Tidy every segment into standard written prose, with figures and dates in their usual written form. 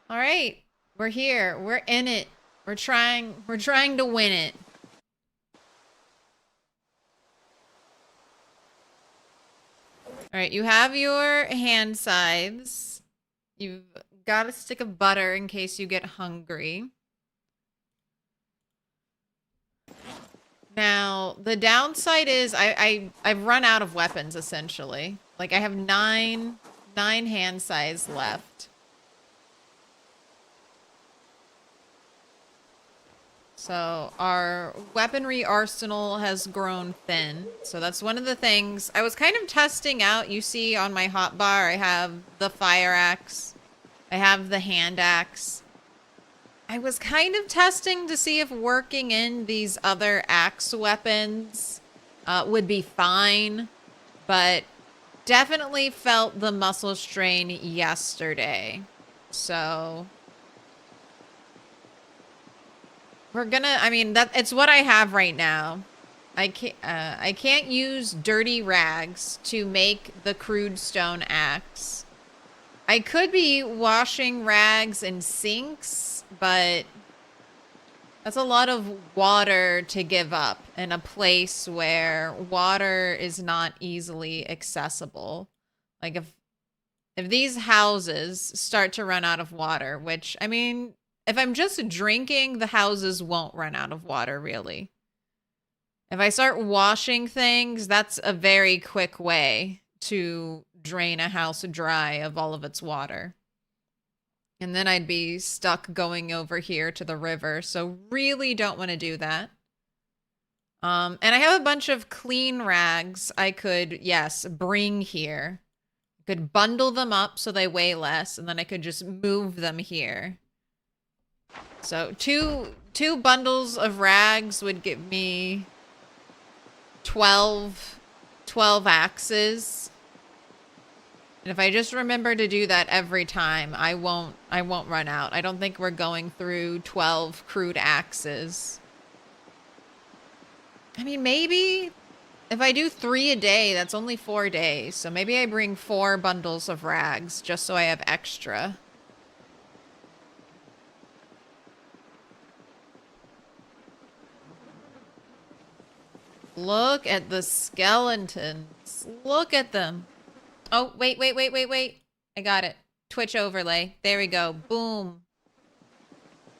All right. We're here. We're in it. We're trying to win it. All right, you have your hand scythes. You've got a stick of butter in case you get hungry. Now, the downside is I've run out of weapons essentially. Like I have nine hand scythes left. So our weaponry arsenal has grown thin. So that's one of the things I was kind of testing out. You see on my hotbar, I have the fire axe. I have the hand axe. I was kind of testing to see if working in these other axe weapons would be fine. But definitely felt the muscle strain yesterday. So we're gonna, I mean, it's what I have right now. I can't use dirty rags to make the crude stone axe. I could be washing rags in sinks, but that's a lot of water to give up in a place where water is not easily accessible. Like if these houses start to run out of water, which, I mean, if I'm just drinking, the houses won't run out of water, really. If I start washing things, that's a very quick way to drain a house dry of all of its water. And then I'd be stuck going over here to the river, so really don't want to do that. And I have a bunch of clean rags I could, yes, bring here. I could bundle them up so they weigh less, and then I could just move them here. So two bundles of rags would give me 12 axes. And if I just remember to do that every time, I won't run out. I don't think we're going through 12 crude axes. I mean, maybe if I do 3 a day, that's only 4 days. So maybe I bring 4 bundles of rags just so I have extra. Look at the skeletons. Look at them. Oh, wait. I got it. Twitch overlay. There we go. Boom.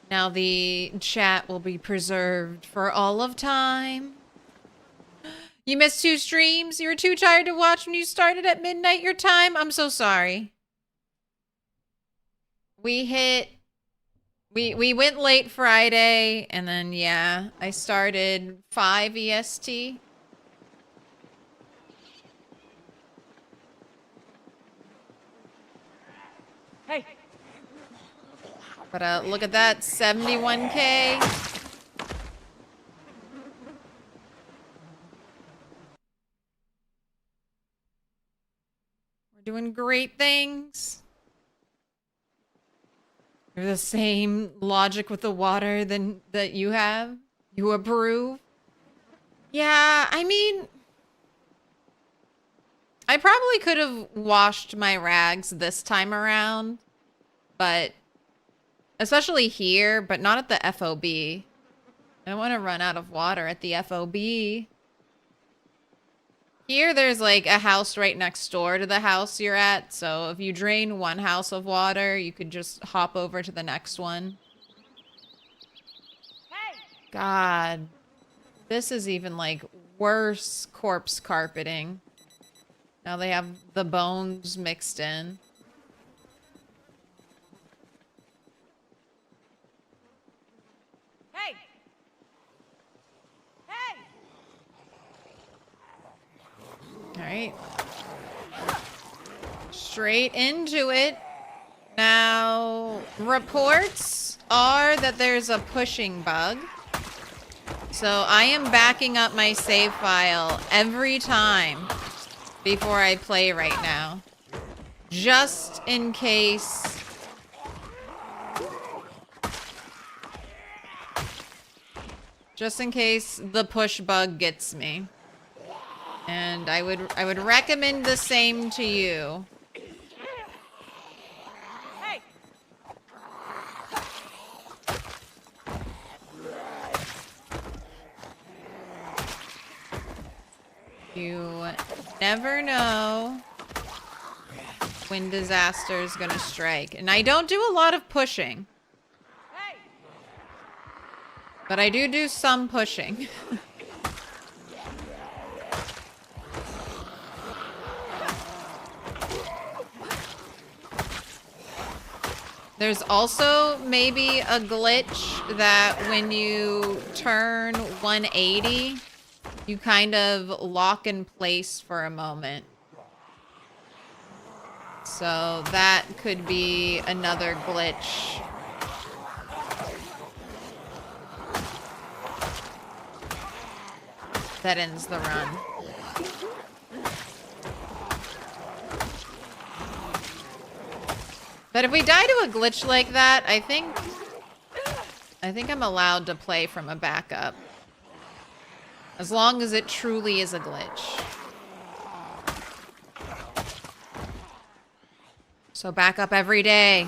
Now the chat will be preserved for all of time. You missed 2 streams? You were too tired to watch when you started at midnight your time? I'm so sorry. We went late Friday, and then, yeah, I started 5 EST. Hey! But look at that, 71K. We're doing great things. You're the same logic with the water that you have. You approve. Yeah, I mean, I probably could have washed my rags this time around, but especially here, but not at the FOB. I don't want to run out of water at the FOB. Here, there's like a house right next door to the house you're at. So if you drain one house of water, you could just hop over to the next one. Hey! God, this is even like worse corpse carpeting. Now they have the bones mixed in. Hey! Hey! All right. Straight into it. Now, reports are that there's a pushing bug. So I am backing up my save file every time before I play right now. Just in case. Just in case the push bug gets me. And I would recommend the same to you. Hey! You never know when disaster is gonna strike. And I don't do a lot of pushing. But I do some pushing. There's also maybe a glitch that when you turn 180, you kind of lock in place for a moment. So that could be another glitch. That ends the run. But if we die to a glitch like that, I think I'm allowed to play from a backup. As long as it truly is a glitch. So back up every day.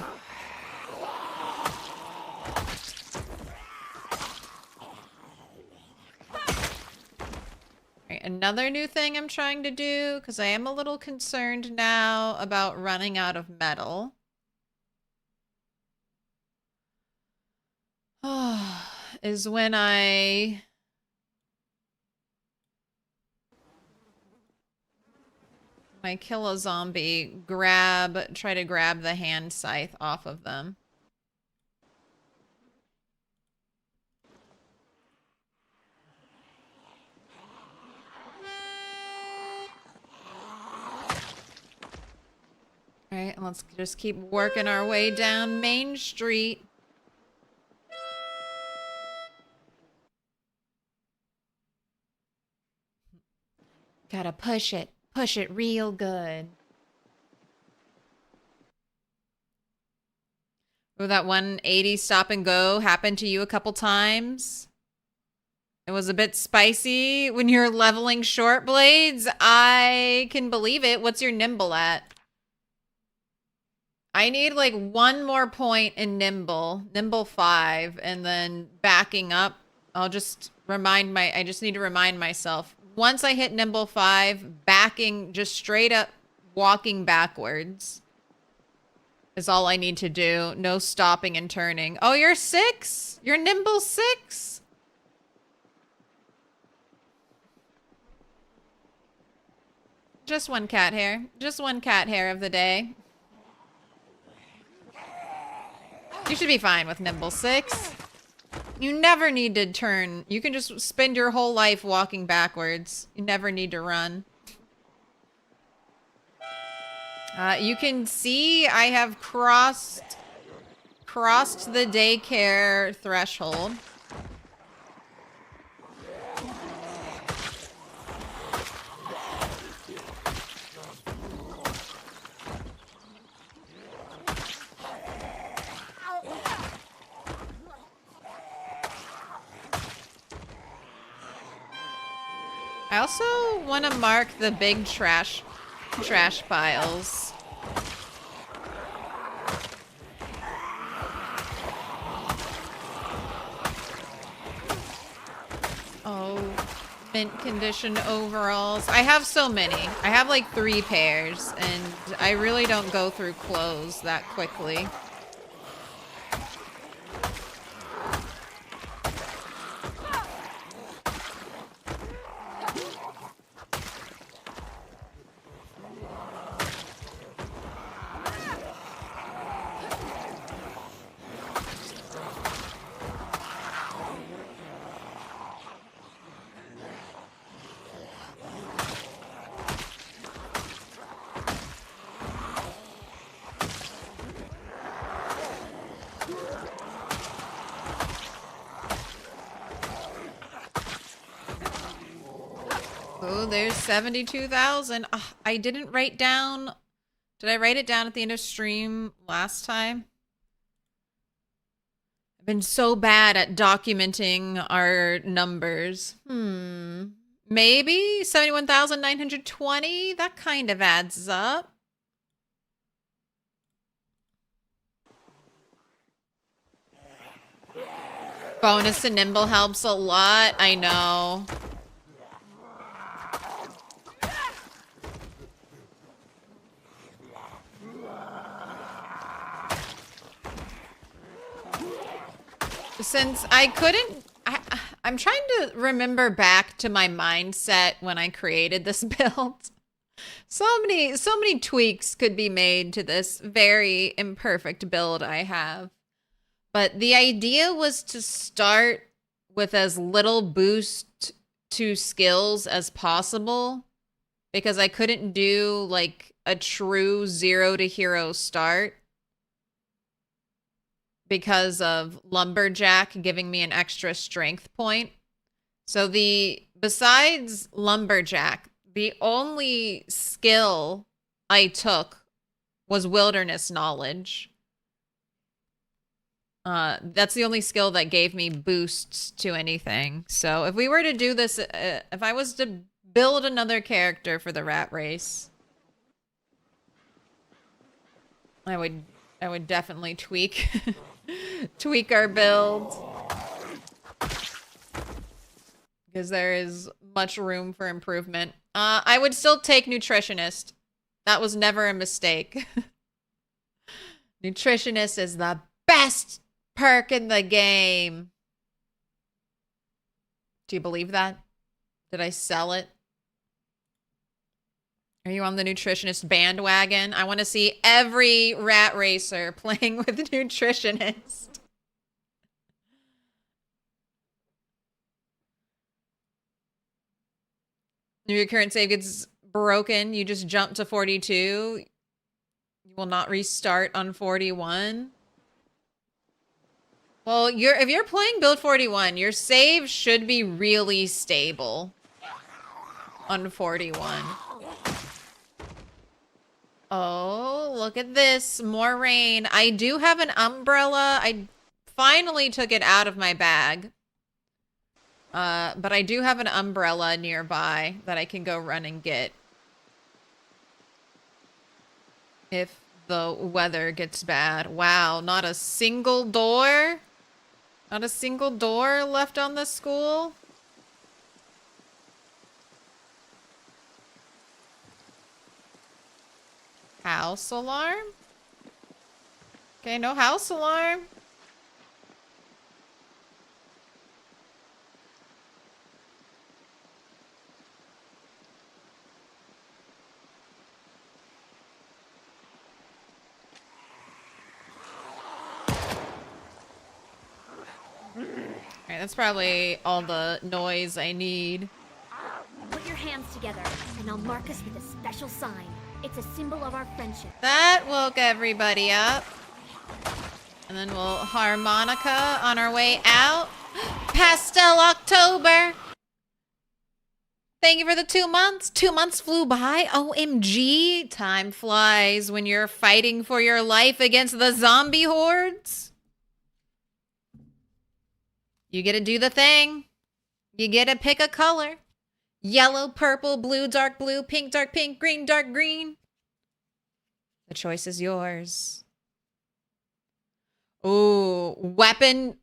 Right, another new thing I'm trying to do, because I am a little concerned now about running out of metal. Is when I kill a zombie, try to grab the hand scythe off of them. All right, let's just keep working our way down Main Street. Gotta push it real good. Oh, that 180 stop and go happened to you a couple times? It was a bit spicy when you're leveling short blades? I can believe it. What's your nimble at? I need like one more point in nimble 5, and then backing up. I just need to remind myself. Once I hit nimble 5, backing, just straight up walking backwards is all I need to do. No stopping and turning. Oh, you're 6? You're nimble 6? Just one cat hair. Just one cat hair of the day. You should be fine with nimble 6. You never need to turn. You can just spend your whole life walking backwards. You never need to run. You can see I have crossed the daycare threshold. I also want to mark the big trash piles. Oh, mint condition overalls. I have so many. I have like 3 pairs, and I really don't go through clothes that quickly. Oh, there's 72,000. I didn't write down. Did I write it down at the end of stream last time? I've been so bad at documenting our numbers. Maybe 71,920? That kind of adds up. Bonus to nimble helps a lot. I know. since I couldn't, I'm trying to remember back to my mindset when I created this build. So many tweaks could be made to this very imperfect build I have. But the idea was to start with as little boost to skills as possible, because I couldn't do like a true 0 to hero start because of Lumberjack giving me an extra strength point. So besides Lumberjack, the only skill I took was Wilderness Knowledge. That's the only skill that gave me boosts to anything. So if we were to do this, if I was to build another character for the rat race, I would definitely tweak tweak our build, because there is much room for improvement. I would still take Nutritionist. That was never a mistake. Nutritionist is the best perk in the game. Do you believe that? Did I sell it? Are you on the Nutritionist bandwagon? I want to see every rat racer playing with Nutritionist. If your current save gets broken, you just jump to 42. You will not restart on 41. Well, if you're playing build 41, your save should be really stable on 41. Oh, look at this. More rain. I do have an umbrella. I finally took it out of my bag. But I do have an umbrella nearby that I can go run and get if the weather gets bad. Wow, not a single door? Not a single door left on the school? House alarm? Okay, no house alarm. Alright, that's probably all the noise I need. Put your hands together, and I'll mark us with a special sign. It's a symbol of our friendship. That woke everybody up. And then we'll harmonica on our way out. Pastel October! Thank you for the 2 months. 2 months flew by. OMG. Time flies when you're fighting for your life against the zombie hordes. You get to do the thing. You get to pick a color. Yellow, purple, blue, dark blue, pink, dark pink, green, dark green. The choice is yours. Ooh, weapon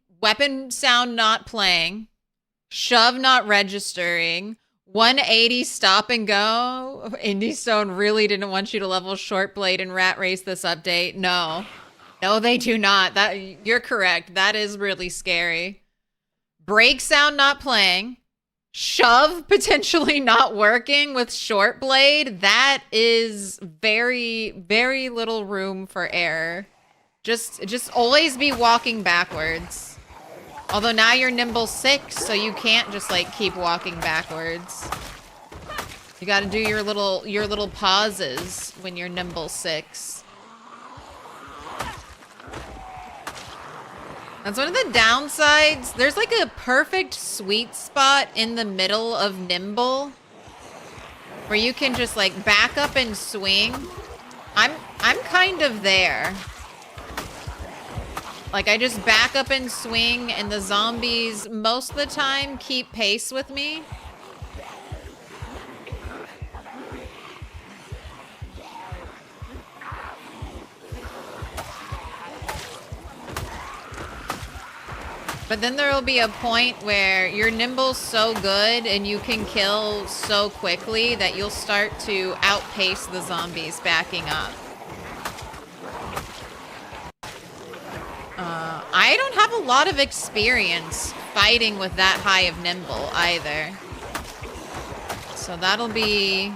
sound not playing. Shove not registering. 180 stop and go. Indie Stone really didn't want you to level Short Blade and Rat Race this update. No. No, they do not. You're correct. That is really scary. Brake sound not playing. Shove potentially not working with Short Blade. That is very, very little room for error. Just always be walking backwards. Although now you're nimble 6, so you can't just like keep walking backwards. You got to do your little pauses when you're nimble 6. That's one of the downsides. There's like a perfect sweet spot in the middle of nimble where you can just like back up and swing. I'm kind of there. Like I just back up and swing and the zombies most of the time keep pace with me. But then there will be a point where your nimble's so good and you can kill so quickly that you'll start to outpace the zombies backing up. I don't have a lot of experience fighting with that high of nimble either. So that'll be...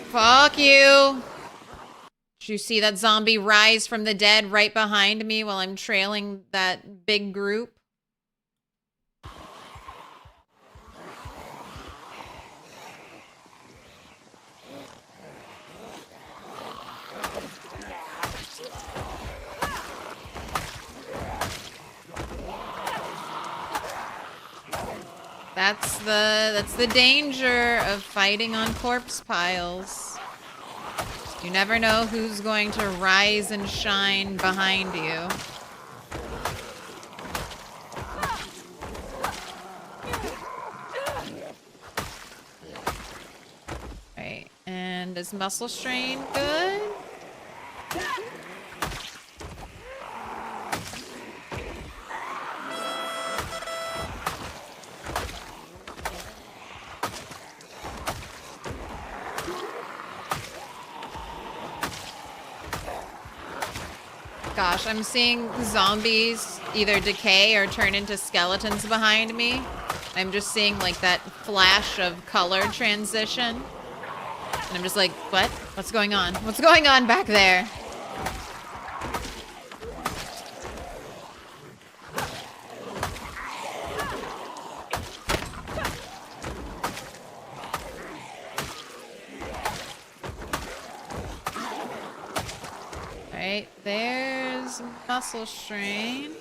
Fuck you! Did you see that zombie rise from the dead right behind me while I'm trailing that big group? That's the danger of fighting on corpse piles. You never know who's going to rise and shine behind you. Right, and is muscle strain good? Gosh, I'm seeing zombies either decay or turn into skeletons behind me. I'm just seeing like that flash of color transition. And I'm just like, what? What's going on? What's going on back there? Alright, there's muscle strain.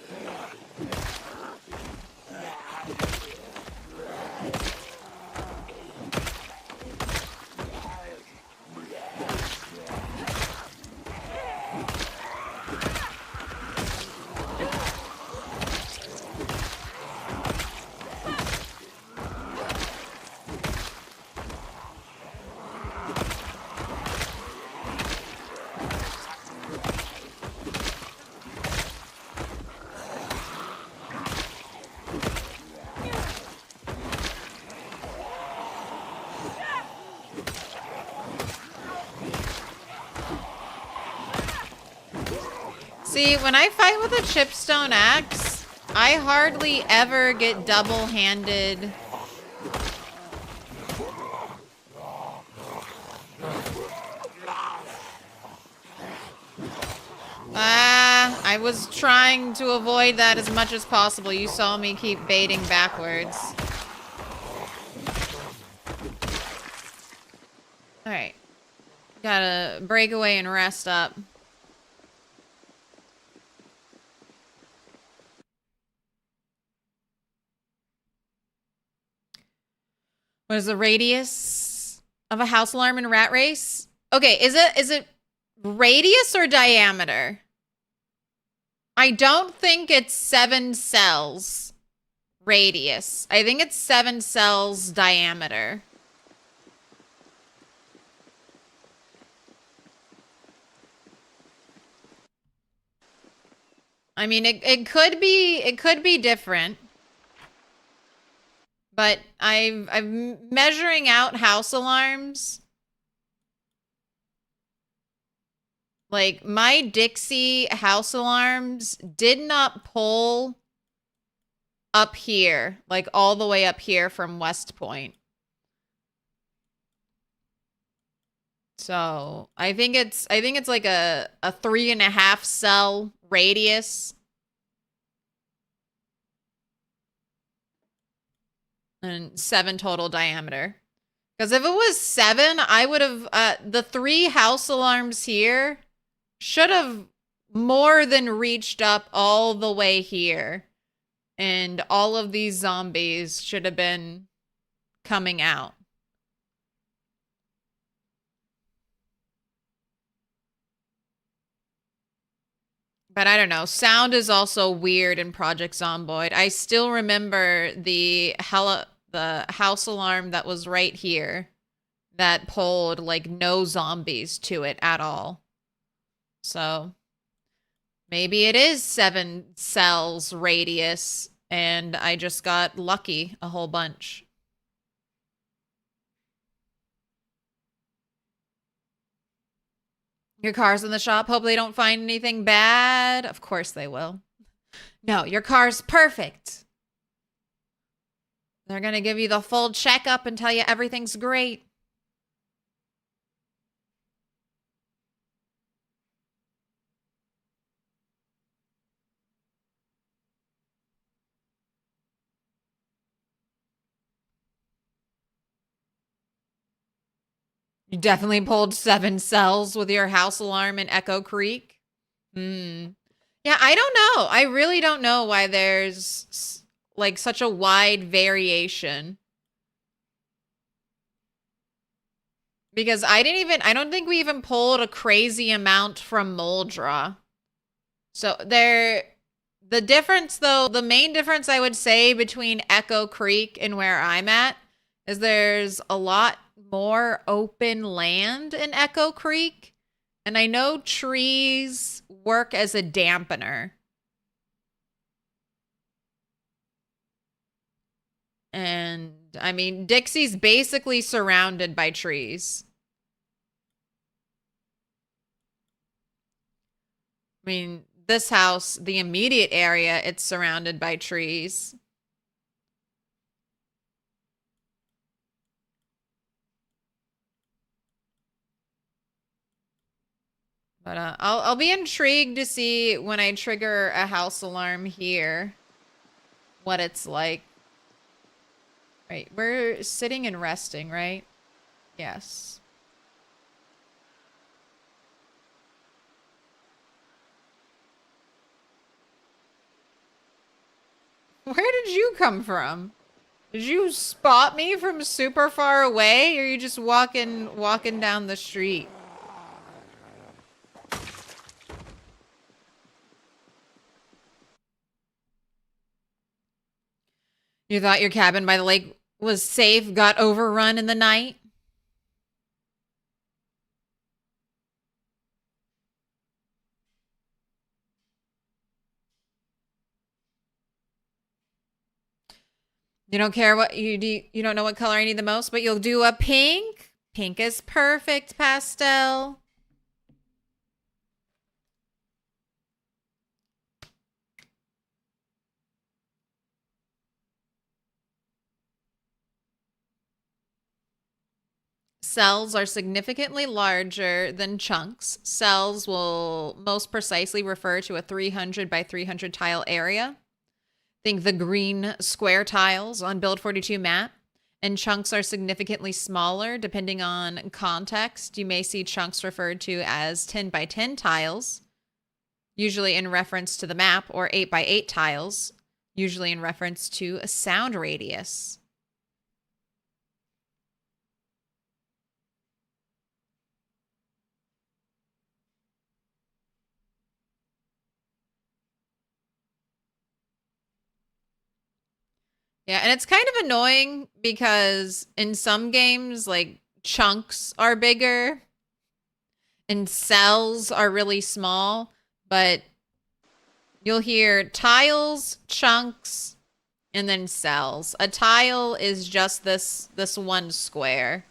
See, when I fight with a chipstone axe, I hardly ever get double-handed. I was trying to avoid that as much as possible. You saw me keep baiting backwards. Alright. Gotta break away and rest up. What is the radius of a house alarm in Rat Race? Okay, is it radius or diameter? I don't think it's 7 cells radius. I think it's 7 cells diameter. I mean, it could be different. But I'm measuring out house alarms. Like, my Dixie house alarms did not pull up here, like all the way up here from West Point. So I think it's like a 3.5 cell radius. And 7 total diameter. Because if it was 7, I would have, the 3 house alarms here should have more than reached up all the way here. And all of these zombies should have been coming out. But I don't know. Sound is also weird in Project Zomboid. I still remember the house alarm that was right here that pulled like no zombies to it at all. So maybe it is 7 cells radius and I just got lucky a whole bunch. Your car's in the shop. Hope they don't find anything bad. Of course they will. No, your car's perfect. They're going to give you the full checkup and tell you everything's great. You definitely pulled 7 cells with your house alarm in Echo Creek. Yeah, I don't know. I really don't know why there's like such a wide variation. Because I don't think we even pulled a crazy amount from Moldra. So the difference though, the main difference I would say between Echo Creek and where I'm at is there's a lot more open land in Echo Creek. And I know trees work as a dampener. And I mean, Dixie's basically surrounded by trees. I mean, this house, the immediate area, it's surrounded by trees. But I'll be intrigued to see when I trigger a house alarm here what it's like. Right, we're sitting and resting, right? Yes. Where did you come from? Did you spot me from super far away, or are you just walking down the street? You thought your cabin by the lake was safe, got overrun in the night? You don't care what you do. You don't know what color I need the most, but you'll do a pink. Pink is perfect, pastel. Cells are significantly larger than chunks. Cells will most precisely refer to a 300 by 300 tile area. Think the green square tiles on Build 42 map. And chunks are significantly smaller depending on context. You may see chunks referred to as 10 by 10 tiles, usually in reference to the map, or 8 by 8 tiles, usually in reference to a sound radius. Yeah, and it's kind of annoying because in some games, like, chunks are bigger and cells are really small, but you'll hear tiles, chunks, and then cells. A tile is just this one square.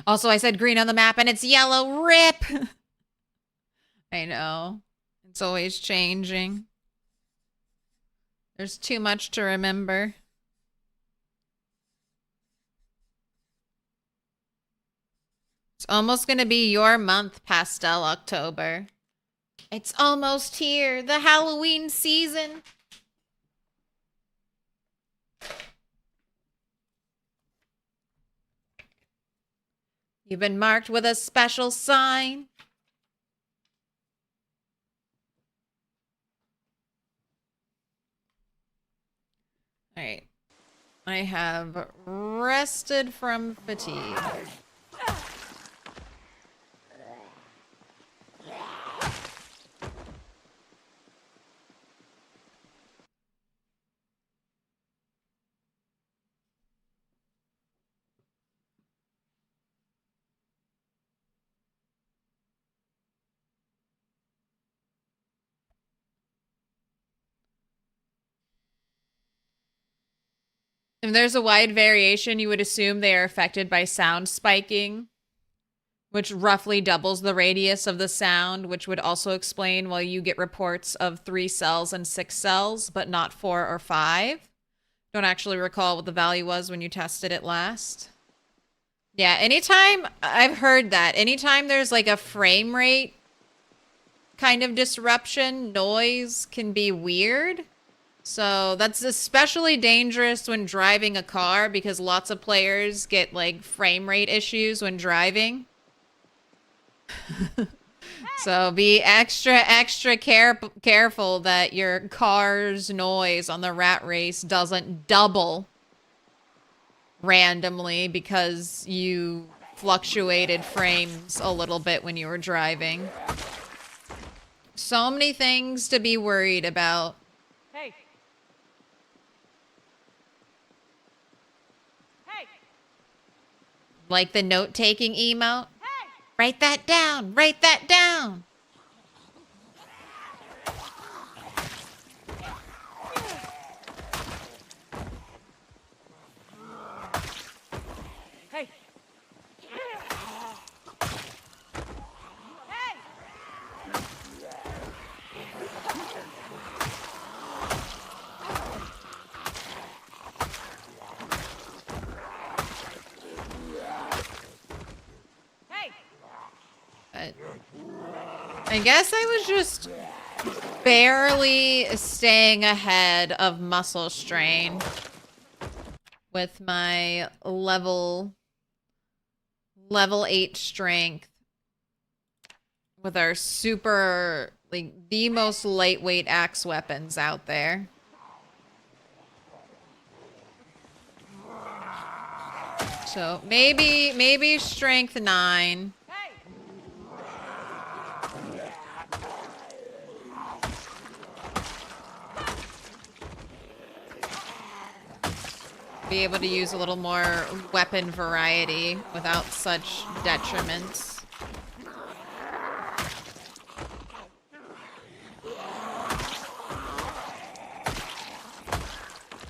Also, I said green on the map and it's yellow. Rip! I know. It's always changing. There's too much to remember. It's almost going to be your month, Pastel October. It's almost here. The Halloween season. You've been marked with a special sign. All right. I have rested from fatigue. If there's a wide variation, you would assume they are affected by sound spiking, which roughly doubles the radius of the sound, which would also explain why you get reports of 3 cells and 6 cells, but not 4 or 5. Don't actually recall what the value was when you tested it last. Yeah, anytime, I've heard that, anytime there's like a frame rate kind of disruption, noise can be weird. So that's especially dangerous when driving a car because lots of players get like frame rate issues when driving. So be extra careful that your car's noise on the rat race doesn't double randomly because you fluctuated frames a little bit when you were driving. So many things to be worried about. Hey. Hey. Like the note-taking emote. Hey. Write that down. Write that down. Hey. But I guess I was just barely staying ahead of muscle strain with my level 8 strength with our super, like, the most lightweight axe weapons out there. So maybe strength 9. Be able to use a little more weapon variety without such detriments.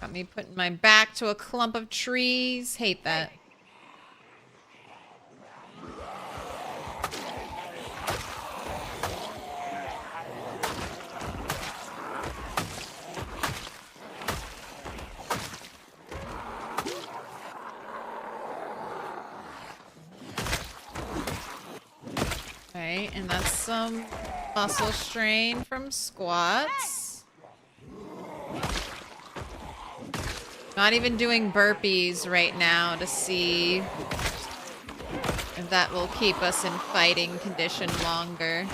Got me putting my back to a clump of trees. Hate that. Okay, and that's some muscle strain from squats. Not even doing burpees right now to see if that will keep us in fighting condition longer.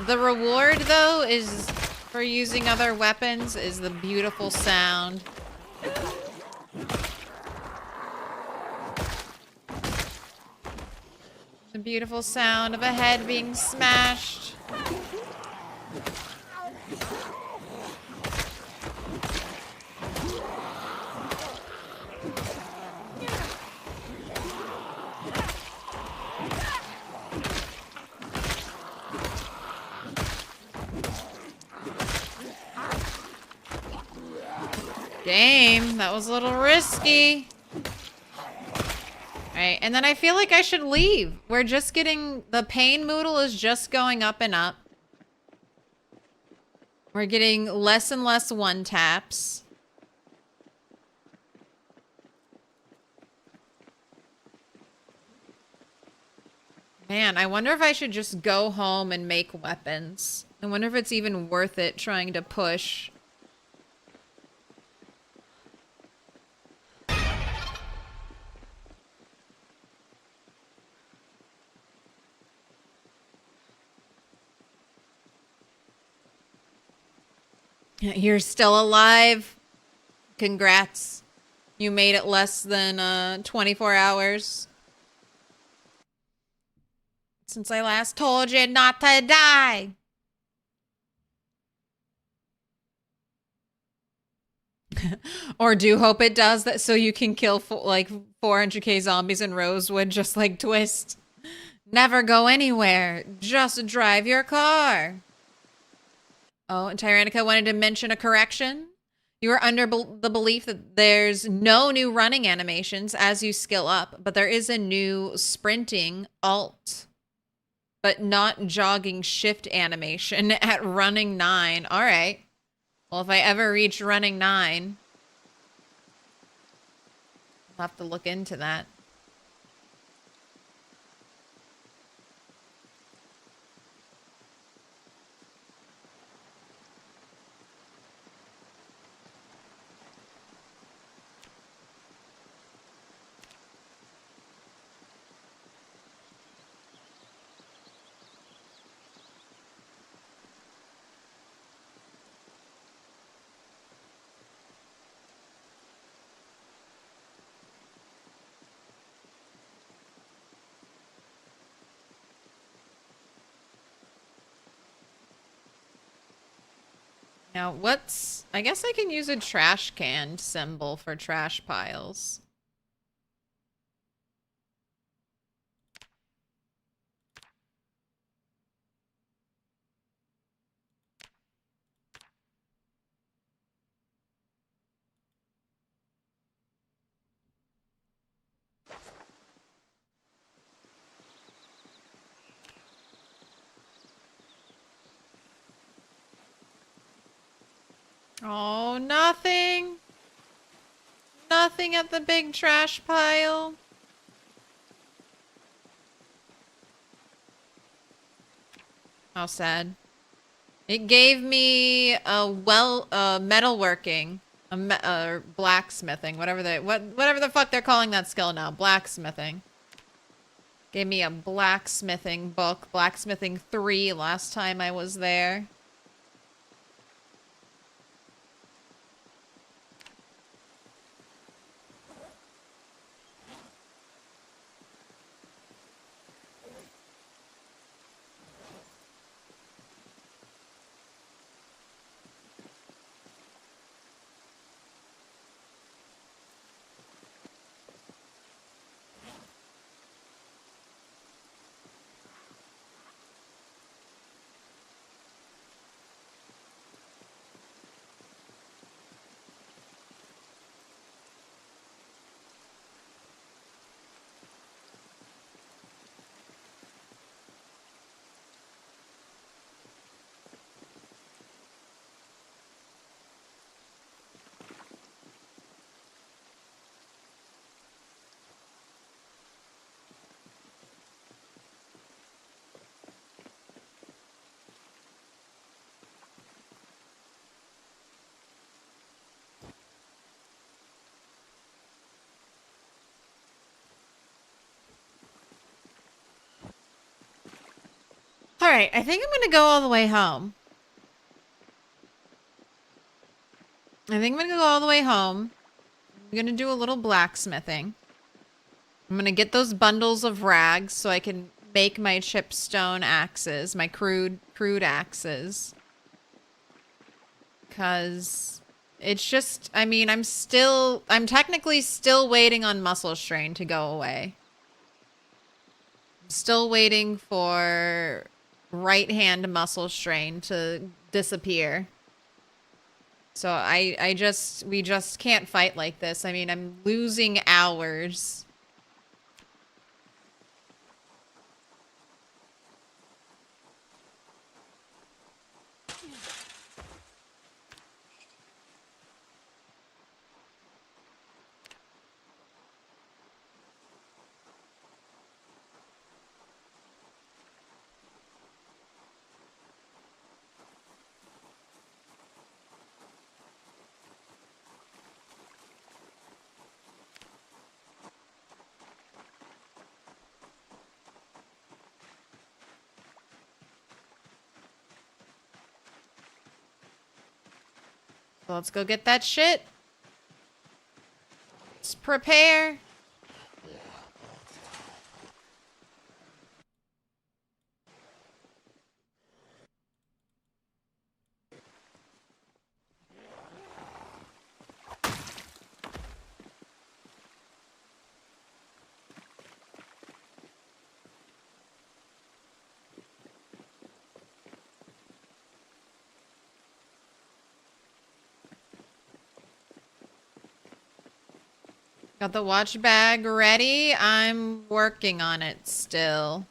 The reward, though, is for using other weapons is the beautiful sound. The beautiful sound of a head being smashed. Damn, that was a little risky. Alright, and then I feel like I should leave. We're just getting... The pain moodle is just going up and up. We're getting less and less one-taps. Man, I wonder if I should just go home and make weapons. I wonder if it's even worth it trying to push. You're still alive. Congrats. You made it less than 24 hours. Since I last told you not to die. Or do hope it does that so you can kill like 400k zombies in Rosewood just like Twist. Never go anywhere. Just drive your car. Oh, and Tyrannica wanted to mention a correction. You are under the belief that there's no new running animations as you skill up, but there is a new sprinting alt, but not jogging shift animation at running 9. All right. Well, if I ever reach running 9, I'll have to look into that. Now, I guess I can use a trash can symbol for trash piles. Oh, nothing. Nothing at the big trash pile. How sad. It gave me a metalworking, blacksmithing, whatever the fuck they're calling that skill now, blacksmithing. Gave me a blacksmithing book, blacksmithing 3 last time I was there. All right, I think I'm going to go all the way home. I think I'm going to go all the way home. I'm going to do a little blacksmithing. I'm going to get those bundles of rags so I can make my chipstone axes, my crude axes. Because it's just, I mean, I'm technically still waiting on muscle strain to go away. I'm still waiting for right hand muscle strain to disappear. So we just can't fight like this. I mean, I'm losing hours. So let's go get that shit. Let's prepare. Got the watch bag ready. I'm working on it still.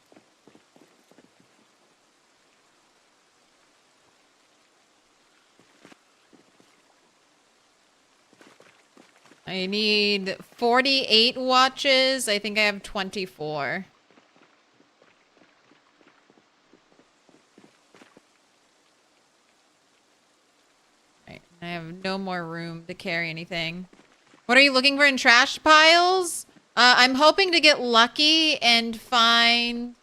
I need 48 watches. I think I have 24. Right. I have no more room to carry anything. What are you looking for in trash piles? I'm hoping to get lucky and find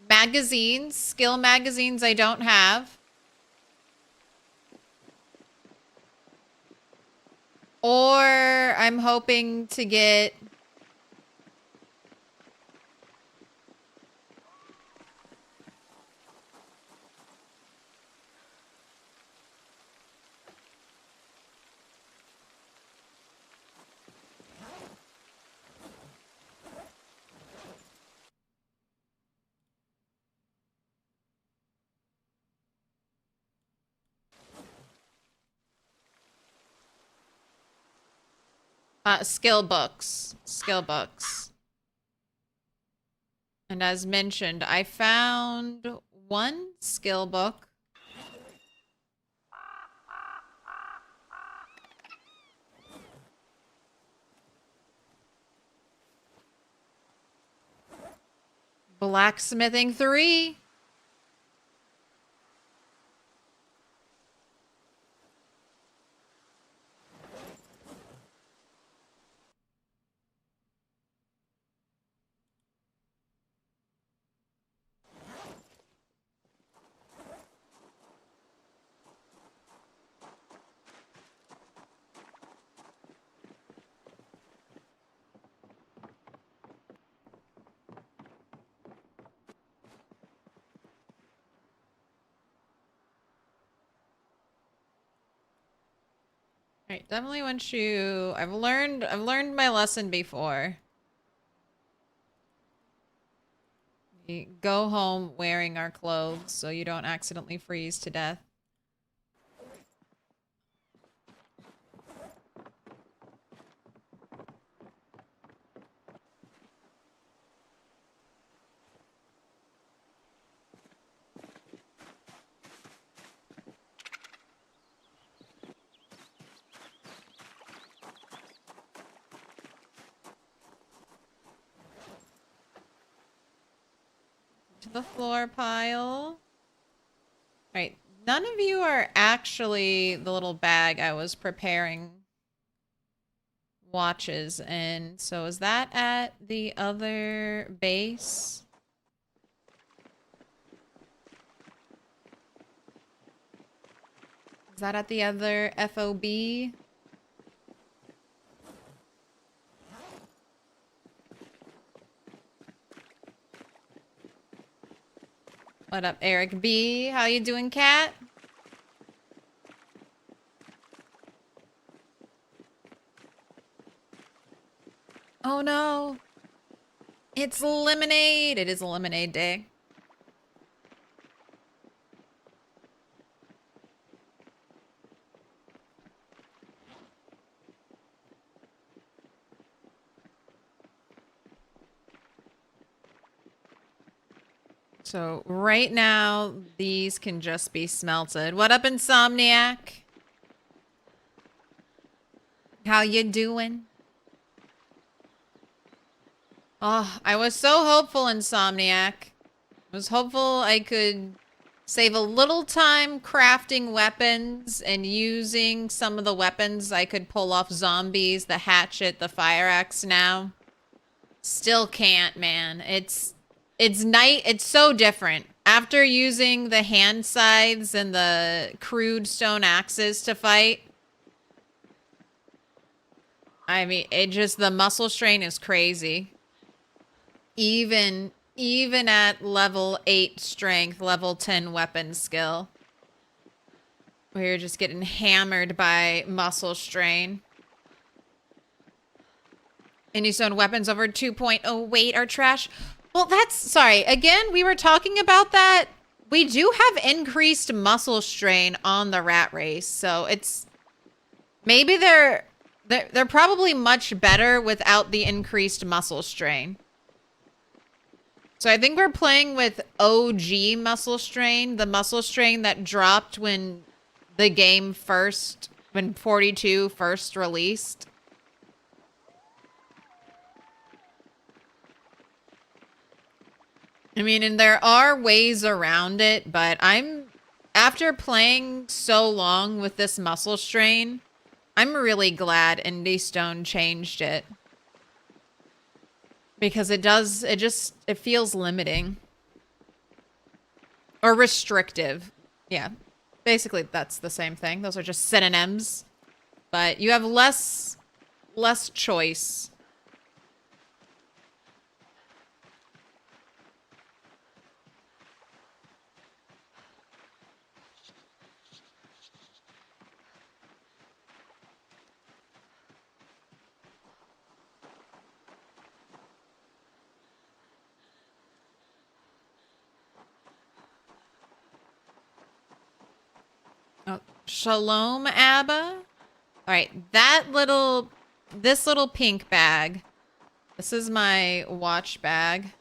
magazines, skill magazines I don't have. Or I'm hoping to get skill books. Skill books. And as mentioned, I found one skill book. Blacksmithing 3. Right, definitely want you. I've learned my lesson before. You go home wearing our clothes so you don't accidentally freeze to death. To the floor pile. Right, none of you are actually the little bag I was preparing watches in. So is that at the other base? Is that at the other FOB? What up, Eric B? How you doing, cat? Oh no. It's lemonade. It is a lemonade day. So right now, these can just be smelted. What up, Insomniac? How you doing? Oh, I was so hopeful, Insomniac. I was hopeful I could save a little time crafting weapons and using some of the weapons I could pull off zombies, the hatchet, the fire axe now. Still can't, man. It's so different. After using the hand scythes and the crude stone axes to fight, I mean, the muscle strain is crazy. Even at level 8 strength, level 10 weapon skill. We're just getting hammered by muscle strain. Any stone weapons over 2.0 weight are trash. Well, sorry. Again, we were talking about that. We do have increased muscle strain on the rat race. So it's, maybe they're They're probably much better without the increased muscle strain. So I think we're playing with OG muscle strain, the muscle strain that dropped when the game first, when 42 first released. I mean, and there are ways around it, but after playing so long with this muscle strain, I'm really glad Indie Stone changed it. Because it feels limiting. Or restrictive. Yeah. Basically, that's the same thing. Those are just synonyms. But you have less choice. Oh, Shalom, Abba. All right, this little pink bag. This is my watch bag.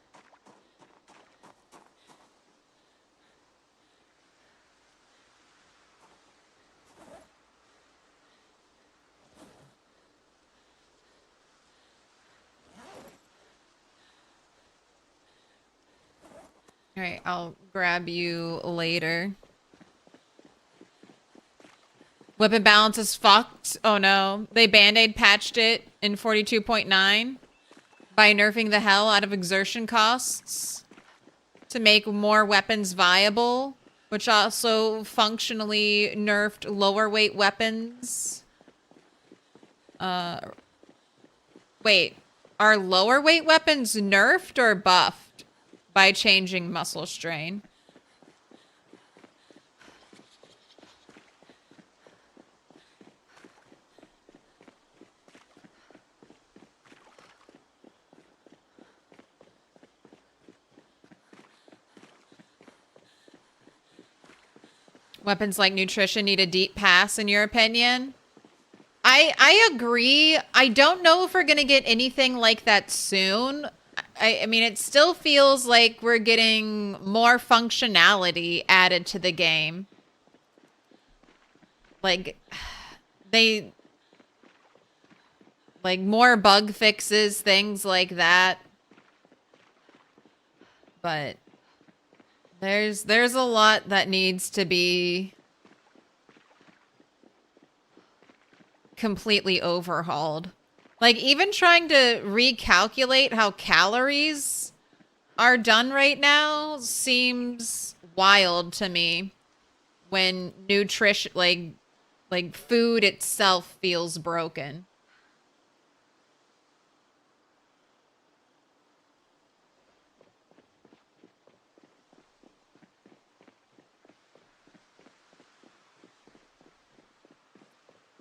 All right, I'll grab you later. Weapon balance is fucked. Oh no. They band-aid patched it in 42.9 by nerfing the hell out of exertion costs to make more weapons viable, which also functionally nerfed lower weight weapons. Wait, are lower weight weapons nerfed or buffed by changing muscle strain? Weapons like nutrition need a deep pass, in your opinion? I agree. I don't know if we're going to get anything like that soon. I mean, it still feels like we're getting more functionality added to the game. Like, like, more bug fixes, things like that. But there's a lot that needs to be completely overhauled. Like, even trying to recalculate how calories are done right now seems wild to me when nutrition, like food itself feels broken.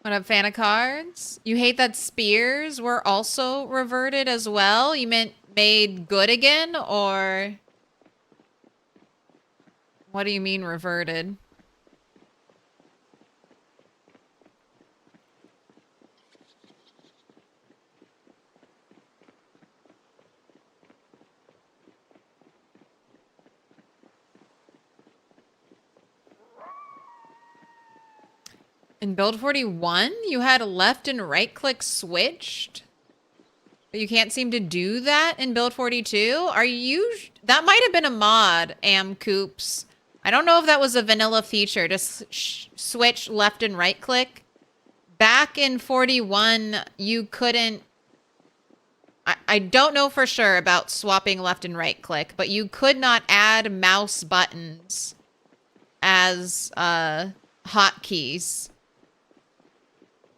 What up, fan of cards? You hate that spears were also reverted as well? You meant made good again, or what do you mean reverted? In build 41, you had a left and right click switched? But you can't seem to do that in build 42? Are you... That might have been a mod, Coops. I don't know if that was a vanilla feature to switch left and right click. Back in 41, you couldn't... I don't know for sure about swapping left and right click, but you could not add mouse buttons as hotkeys.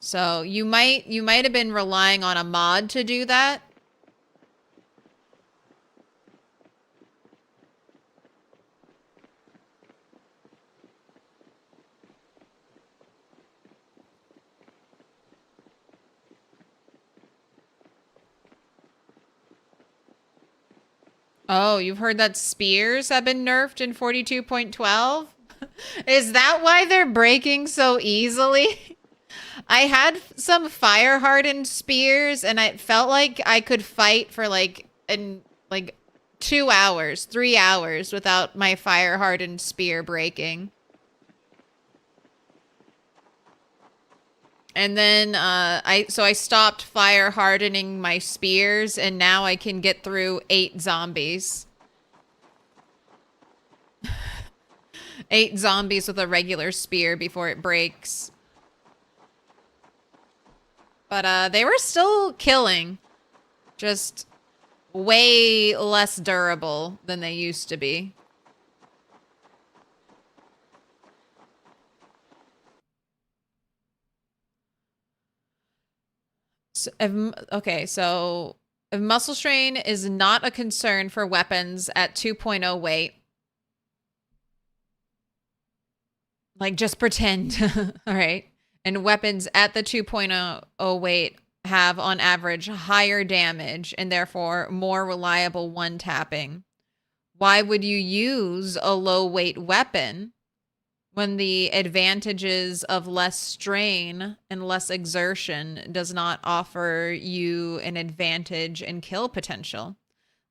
So you might have been relying on a mod to do that. Oh, you've heard that spears have been nerfed in 42.12? Is that why they're breaking so easily? I had some fire hardened spears, and it felt like I could fight for like 2 hours, 3 hours without my fire hardened spear breaking. And then I stopped fire hardening my spears, and now I can get through 8 zombies. 8 zombies with a regular spear before it breaks. But they were still killing. Just way less durable than they used to be. So if muscle strain is not a concern for weapons at 2.0 weight, like just pretend, all right? And weapons at the 2.0 weight have on average higher damage and therefore more reliable one tapping. Why would you use a low weight weapon when the advantages of less strain and less exertion does not offer you an advantage in kill potential?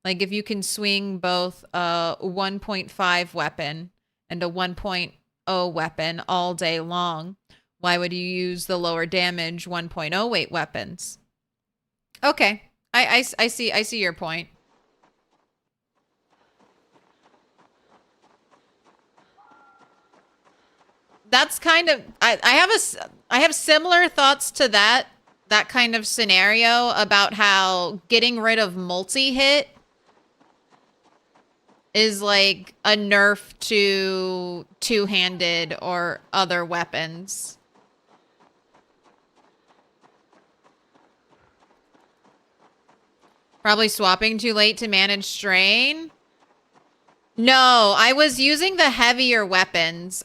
Like if you can swing both a 1.5 weapon and a 1.0 weapon all day long, why would you use the lower damage 1.0 weight weapons? Okay, I see your point. That's kind of I have similar thoughts to that kind of scenario about how getting rid of multi-hit is like a nerf to two-handed or other weapons. Probably swapping too late to manage strain. No, I was using the heavier weapons.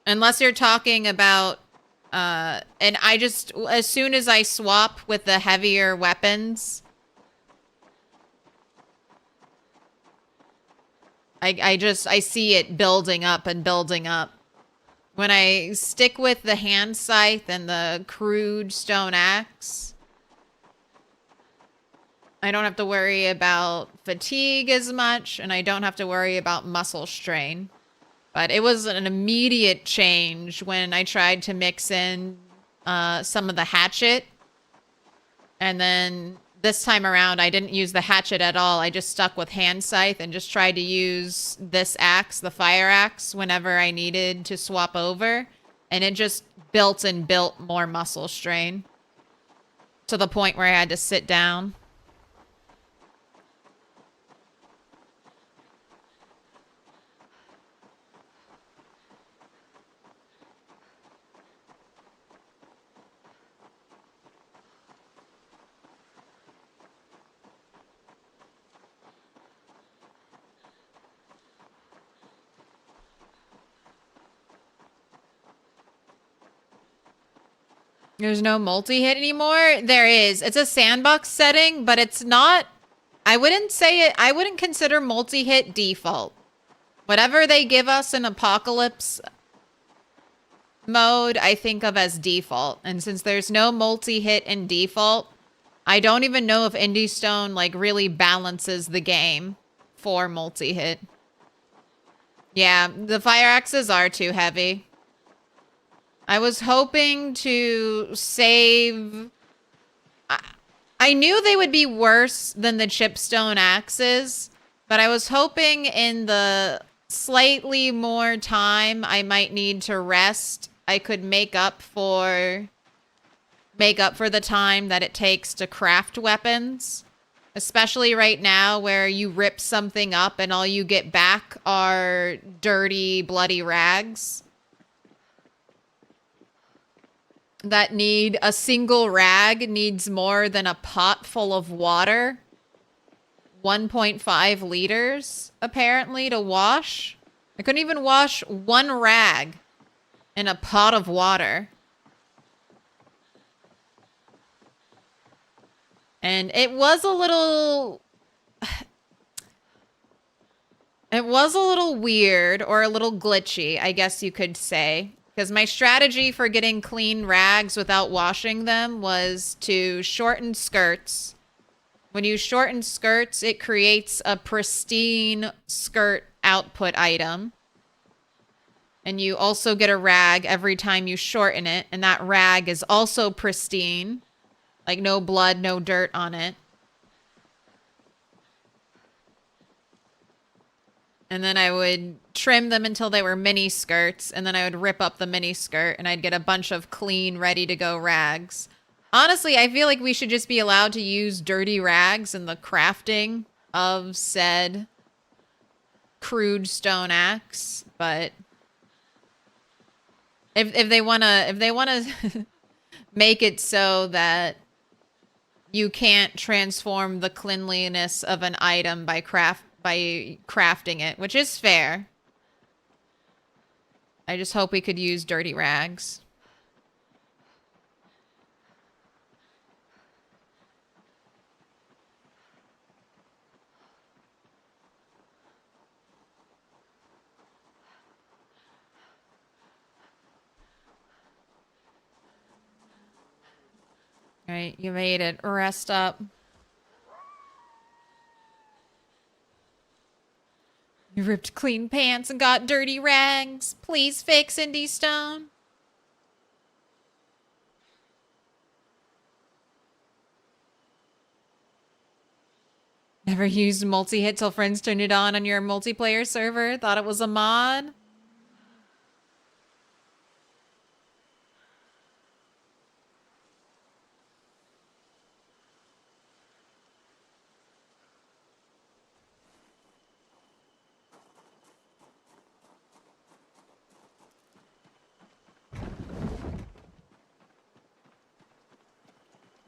Unless you're talking about, and I just, as soon as I swap with the heavier weapons, I see it building up and building up. When I stick with the hand scythe and the crude stone axe, I don't have to worry about fatigue as much, and I don't have to worry about muscle strain. But it was an immediate change when I tried to mix in some of the hatchet. And then this time around, I didn't use the hatchet at all. I just stuck with hand scythe and just tried to use this axe, the fire axe, whenever I needed to swap over. And it just built and built more muscle strain to the point where I had to sit down. There's no multi-hit anymore? There is. It's a sandbox setting, but it's not... I wouldn't consider multi-hit default. Whatever they give us in Apocalypse mode, I think of as default. And since there's no multi-hit in default, I don't even know if Indie Stone, like, really balances the game for multi-hit. Yeah, the fire axes are too heavy. I was hoping to save... I knew they would be worse than the chipstone axes, but I was hoping in the slightly more time I might need to rest, I could make up for the time that it takes to craft weapons. Especially right now where you rip something up and all you get back are dirty, bloody rags. That need a single rag needs more than a pot full of water. 1.5 liters, apparently, to wash. I couldn't even wash one rag in a pot of water. And it was a little... It was a little weird, or a little glitchy, I guess you could say, Because my strategy for getting clean rags without washing them was to shorten skirts. When you shorten skirts, it creates a pristine skirt output item. And you also get a rag every time you shorten it. And that rag is also pristine. Like no blood, no dirt on it. And then I would trim them until they were mini skirts. And then I would rip up the mini skirt. And I'd get a bunch of clean, ready to go rags. Honestly, I feel like we should just be allowed to use dirty rags in the crafting of said crude stone axe. But if they wanna make it so that you can't transform the cleanliness of an item by crafting it, which is fair. I just hope we could use dirty rags. All right, you made it. Rest up. You ripped clean pants and got dirty rags. Please fix Indy Stone. Never used multi-hit till friends turned it on your multiplayer server. Thought it was a mod.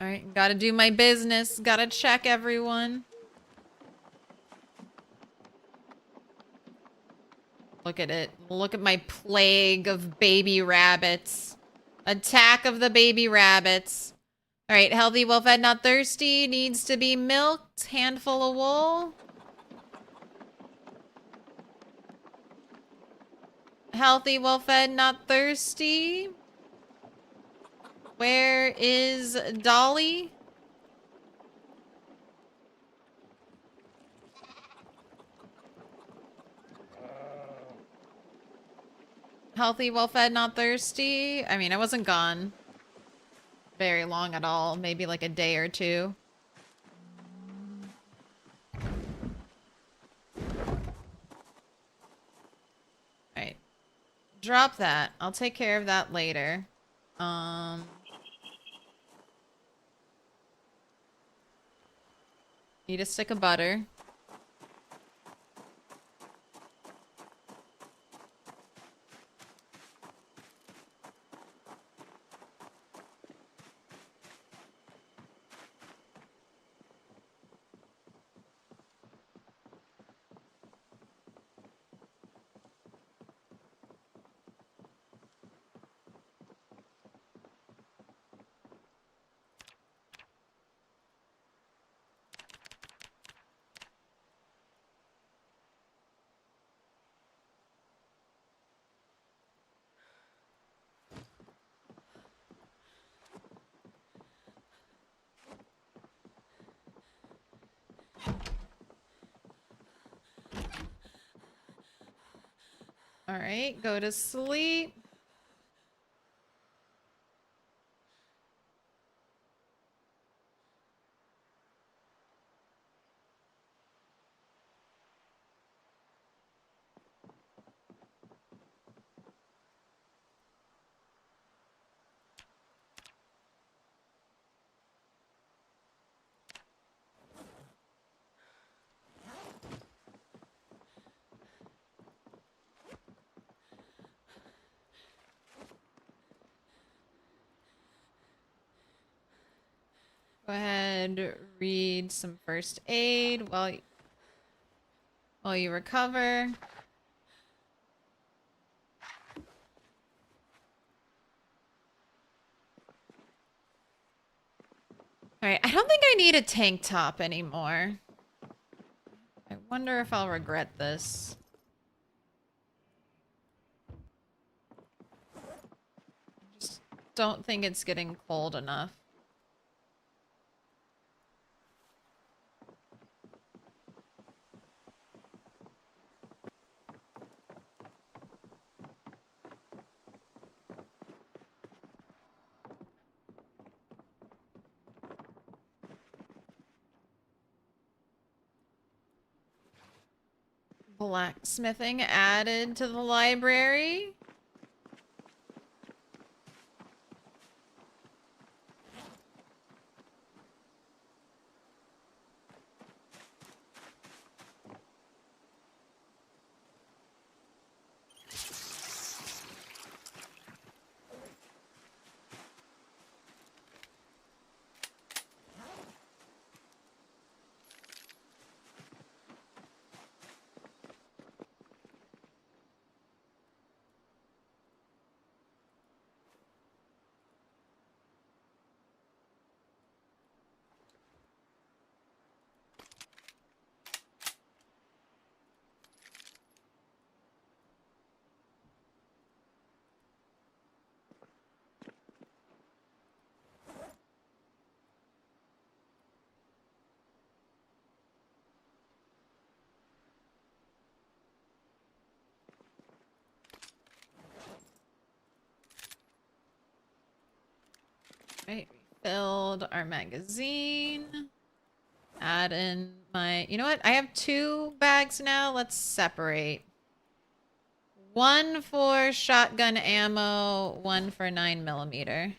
All right, gotta do my business. Gotta check everyone. Look at it. Look at my plague of baby rabbits. Attack of the baby rabbits. All right, healthy, well-fed, not thirsty. Needs to be milked. Handful of wool. Healthy, well-fed, not thirsty. Where is Dolly? Healthy, well-fed, not thirsty. I mean, I wasn't gone very long at all. Maybe like a day or two. Alright. Drop that. I'll take care of that later. Need a stick of butter. All right, go to sleep. Go ahead, read some first aid while you recover. Alright, I don't think I need a tank top anymore. I wonder if I'll regret this. don't think it's getting cold enough. Blacksmithing added to the library. Right, refilled our magazine. Add in my... You know what? I have 2 bags now. Let's separate. 1 for shotgun ammo, 1 for 9mm.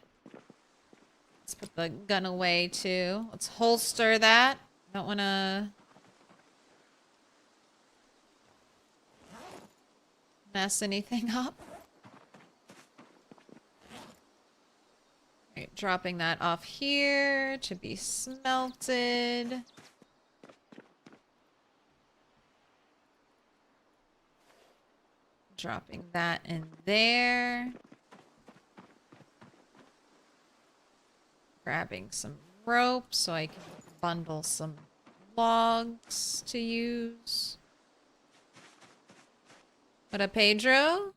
Let's put the gun away too. Let's holster that. Don't want to mess anything up. Right, dropping that off here to be smelted. Dropping that in there. Grabbing some rope so I can bundle some logs to use. What up, Pedro?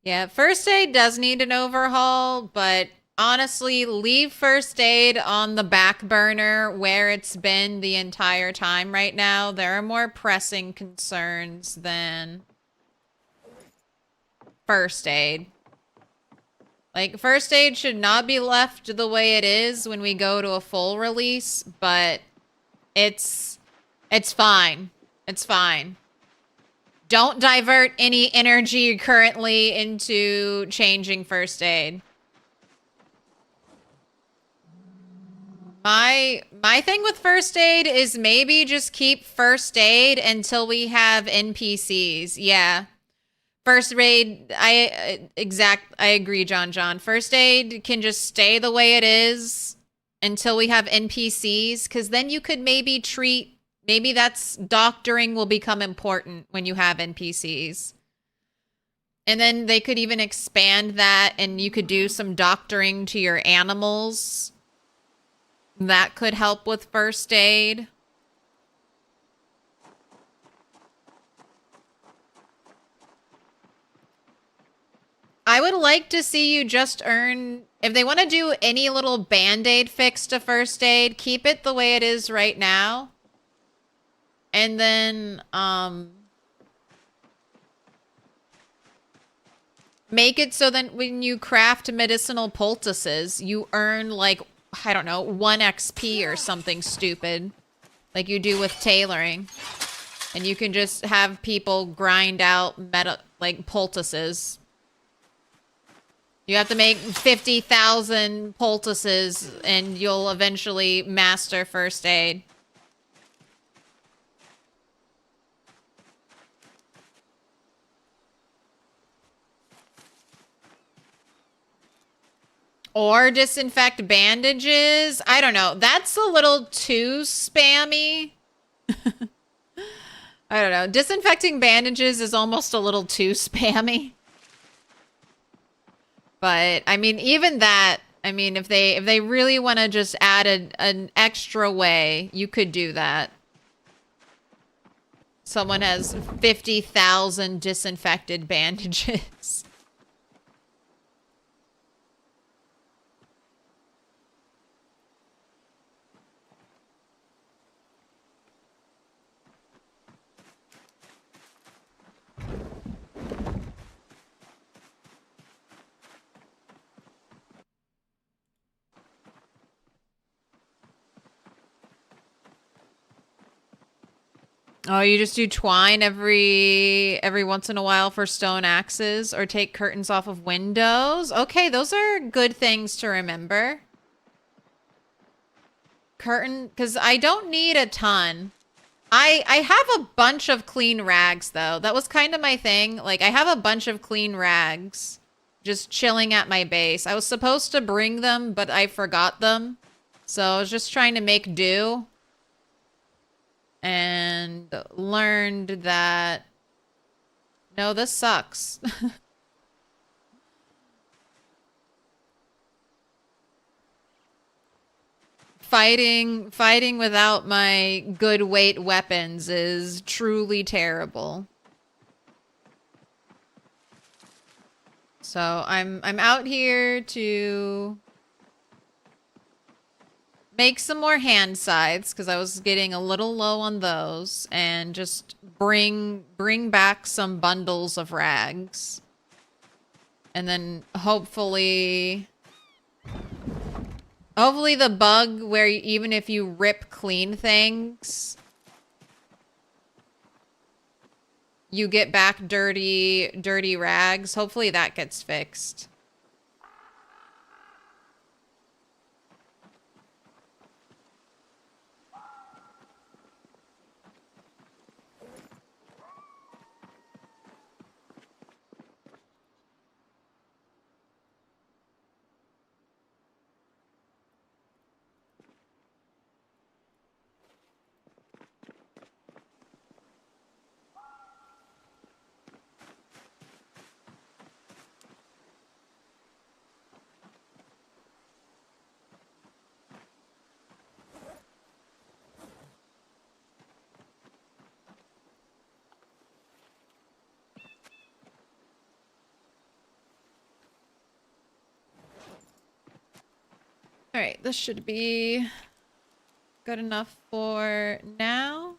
Yeah, first aid does need an overhaul, but honestly, leave first aid on the back burner where it's been the entire time right now. There are more pressing concerns than first aid. Like, first aid should not be left the way it is when we go to a full release, but it's fine. It's fine. Don't divert any energy currently into changing first aid. My thing with first aid is maybe just keep first aid until we have NPCs. Yeah. First aid, I agree, John. First aid can just stay the way it is until we have NPCs, because then you could maybe treat, maybe that's doctoring will become important when you have NPCs. And then they could even expand that and you could do some doctoring to your animals. That could help with first aid. I would like to see you just earn... If they want to do any little band-aid fix to first aid, keep it the way it is right now. And then, make it so that when you craft medicinal poultices, you earn, like, I don't know, 1 XP or something stupid. Like you do with tailoring. And you can just have people grind out poultices. You have to make 50,000 poultices and you'll eventually master first aid. Or disinfect bandages. I don't know. That's a little too spammy. I don't know. Disinfecting bandages is almost a little too spammy. But, I mean, even that, I mean, if they really want to just add an extra way, you could do that. Someone has 50,000 disinfected bandages. Oh, you just do twine every once in a while for stone axes, or take curtains off of windows. Okay, those are good things to remember. Curtain, because I don't need a ton. I have a bunch of clean rags though. That was kind of my thing. Like I have a bunch of clean rags just chilling at my base. I was supposed to bring them, but I forgot them. So I was just trying to make do. And learned that no, this sucks. Fighting without my good weight weapons is truly terrible. So I'm out here to make some more hand scythes because I was getting a little low on those, and just bring back some bundles of rags. And then hopefully the bug where even if you rip clean things, you get back dirty rags. Hopefully that gets fixed. All right, this should be good enough for now.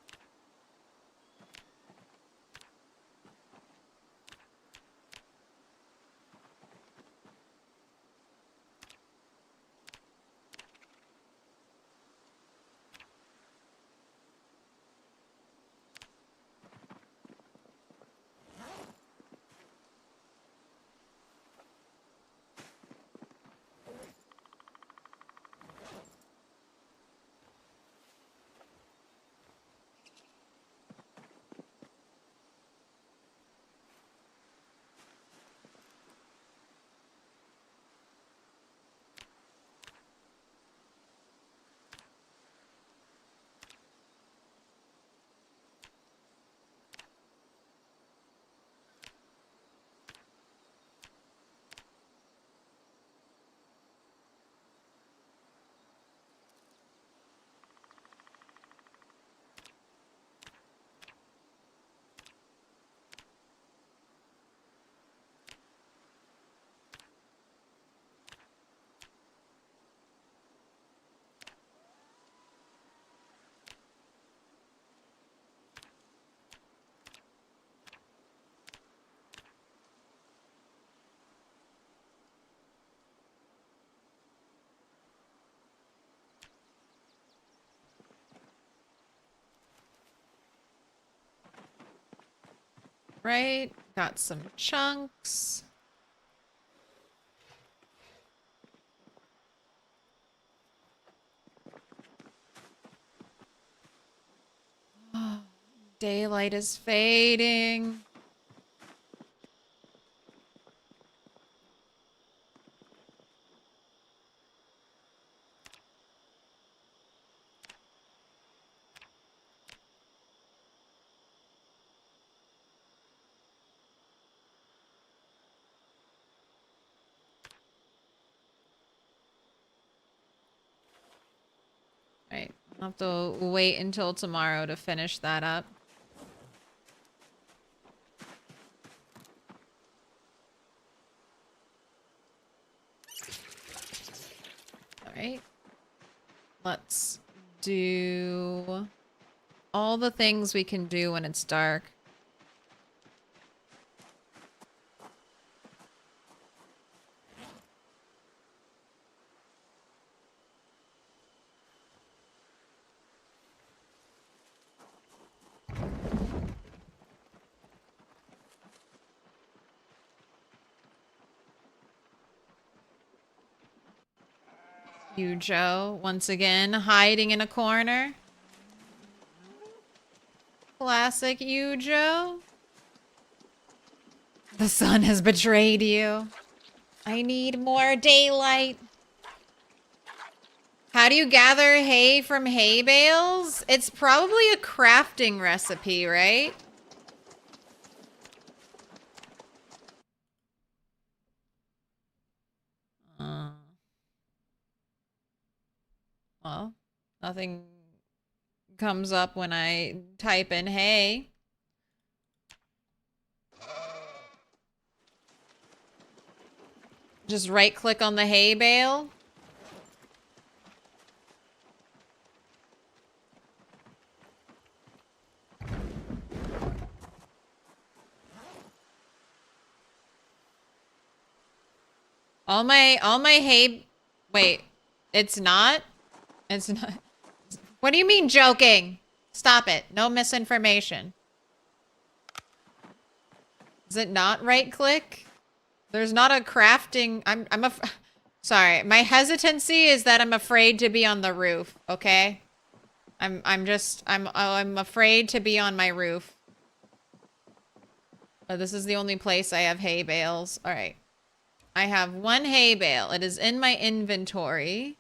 Right, got some chunks. Daylight is fading. Right, I'll have to wait until tomorrow to finish that up. Alright. Let's do all the things we can do when it's dark. You, Joe, once again, hiding in a corner. Classic you, Joe. The sun has betrayed you. I need more daylight. How do you gather hay from hay bales? It's probably a crafting recipe, right? Well, nothing comes up when I type in hay. Just right click on the hay bale. All my hay, wait, it's not? It's not. What do you mean joking? Stop it. No misinformation. Is it not right click? There's not a crafting. Sorry. My hesitancy is that I'm afraid to be on the roof, okay? I'm afraid to be on my roof. But this is the only place I have hay bales. All right. I have one hay bale. It is in my inventory.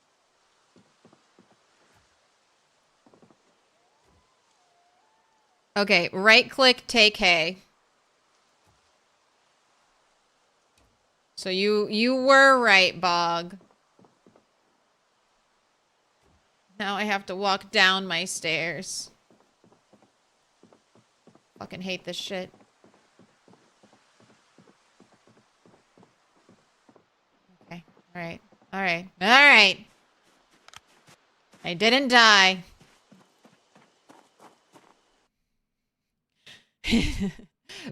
Okay, right click, take hay. So you were right, Bog. Now I have to walk down my stairs. Fucking hate this shit. Okay, alright. Alright. Alright! I didn't die.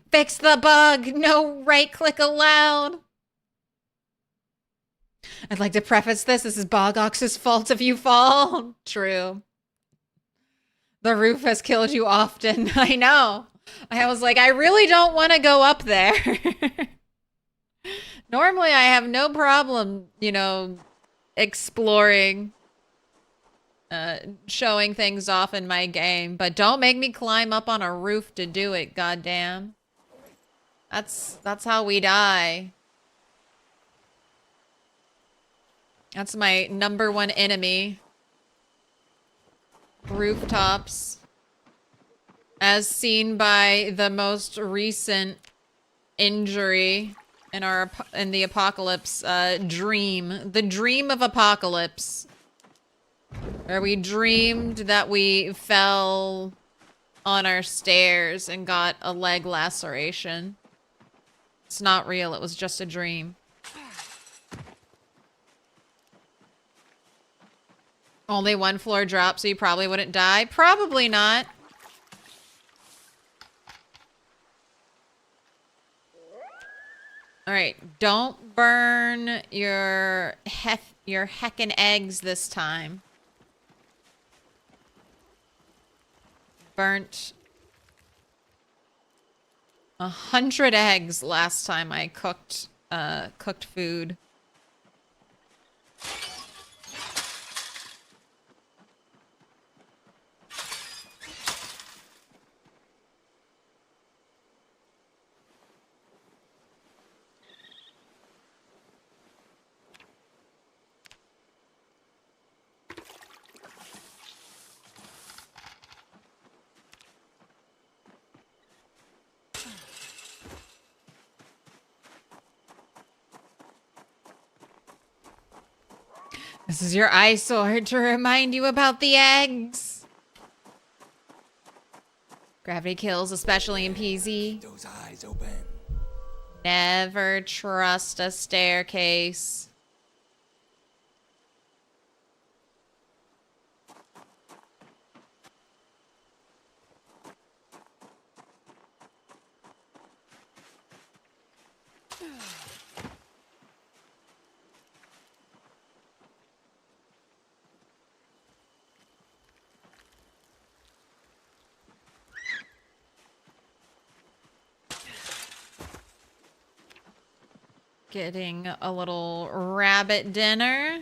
Fix the bug! No right click allowed! I'd like to preface this. This is Bogox's fault if you fall. True. The roof has killed you often. I know. I was like, I really don't want to go up there. Normally, I have no problem, you know, exploring, showing things off in my game. But don't make me climb up on a roof to do it, goddamn. That's how we die. That's my #1 enemy. Rooftops. As seen by the most recent injury in the apocalypse dream. The dream of apocalypse. Where we dreamed that we fell on our stairs and got a leg laceration. It's not real, it was just a dream. Only 1 floor drop, so you probably wouldn't die? Probably not. Alright, don't burn your heckin' eggs this time. Burnt 100 eggs last time I cooked food. This is your eyesore to remind you about the eggs. Gravity kills, especially in PZ. Those eyes open. Never trust a staircase. Getting a little rabbit dinner.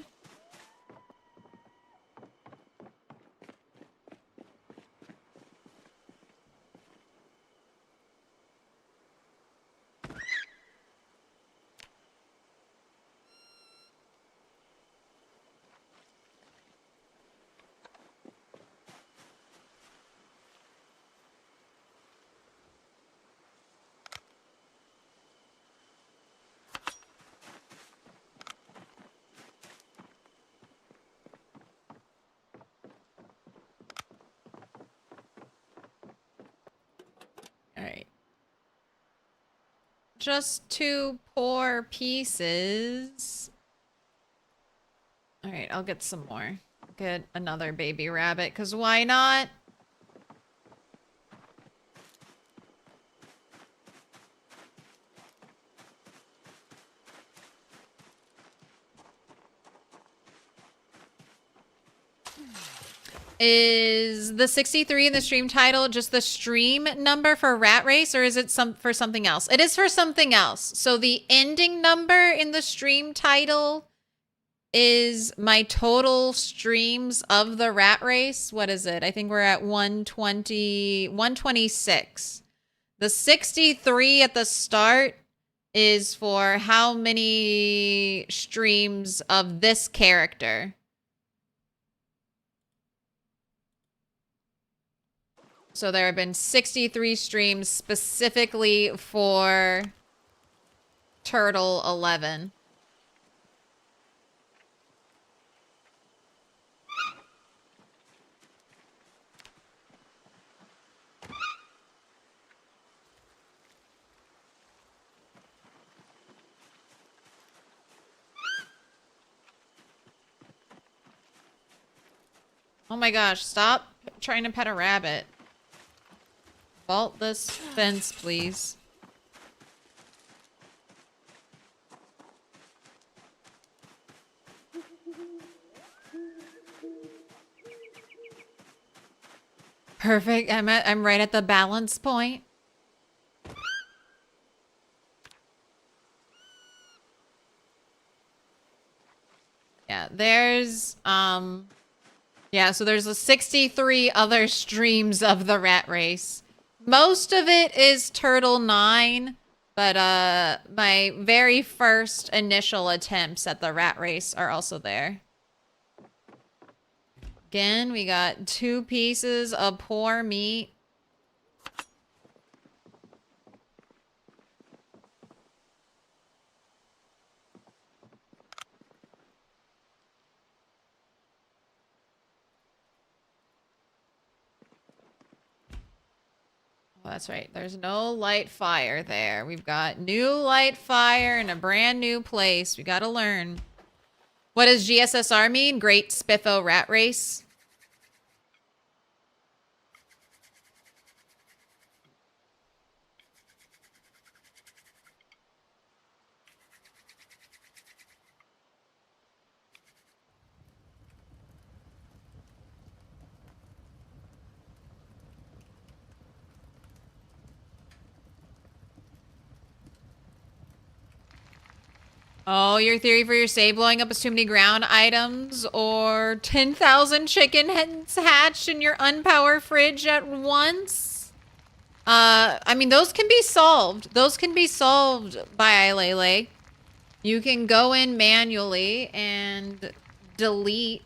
All right. Just 2 poor pieces. All right, I'll get some more. Get another baby rabbit, because why not? Is the 63 in the stream title just the stream number for Rat Race, or is it for something else? It is for something else. So the ending number in the stream title is my total streams of the Rat Race. What is it? I think we're at 120, 126. The 63 at the start is for how many streams of this character. So there have been 63 streams specifically for Turtle 11. Oh my gosh, stop trying to pet a rabbit. Vault this fence, please. Perfect. I'm right at the balance point. Yeah, there's yeah, so there's a 63 other streams of the Rat Race. Most of it is Turtle 9, but my very first initial attempts at the Rat Race are also there. Again, we got 2 pieces of poor meat. Oh, that's right. There's no light fire there. We've got new light fire in a brand new place. We gotta learn. What does GSSR mean? Great Spiffo Rat Race. Oh, your theory for your save blowing up is too many ground items, or 10,000 chicken hens hatched in your unpowered fridge at once? I mean, those can be solved. Those can be solved by Ilele. You can go in manually and delete,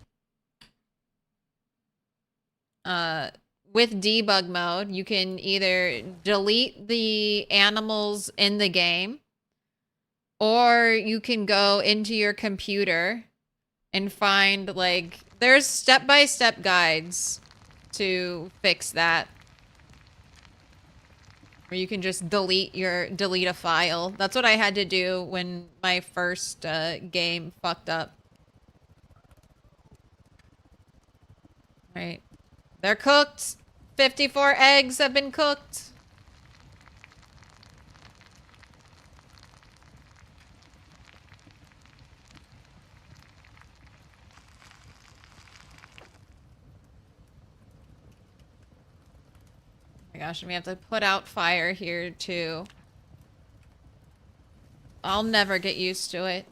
with debug mode, you can either delete the animals in the game, or you can go into your computer and find, like, there's step-by-step guides to fix that. Or you can just delete a file. That's what I had to do when my first game fucked up. Right. They're cooked. 54 eggs have been cooked. my gosh, and we have to put out fire here too. I'll never get used to it.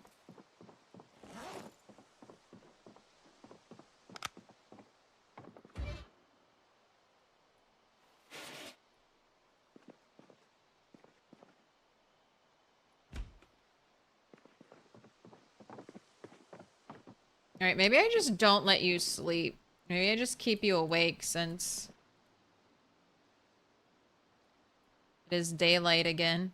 Alright, maybe I just don't let you sleep. Maybe I just keep you awake since it is daylight again.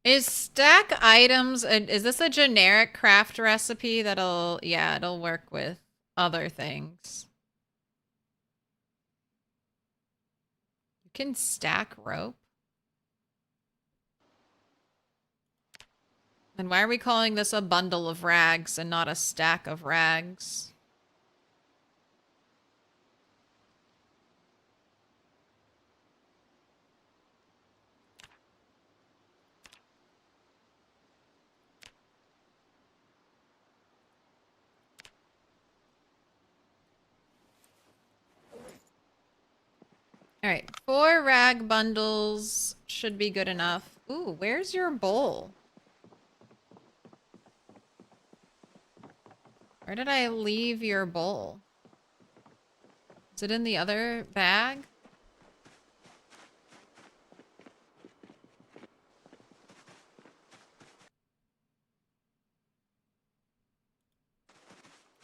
Is stack items, is this a generic craft recipe that'll, yeah, it'll work with other things. You can stack rope? Then why are we calling this a bundle of rags and not a stack of rags? Alright, 4 rag bundles should be good enough. Ooh, where's your bowl? Where did I leave your bowl? Is it in the other bag?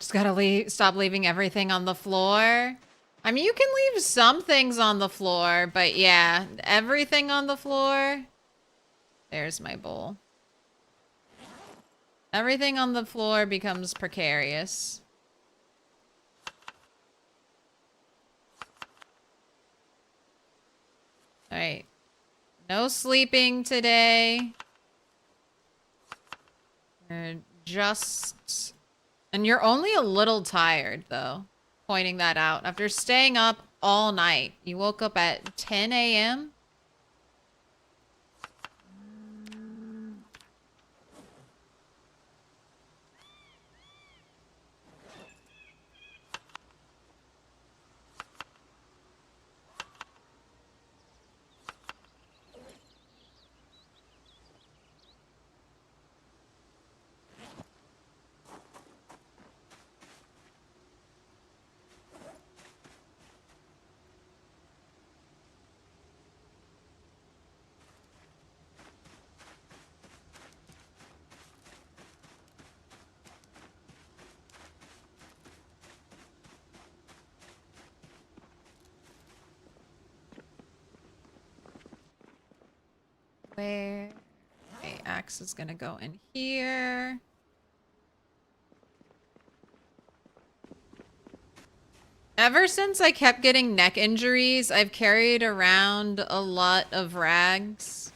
Just gotta stop leaving everything on the floor. I mean, you can leave some things on the floor, but yeah, everything on the floor. There's my bowl. Everything on the floor becomes precarious. Alright. No sleeping today. You're just... And you're only a little tired, though. Pointing that out. After staying up all night. You woke up at 10 a.m.? Where? Okay, axe is gonna go in here. Ever since I kept getting neck injuries, I've carried around a lot of rags.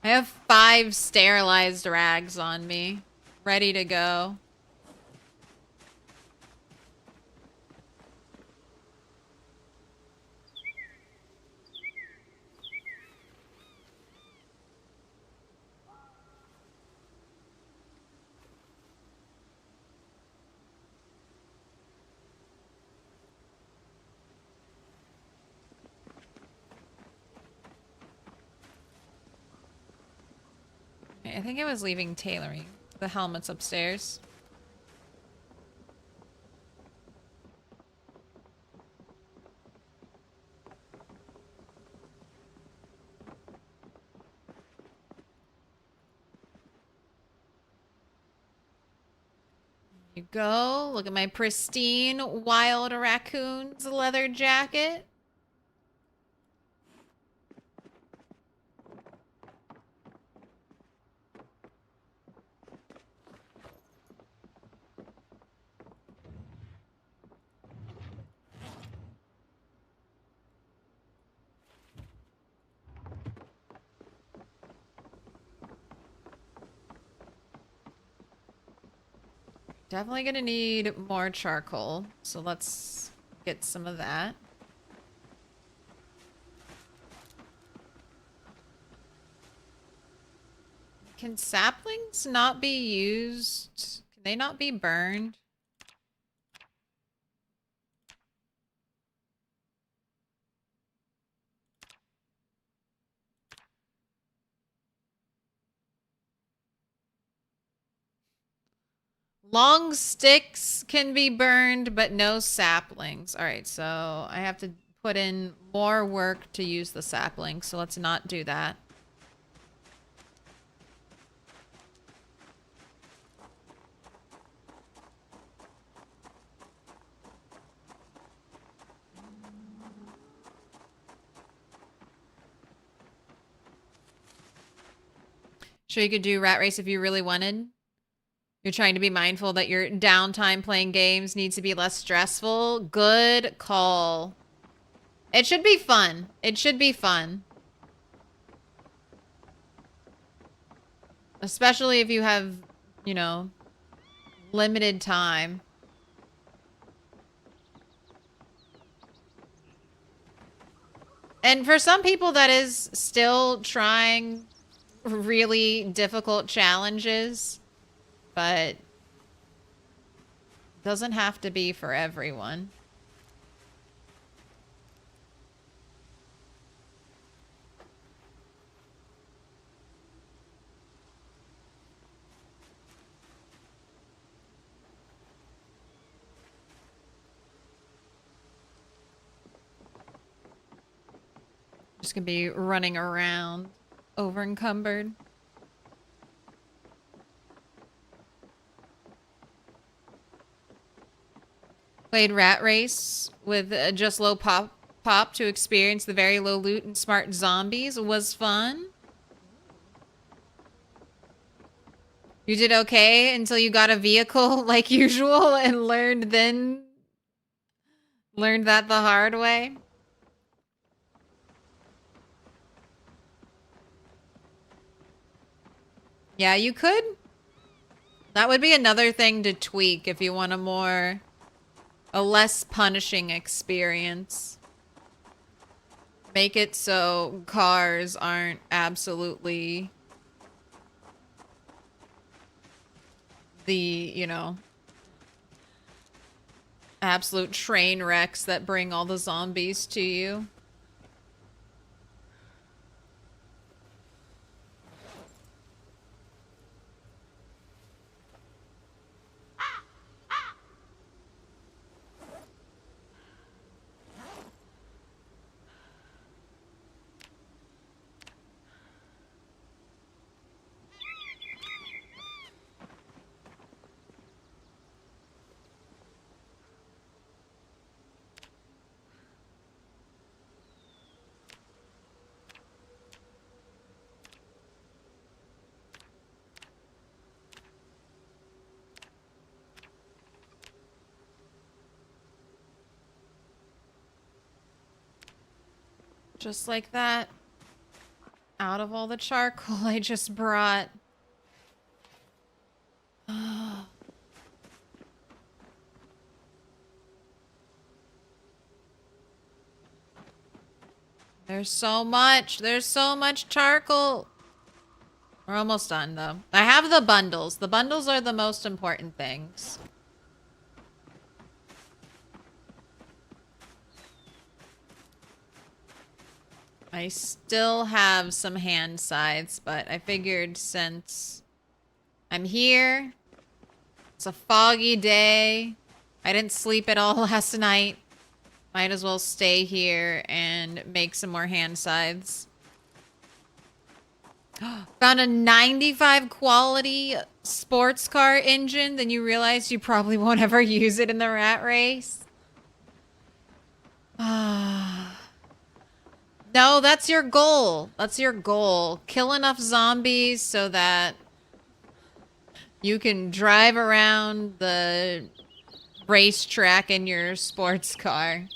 I have 5 sterilized rags on me, ready to go. I think I was leaving tailoring. The helmet's upstairs. Here you go. Look at my pristine wild raccoon's leather jacket. Definitely gonna need more charcoal, so let's get some of that. Can saplings not be used? Can they not be burned? Long sticks can be burned, but no saplings. All right, so I have to put in more work to use the saplings, so let's not do that. Sure, you could do Rat Race if you really wanted. You're trying to be mindful that your downtime playing games needs to be less stressful. Good call. It should be fun. It should be fun. Especially if you have, you know, limited time. And for some people that is still trying really difficult challenges, but doesn't have to be for everyone. Just gonna be running around over encumbered. Played Rat Race with just low pop to experience the very low loot and smart zombies. Was fun. You did okay until you got a vehicle like usual and learned that the hard way. Yeah, you could. That would be another thing to tweak if you want a less punishing experience. Make it so cars aren't absolutely the, you know, absolute train wrecks that bring all the zombies to you. Just like that. Out of all the charcoal I just brought. There's so much. There's so much charcoal. We're almost done, though. I have the bundles. The bundles are the most important things. I still have some hand scythes, but I figured since I'm here, it's a foggy day, I didn't sleep at all last night, might as well stay here and make some more hand scythes. Found a 95 quality sports car engine, then you realize you probably won't ever use it in the rat race. No, that's your goal. That's your goal. Kill enough zombies so that you can drive around the racetrack in your sports car.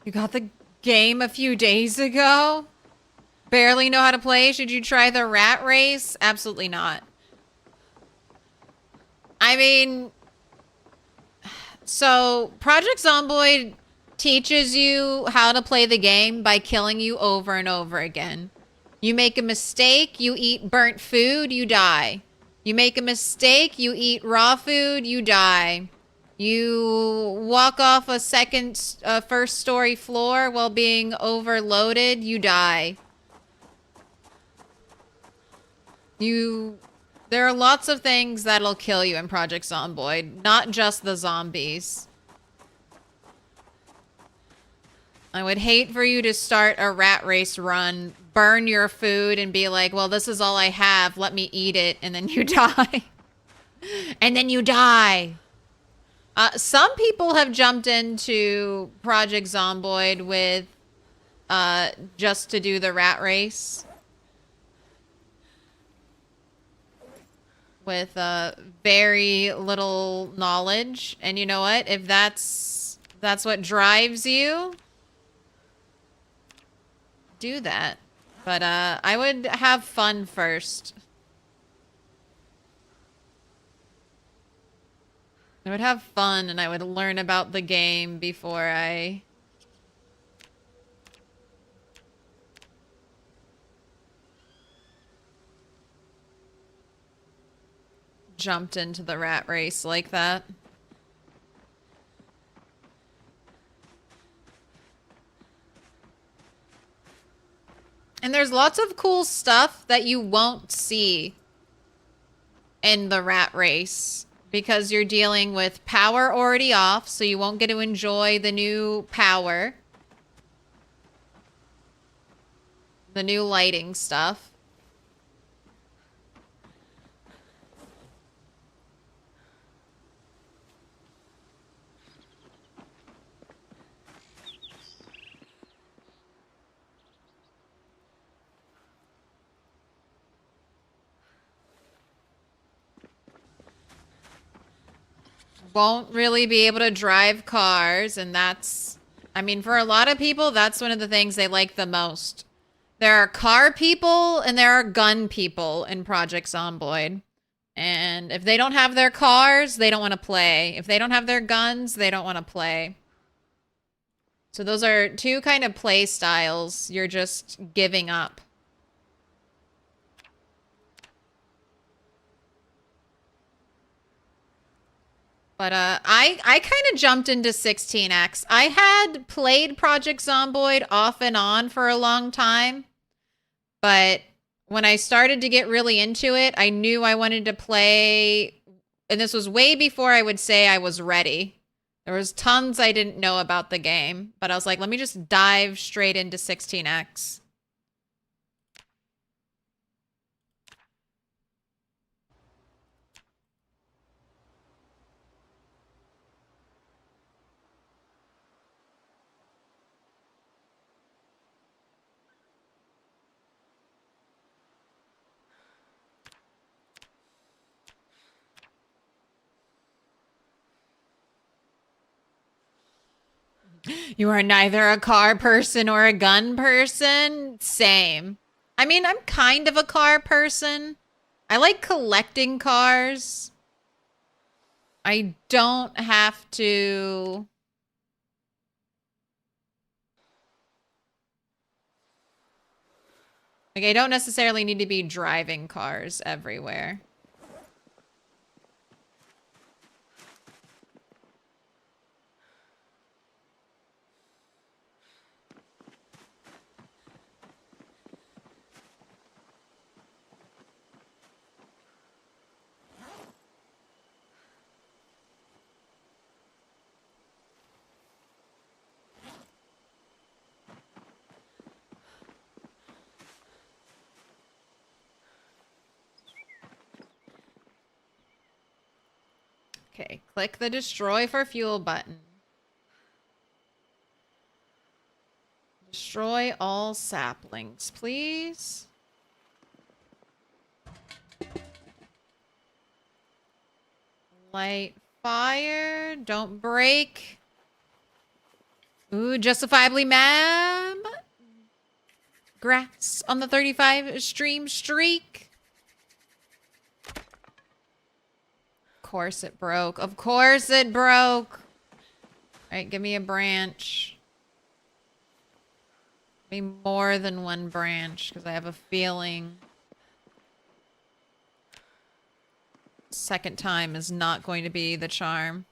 You got the game a few days ago? Barely know how to play? Should you try the rat race? Absolutely not. I mean, so Project Zomboid teaches you how to play the game by killing you over and over again. You make a mistake, you eat burnt food, you die. You make a mistake, you eat raw food, you die. You walk off a first story floor while being overloaded, you die. There are lots of things that'll kill you in Project Zomboid, not just the zombies. I would hate for you to start a rat race run, burn your food, and be like, well, this is all I have, let me eat it, and then you die. And then you die. Some people have jumped into Project Zomboid with just to do the rat race. With very little knowledge. And you know what? If that's what drives you, do that. But I would have fun first. I would have fun and I would learn about the game before I jumped into the rat race like that. And there's lots of cool stuff that you won't see in the rat race because you're dealing with power already off, so you won't get to enjoy the new power. The new lighting stuff. Won't really be able to drive cars, and that's, I mean, for a lot of people, that's one of the things they like the most. There are car people and there are gun people in Project Zomboid. And if they don't have their cars, they don't want to play. If they don't have their guns, they don't want to play. So those are two kind of play styles you're just giving up. But I kind of jumped into 16x. I had played Project Zomboid off and on for a long time. But when I started to get really into it, I knew I wanted to play. And this was way before I would say I was ready. There was tons I didn't know about the game. But I was like, let me just dive straight into 16x. You are neither a car person or a gun person? Same. I mean, I'm kind of a car person. I like collecting cars. I don't have to... Like, I don't necessarily need to be driving cars everywhere. Okay, click the destroy for fuel button. Destroy all saplings, please. Light fire, don't break. Ooh, justifiably mad. Grass on the 35 stream streak. Of course it broke. Of course it broke. All right, give me a branch. Give me more than one branch, because I have a feeling second time is not going to be the charm.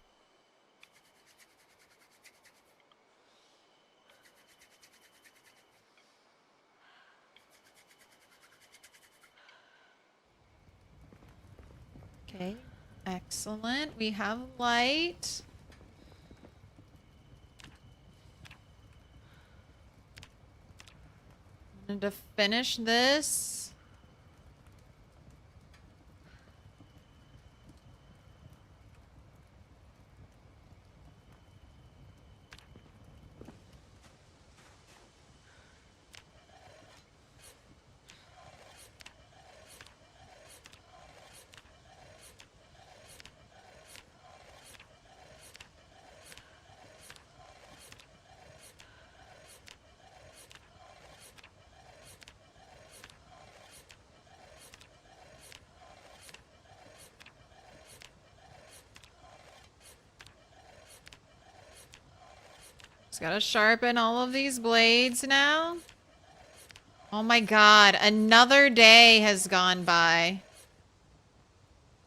Okay, excellent. We have light. And to finish this. Just gotta sharpen all of these blades now. Oh my god, another day has gone by.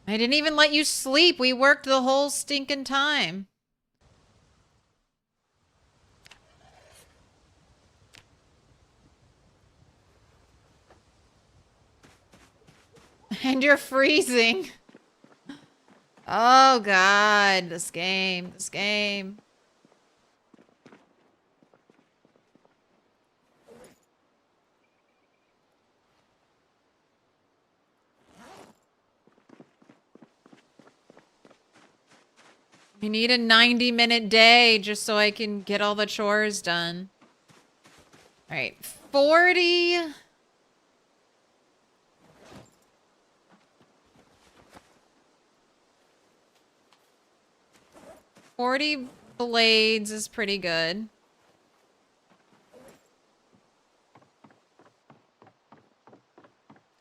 I didn't even let you sleep. We worked the whole stinking time. And you're freezing. Oh god, this game, this game. I need a 90-minute day just so I can get all the chores done. All right, 40. $40 blades is pretty good.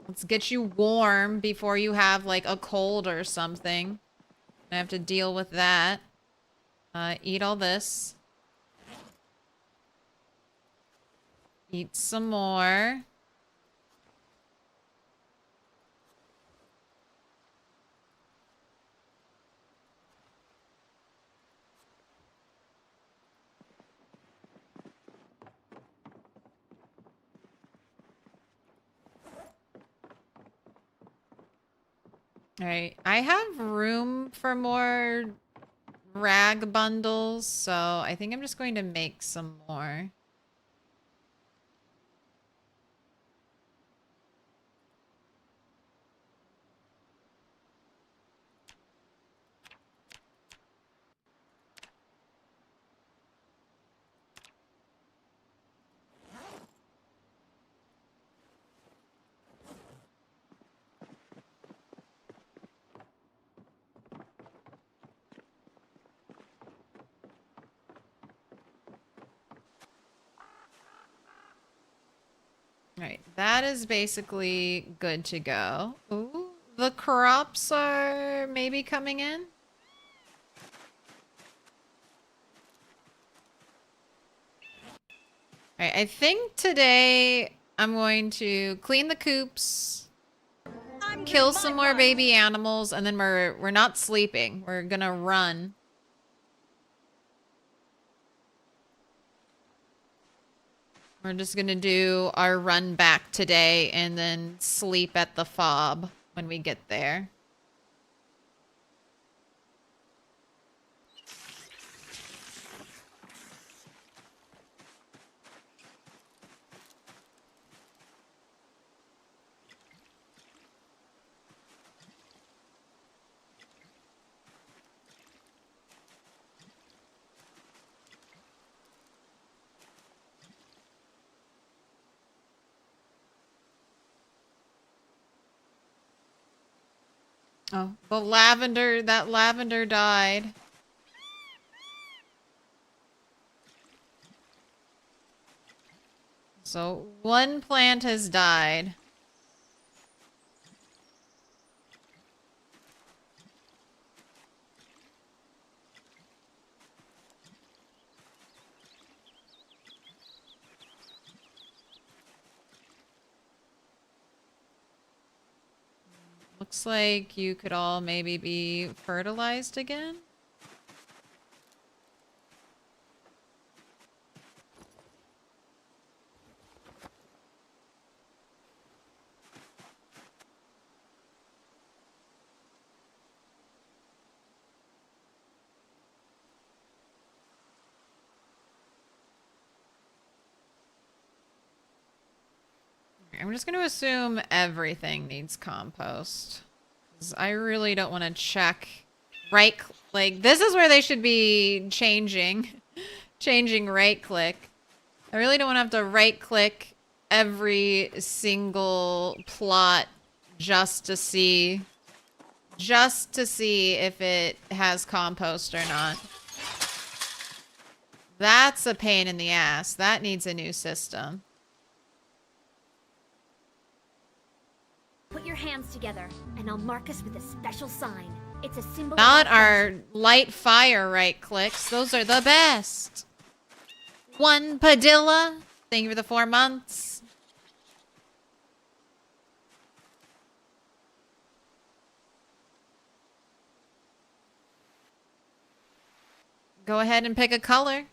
Let's get you warm before you have like a cold or something. I have to deal with that. Eat all this. Eat some more. All right, I have room for more rag bundles, so I think I'm just going to make some more. Alright, that is basically good to go. Ooh, the crops are maybe coming in. Alright, I think today I'm going to clean the coops, kill some more baby animals, and then we're not sleeping. We're gonna run. We're just gonna do our run back today and then sleep at the fob when we get there. Oh, the lavender, that lavender died. So one plant has died. Looks like you could all maybe be fertilized again. I'm just going to assume everything needs compost. 'Cause I really don't want to check like this is where they should be changing right click. I really don't want to have to right click every single plot just to see if it has compost or not. That's a pain in the ass. That needs a new system. Put your hands together, and I'll mark us with a special sign. It's a symbol. Not our light fire right clicks. Those are the best. One Padilla. Thank you for the 4 months. Go ahead and pick a color.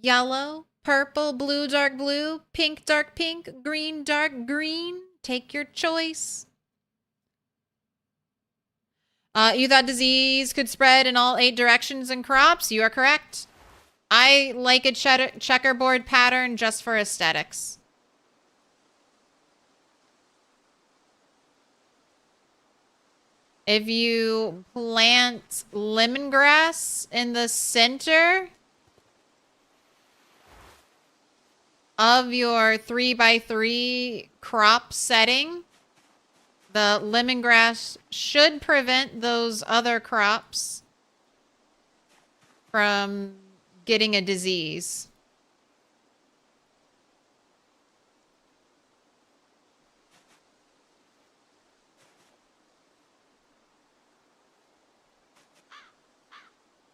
Yellow, purple, blue, dark blue, pink, dark pink, green, dark green. Take your choice. You thought disease could spread in all 8 directions in crops? You are correct. I like a checkerboard pattern just for aesthetics. If you plant lemongrass in the center of your 3x3 crop setting, the lemongrass should prevent those other crops from getting a disease.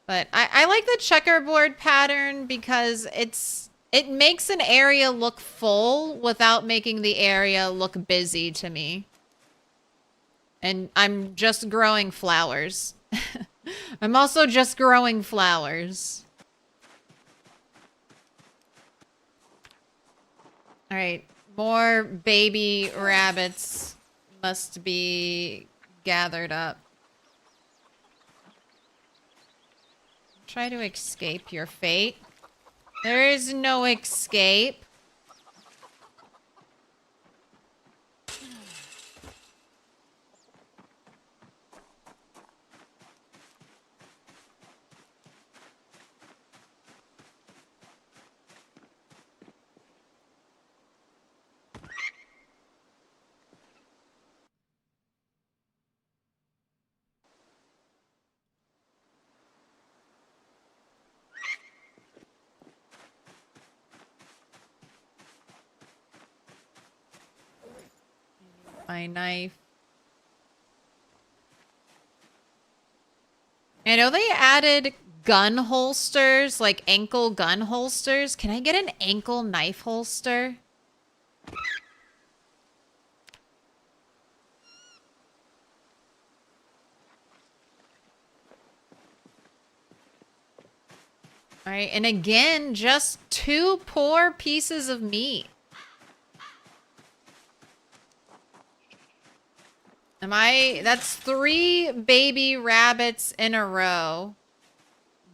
But I like the checkerboard pattern because it makes an area look full without making the area look busy to me. And I'm just growing flowers. I'm also just growing flowers. All right, more baby rabbits must be gathered up. Try to escape your fate. There is no escape. My knife. I know they added gun holsters, like ankle gun holsters. Can I get an ankle knife holster? All right, and again, just 2 poor pieces of meat. That's 3 baby rabbits in a row.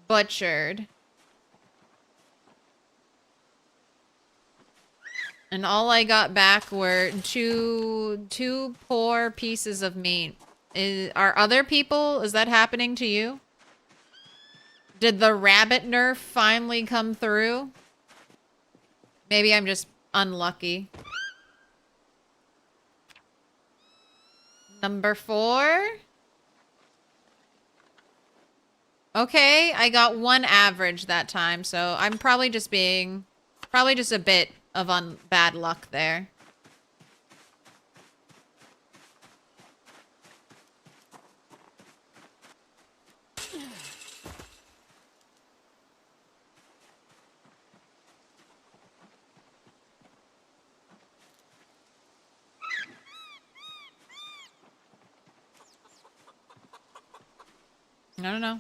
Butchered. And all I got back were two poor pieces of meat. Are other people, is that happening to you? Did the rabbit nerf finally come through? Maybe I'm just unlucky. Number 4. Okay, I got 1 average that time, so I'm probably just a bit of bad luck there. No.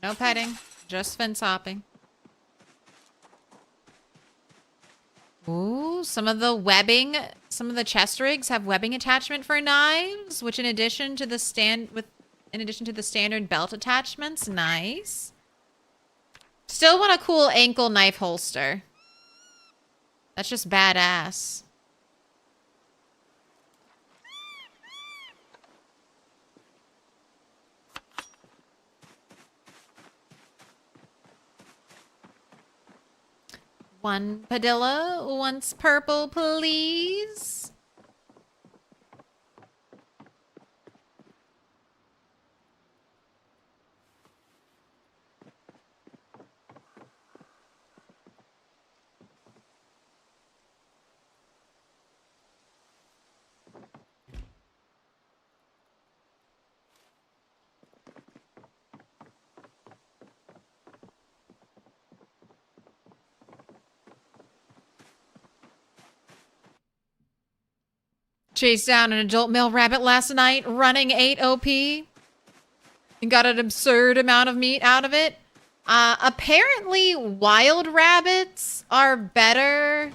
No petting. Just fence hopping. Ooh, some of the chest rigs have webbing attachment for knives, which in addition to the standard belt attachments, nice. Still want a cool ankle knife holster. That's just badass. One Padilla, once purple, please. Chased down an adult male rabbit last night, running 8 OP. And got an absurd amount of meat out of it. Apparently, wild rabbits are better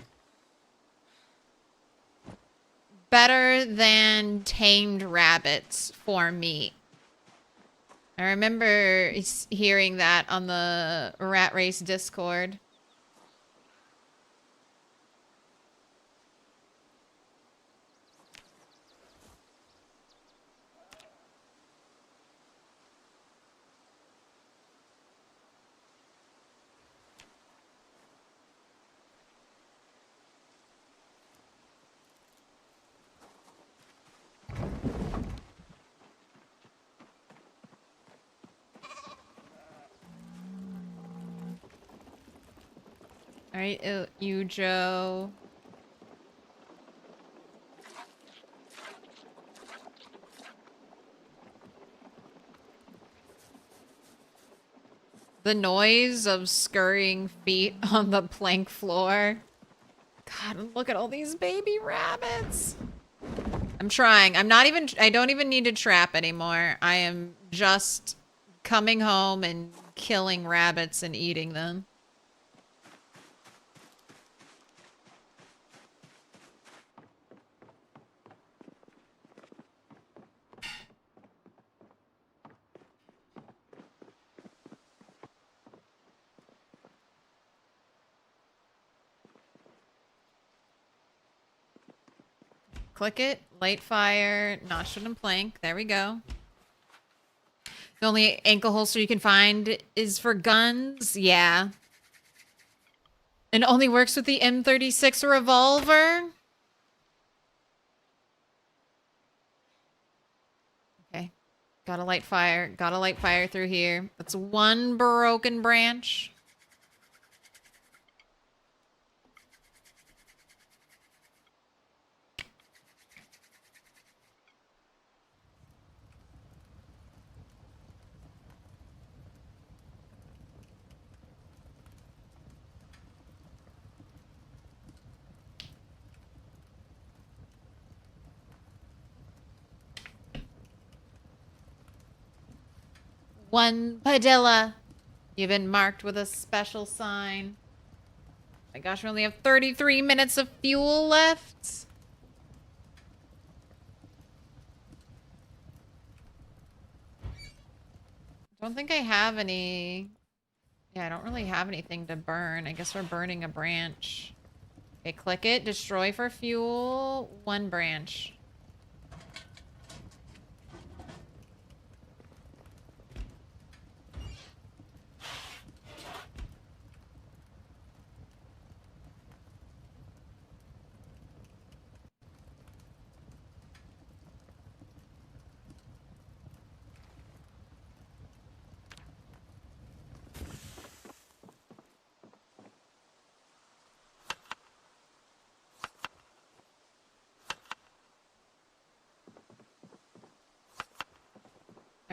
than tamed rabbits for meat. I remember hearing that on the Rat Race Discord. All right, you, Joe. The noise of scurrying feet on the plank floor. God, look at all these baby rabbits. I'm trying. I don't even need to trap anymore. I am just coming home and killing rabbits and eating them. Click it, light fire, notched wooden plank. There we go. The only ankle holster you can find is for guns. Yeah. And only works with the M36 revolver. Okay. Gotta light fire. Gotta light fire through here. That's 1 broken branch. One Padilla. You've been marked with a special sign. My gosh, we only have 33 minutes of fuel left. Don't think I have any... Yeah, I don't really have anything to burn. I guess we're burning a branch. Okay, click it. Destroy for fuel. 1 branch.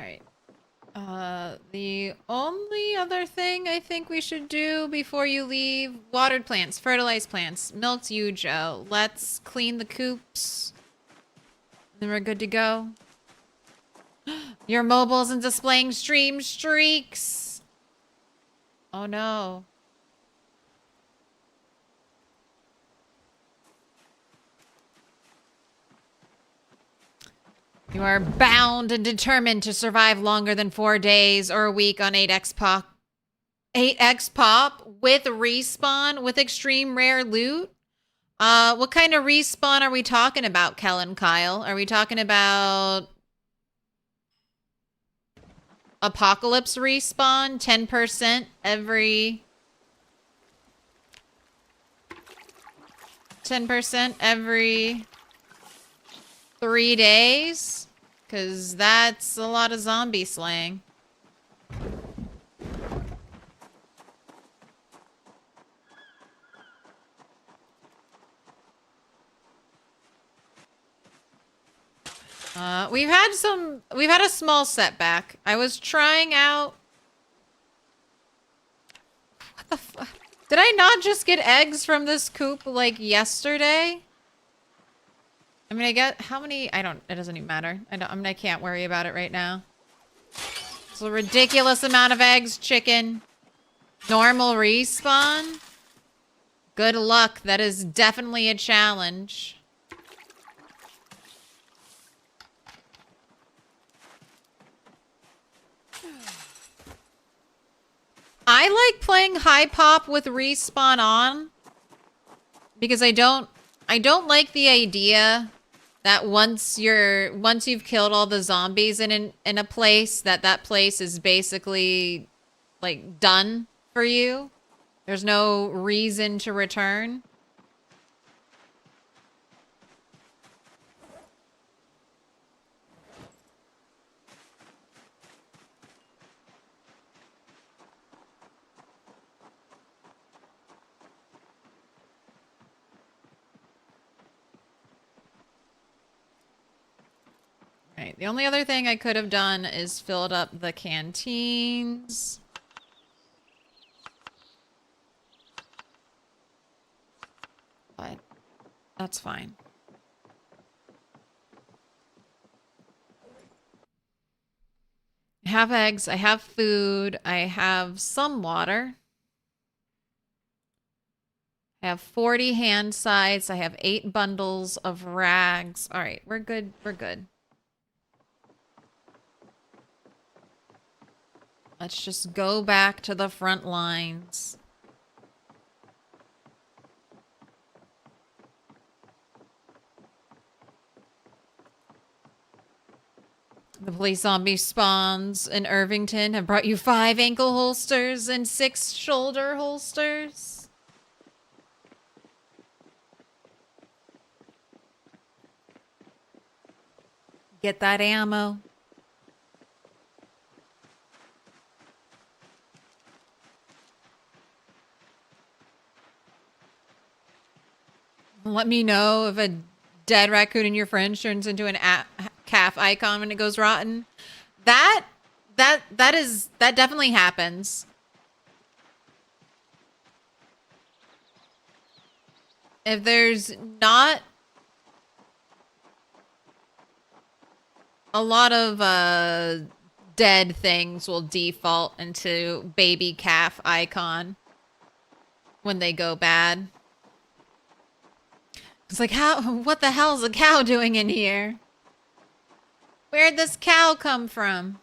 Alright. The only other thing I think we should do before you leave, watered plants, fertilized plants, milked you, Joe. Let's clean the coops. Then we're good to go. Your mobile isn't displaying stream streaks. Oh no. You are bound and determined to survive longer than 4 days or a week on 8x pop. 8x pop with respawn with extreme rare loot? What kind of respawn are we talking about, Kel and Kyle? Are we talking about apocalypse respawn? 10% every 10% every 3 days? Because that's a lot of zombie slaying. We've had a small setback. I was trying out. What the fuck? Did I not just get eggs from this coop like yesterday? I mean, I get how many? It doesn't even matter. I can't worry about it right now. It's a ridiculous amount of eggs, chicken. Normal respawn? Good luck. That is definitely a challenge. I like playing high pop with respawn on because I don't like the idea that once you've killed all the zombies in a place that place is basically like done for you. There's no reason to return. Right. The only other thing I could have done is filled up the canteens. But that's fine. I have eggs, I have food, I have some water. I have 40 hand sides, I have 8 bundles of rags. All right, we're good, we're good. Let's just go back to the front lines. The police zombie spawns in Irvington have brought you 5 ankle holsters and 6 shoulder holsters. Get that ammo. Let me know if a dead raccoon in your fridge turns into an calf icon when it goes rotten. That definitely happens. If there's not a lot of dead things will default into baby calf icon when they go bad. It's like, what the hell's a cow doing in here? Where'd this cow come from?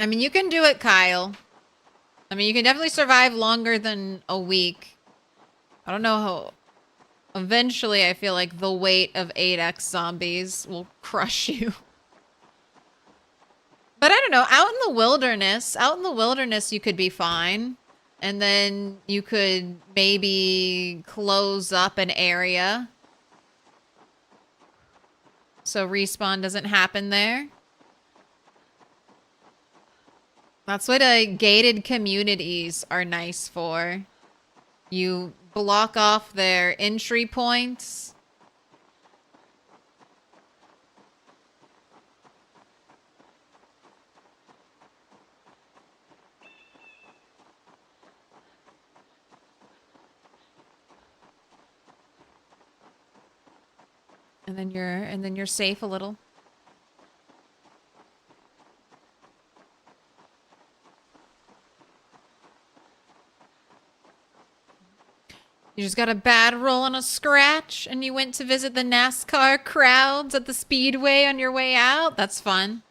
I mean, you can do it, Kyle. I mean, you can definitely survive longer than a week. I don't know how... Eventually, I feel like the weight of 8x zombies will crush you. But I don't know, out in the wilderness, you could be fine. And then you could maybe close up an area so respawn doesn't happen there. That's what gated communities are nice for. You block off their entry points. And then you're safe a little. You just got a bad roll on a scratch and you went to visit the NASCAR crowds at the speedway on your way out? That's fun.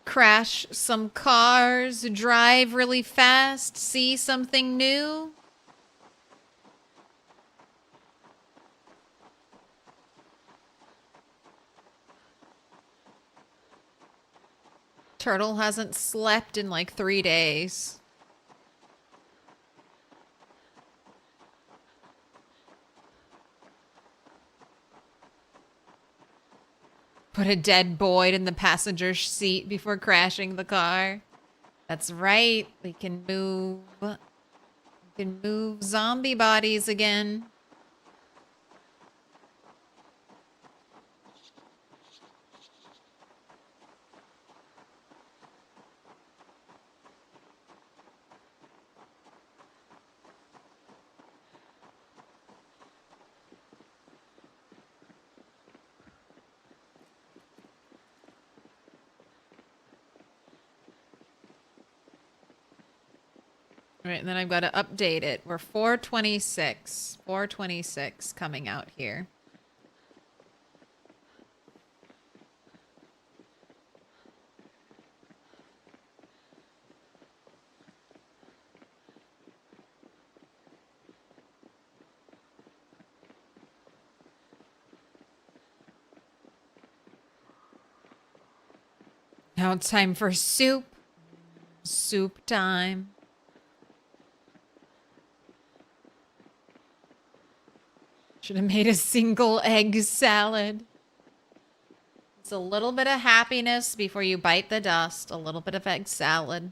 Crash some cars, drive really fast, see something new. Turtle hasn't slept in like 3 days. Put a dead Boyd in the passenger seat before crashing the car. That's right. We can move zombie bodies again. All right, and then I've got to update it. We're 426. 426 coming out here. Now it's time for soup. Soup time. Should have made a single egg salad. It's a little bit of happiness before you bite the dust. A little bit of egg salad.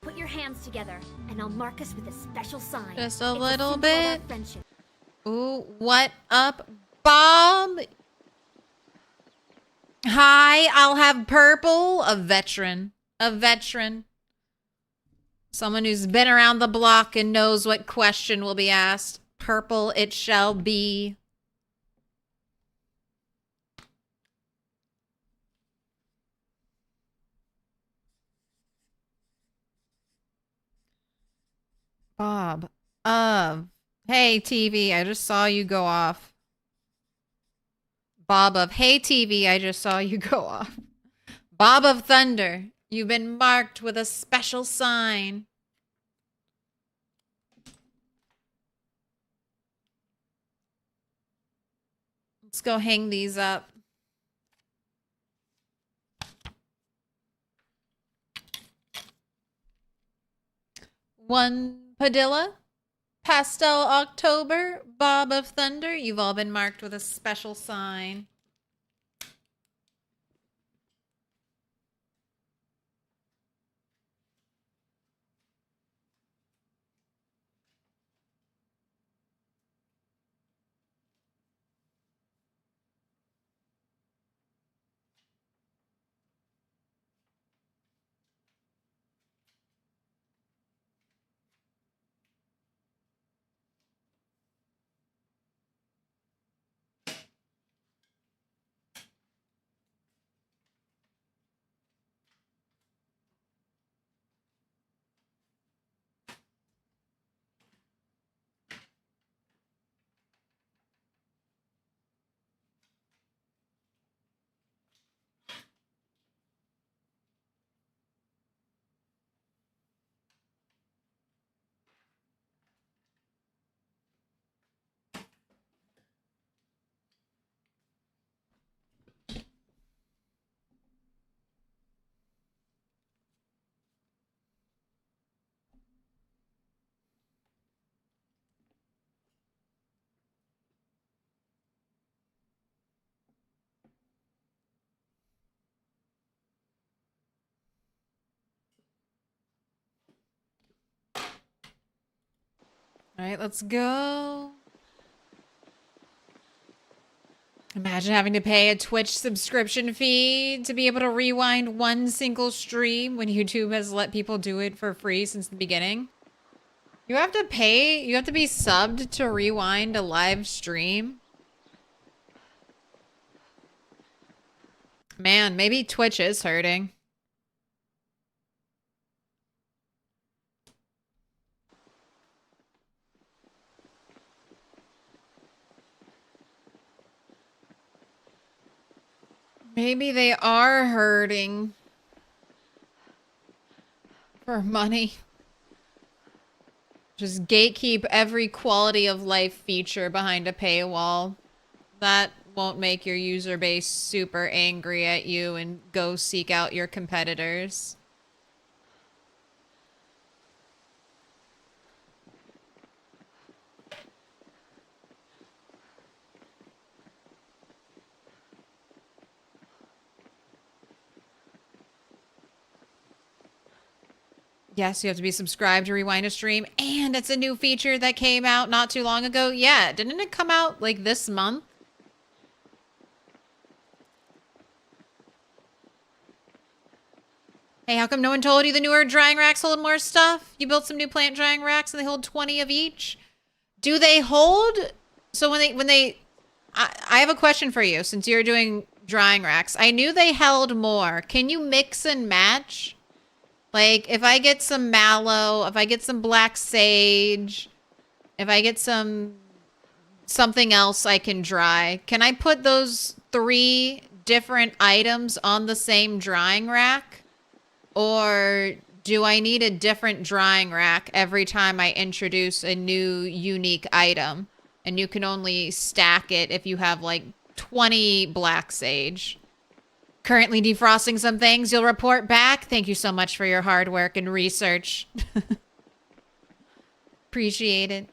Put your hands together, and I'll mark us with a special sign. Just a It's little symbol of bit. our friendship. Ooh, what up, Bob? Hi, I'll have purple. A veteran. A veteran. Someone who's been around the block and knows what question will be asked. Purple it shall be. Bob. Hey, TV, I just saw you go off. Bob of Hey, TV, I just saw you go off. Bob of Thunder, you've been marked with a special sign. Let's go hang these up. One Padilla, Pastel October, Bob of Thunder, you've all been marked with a special sign. All right, let's go. Imagine having to pay a Twitch subscription fee to be able to rewind one single stream when YouTube has let people do it for free since the beginning. You have to pay, you have to be subbed to rewind a live stream. Man, maybe Twitch is hurting. Maybe they are hurting for money. Just gatekeep every quality of life feature behind a paywall. That won't make your user base super angry at you and go seek out your competitors. Yes, you have to be subscribed to rewind a stream, and it's a new feature that came out not too long ago. Yeah, didn't it come out like this month? Hey, how come no one told you the newer drying racks hold more stuff? You built some new plant drying racks and they hold 20 of each. Do they hold? So I have a question for you since you're doing drying racks. I knew they held more. Can you mix and match? Like, if I get some mallow, if I get some black sage, if I get something else I can dry, can I put those 3 different items on the same drying rack? Or do I need a different drying rack every time I introduce a new unique item? And you can only stack it if you have like 20 black sage. Currently defrosting some things. You'll report back. Thank you so much for your hard work and research. Appreciate it.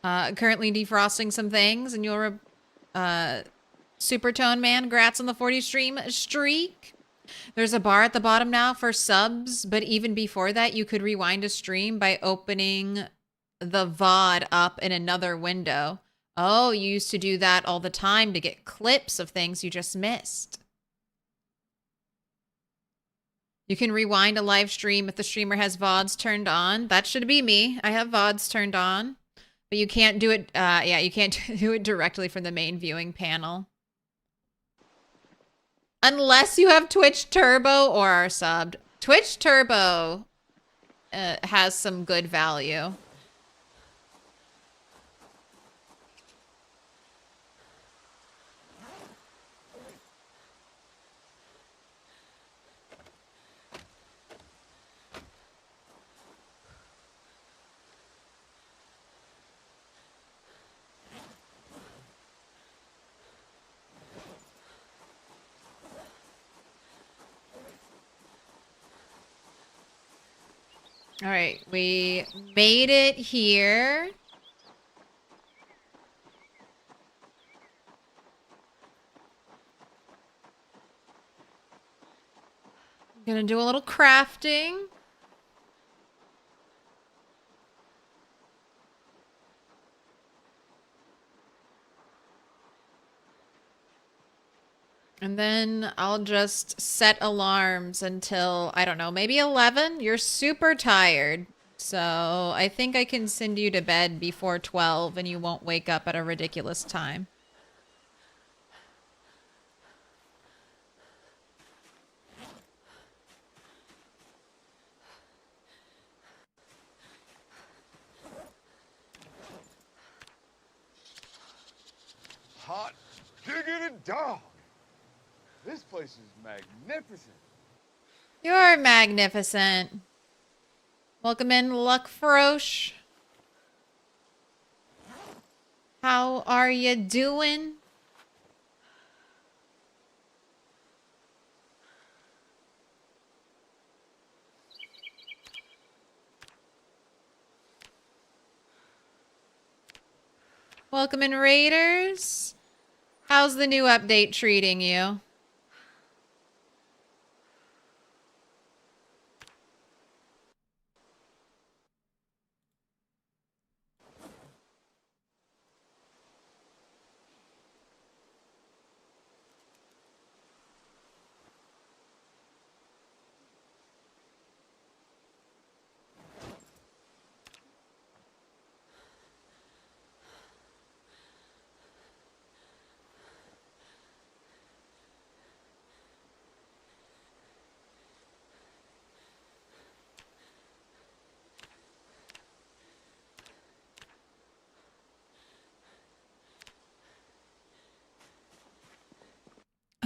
Currently defrosting some things, and you'll Supertone Man, grats on the 40 stream streak. There's a bar at the bottom now for subs, but even before that, you could rewind a stream by opening the VOD up in another window. Oh, you used to do that all the time to get clips of things you just missed. You can rewind a live stream if the streamer has VODs turned on. That should be me. I have VODs turned on. But you can't do it, yeah, you can't do it directly from the main viewing panel. Unless you have Twitch Turbo or are subbed. Twitch Turbo has some good value. All right, we made it here. I'm gonna do a little crafting. And then I'll just set alarms until, I don't know, maybe 11? You're super tired. So I think I can send you to bed before 12 and you won't wake up at a ridiculous time. Hot diggity dog. This place is magnificent. You're magnificent. Welcome in, Luck Frosh. How are you doing? Welcome in, Raiders. How's the new update treating you?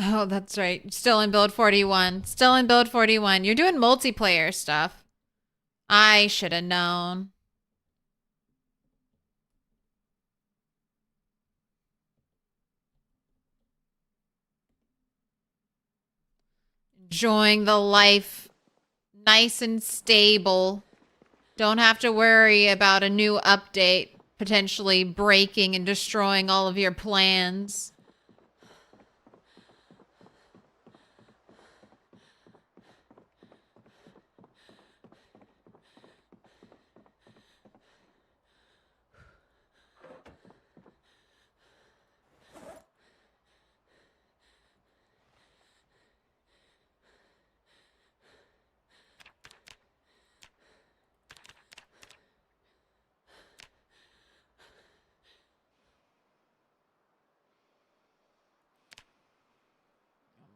Oh, that's right. Still in build 41. Still in build 41. You're doing multiplayer stuff. I should have known. Enjoying the life. Nice and stable. Don't have to worry about a new update potentially breaking and destroying all of your plans.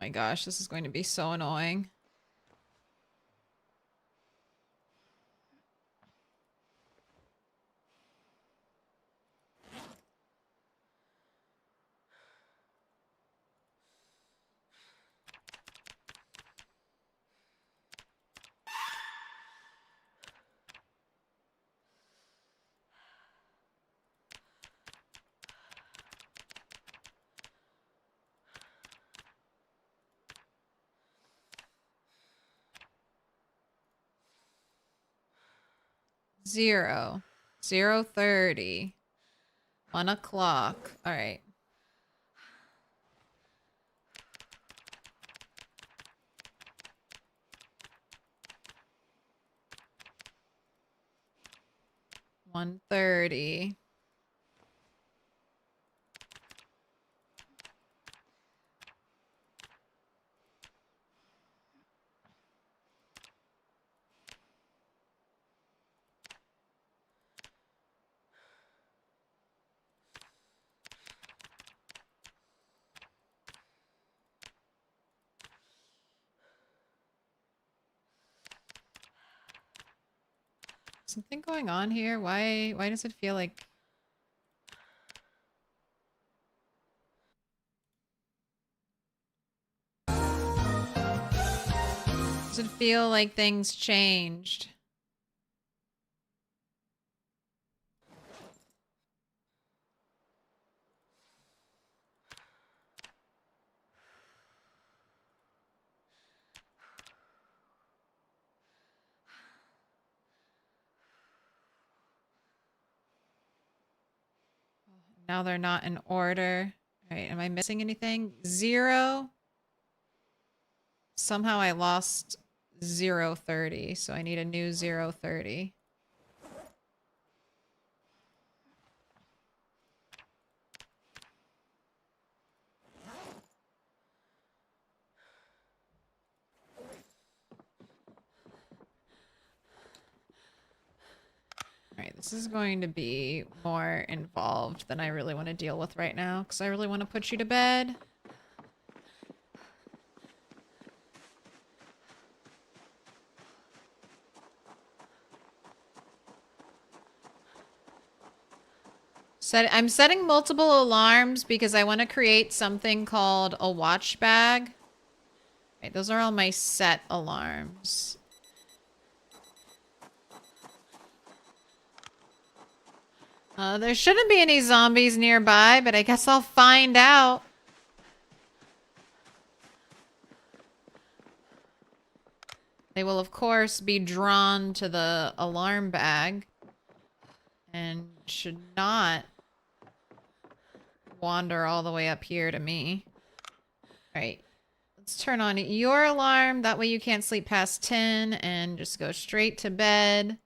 Oh my gosh, this is going to be so annoying. Zero. 0:30. 1 o'clock. All right. One 1:30. Something going on here? Why does it feel like... Does it feel like things changed? Now they're not in order. All right, am I missing anything? 0. Somehow I lost 0:30, so I need a new 0:30. Alright, this is going to be more involved than I really want to deal with right now, because I really want to put you to bed. I'm setting multiple alarms because I want to create something called a watch bag. Right, those are all my set alarms. There shouldn't be any zombies nearby, but I guess I'll find out. They will, of course, be drawn to the alarm bag and should not wander all the way up here to me. All right. Let's turn on your alarm. That way you can't sleep past 10 and just go straight to bed.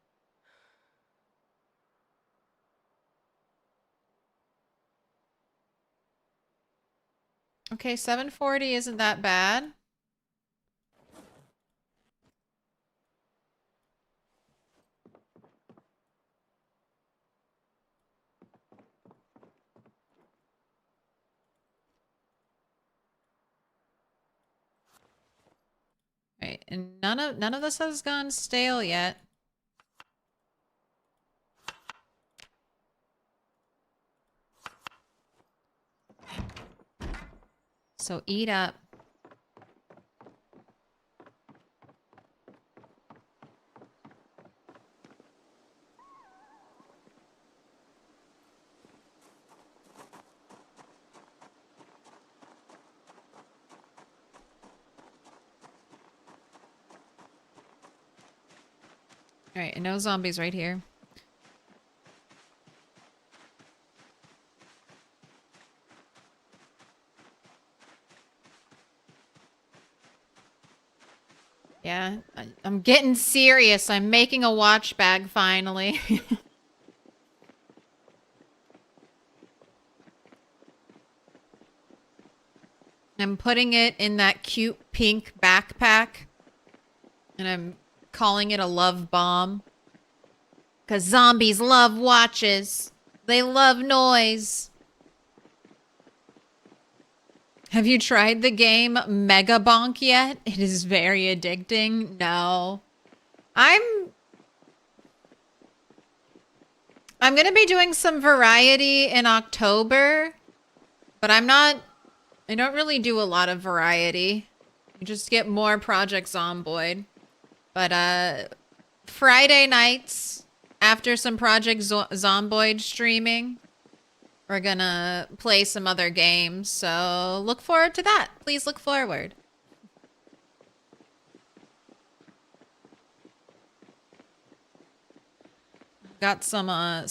Okay, 7:40 isn't that bad. Right, and none of this has gone stale yet. So eat up. Alright, and no zombies right here. Yeah, I'm getting serious. I'm making a watch bag finally. I'm putting it in that cute pink backpack. And I'm calling it a love bomb. Because zombies love watches. They love noise. Have you tried the game Mega Bonk yet? It is very addicting. No. I'm going to be doing some variety in October. But I don't really do a lot of variety. You just get more Project Zomboid. But Friday nights, after some Project Zomboid streaming, we're gonna play some other games. So look forward to that. Please look forward. Got some I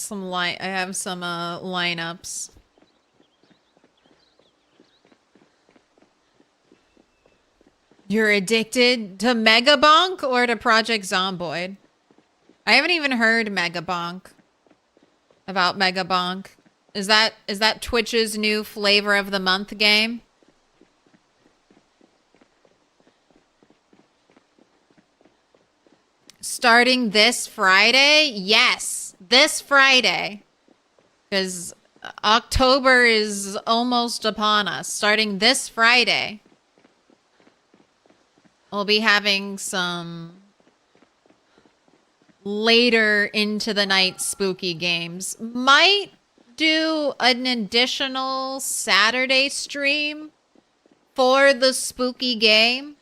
have some lineups. You're addicted to Mega Bonk or to Project Zomboid? I haven't even heard Mega Bonk. About Mega Bonk. Is that Twitch's new flavor of the month game? Starting this Friday? Yes, this Friday. Because October is almost upon us. Starting this Friday. We'll be having some later into the night spooky games. Might do an additional Saturday stream for the spooky game.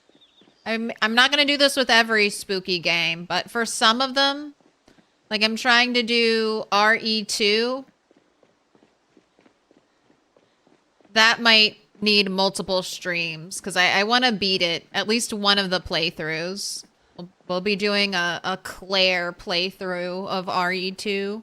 I'm not going to do this with every spooky game, but for some of them, like I'm trying to do RE2. That might need multiple streams because I want to beat it, at least one of the playthroughs. We'll be doing a Claire playthrough of RE2.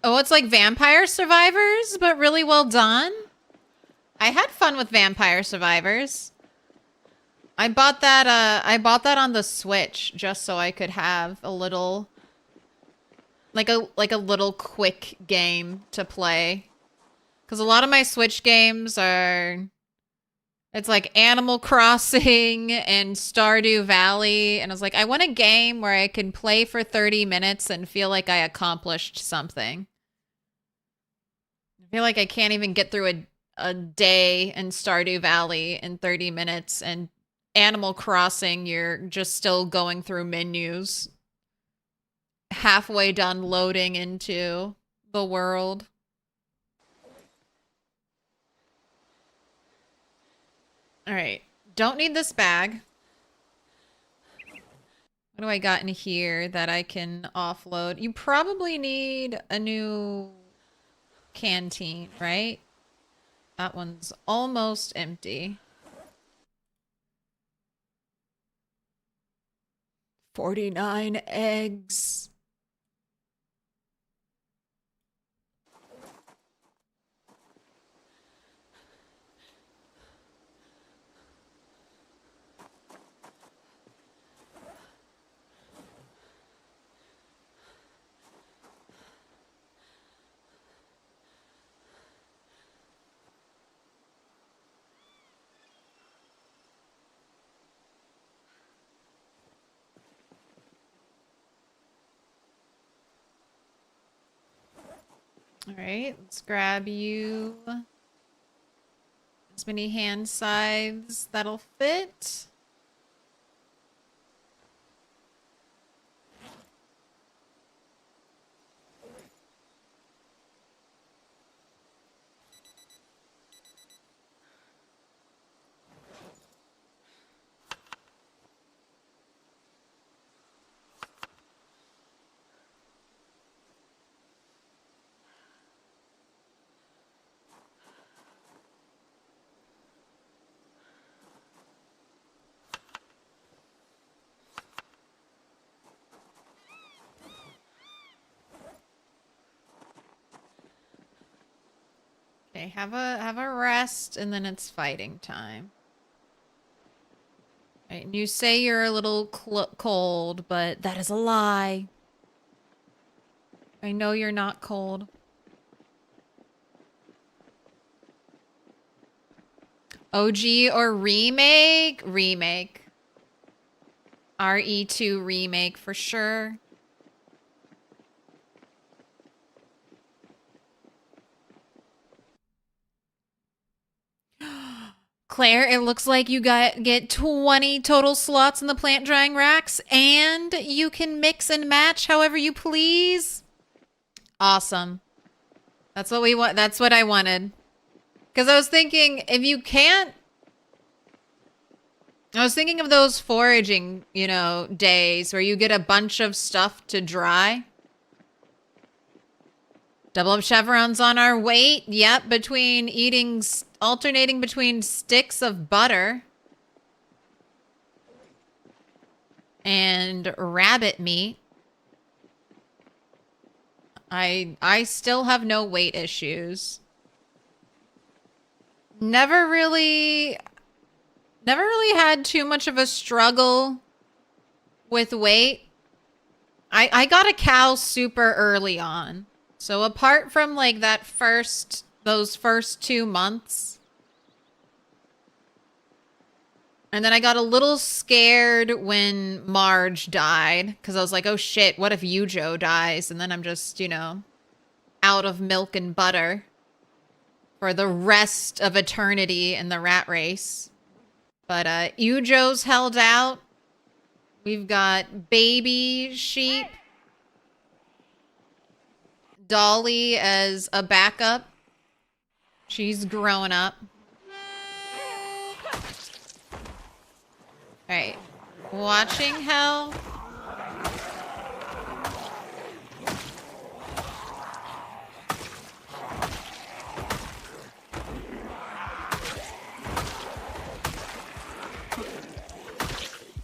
Oh, it's like Vampire Survivors, but really well done. I had fun with Vampire Survivors. I bought that on the Switch just so I could have a little like a little quick game to play. Cuz a lot of my Switch games are it's like Animal Crossing and Stardew Valley, and I was like, I want a game where I can play for 30 minutes and feel like I accomplished something. I feel like I can't even get through a day in Stardew Valley in 30 minutes, and Animal Crossing, you're just still going through menus. Halfway done loading into the world. All right. Don't need this bag. What do I got in here that I can offload? You probably need a new canteen, right? That one's almost empty. 49 eggs. All right, let's grab you as many hand scythes that'll fit. Okay, have a rest, and then it's fighting time. Right, and you say you're a little cold, but that is a lie. I know you're not cold. OG or remake? Remake. RE2 remake for sure. Claire, it looks like you get 20 total slots in the plant drying racks, and you can mix and match however you please. Awesome. That's what we want. That's what I wanted. Because I was thinking, if you can't... I was thinking of those foraging, you know, days where you get a bunch of stuff to dry. Double up chevrons on our weight. Yep, between eating... alternating between sticks of butter and rabbit meat. I still have no weight issues. Never really had too much of a struggle with weight. I got a cow super early on. So apart from like those first 2 months, and then I got a little scared when Marge died, because I was like, oh shit, what if Yujo dies? And then I'm just, you know, out of milk and butter for the rest of eternity in the rat race. But Yujo's held out. We've got baby sheep. Dolly as a backup. She's growing up. Alright. Watching hell.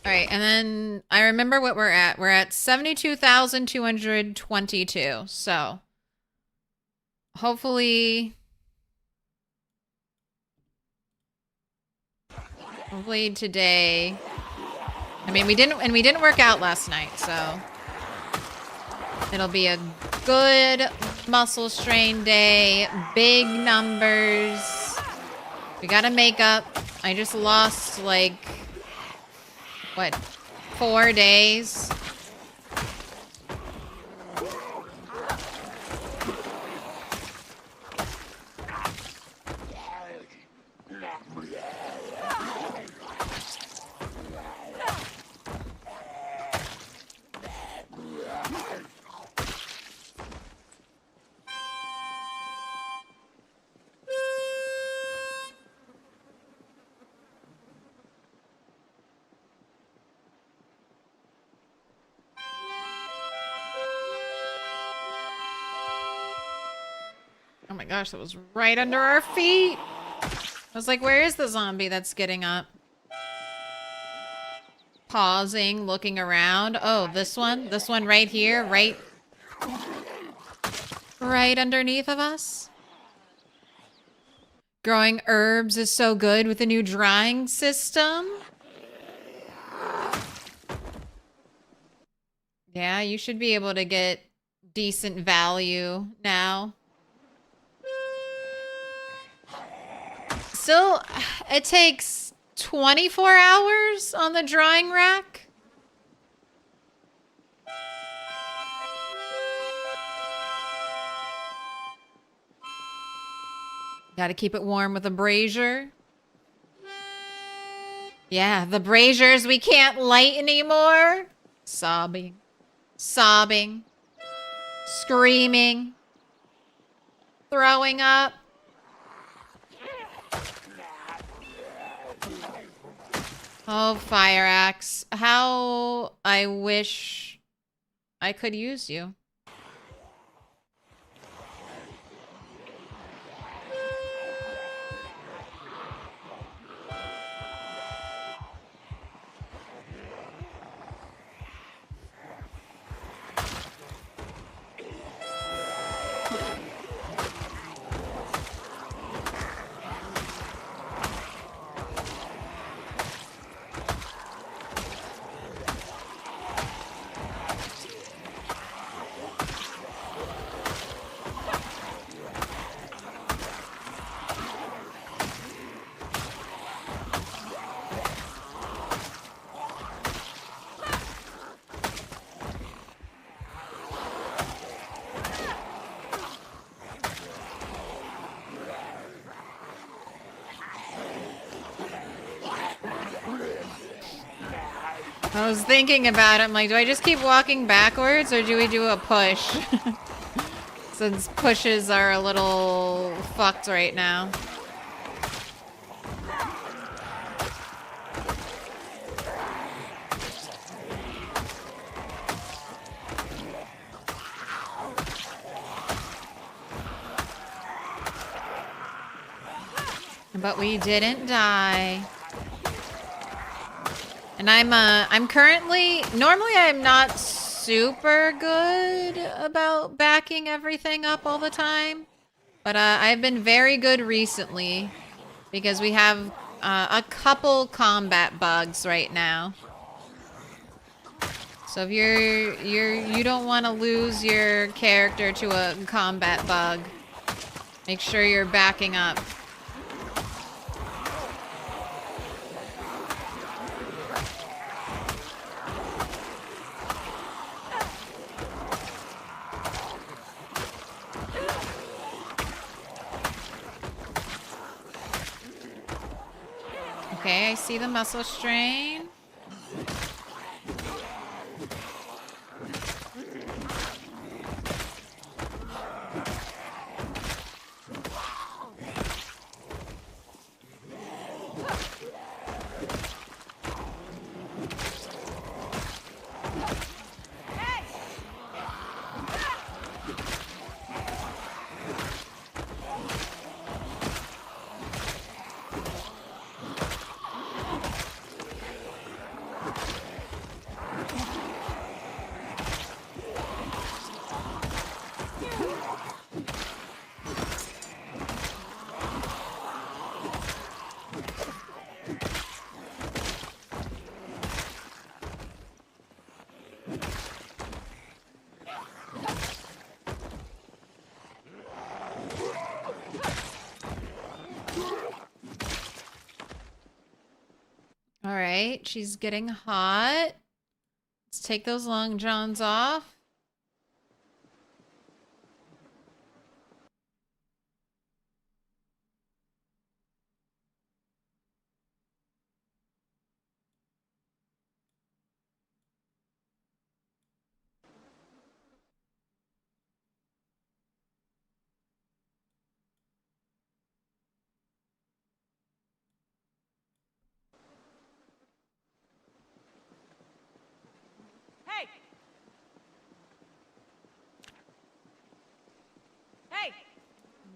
Alright, and then I remember what we're at. We're at 72,222. So hopefully today. I mean, we didn't work out last night, so it'll be a good muscle strain day, big numbers. We gotta make up. I just lost like what, 4 days? Oh my gosh, that was right under our feet. I was like, where is the zombie that's getting up? Pausing, looking around. Oh, this one? This one right here? Right underneath of us? Growing herbs is so good with the new drying system. Yeah, you should be able to get decent value now. Still, it takes 24 hours on the drying rack. Gotta keep it warm with a brazier. Yeah, the braziers we can't light anymore. Sobbing. Sobbing. Screaming. Throwing up. Oh, Fire Axe. How I wish I could use you. I was thinking about it. I'm like, do I just keep walking backwards or do we do a push? Since pushes are a little fucked right now. But we didn't die. And I'm currently, normally I'm not super good about backing everything up all the time. But I've been very good recently because we have a couple combat bugs right now. So if you don't want to lose your character to a combat bug, make sure you're backing up. Okay, I see the muscle strain. All right, she's getting hot. Let's take those long johns off.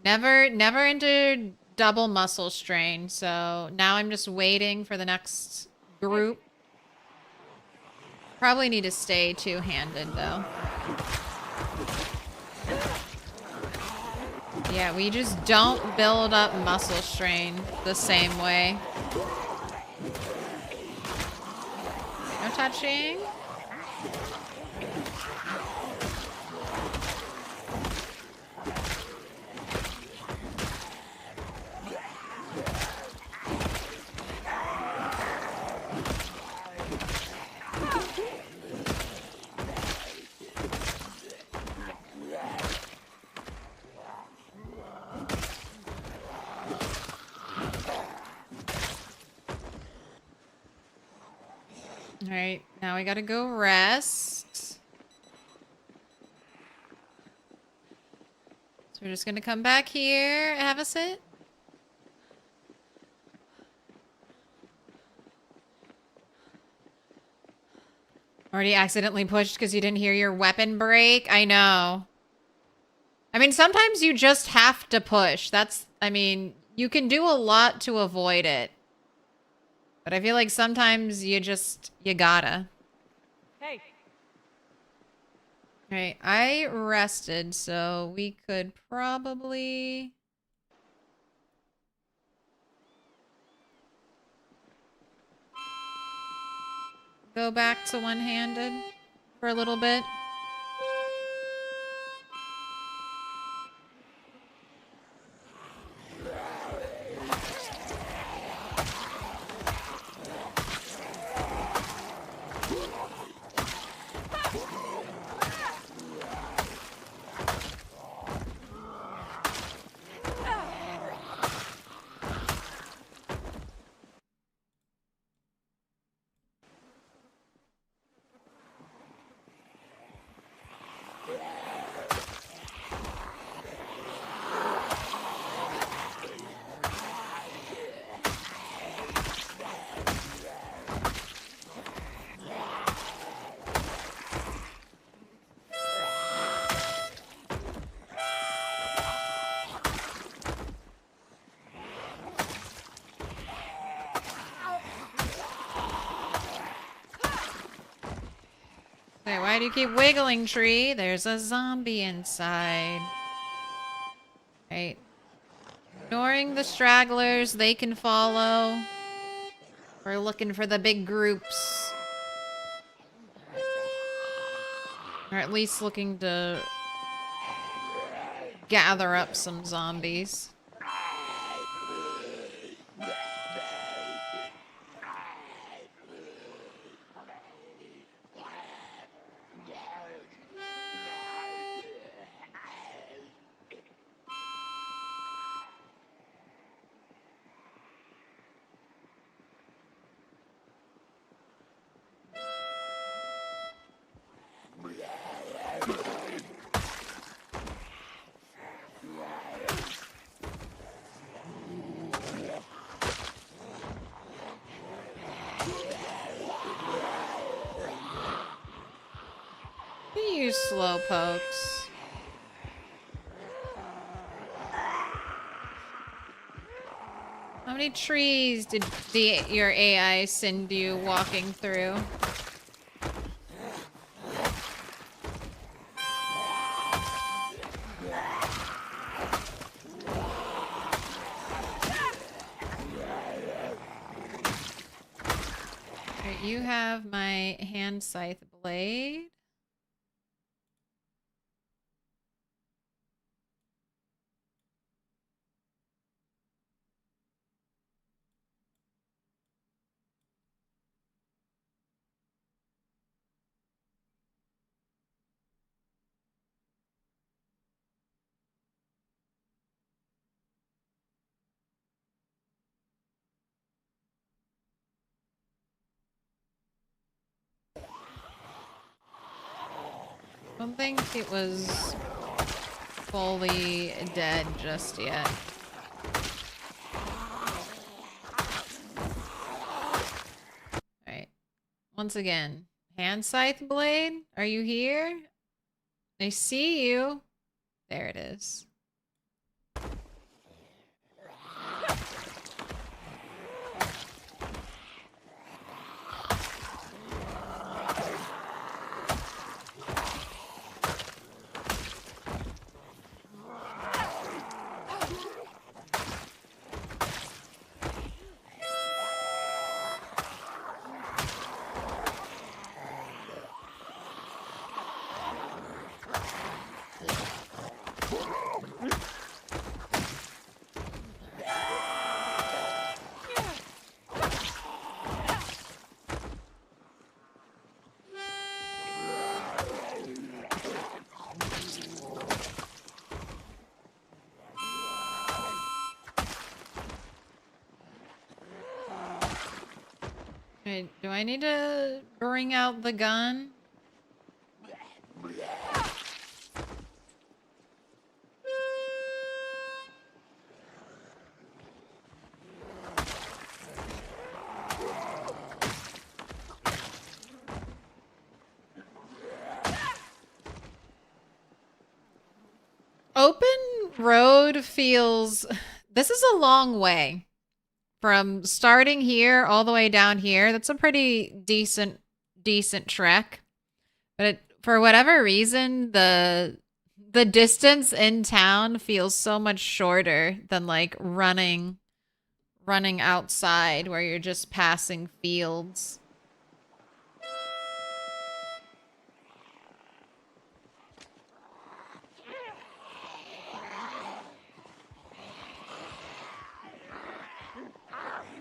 Never into double muscle strain, so now I'm just waiting for the next group. Probably need to stay two-handed, though. Yeah, we just don't build up muscle strain the same way. No touching. Alright, now we gotta go rest. So we're just gonna come back here, have a sit. Already accidentally pushed because you didn't hear your weapon break? I know. I mean, sometimes you just have to push. I mean, you can do a lot to avoid it. But I feel like sometimes you gotta. Hey. Alright, I rested, so we could probably... go back to one-handed for a little bit. Wait, why do you keep wiggling, tree? There's a zombie inside. Right. Ignoring the stragglers, they can follow. We're looking for the big groups. Or at least looking to gather up some zombies. We use slow pokes. How many trees did your AI send you walking through? Alright, you have my hand scythe blade. I don't think it was fully dead just yet. Alright. Once again, hand scythe blade, are you here? I see you. There it is. Wait, do I need to bring out the gun? Open road feels... This is a long way. From starting here all the way down here. That's a pretty decent trek. But for whatever reason, the distance in town feels so much shorter than like running outside where you're just passing fields.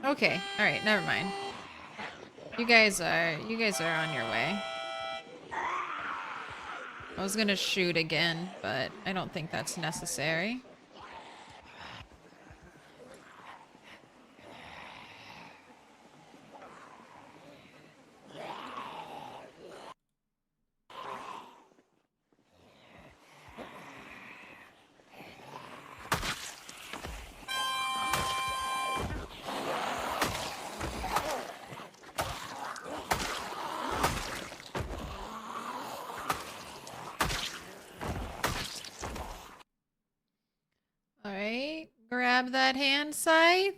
Okay, all right, never mind. You guys are on your way. I was gonna shoot again, but I don't think that's necessary. Alright, grab that hand scythe.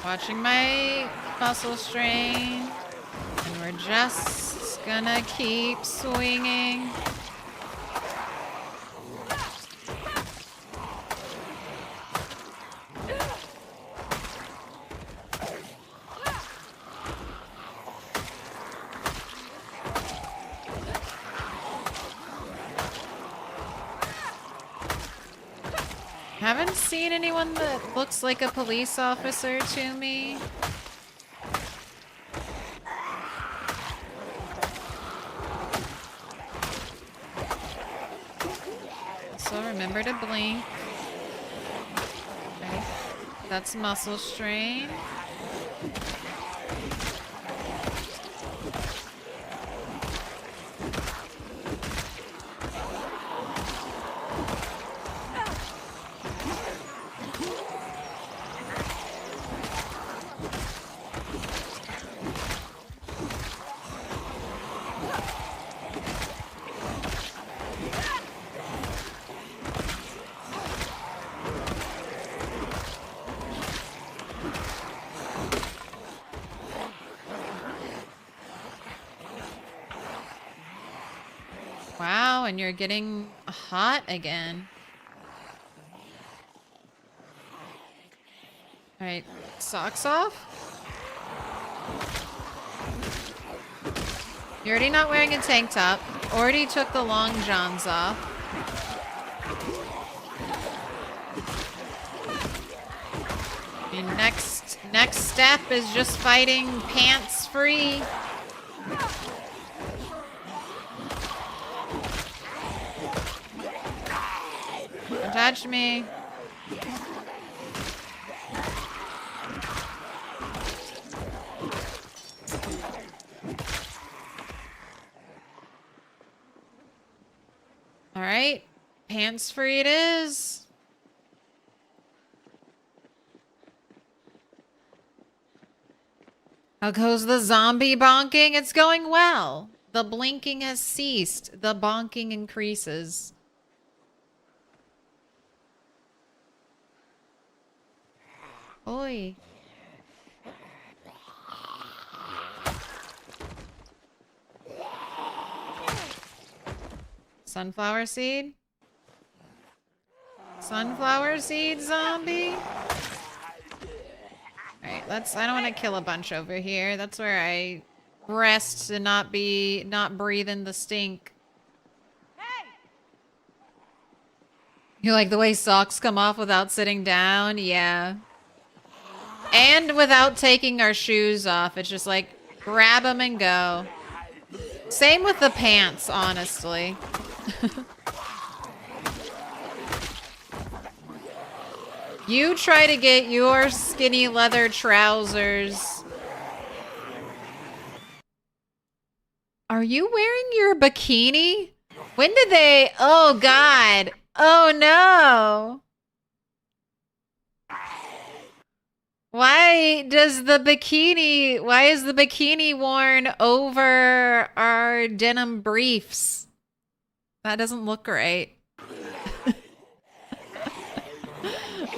Watching my muscle strain. And we're just gonna keep swinging. Haven't seen anyone that looks like a police officer to me. So remember to blink. Okay. That's muscle strain. Wow, and you're getting hot again. Alright, socks off? You're already not wearing a tank top. Already took the long johns off. Your next step is just fighting pants free. Don't touch me. All right, pants free it is. How goes the zombie bonking? It's going well. The blinking has ceased. The bonking increases. Oi. Sunflower seed? Sunflower seed zombie? Alright, I don't want to kill a bunch over here. That's where I rest to not breathe in the stink. Hey! You like the way socks come off without sitting down? Yeah. And without taking our shoes off. It's just like, grab them and go. Same with the pants, honestly. You try to get your skinny leather trousers. Are you wearing your bikini? When did they... Oh, God. Oh, no. Why is the bikini worn over our denim briefs? That doesn't look right.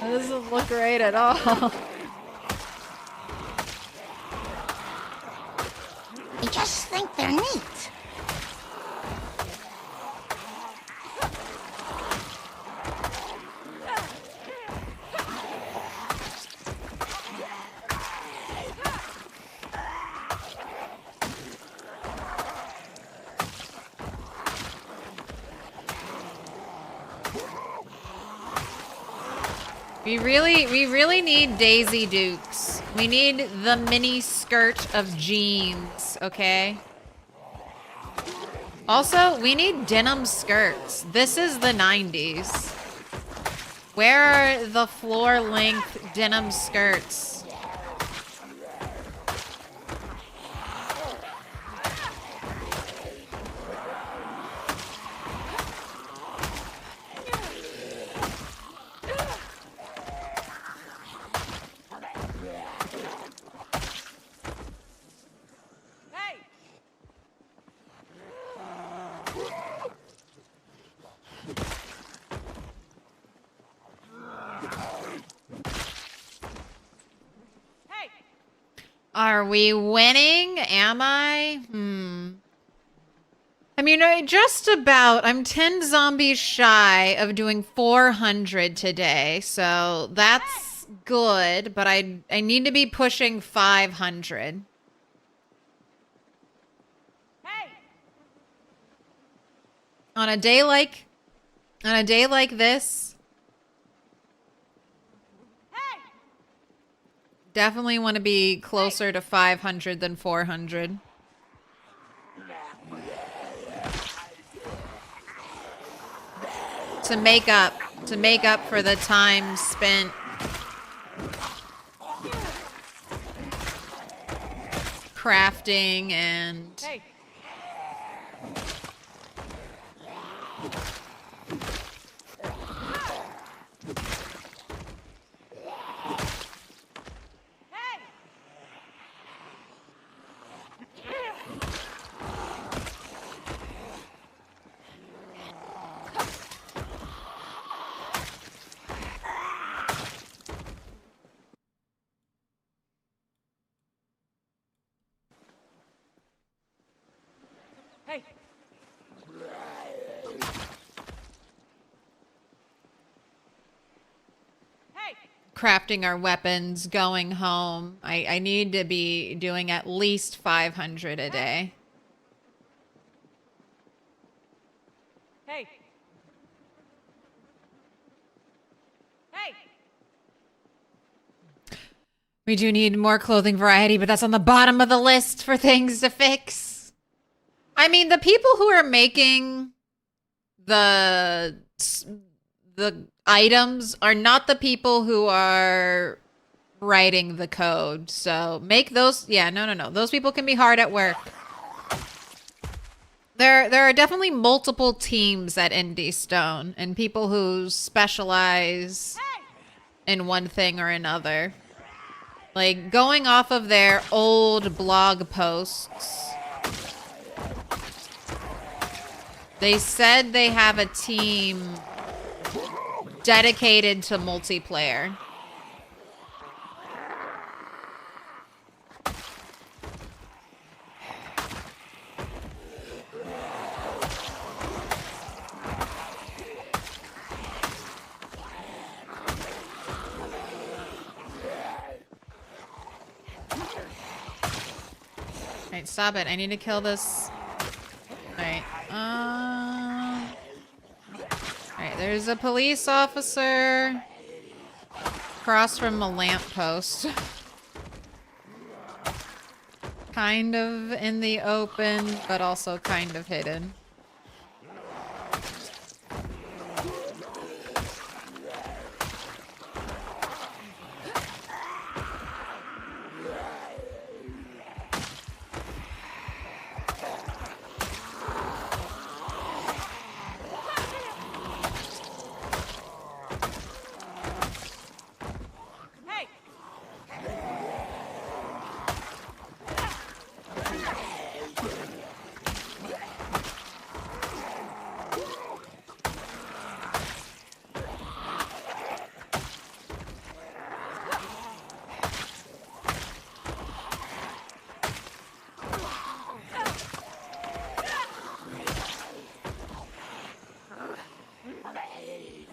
That doesn't look right at all. I just think they're neat. We really need Daisy Dukes. We need the mini skirt of jeans, okay? Also, we need denim skirts. This is the 90s. Where are the floor-length denim skirts? Are we winning? Am I? I mean, I'm 10 zombies shy of doing 400 today, so that's good, but I need to be pushing 500. Hey! On a day like this, Hey! definitely want to be closer to 500 than 400. To make up for the time spent crafting and Hey! Hey! Hey! Hey! crafting our weapons, going home. I need to be doing at least 500 a day. Hey! Hey! We do need more clothing variety, but that's on the bottom of the list for things to fix. I mean, the people who are making the items are not the people who are writing the code. So make those, yeah, no. Those people can be hard at work. There are definitely multiple teams at Indie Stone and people who specialize in one thing or another. Like, going off of their old blog posts, they said they have a team dedicated to multiplayer. Alright, stop it. I need to kill this. Alright. Alright, there's a police officer across from a lamppost. Kind of in the open, but also kind of hidden.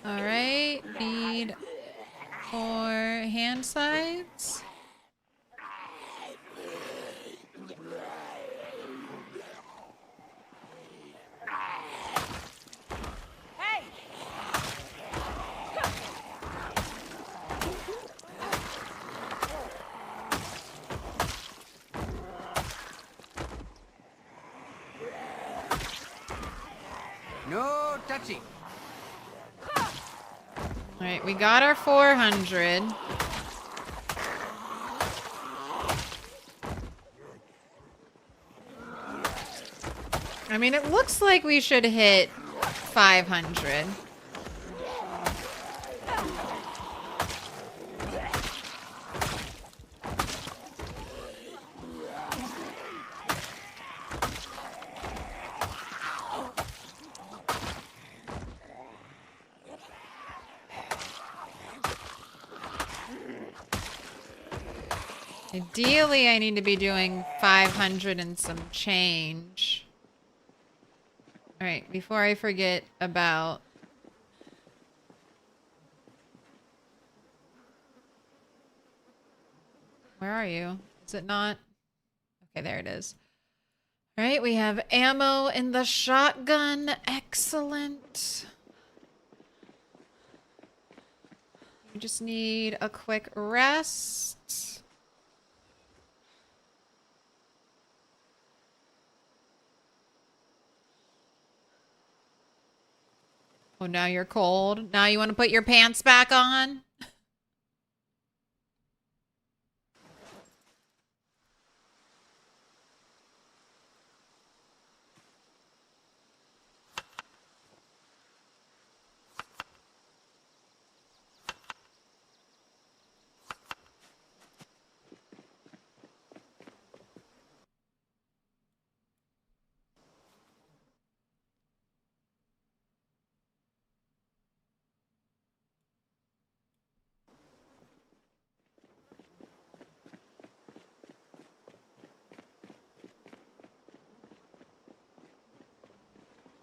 Alright, need 4 hand sides. Hey! No touchy. Alright, we got our 400. I mean, it looks like we should hit 500. Ideally, I need to be doing 500 and some change. All right, before I forget about... Where are you? Is it not? Okay, there it is. All right, we have ammo in the shotgun. Excellent. We just need a quick rest. Oh, now you're cold. Now you want to put your pants back on?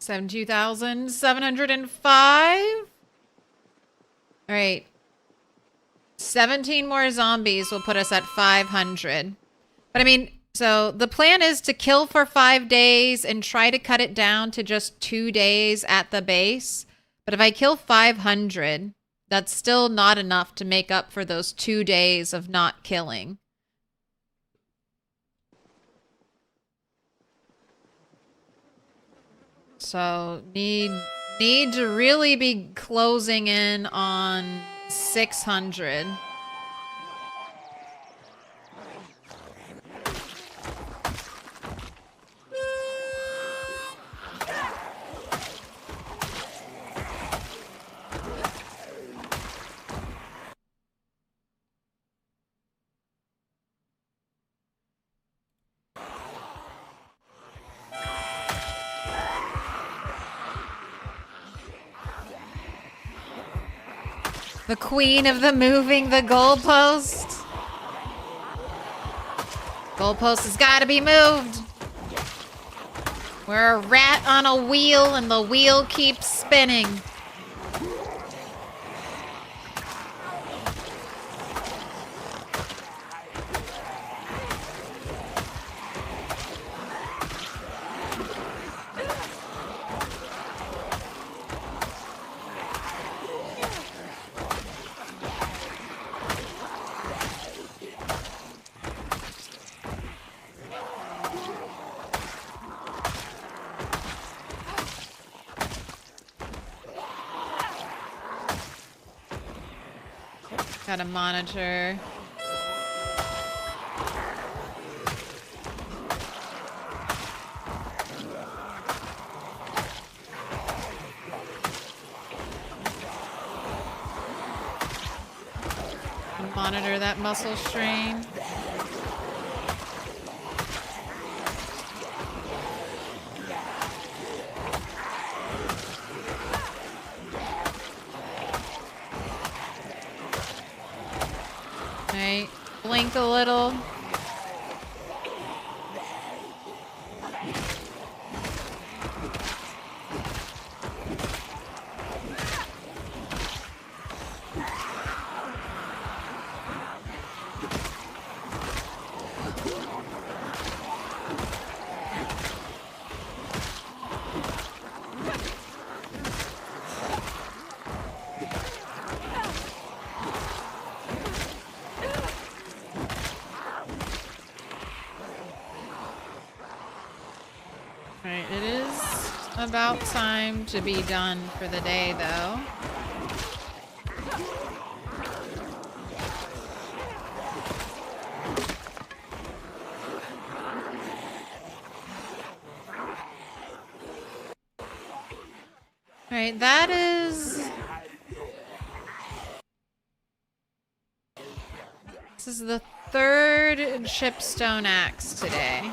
$72,705. All right. 17 more zombies will put us at 500. But I mean, so the plan is to kill for 5 days and try to cut it down to just 2 days at the base. But if I kill 500, that's still not enough to make up for those 2 days of not killing. So need to really be closing in on 600. The queen of the moving the goalpost. Goalpost has got to be moved. We're a rat on a wheel and the wheel keeps spinning. Gotta monitor. Monitor that muscle strain. Right, blink a little. Right, it is about time to be done for the day, though. Alright, that is... This is the third chipstone axe today.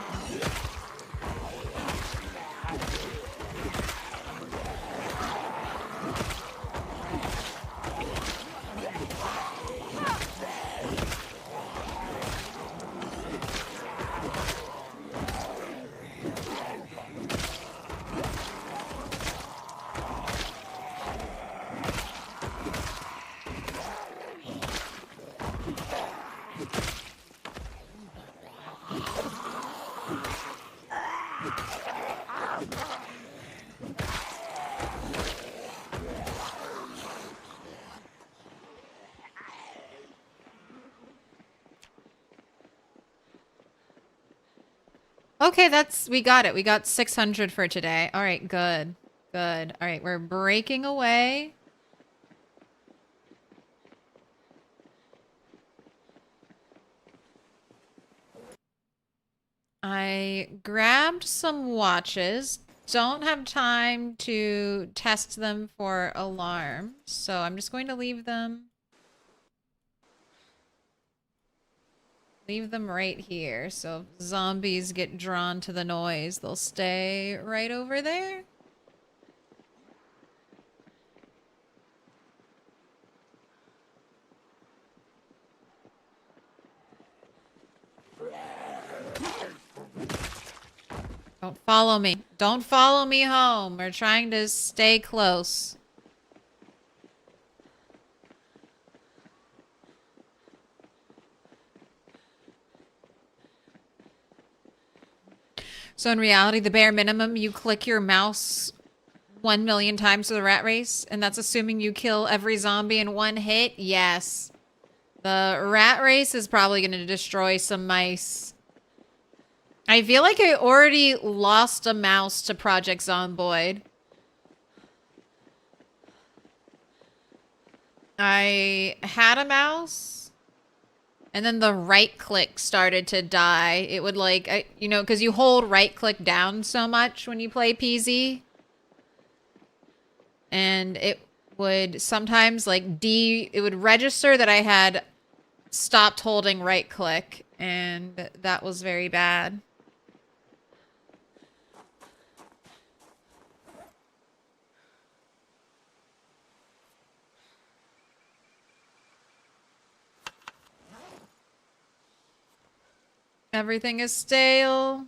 Okay, we got it. We got 600 for today. All right, good. Good. All right, we're breaking away. I grabbed some watches. Don't have time to test them for alarms, so I'm just going to leave them. Leave them right here, so if zombies get drawn to the noise, they'll stay right over there. Don't follow me. Don't follow me home. We're trying to stay close. So in reality, the bare minimum, you click your mouse 1,000,000 times to the rat race, and that's assuming you kill every zombie in one hit? Yes. The rat race is probably going to destroy some mice. I feel like I already lost a mouse to Project Zomboid. I had a mouse, and then the right click started to die. It would like, you know, because you hold right click down so much when you play PZ. And it would sometimes like it would register that I had stopped holding right click, and that was very bad. Everything is stale.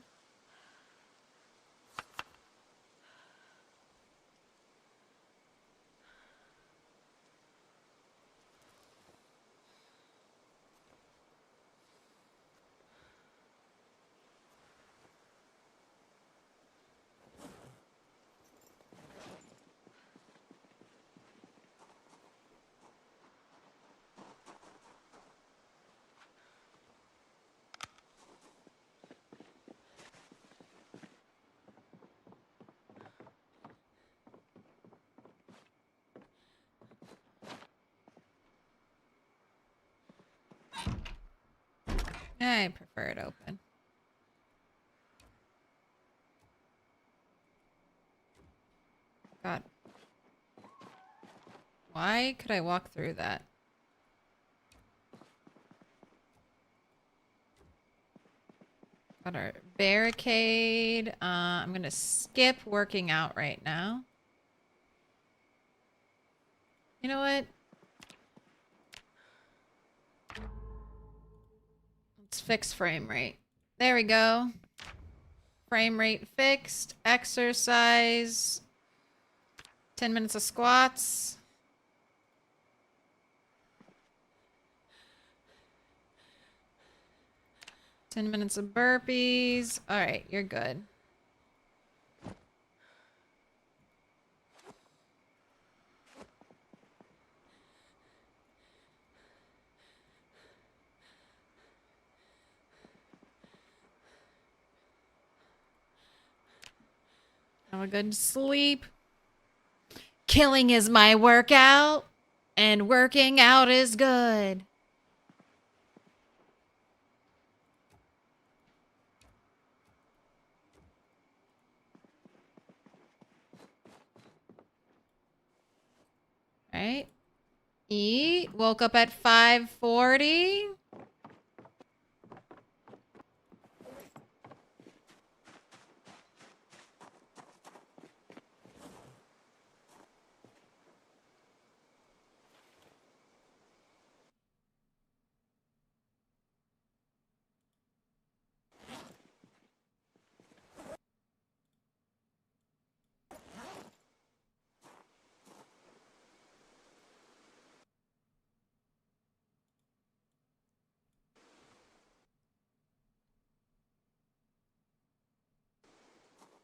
I prefer it open. God. Why could I walk through that? Got our barricade. I'm gonna skip working out right now. You know what? Let's fix frame rate. There we go. Frame rate fixed. Exercise. 10 minutes of squats. Ten minutes of burpees. All right, you're good. Have a good sleep. Killing is my workout, and working out is good. All right. Eat. Woke up at 5:40.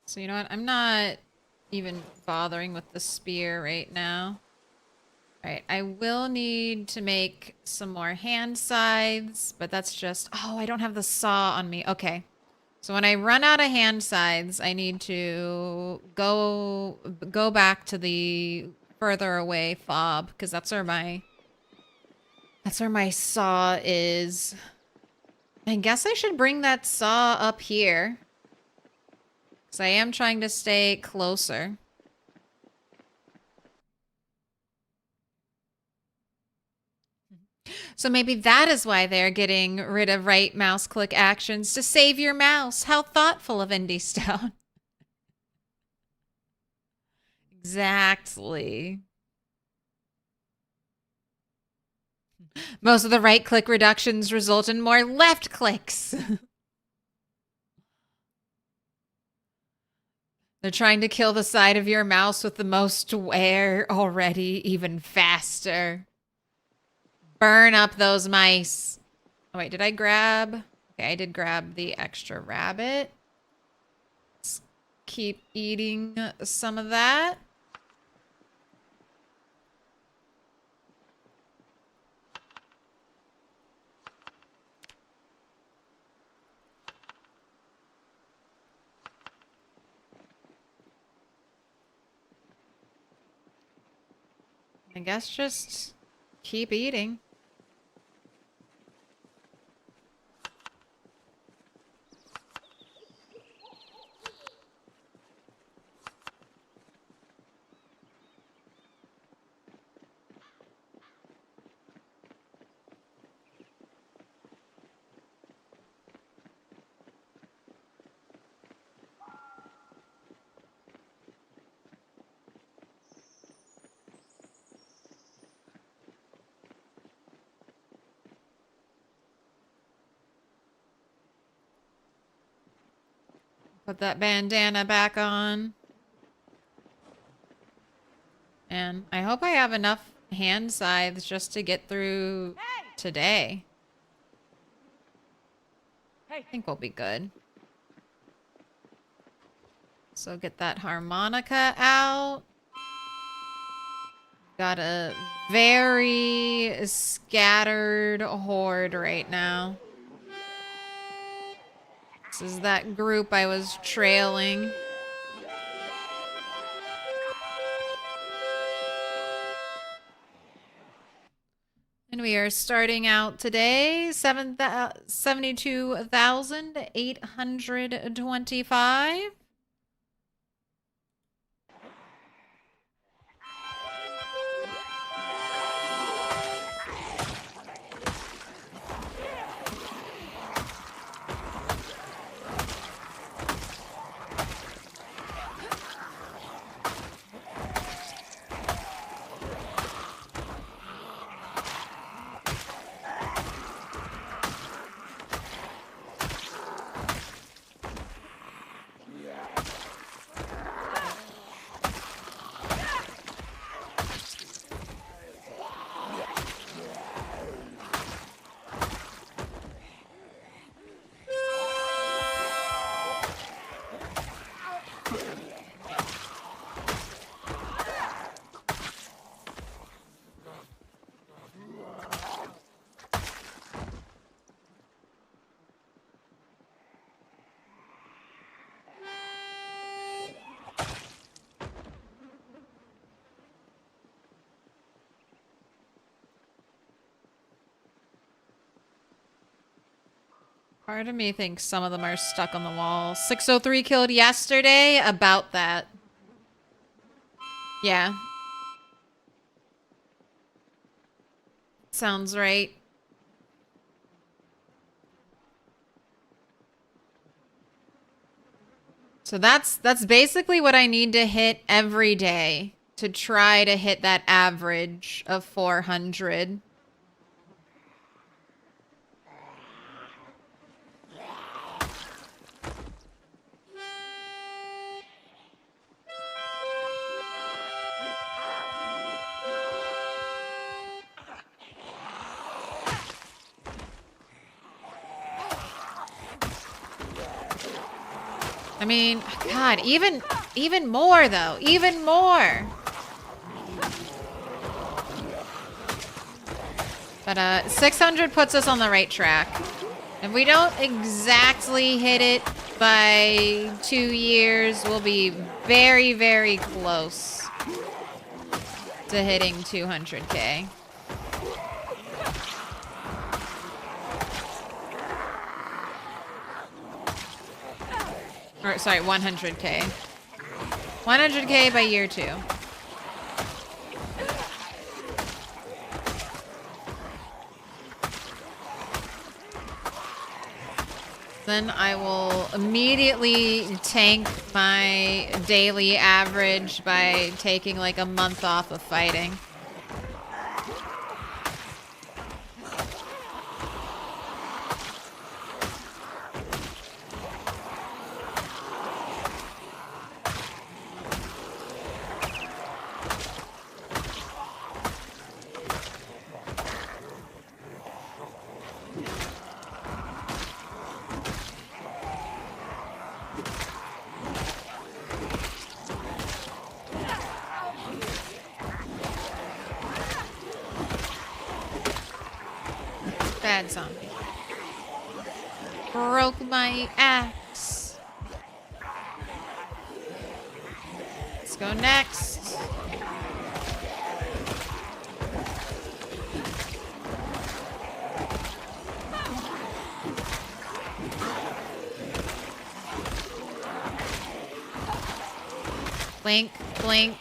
So you know what? I'm not even bothering with the spear right now. Alright, I will need to make some more hand scythes, but that's just... Oh, I don't have the saw on me. Okay. So when I run out of hand scythes, I need to go back to the further away fob, because that's where my saw is. I guess I should bring that saw up here, because I am trying to stay closer. So maybe that is why they're getting rid of right mouse click actions, to save your mouse. How thoughtful of Indie Stone. Exactly. Most of the right click reductions result in more left clicks. They're trying to kill the side of your mouse with the most wear already, even faster. Burn up those mice. Oh, wait, did I grab? Okay, I did grab the extra rabbit. Let's keep eating some of that. I guess just keep eating. Put that bandana back on. And I hope I have enough hand scythes just to get through today. I think we'll be good. So get that harmonica out. Got a very scattered horde right now. This is that group I was trailing. And we are starting out today, 72,825. Part of me thinks some of them are stuck on the wall. 603 killed yesterday? About that. Yeah. Sounds right. So that's basically what I need to hit every day to try to hit that average of 400. I mean, God, even more though, even more. But 600 puts us on the right track. If we don't exactly hit it by 2 years, we'll be very, very close to hitting 200K. Or, sorry, 100K. 100K by year 2. Then I will immediately tank my daily average by taking like a month off of fighting. Bad zombie. Broke my axe. Let's go next. Blink, blink,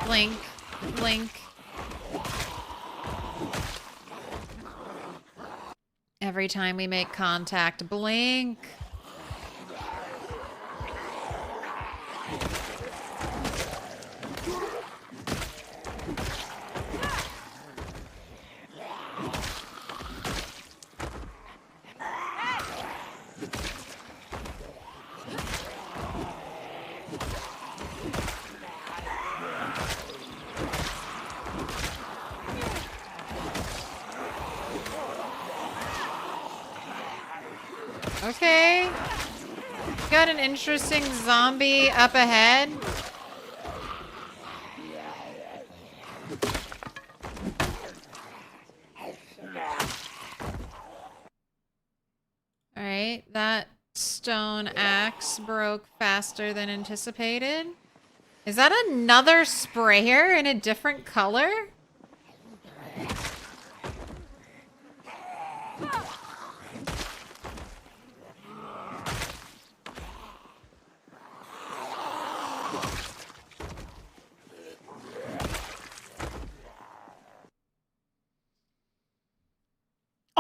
blink, blink. Every time we make contact, blink. Okay. Got an interesting zombie up ahead. Alright, that stone axe broke faster than anticipated. Is that another sprayer in a different color?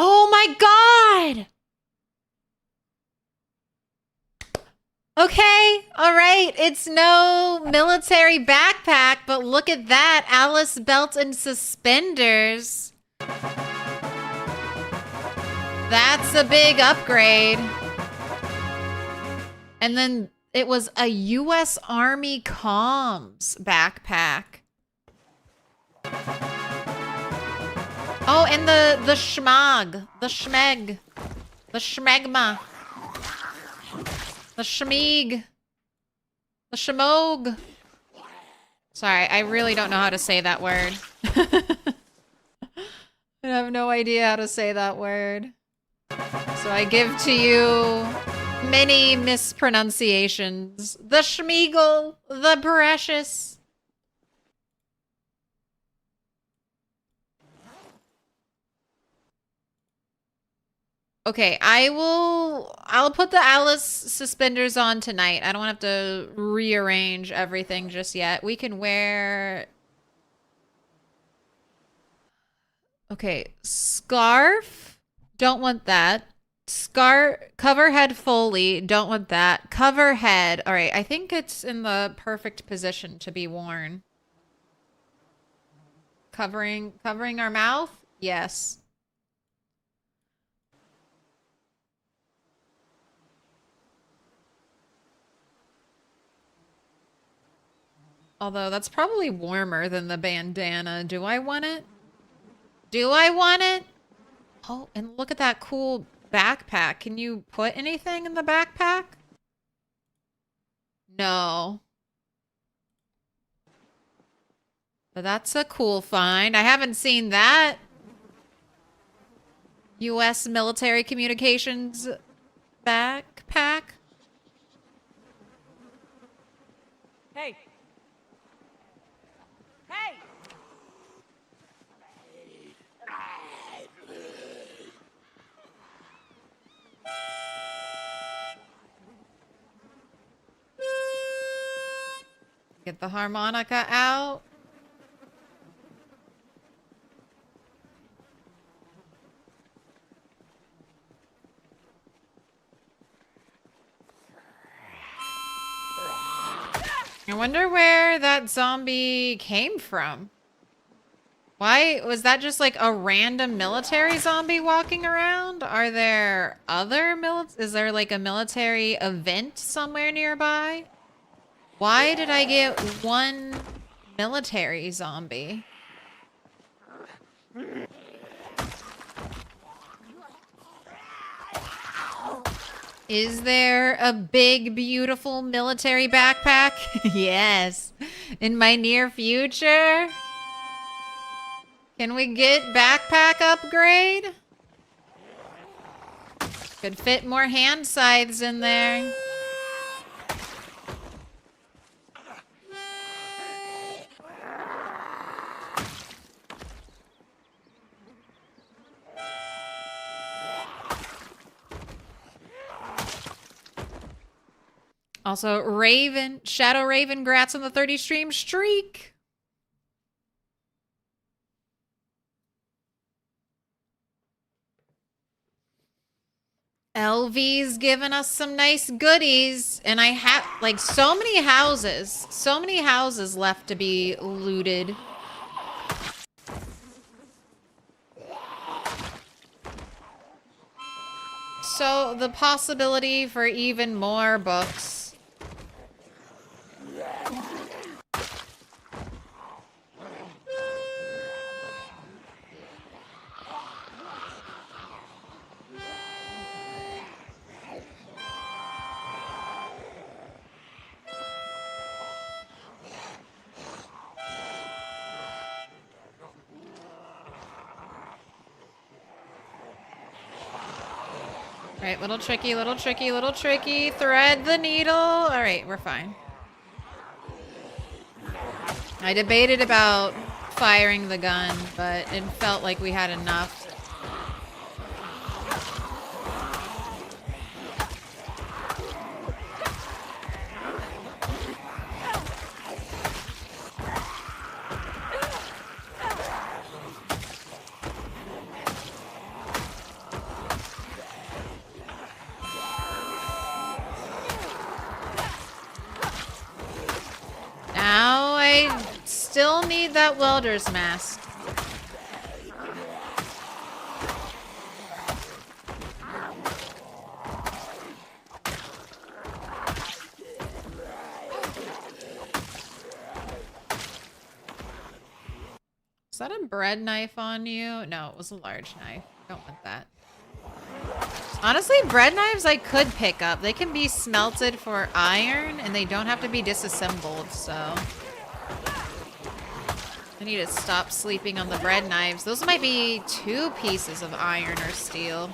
Oh my god! Okay, alright, it's no military backpack, but look at that, Alice belt and suspenders. That's a big upgrade. And then it was a US Army comms backpack. Oh, and the schmag, the schmeg, the schmegma, the schmeeg, the schmog. Sorry, I really don't know how to say that word. I have no idea how to say that word. So I give to you many mispronunciations. The schmeagle, the precious. Okay, I'll put the Alice suspenders on tonight. I don't have to rearrange everything just yet. We can wear... Okay, scarf. Don't want that. Cover head fully. Don't want that. Cover head. All right, I think it's in the perfect position to be worn. Covering our mouth? Yes. Although that's probably warmer than the bandana. Do I want it? Do I want it? Oh, and look at that cool backpack. Can you put anything in the backpack? No. But that's a cool find. I haven't seen that. US military communications backpack. Hey! Hey! Get the harmonica out. I wonder where that zombie came from. Why was that just like a random military zombie walking around? Are there other is there like a military event somewhere nearby? Why did I get one military zombie? Is there a big, beautiful military backpack? Yes. In my near future? Can we get backpack upgrade? Could fit more hand scythes in there. Also, Raven, Shadow Raven, grats on the 30 stream streak. LV's given us some nice goodies, and I have like so many houses left to be looted. So the possibility for even more books. Right, little tricky, little tricky, little tricky. Thread the needle. All right, we're fine. I debated about firing the gun, but it felt like we had enough. Now I still need that welder's mask. Is that a bread knife on you? No, it was a large knife. Don't want that. Honestly, bread knives I could pick up. They can be smelted for iron, and they don't have to be disassembled, so... I need to stop sleeping on the bread knives. Those might be 2 pieces of iron or steel.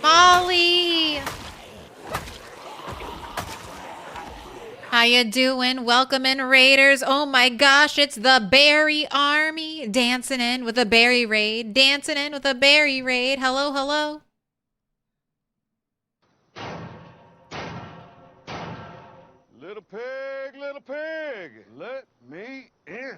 Molly! How you doing? Welcome in, Raiders. Oh my gosh, it's the Berry Army. Dancing in with a berry raid. Dancing in with a berry raid. Hello, hello. Little pig, let me in.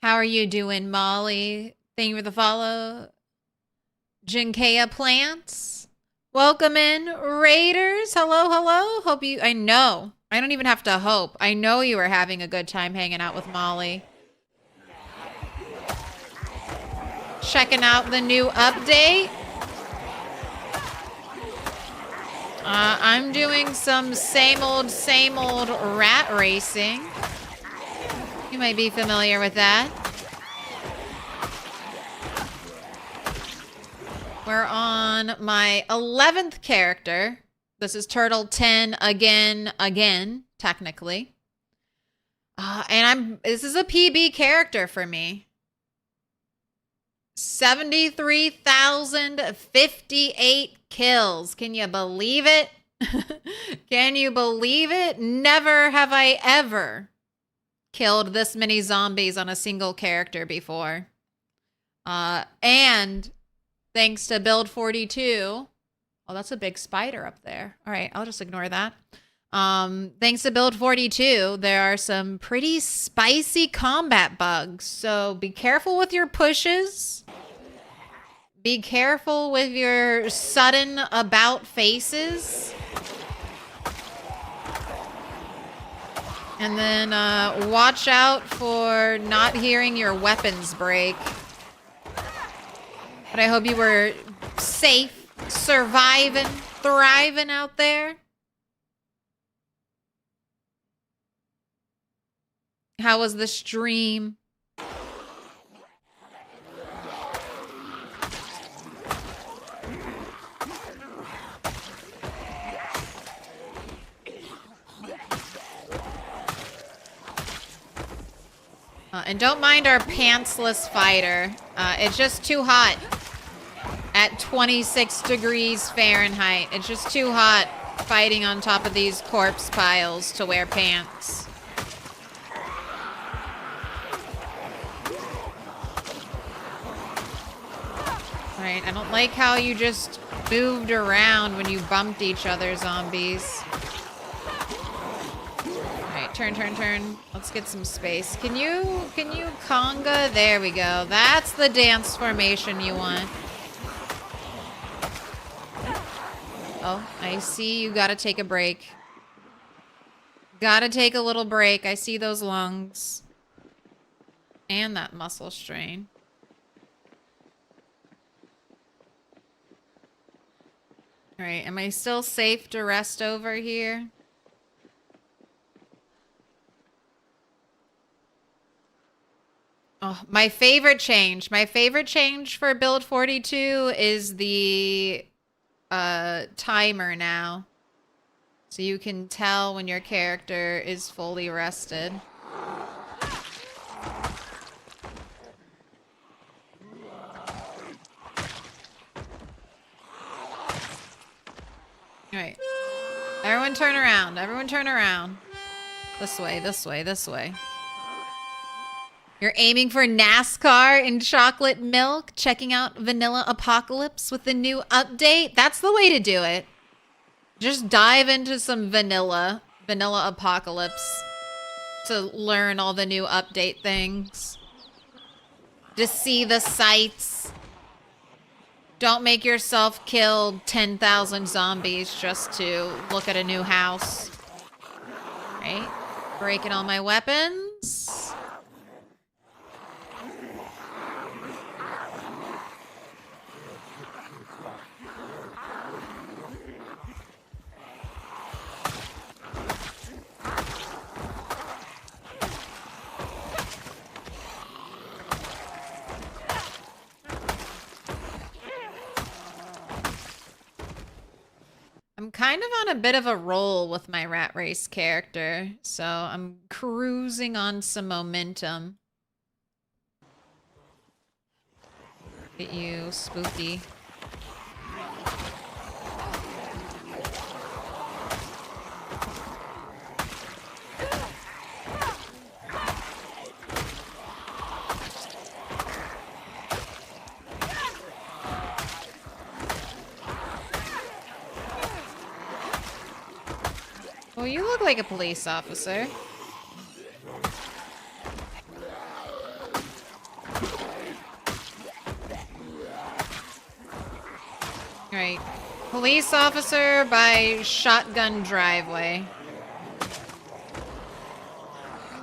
How are you doing, Molly? Thank you for the follow. Jinkea Plants. Welcome in, Raiders. Hello, hello. Hope you, I know. I don't even have to hope. I know you are having a good time hanging out with Molly. Checking out the new update. I'm doing some same old rat racing. You might be familiar with that. We're on my 11th character. This is Turtle 10 again, technically. And this is a PB character for me. 73,058 kills. Can you believe it? Can you believe it? Never have I ever killed this many zombies on a single character before. And thanks to Build 42. Oh, that's a big spider up there. All right, I'll just ignore that. Thanks to Build 42, there are some pretty spicy combat bugs. So be careful with your pushes. Be careful with your sudden about faces. And then watch out for not hearing your weapons break. But I hope you were safe, surviving, thriving out there. How was the stream? And don't mind our pantsless fighter. It's just too hot at 26 degrees Fahrenheit. It's just too hot fighting on top of these corpse piles to wear pants. Alright, I don't like how you just moved around when you bumped each other, zombies. Alright, turn. Let's get some space. Can you conga? There we go. That's the dance formation you want. Oh, I see you gotta take a break. Gotta take a little break. I see those lungs. And that muscle strain. Alright, am I still safe to rest over here? Oh, my favorite change. My favorite change for Build 42 is the timer now. So you can tell when your character is fully rested. Alright. Everyone turn around. Everyone turn around. This way, this way, this way. You're aiming for NASCAR in chocolate milk, checking out Vanilla Apocalypse with the new update. That's the way to do it. Just dive into some Vanilla Apocalypse to learn all the new update things. To see the sights. Don't make yourself kill 10,000 zombies just to look at a new house. Right? Breaking all my weapons. I'm kind of on a bit of a roll with my Rat Race character, so I'm cruising on some momentum. Get you, spooky. Well, you look like a police officer. Alright. Police officer by shotgun driveway.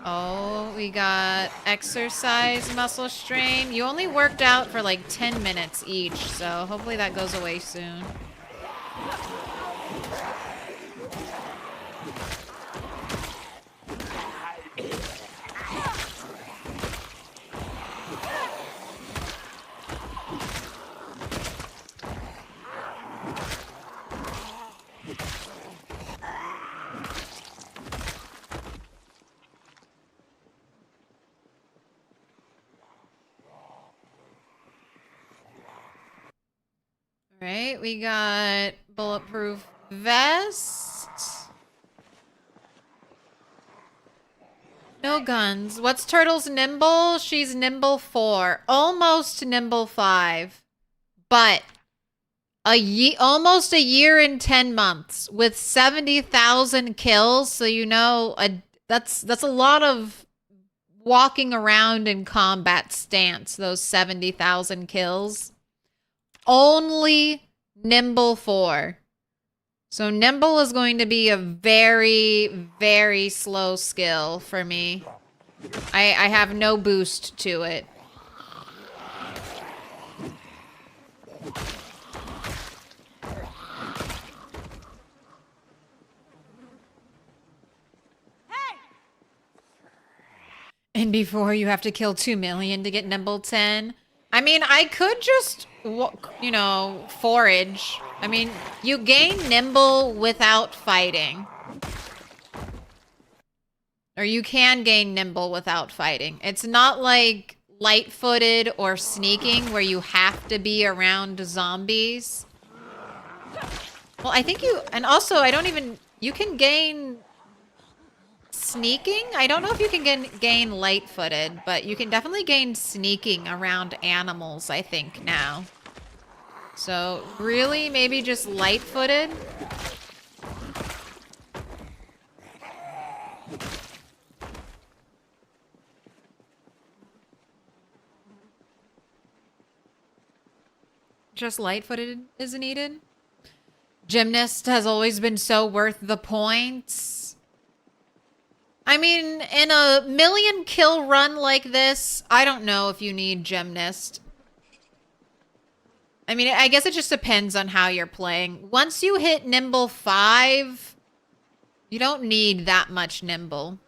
Oh, we got exercise muscle strain. You only worked out for like 10 minutes each, so hopefully that goes away soon. we got bulletproof vest. No guns. What's Turtle's nimble? She's nimble 4. Almost nimble 5. But almost a year and 10 months with 70,000 kills. So you know that's a lot of walking around in combat stance, those 70,000 kills. Only nimble 4. So nimble is going to be a very, very slow skill for me. I have no boost to it. And before you have to kill 2 million to get nimble 10. I mean, I could just, you know, forage. I mean, you gain nimble without fighting. Or you can gain nimble without fighting. It's not like light-footed or sneaking where you have to be around zombies. Well, I think you, and also I don't even, you can gain sneaking? I don't know if you can gain light-footed, but you can definitely gain sneaking around animals, I think, now. So, really, maybe just light-footed? Just light-footed is needed? Gymnast has always been so worth the points. I mean, in a 1,000,000 kill run like this, I don't know if you need Gymnast. I mean, I guess it just depends on how you're playing. Once you hit Nimble 5, you don't need that much Nimble.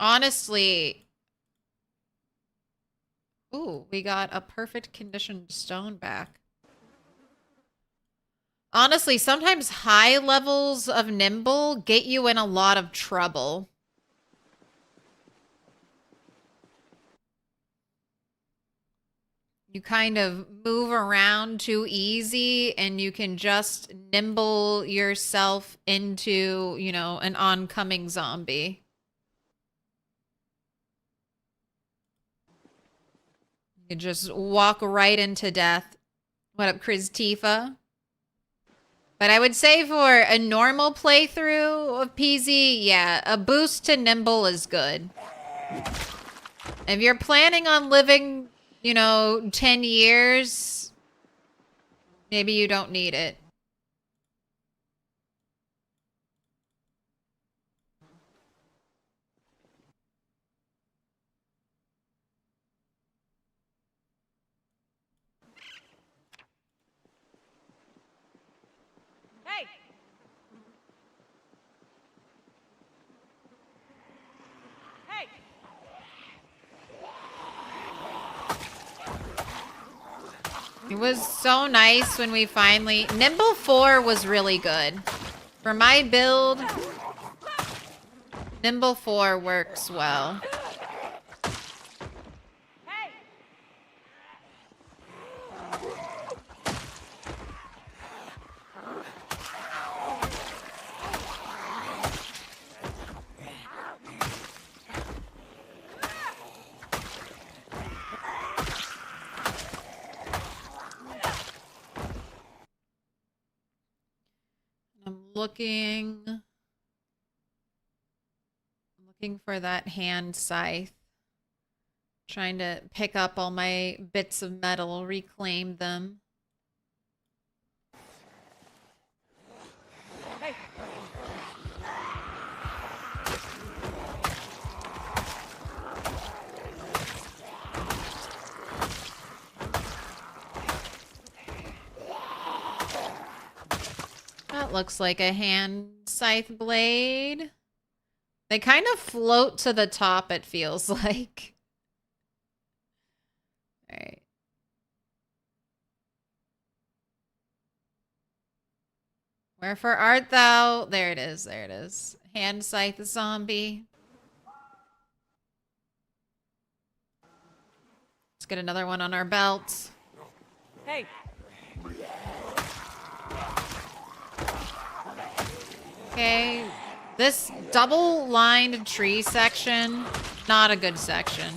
Honestly... Ooh, we got a perfect conditioned stone back. Honestly, sometimes high levels of Nimble get you in a lot of trouble. You kind of move around too easy and you can just nimble yourself into, you know, an oncoming zombie. You just walk right into death. What up, Chris Tifa? But I would say for a normal playthrough of PZ, yeah, a boost to Nimble is good. If you're planning on living, you know, 10 years, maybe you don't need it. Hey! Hey! It was so nice when we finally... Nimble 4 was really good. For my build, Nimble 4 works well. Hey! I'm looking for that hand scythe. Trying to pick up all my bits of metal, reclaim them. Hey! That looks like a hand scythe blade. They kind of float to the top, it feels like. Alright. Wherefore art thou? There it is, there it is. Hand scythe zombie. Let's get another one on our belt. Hey, Okay, this double-lined tree section, not a good section.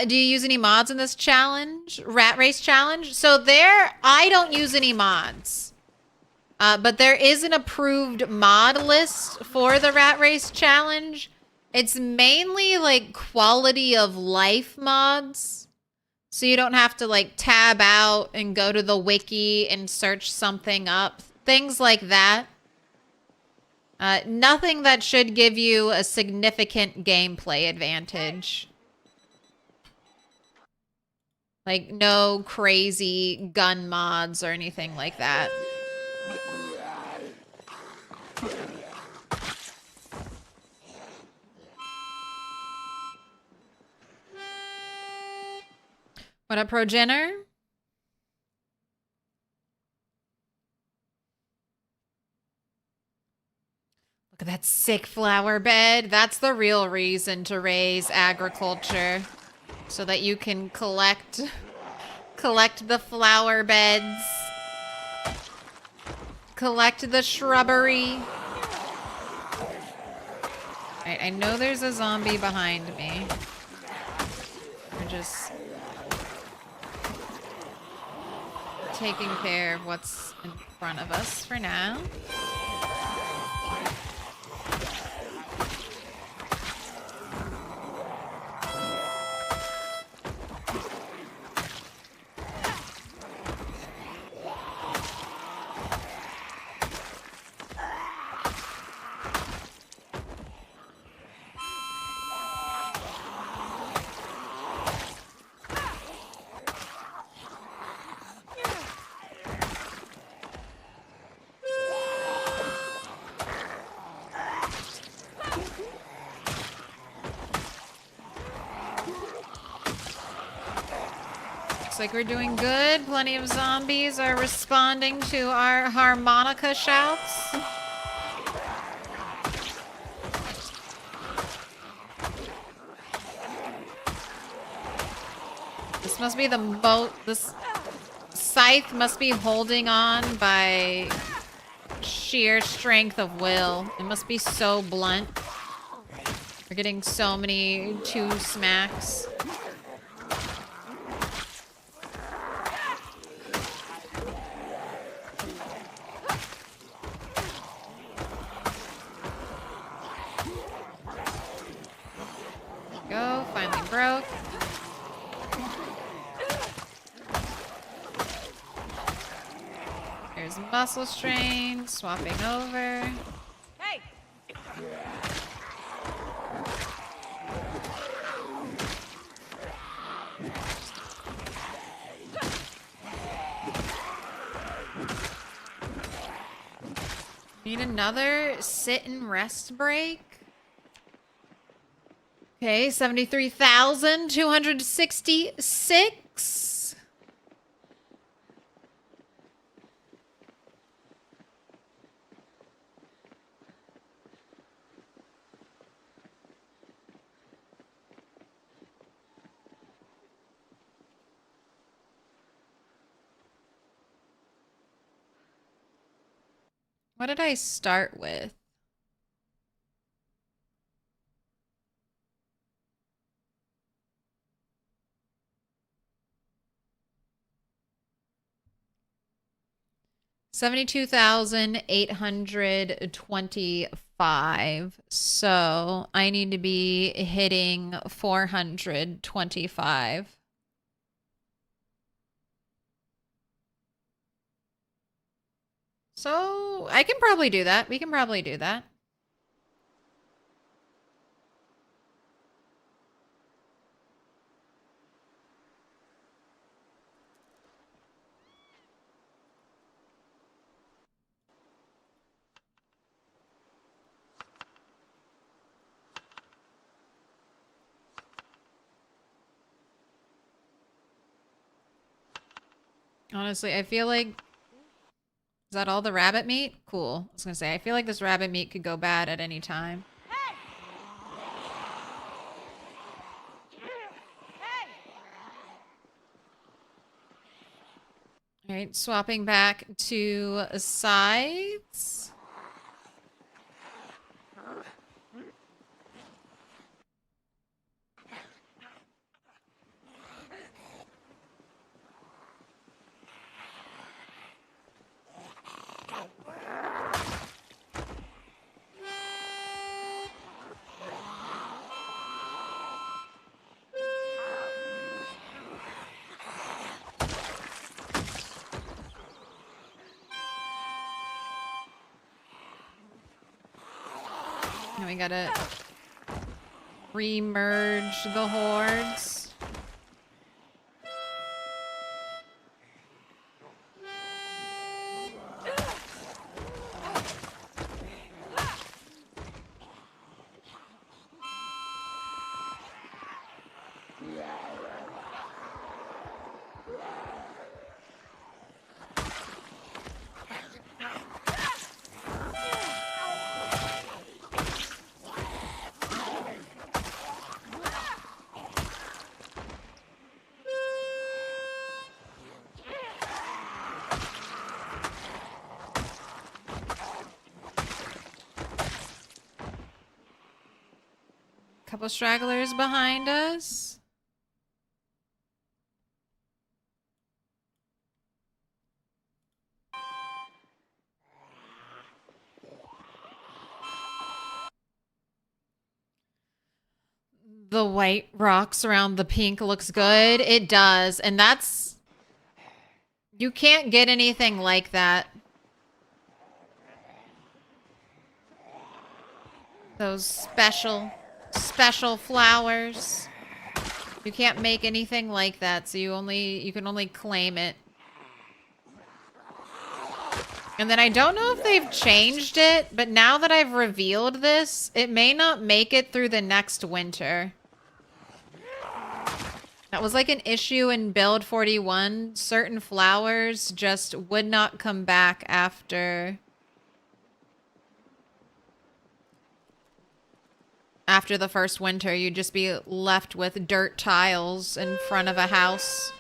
Do you use any mods in this challenge? Rat Race challenge? So there, I don't use any mods. But there is an approved mod list for the Rat Race challenge. It's mainly like quality of life mods. So you don't have to like tab out and go to the wiki and search something up. Things like that. Nothing that should give you a significant gameplay advantage. Like no crazy gun mods or anything like that. What up, Progener? Look at that sick flower bed. That's the real reason to raise agriculture. So that you can collect the flower beds. Collect the shrubbery. Alright, I know there's a zombie behind me. We're just taking care of what's in front of us for now. Looks like we're doing good. Plenty of zombies are responding to our harmonica shouts. This must be the boat. This scythe must be holding on by sheer strength of will. It must be so blunt. We're getting so many 2 smacks. Go, finally broke. There's muscle strain, swapping over. hey! Need another sit and rest break. Okay, 73,266. What did I start with? $72,825. So I need to be hitting 425. So I can probably do that. We can probably do that. Honestly, I feel like Is that all the rabbit meat? Cool. I was gonna say, I feel like this rabbit meat could go bad at any time. All right, swapping back to sides. Now we gotta re-merge the hordes. Couple stragglers behind us. The white rocks around the pink looks good. It does. And that's... You can't get anything like that. Those special flowers. You can't make anything like that, so you can only claim it. And then I don't know if they've changed it, but now that I've revealed this, it may not make it through the next winter. That was like an issue in build 41. Certain flowers just would not come back after the first winter. You'd just be left with dirt tiles in front of a house.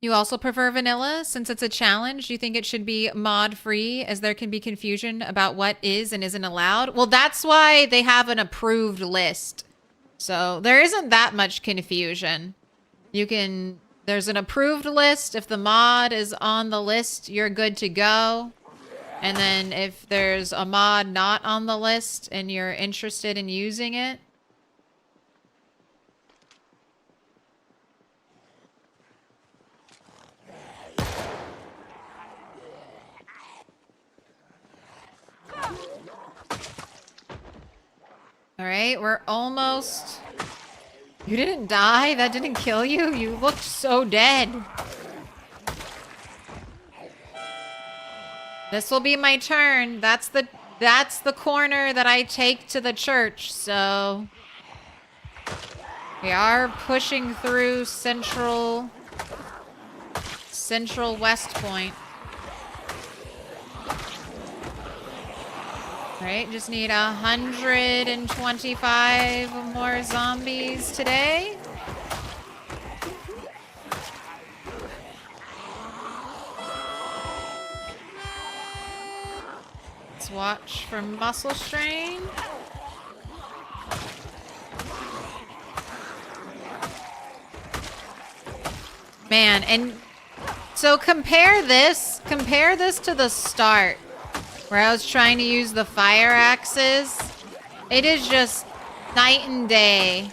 You also prefer vanilla since it's a challenge? Do you think it should be mod free as there can be confusion about what is and isn't allowed? Well, that's why they have an approved list. So there isn't that much confusion. There's an approved list. If the mod is on the list, you're good to go. And then if there's a mod not on the list and you're interested in using it, all right, we're almost... You didn't die? That didn't kill you? You looked so dead. This will be my turn. That's the corner that I take to the church, so... We are pushing through Central West Point. Alright, just need 125 more zombies today. Let's watch for muscle strain. Man, and so compare this to the start, where I was trying to use the fire axes. It is just night and day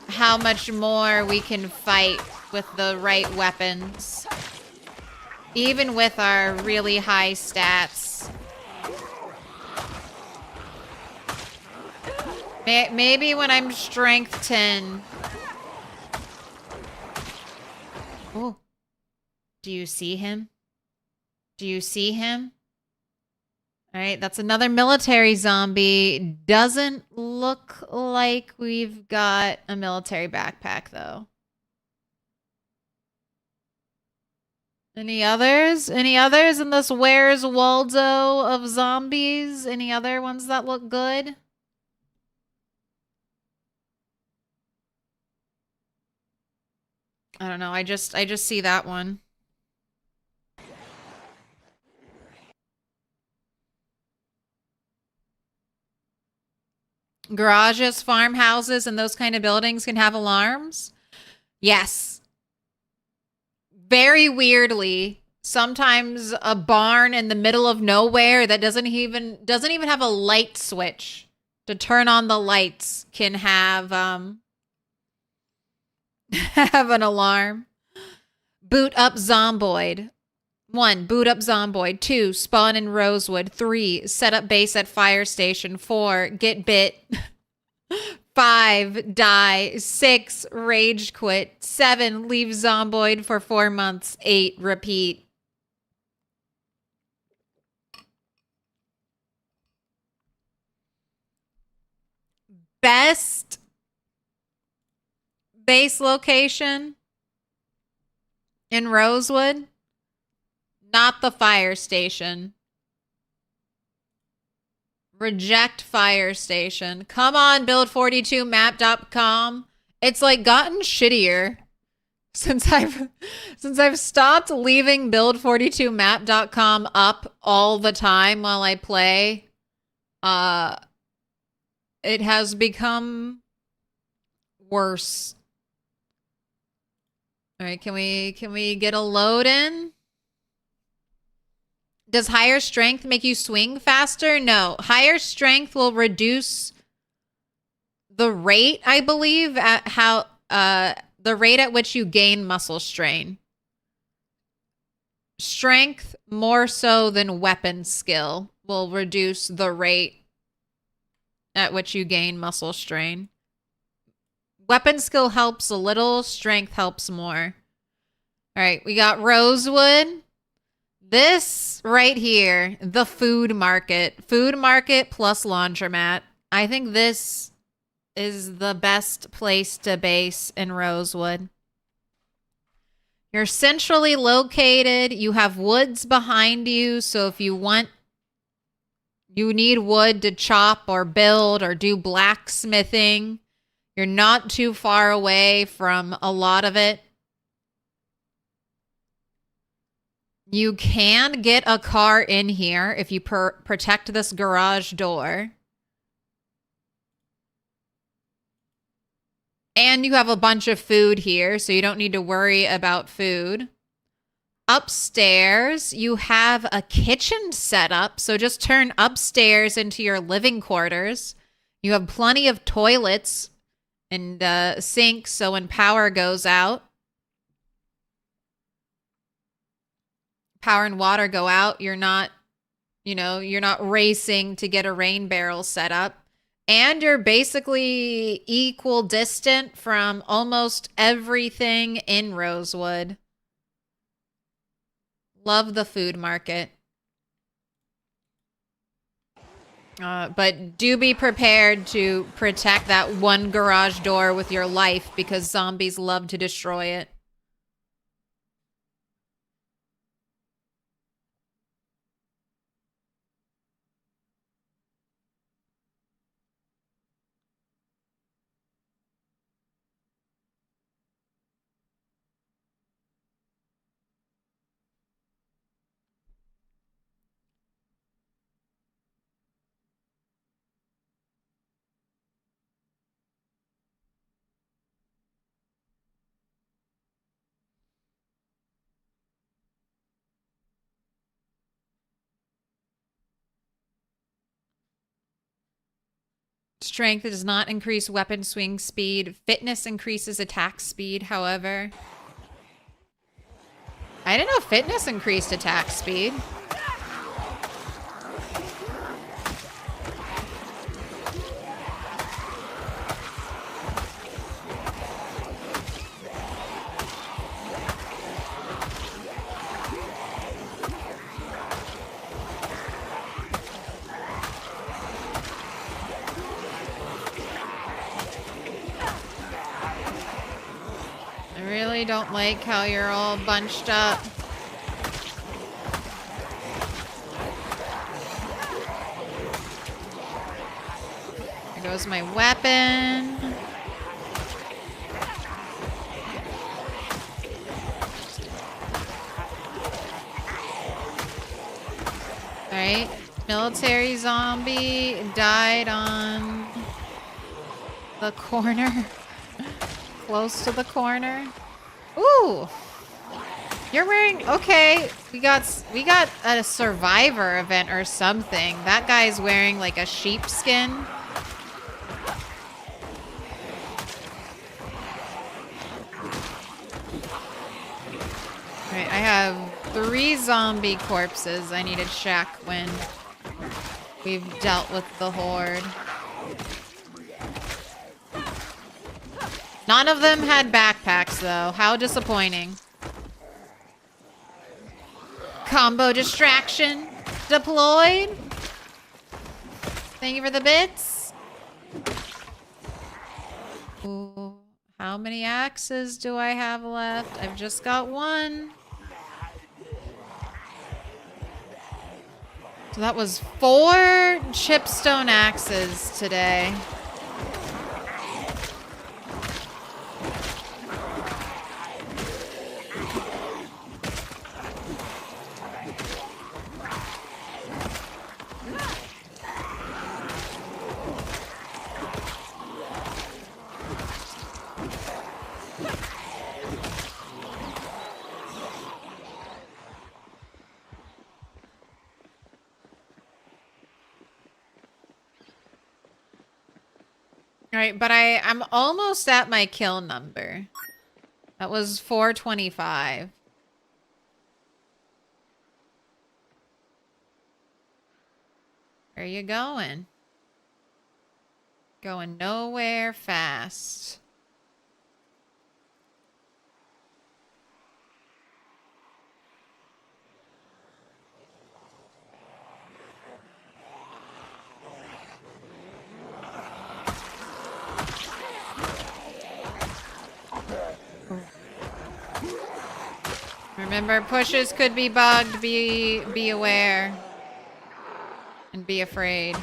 how much more we can fight with the right weapons. Even with our really high stats. Maybe when I'm strength 10. Oh. Do you see him? Do you see him? All right, that's another military zombie. Doesn't look like we've got a military backpack, though. Any others? Any others in this Where's Waldo of zombies? Any other ones that look good? I don't know. I just see that one. Garages, farmhouses, and those kind of buildings can have alarms? Yes. Very weirdly, sometimes a barn in the middle of nowhere that doesn't even have a light switch to turn on the lights can have have an alarm. Boot up Zomboid. 1. Boot up Zomboid. 2. Spawn in Rosewood. 3. Set up base at fire station. 4. Get bit. 5. Die. 6. Rage quit. 7. Leave Zomboid for 4 months. 8. Repeat. Best base location in Rosewood? Not the fire station. Reject fire station. Come on, build42map.com. It's like gotten shittier since I've stopped leaving build42map.com up all the time while I play. It has become worse. All right, can we get a load in? Does higher strength make you swing faster? No. Higher strength will reduce the rate, I believe, at the rate at which you gain muscle strain. Strength, more so than weapon skill, will reduce the rate at which you gain muscle strain. Weapon skill helps a little, strength helps more. All right, we got Rosewood. This right here, the food market. Food market plus laundromat. I think this is the best place to base in Rosewood. You're centrally located. You have woods behind you. So if you need wood to chop or build or do blacksmithing, you're not too far away from a lot of it. You can get a car in here if you protect this garage door. And you have a bunch of food here, so you don't need to worry about food. Upstairs, you have a kitchen set up, so just turn upstairs into your living quarters. You have plenty of toilets and sinks, so when power goes out, power and water go out, you're not racing to get a rain barrel set up. And you're basically equal distant from almost everything in Rosewood. Love the food market. But do be prepared to protect that one garage door with your life because zombies love to destroy it. Strength does not increase weapon swing speed. Fitness increases attack speed, however. I didn't know fitness increased attack speed. don't like how you're all bunched up. There goes my weapon. Alright. Military zombie died on the corner. Close to the corner. Ooh. You're wearing... Okay. We got a survivor event or something. That guy's wearing like a sheepskin. Alright, I have 3 zombie corpses I need to check when we've dealt with the horde. None of them had backpacks, though. How disappointing. Combo distraction deployed. Thank you for the bits. Ooh, how many axes do I have left? I've just got 1. So that was 4 chipstone axes today. Alright, but I'm almost at my kill number. That was 425. Where are you going? Going nowhere fast. Remember, pushes could be bugged. Be aware. And be afraid.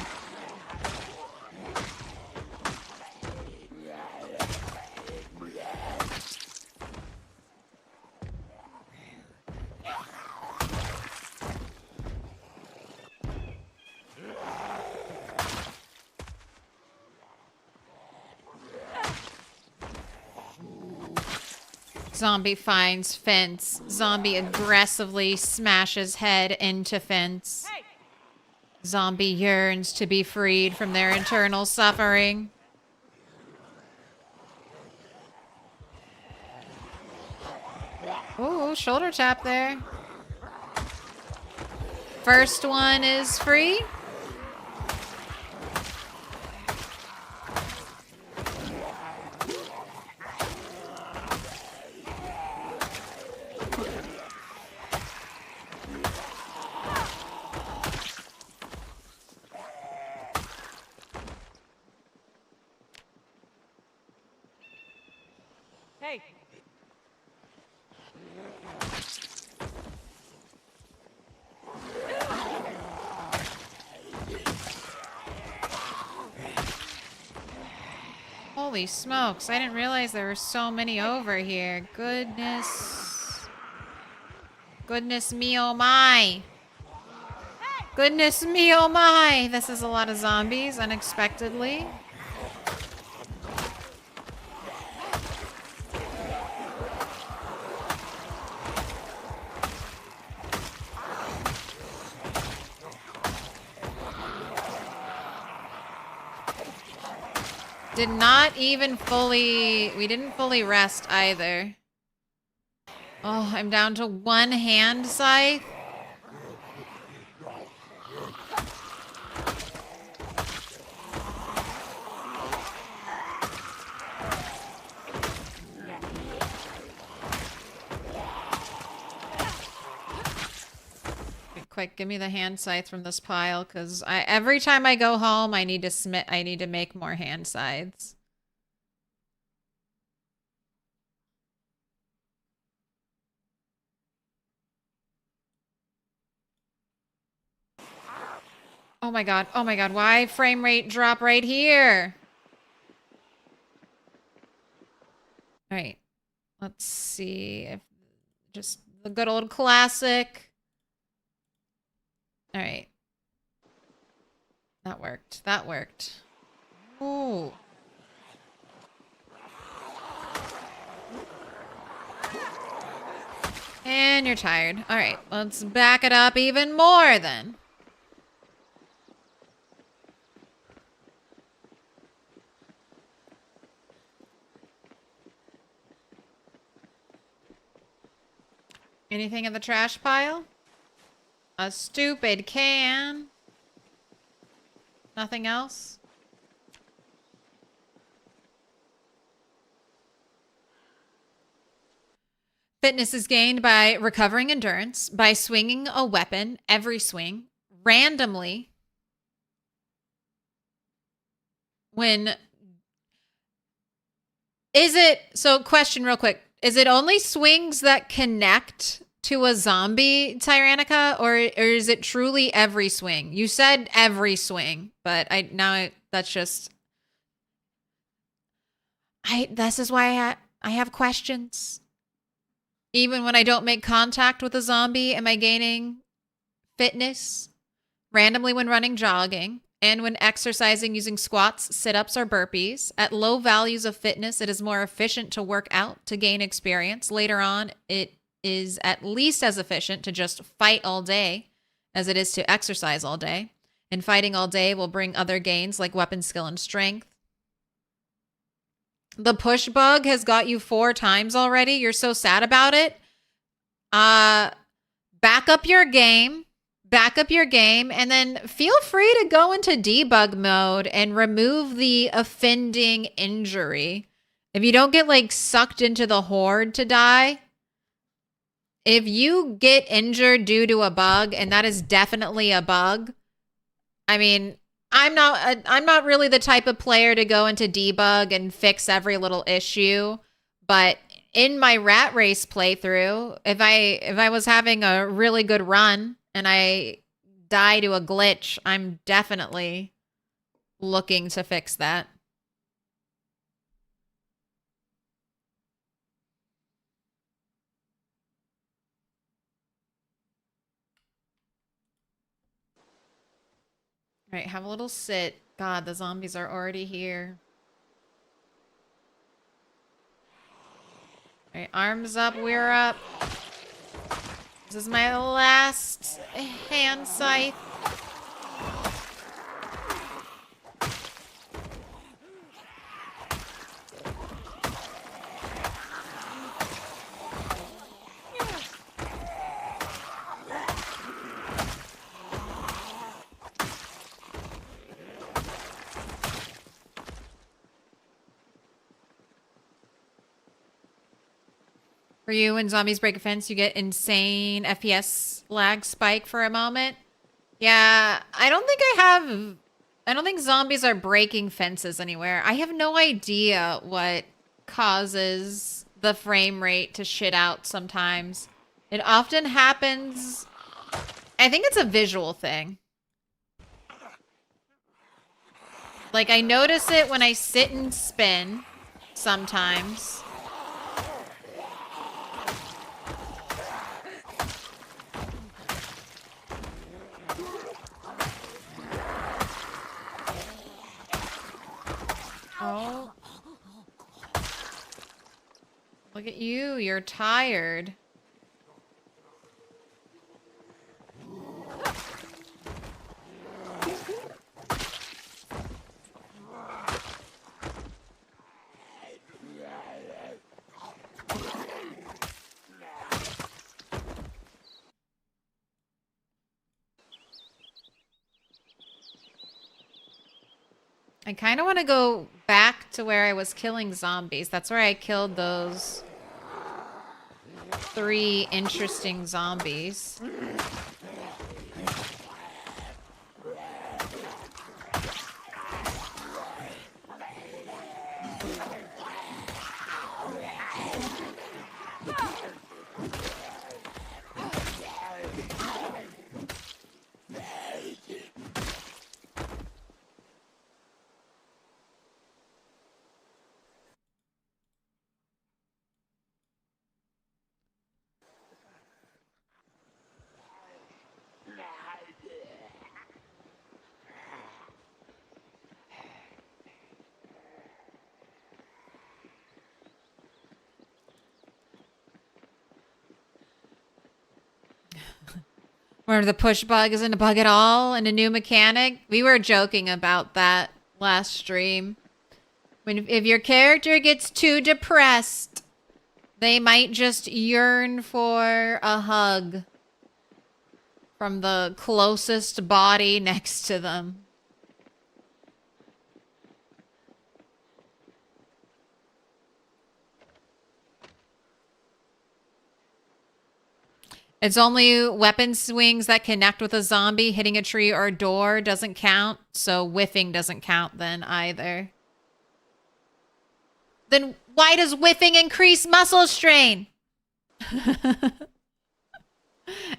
Zombie finds fence. Zombie aggressively smashes head into fence. Hey! Zombie yearns to be freed from their internal suffering. Ooh, shoulder tap there. First one is free. Hey! Holy smokes, I didn't realize there were so many over here. Goodness. Goodness me, oh my. Goodness me, oh my. This is a lot of zombies, unexpectedly. Did not even fully... We didn't fully rest either. Oh, I'm down to 1 hand scythe. Quick, give me the hand scythe from this pile, because every time I go home, I need to make more hand scythes. Oh my god. Oh my god. Why frame rate drop right here? All right. Let's see if just the good old classic. All right. That worked. That worked. Ooh. And you're tired. All right. Let's back it up even more then. Anything in the trash pile? A stupid can. Nothing else? Fitness is gained by recovering endurance, by swinging a weapon every swing, randomly, when... Is it... So, question real quick. Is it only swings that connect to a zombie, Tyrannica, or is it truly every swing? You said every swing, but that's just... This is why I have questions. Even when I don't make contact with a zombie, am I gaining fitness? Randomly when running, jogging, and when exercising using squats, sit-ups, or burpees. At low values of fitness, it is more efficient to work out to gain experience. Later on, it is at least as efficient to just fight all day as it is to exercise all day. And fighting all day will bring other gains like weapon skill and strength. The push bug has got you 4 times already. You're so sad about it. Back up your game. Back up your game. And then feel free to go into debug mode and remove the offending injury. If you don't get, like, sucked into the horde to die. If you get injured due to a bug, and that is definitely a bug. I mean... I'm not really the type of player to go into debug and fix every little issue, but in my rat race playthrough, if I was having a really good run and I die to a glitch, I'm definitely looking to fix that. All right, have a little sit. God, the zombies are already here. All right, arms up, we're up. This is my last hand scythe. For you, when zombies break a fence, you get insane FPS lag spike for a moment. Yeah, I don't think zombies are breaking fences anywhere. I have no idea what causes the frame rate to shit out sometimes. It often happens... I think it's a visual thing. Like, I notice it when I sit and spin sometimes. Oh. Look at you. You're tired. I kind of want to go back to where I was killing zombies. That's where I killed those 3 interesting zombies. Where the push bug isn't a bug at all and a new mechanic. We were joking about that last stream. If your character gets too depressed, they might just yearn for a hug from the closest body next to them. It's only weapon swings that connect with a zombie. Hitting a tree or a door doesn't count, so whiffing doesn't count then either. Then why does whiffing increase muscle strain?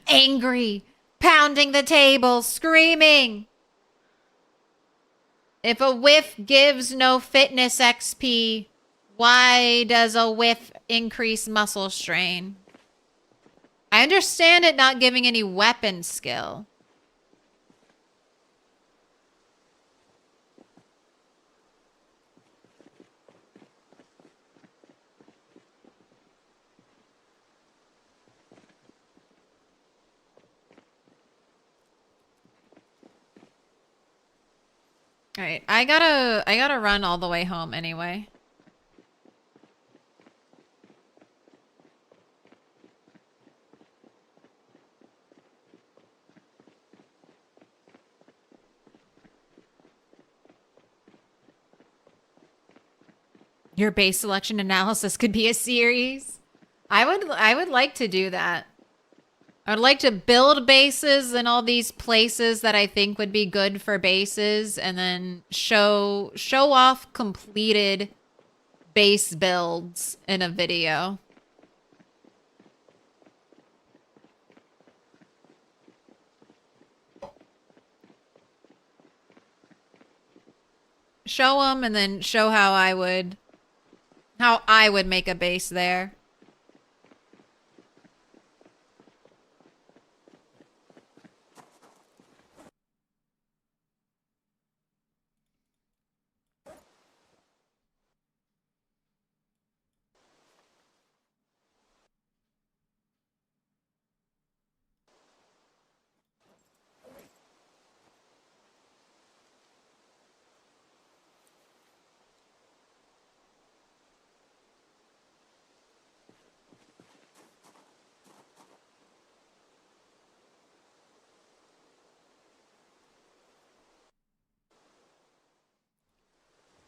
Angry, pounding the table, screaming. If a whiff gives no fitness XP, why does a whiff increase muscle strain? I understand it not giving any weapon skill. All right, I gotta run all the way home anyway. Your base selection analysis could be a series. I would like to do that. I would like to build bases in all these places that I think would be good for bases, and then show off completed base builds in a video. Show them and then show how I would make a base there.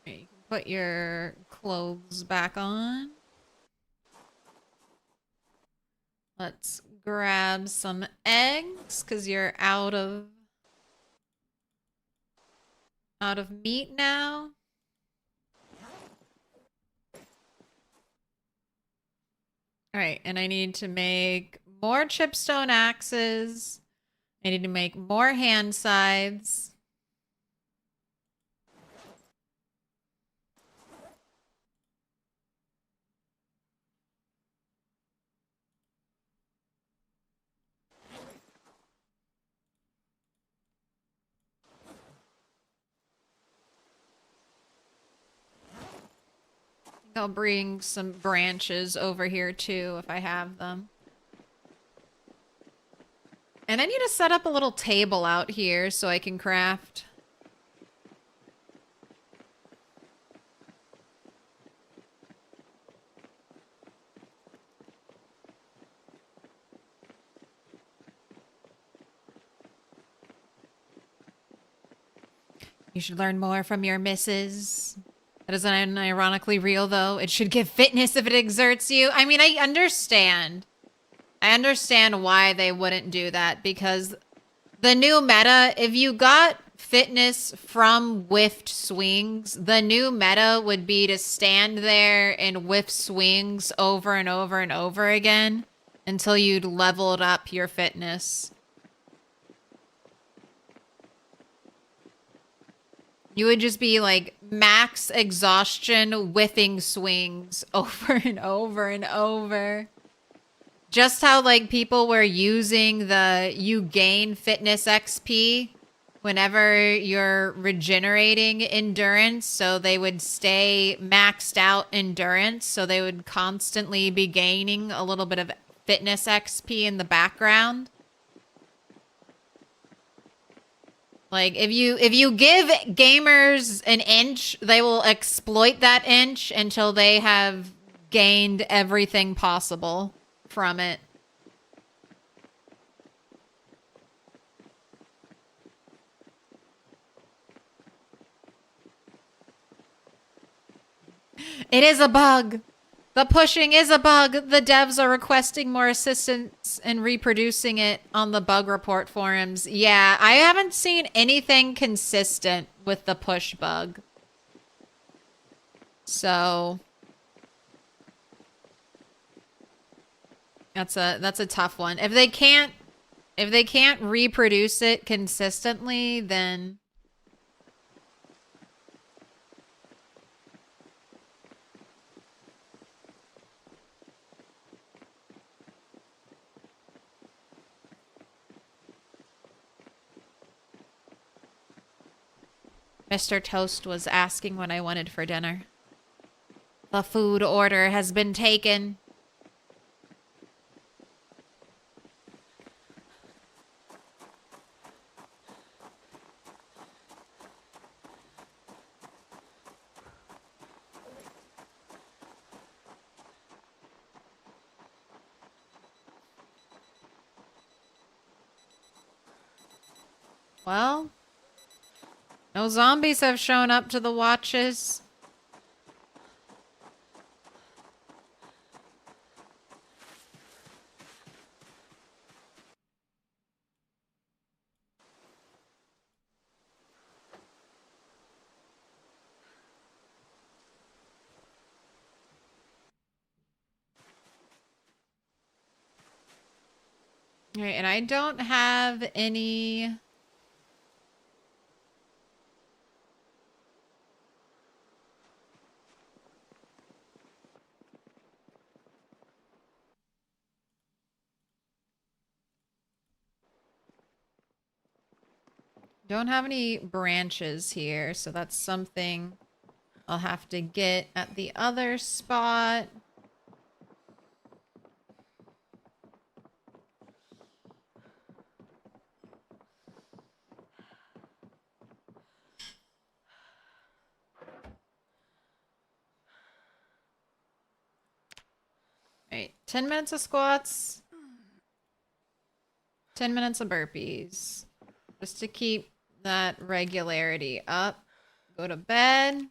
You can put your clothes back on. Let's grab some eggs because you're out of meat now. All right, and I need to make more chipstone axes. I need to make more hand scythes. I'll bring some branches over here too if I have them. And I need to set up a little table out here so I can craft. You should learn more from your missus. That is unironically real, though. It should give fitness if it exerts you. I mean, I understand. I understand why they wouldn't do that, because the new meta, if you got fitness from whiffed swings, the new meta would be to stand there and whiff swings over and over and over again until you'd leveled up your fitness. You would just be like max exhaustion whiffing swings over and over and over. Just how like people were using the you gain fitness XP whenever you're regenerating endurance, so they would stay maxed out endurance, so they would constantly be gaining a little bit of fitness XP in the background. Like if you give gamers an inch, they will exploit that inch until they have gained everything possible from it. It is a bug. The pushing is a bug. The devs are requesting more assistance in reproducing it on the bug report forums. Yeah, I haven't seen anything consistent with the push bug. So that's a tough one. If they can't reproduce it consistently, then Mr. Toast was asking what I wanted for dinner. The food order has been taken. Well, no zombies have shown up to the watches. All right, and I don't have any... Don't have any branches here, so that's something I'll have to get at the other spot. Right, 10 minutes of squats, 10 minutes of burpees, just to keep that regularity up. Go to bed.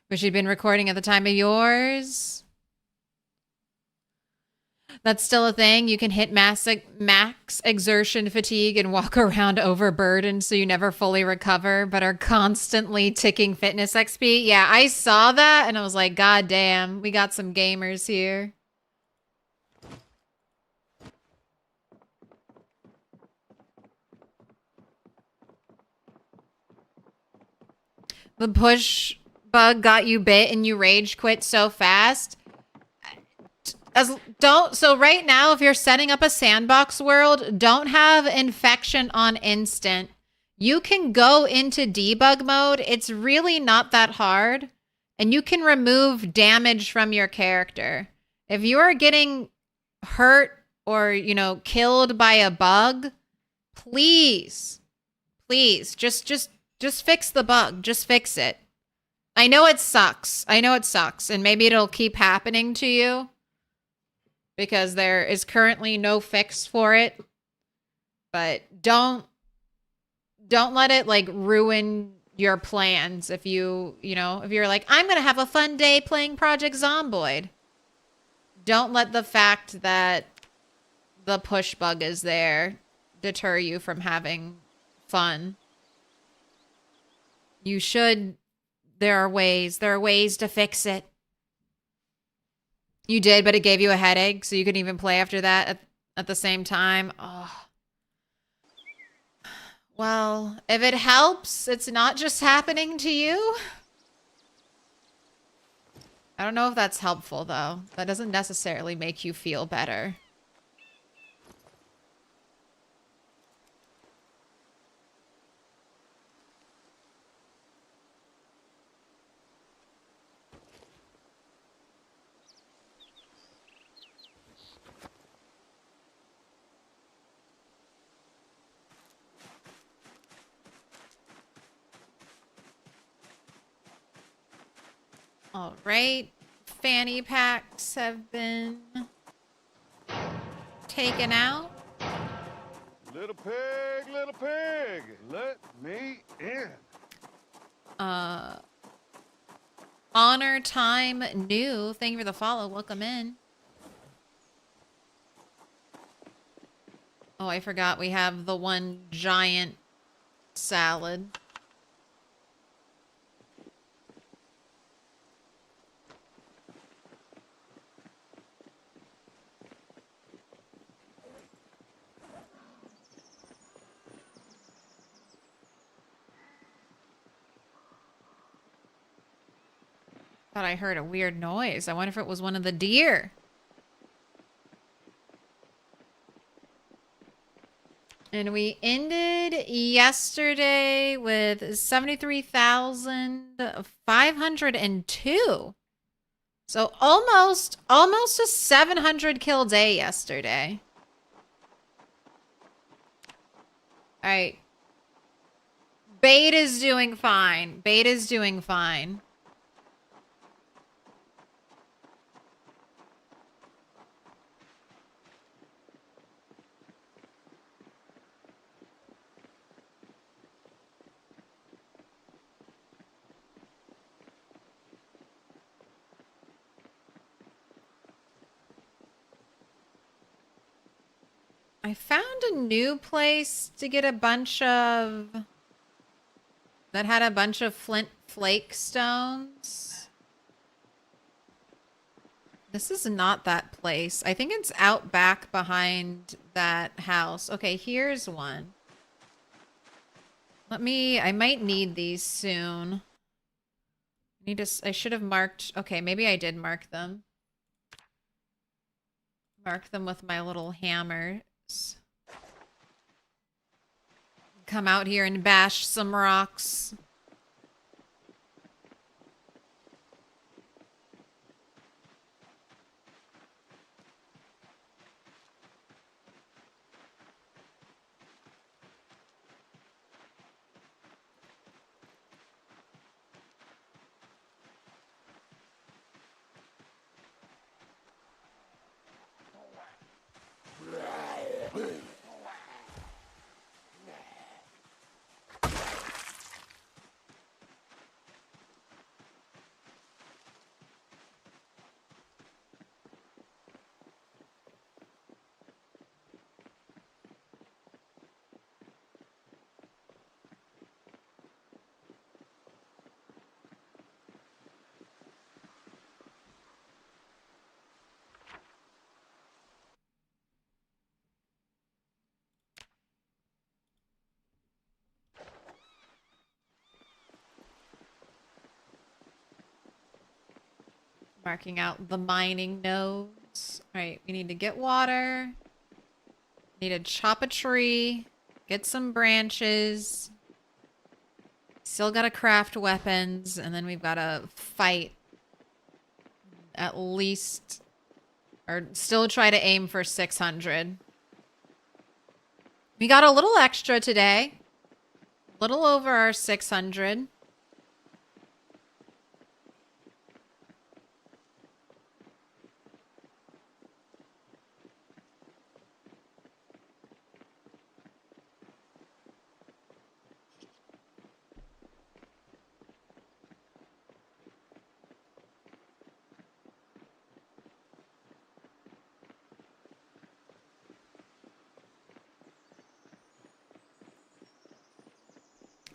Which you'd been recording at the time of yours. That's still a thing. You can hit max exertion fatigue and walk around overburdened so you never fully recover, but are constantly ticking fitness XP. Yeah, I saw that and I was like, God damn, we got some gamers here. The push bug got you bit and you rage quit so fast. So right now, if you're setting up a sandbox world, don't have infection on instant. You can go into debug mode. It's really not that hard. And you can remove damage from your character. If you are getting hurt or, you know, killed by a bug, please, just fix the bug. Just fix it. I know it sucks. And maybe it'll keep happening to you, because there is currently no fix for it. But don't let it like ruin your plans if you know, if you're like, I'm going to have a fun day playing Project Zomboid. Don't let the fact that the push bug is there deter you from having fun. You should, there are ways to fix it. You did, but it gave you a headache, so you couldn't even play after that at the same time. Oh. Well, if it helps, it's not just happening to you. I don't know if that's helpful, though. That doesn't necessarily make you feel better. All right. Fanny packs have been taken out. Little pig, let me in. Honor time new. Thank you for the follow. Welcome in. Oh, I forgot we have the one giant salad. Thought I heard a weird noise. I wonder if it was one of the deer. And we ended yesterday with 73,502. So almost a 700 kill day yesterday. All right. Bait is doing fine. Bait is doing fine. I found a new place to get a bunch of... that had a bunch of flint flake stones. This is not that place. I think it's out back behind that house. Okay, here's one. I might need these soon. I should have marked, okay, maybe I did mark them. Mark them with my little hammers. Come out here and bash some rocks. Marking out the mining nodes. All right, we need to get water. Need to chop a tree. Get some branches. Still gotta craft weapons. And then we've gotta fight. At least... or still try to aim for 600. We got a little extra today. A little over our 600.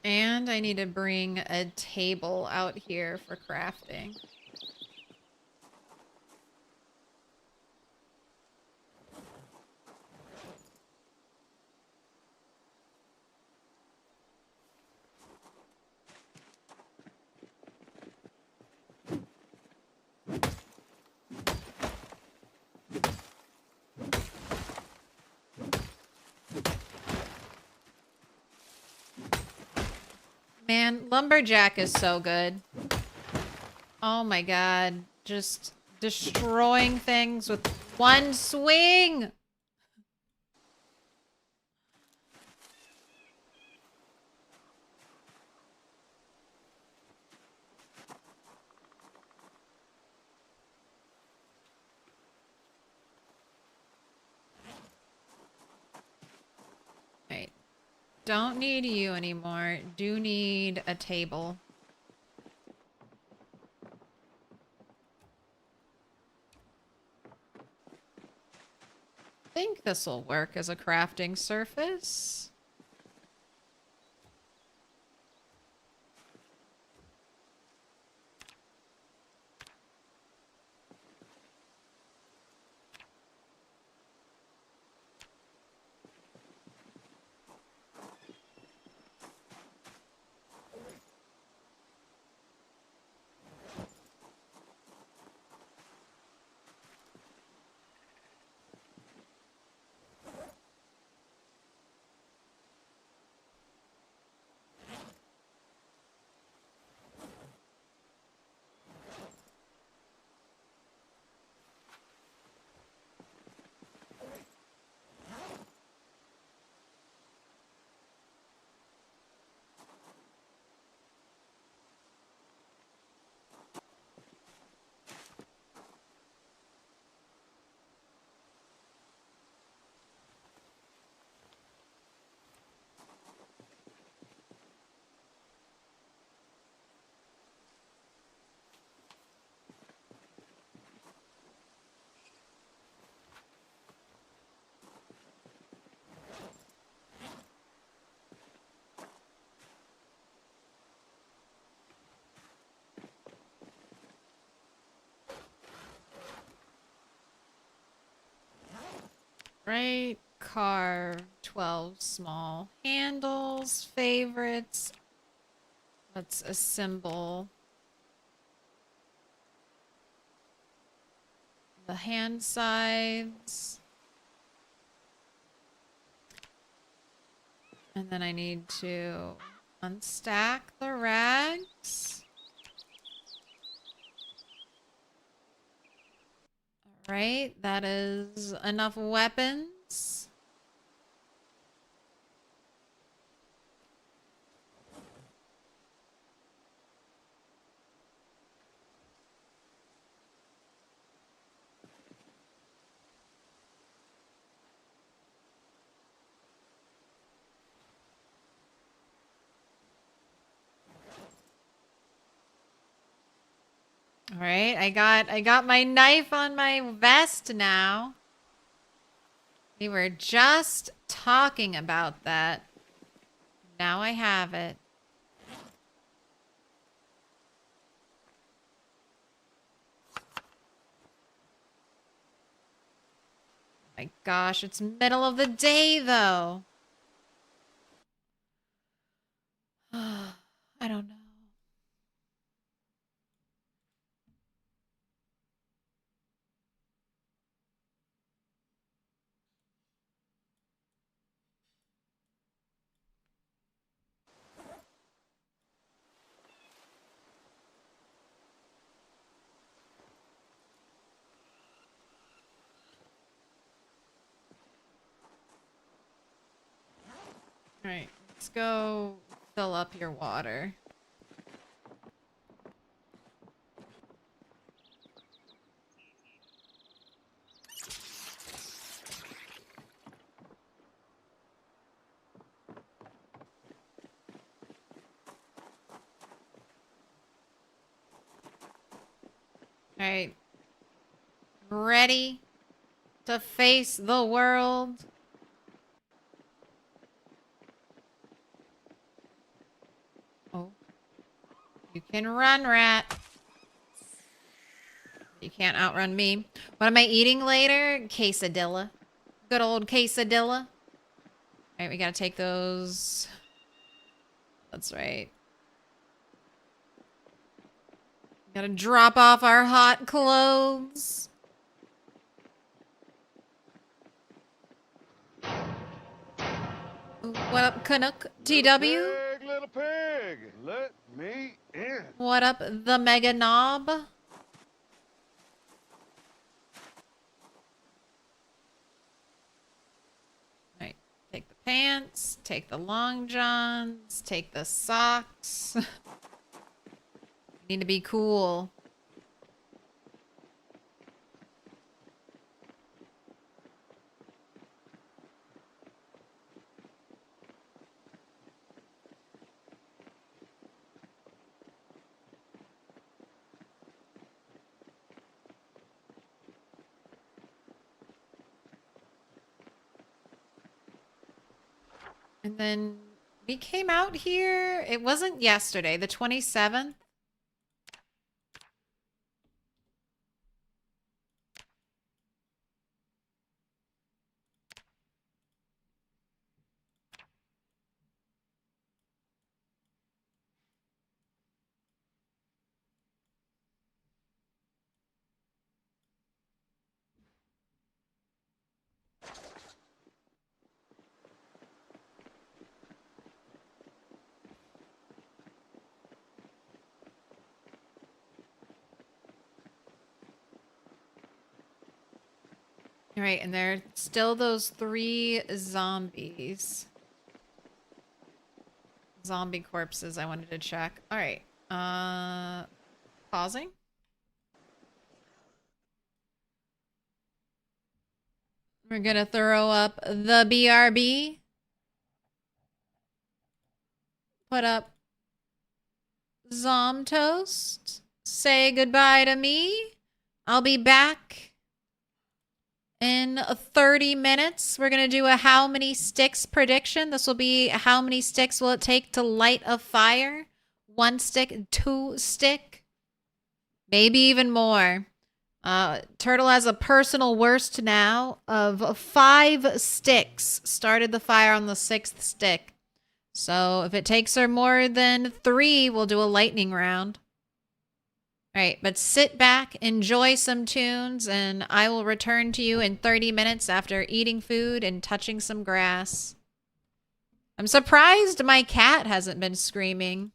And I need to bring a table out here for crafting. Man, Lumberjack is so good. Oh my god. Just destroying things with one swing. Don't need you anymore. Do need a table. I think this will work as a crafting surface. Right, carve 12 small handles, favorites. Let's assemble the hand sides. And then I need to unstack the rags. Right, that is enough weapons. All right, I got my knife on my vest now. We were just talking about that. Now I have it. My gosh, it's middle of the day though. I don't know. All right, let's go fill up your water. All right. Ready to face the world? Oh. You can run, rat. You can't outrun me. What am I eating later? Quesadilla. Good old quesadilla. All right, we gotta take those. That's right. Gotta drop off our hot clothes. What up, Canuck TW? Little pig, let me in. What up, the Mega Knob? Alright, take the pants, take the long johns, take the socks. Need to be cool. And then we came out here. It wasn't yesterday, the 27th. All right, and there are still those 3 zombies. Zombie corpses I wanted to check. All right. Pausing. We're gonna throw up the BRB. Put up Zomtoast. Say goodbye to me. I'll be back in 30 minutes. We're going to do a how many sticks prediction. This will be how many sticks will it take to light a fire? 1 stick, 2 stick, maybe even more. Turtle has a personal worst now of 5 sticks. Started the fire on the 6th stick. So if it takes her more than 3, we'll do a lightning round. All right, but sit back, enjoy some tunes, and I will return to you in 30 minutes after eating food and touching some grass. I'm surprised my cat hasn't been screaming.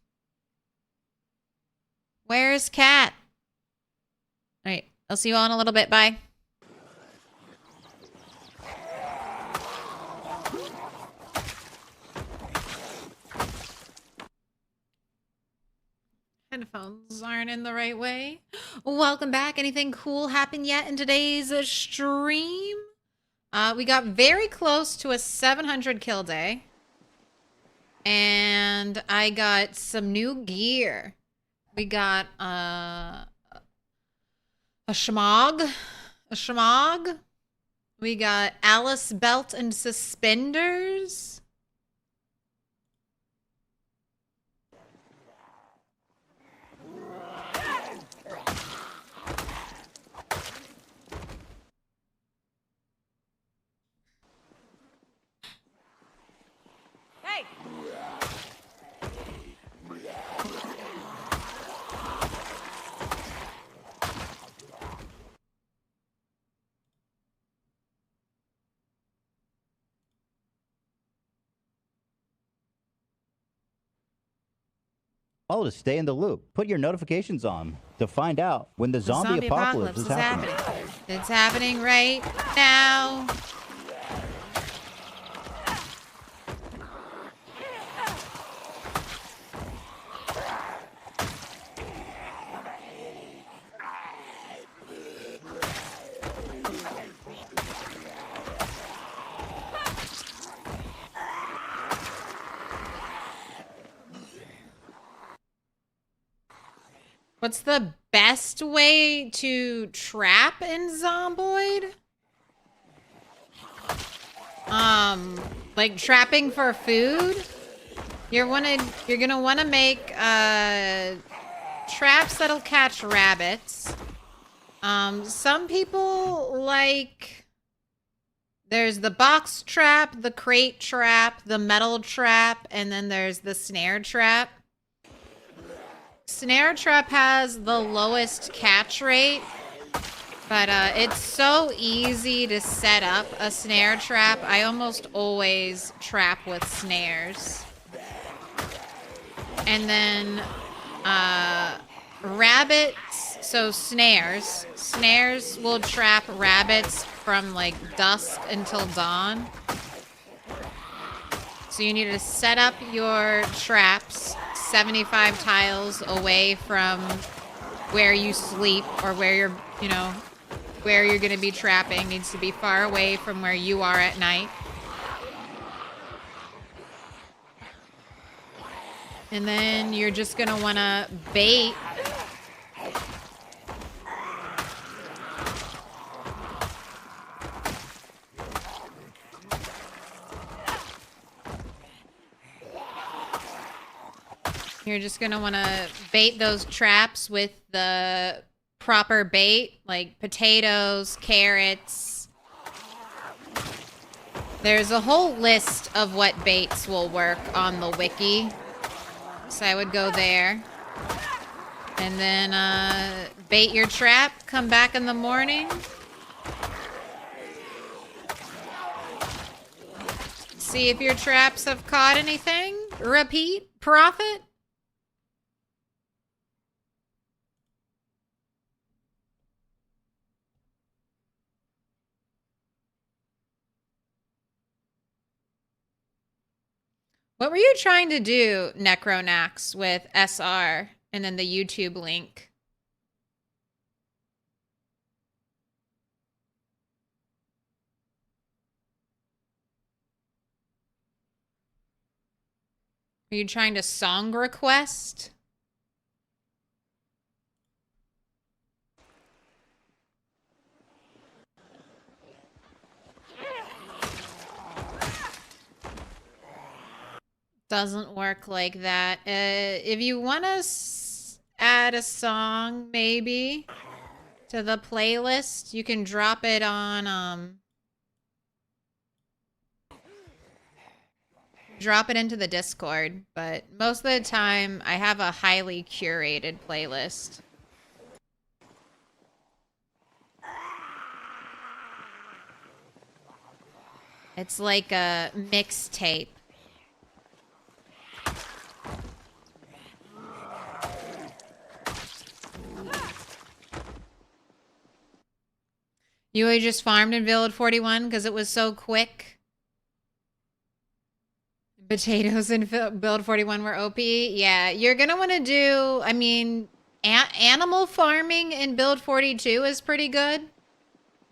Where's Cat? All right, I'll see you all in a little bit. Bye. Headphones aren't in the right way. Welcome back. Anything cool happened yet in today's stream? We got very close to a 700 kill day. And I got some new gear. We got a shmog. A shmog. We got Alice belt and suspenders. Hey! To stay in the loop. Put your notifications on to find out when the zombie apocalypse is happening. It's happening right now. What's the best way to trap in Zomboid? Like trapping for food? You're gonna wanna make traps that'll catch rabbits. Some people like, there's the box trap, the crate trap, the metal trap, and then there's the snare trap. Snare trap has the lowest catch rate, but it's so easy to set up a snare trap. I almost always trap with snares. And then rabbits, so snares. Snares will trap rabbits from like dusk until dawn. So you need to set up your traps 75 tiles away from where you sleep or where you're, where you're going to be trapping. Needs to be far away from where you are at night. And then you're just going to want to bait. You're just gonna want to bait those traps with the proper bait, like potatoes, carrots. There's a whole list of what baits will work on the wiki. So I would go there. And then bait your trap, come back in the morning. See if your traps have caught anything. Repeat, profit. What were you trying to do, Necronax, with SR and then the YouTube link? Are you trying to song request? Doesn't work like that. If you want to add a song, maybe, to the playlist, you can drop it on, drop it into the Discord. But most of the time, I have a highly curated playlist. It's like a mixtape. You just farmed in Build 41 because it was so quick. Potatoes in Build 41 were OP. Yeah, you're going to want to do, I mean, animal farming in Build 42 is pretty good.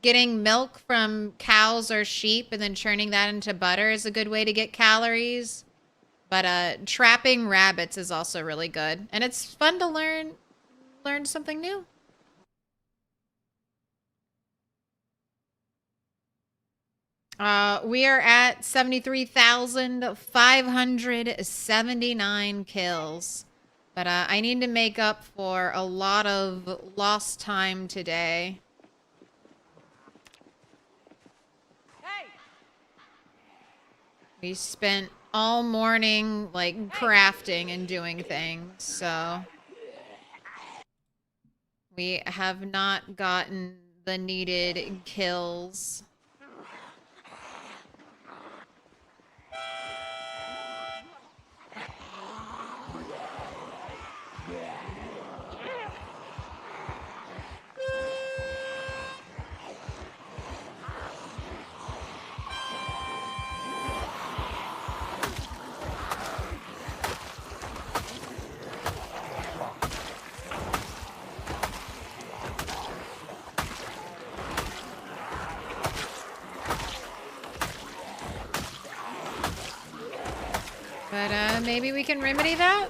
Getting milk from cows or sheep and then churning that into butter is a good way to get calories. But trapping rabbits is also really good. And it's fun to learn something new. We are at 73,579 kills. But I need to make up for a lot of lost time today. Hey! We spent all morning, like, crafting and doing things, so... We have not gotten the needed kills. But maybe we can remedy that?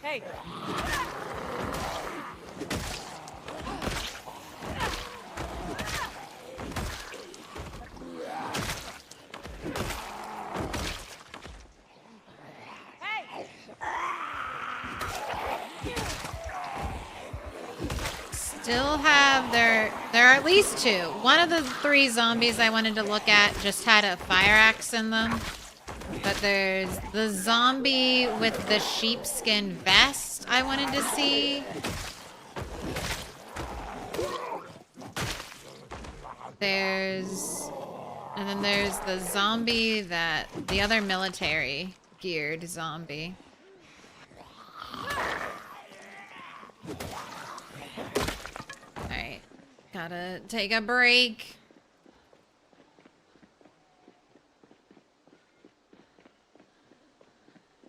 Hey! still have there are at least two. One of the three zombies I wanted to look at just had a fire axe in them. But there's the zombie with the sheepskin vest I wanted to see. And then there's the zombie the other military geared zombie. Alright, gotta take a break.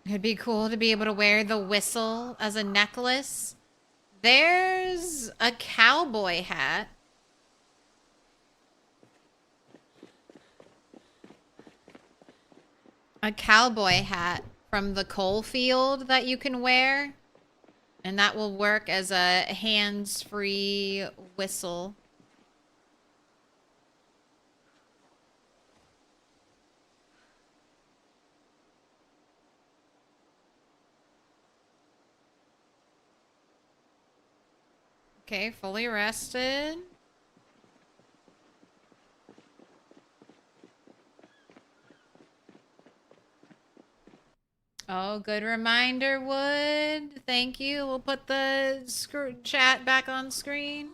It'd be cool to be able to wear the whistle as a necklace. There's a cowboy hat. A cowboy hat from the coal field that you can wear. And that will work as a hands-free whistle. Okay, fully rested. Oh, good reminder, Wood. Thank you. We'll put the chat back on screen.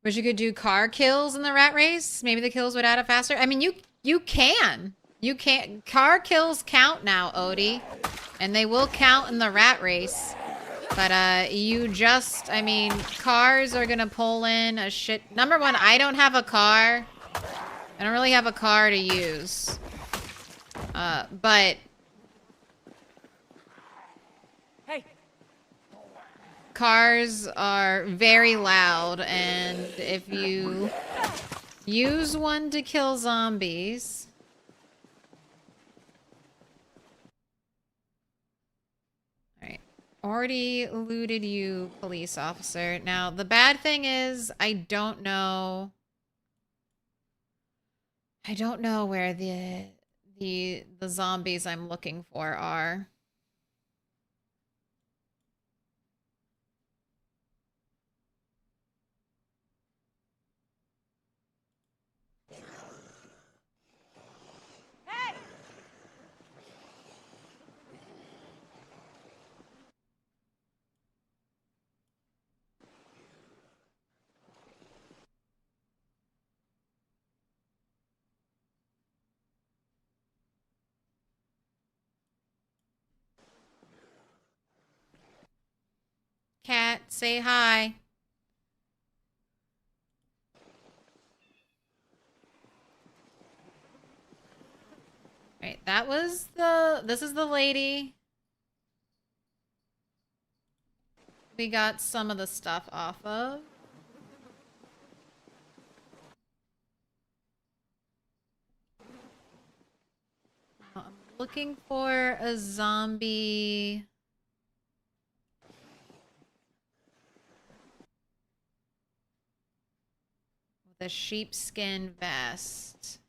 Wish you could do car kills in the rat race. Maybe the kills would add up faster. I mean, you can. You can. Car kills count now, Odie. And they will count in the rat race. But, I mean, cars are gonna pull in a shit. Number one, I don't have a car. I don't really have a car to use. But... Hey. Cars are very loud, and if you use one to kill zombies... Already looted you, police officer. Now, the bad thing is, I don't know where the zombies I'm looking for are. Cat, say hi. Right, that was this is the lady. We got some of the stuff off of. I'm looking for a zombie. The sheepskin vest.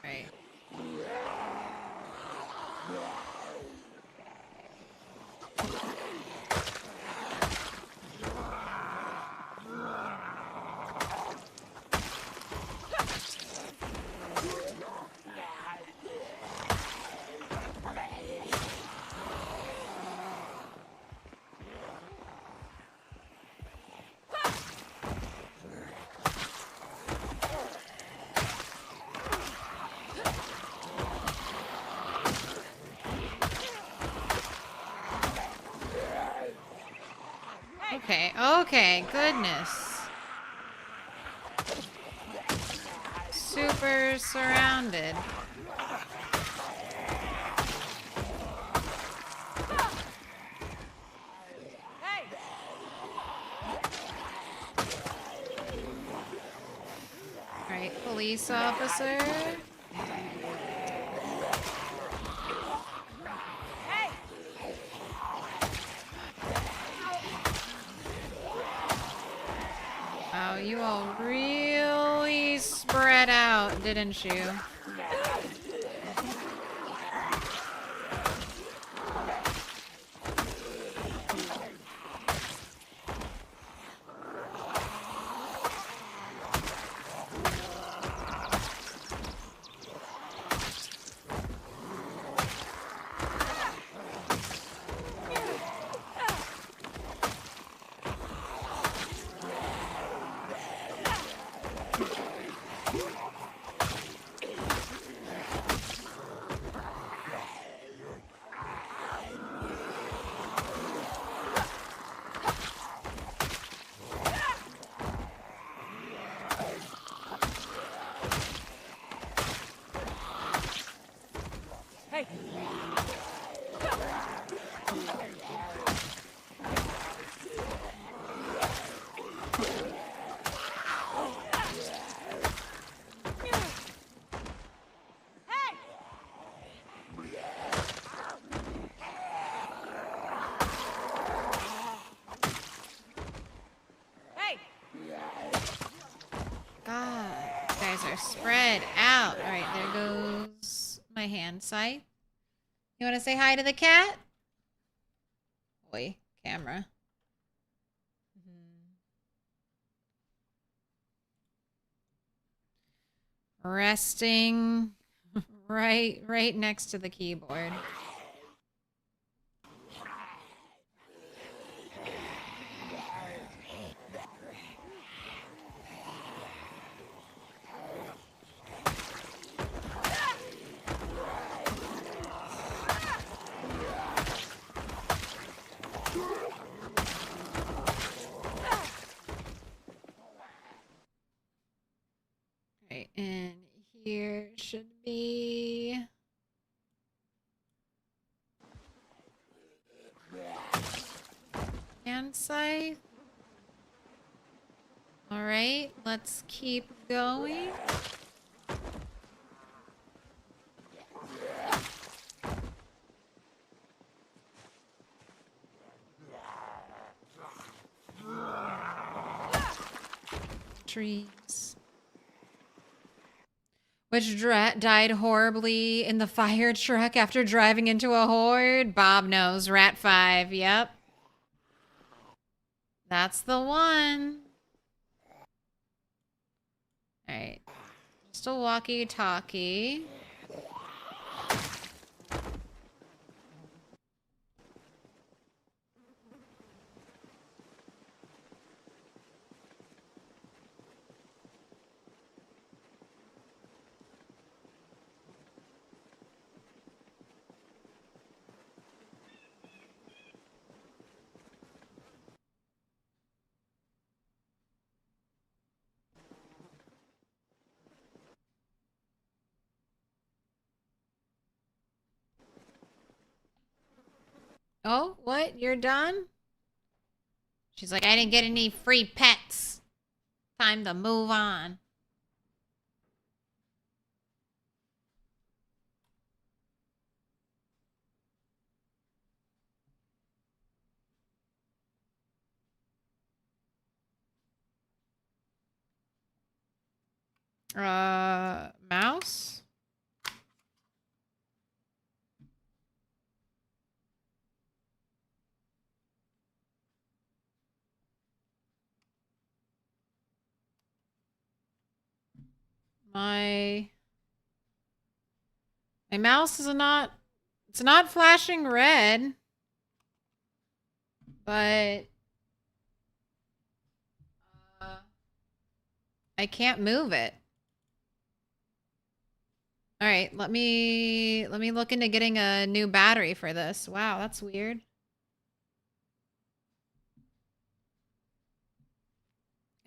Right. Okay, okay, goodness. Super surrounded. Hey. Alright, police officer. Hey! Wow, you all really spread out, didn't you? Hey! Hey! God, you guys are spread out. Alright, there goes my hand sight. You want to say hi to the cat? Boy, camera. Resting right next to the keyboard. Right, and here should be hand scythe. All right, let's keep going. Trees. Which died horribly in the fire truck after driving into a horde? Bob knows. Rat 5. Yep. That's the one. Alright. Just a walkie-talkie. Oh, what? You're done? She's like, I didn't get any free pets. Time to move on. Mouse? My mouse is not, it's not flashing red, but I can't move it. All right, let me look into getting a new battery for this. Wow, that's weird.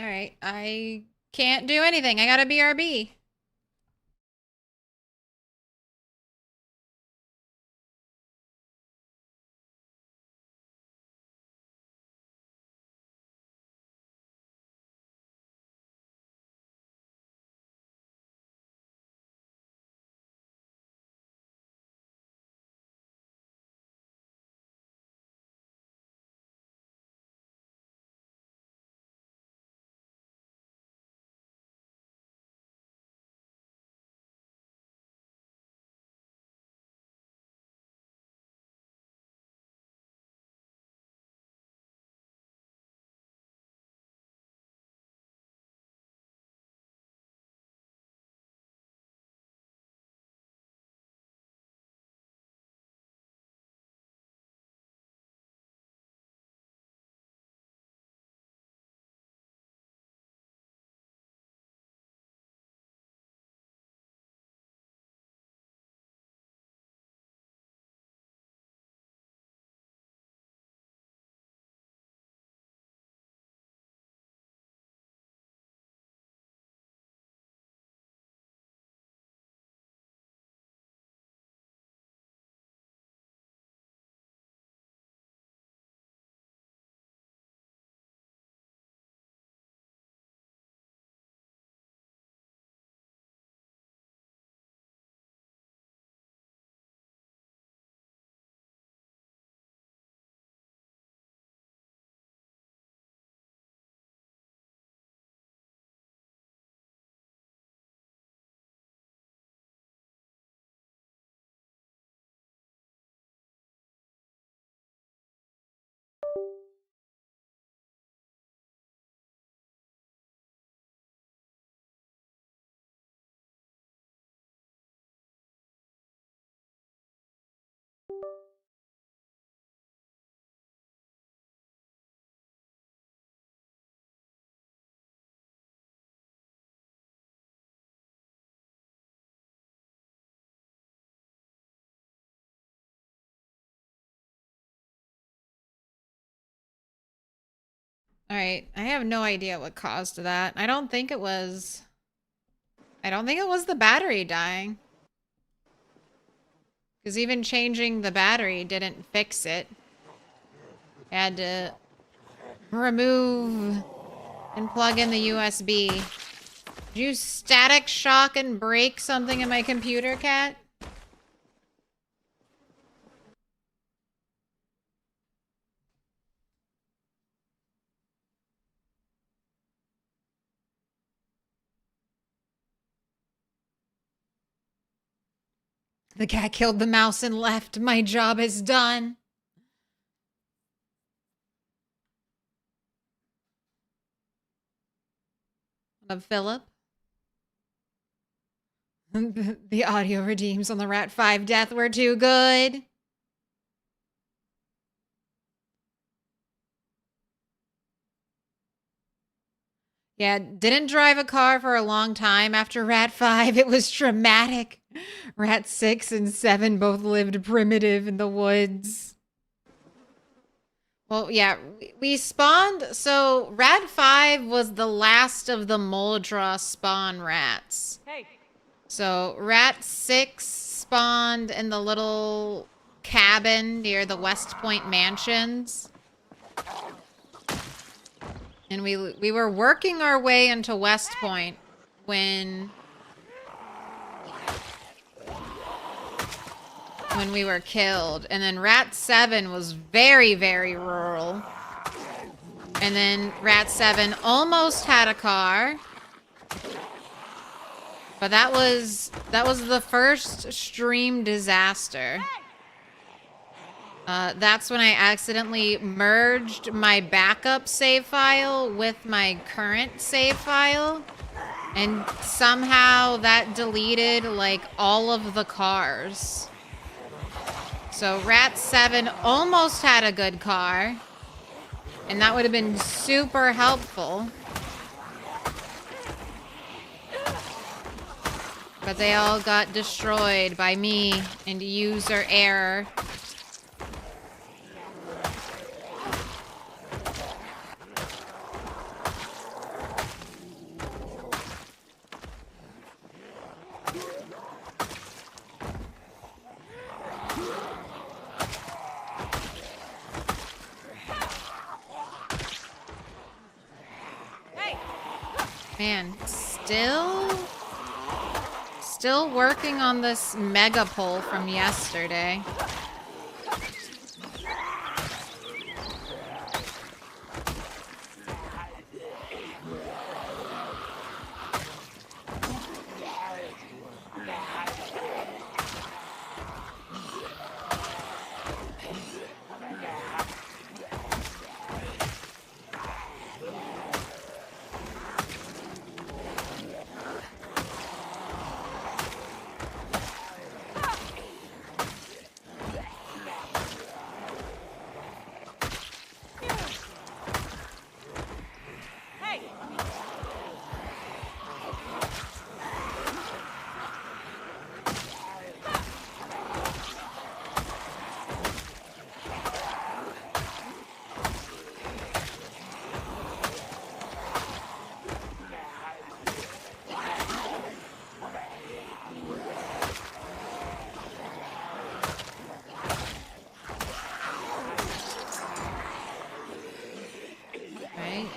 All right, I can't do anything. I got a BRB. Alright, I have no idea what caused that. I don't think it was the battery dying. Because even changing the battery didn't fix it. I had to remove and plug in the USB. Did you static shock and break something in my computer, Cat? The cat killed the mouse and left. My job is done. Of Philip. The audio redeems on the Rat 5 death were too good. Yeah, didn't drive a car for a long time after Rat 5. It was traumatic. Rat 6 and 7 both lived primitive in the woods. Well, yeah, we spawned... So, Rat 5 was the last of the Moldra spawn rats. Hey. So, Rat 6 spawned in the little cabin near the West Point mansions. And we were working our way into West Point when we were killed. And then Rat 7 was very, very rural. And then Rat 7 almost had a car. But that was the first stream disaster. That's when I accidentally merged my backup save file with my current save file. And somehow that deleted, like, all of the cars. So Rat 7 almost had a good car. And that would have been super helpful. But they all got destroyed by me and user error. Man, still working on this mega pole from yesterday.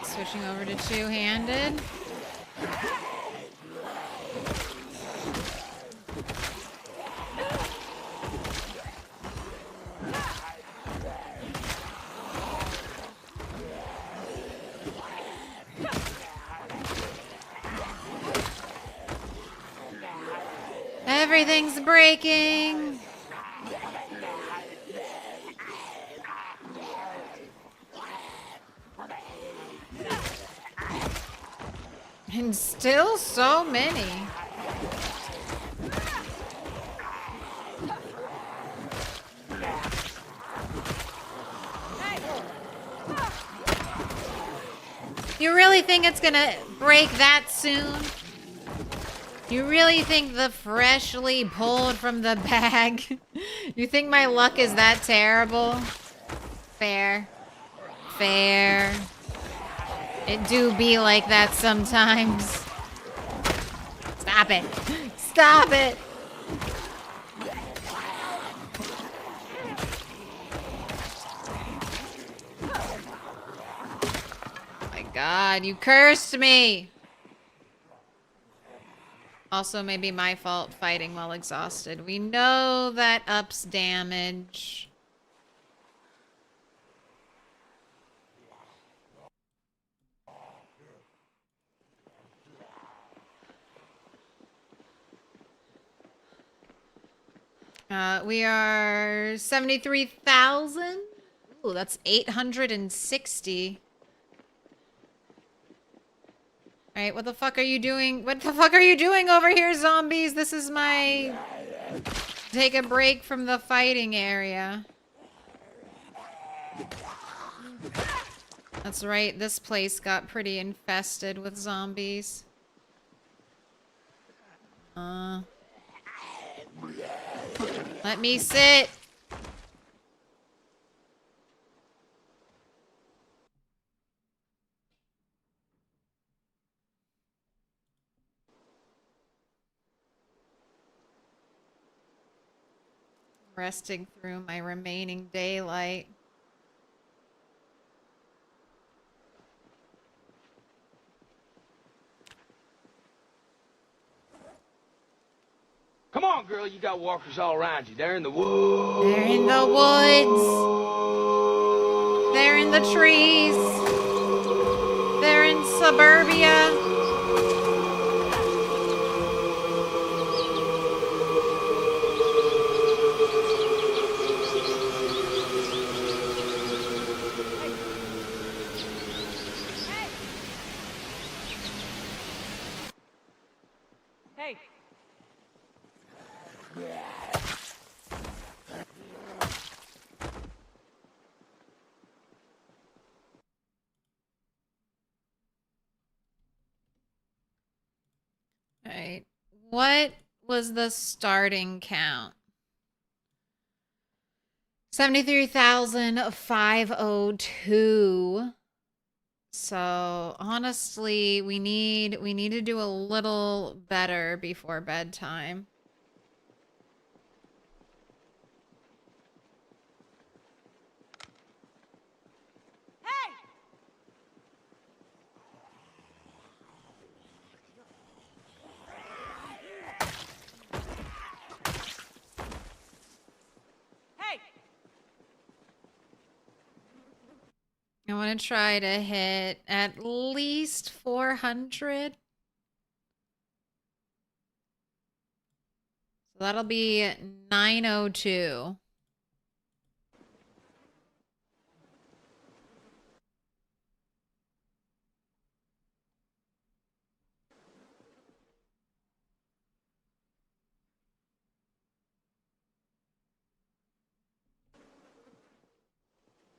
Switching over to two-handed. Everything's breaking. And still so many. You really think it's gonna break that soon? You really think the freshly pulled from the bag? You think my luck is that terrible? Fair. Fair. It do be like that sometimes. Stop it. Stop it. Oh my God, you cursed me. Also, maybe my fault fighting while exhausted. We know that ups damage. We are 73,000. Ooh, that's 860. All right, what the fuck are you doing? What the fuck are you doing over here, zombies? This is my take a break from the fighting area. That's right, this place got pretty infested with zombies. Let me sit. Resting through my remaining daylight. Come on, girl, you got walkers all around you. They're in the woods. They're in the woods. They're in the trees. They're in suburbia. Hey. All right. What was the starting count? 73,502. So honestly, we need to do a little better before bedtime. Hey. I want to try to hit at least 400. So that'll be 902.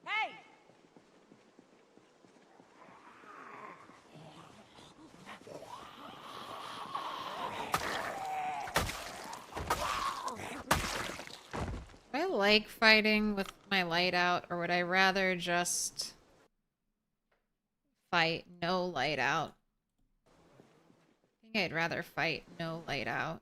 Hey. Do I like fighting with my light out, or would I rather just fight no light out? I think I'd rather fight no light out.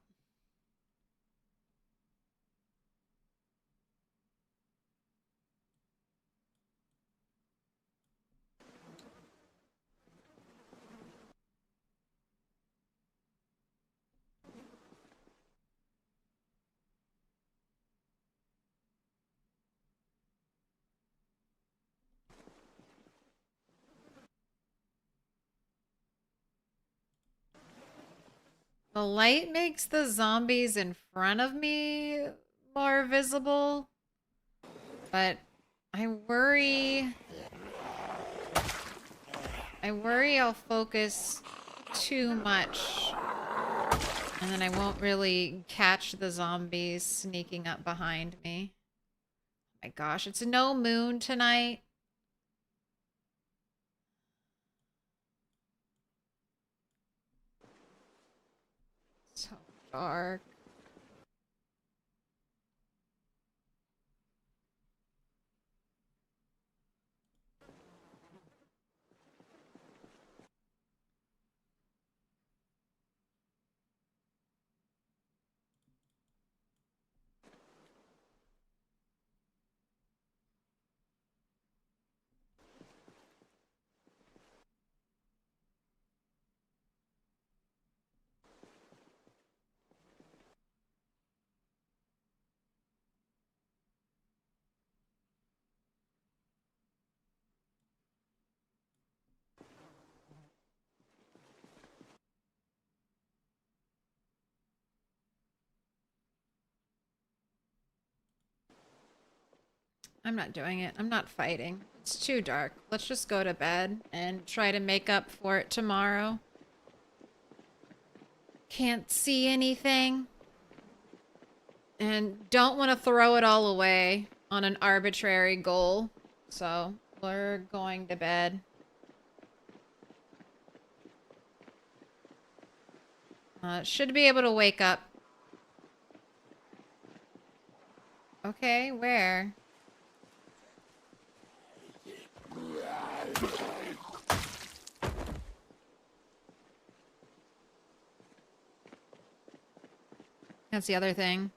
The light makes the zombies in front of me more visible, but I worry I'll focus too much and then I won't really catch the zombies sneaking up behind me. Oh my gosh, it's no moon tonight. So dark. I'm not doing it. I'm not fighting. It's too dark. Let's just go to bed and try to make up for it tomorrow. Can't see anything. And don't want to throw it all away on an arbitrary goal. So we're going to bed. Should be able to wake up. Okay, where? That's the other thing.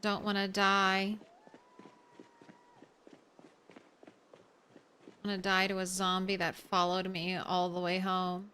Don't want to die. Want to die to a zombie that followed me all the way home.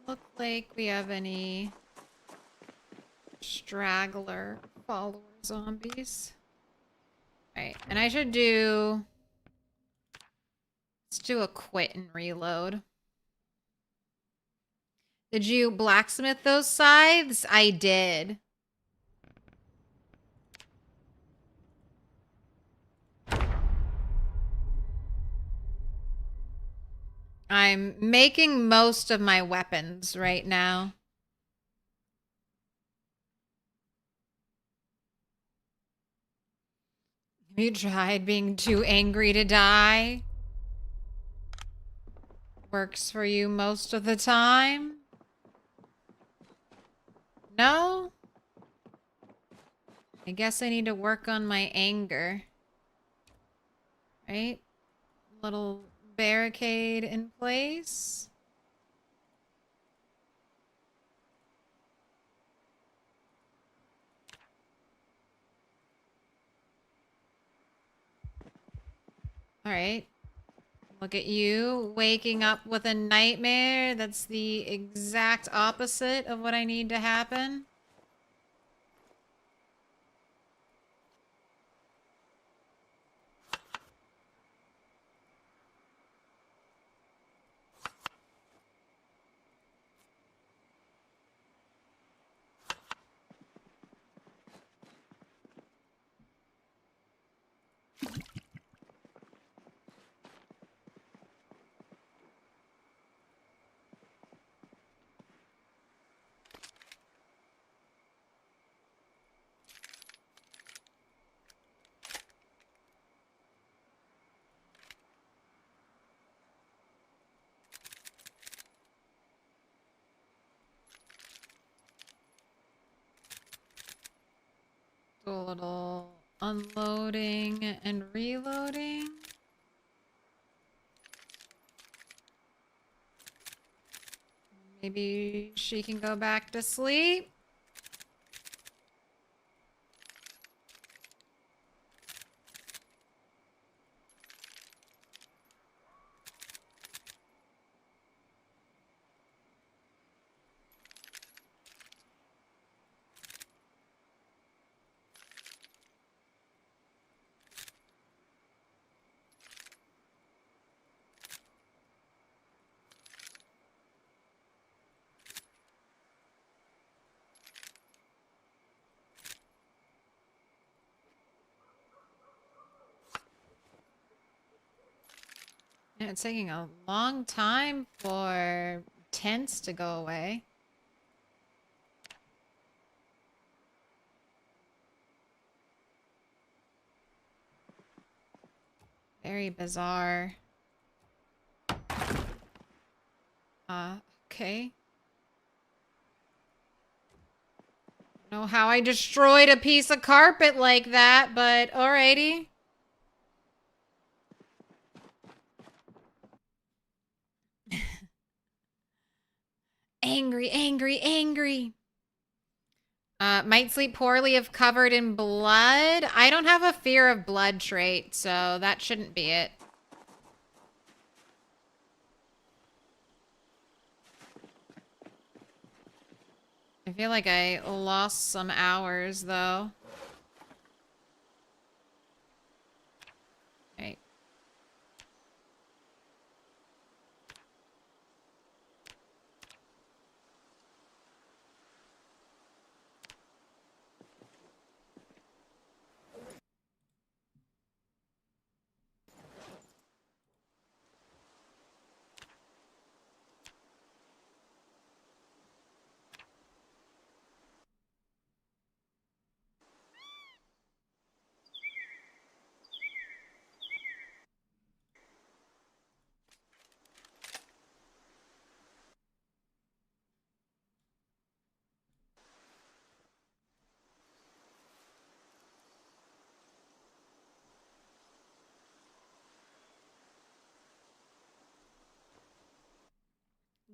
Look like we have any straggler follower zombies. Right, and I should do... Let's do a quit and reload. Did you blacksmith those scythes? I did. I'm making most of my weapons right now. Have you tried being too angry to die? Works for you most of the time? No? I guess I need to work on my anger. Right? Little barricade in place. Alright. Look at you, waking up with a nightmare. That's the exact opposite of what I need to happen. Do a little unloading and reloading. Maybe she can go back to sleep. Yeah, it's taking a long time for tents to go away. Very bizarre. Okay. Don't know how I destroyed a piece of carpet like that, but alrighty. Angry, angry, angry. Might sleep poorly if covered in blood. I don't have a fear of blood trait, so that shouldn't be it. I feel like I lost some hours, though. Right.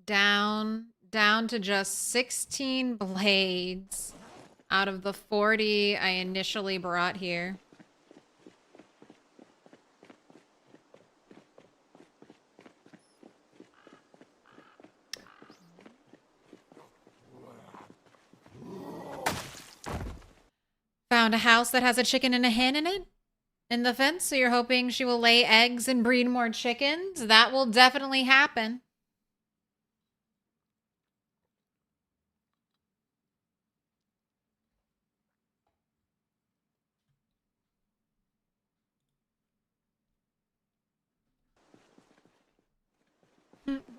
Down to just 16 blades out of the 40 I initially brought here. Found a house that has a chicken and a hen in it in the fence, so you're hoping she will lay eggs and breed more chickens? That will definitely happen.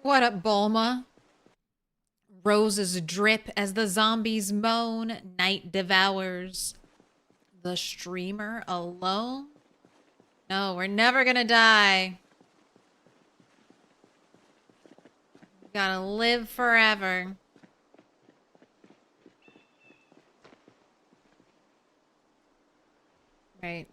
What up, Bulma? Roses drip as the zombies moan. Night devours. The streamer alone? No, we're never gonna die. We gotta live forever. Right.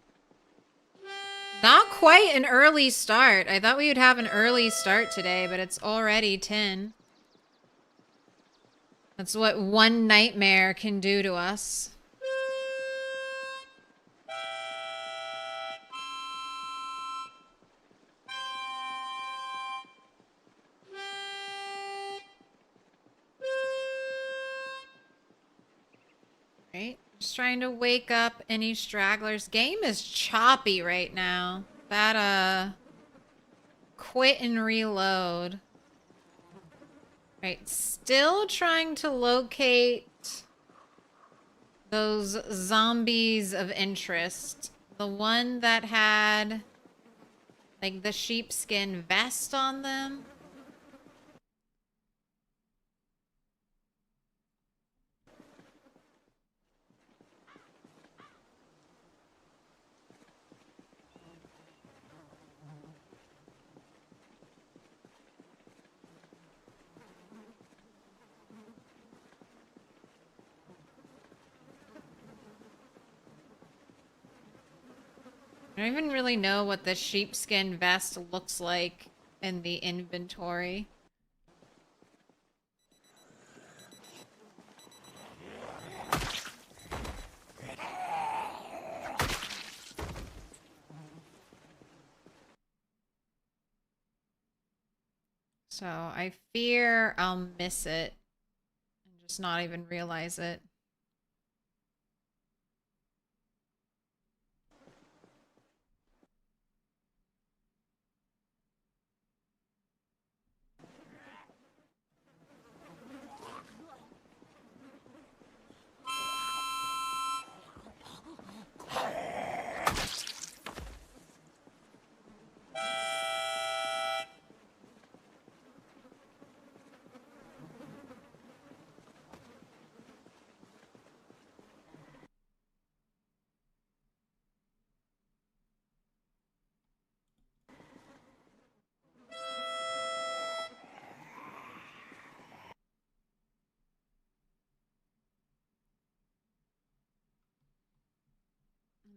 Not quite an early start. I thought we would have an early start today, but it's already 10. That's what one nightmare can do to us. Right? Just trying to wake up any stragglers. Game is choppy right now. That, quit and reload. Right, still trying to locate those zombies of interest. The one that had, like, the sheepskin vest on them. I don't even really know what the sheepskin vest looks like in the inventory. So I fear I'll miss it and just not even realize it.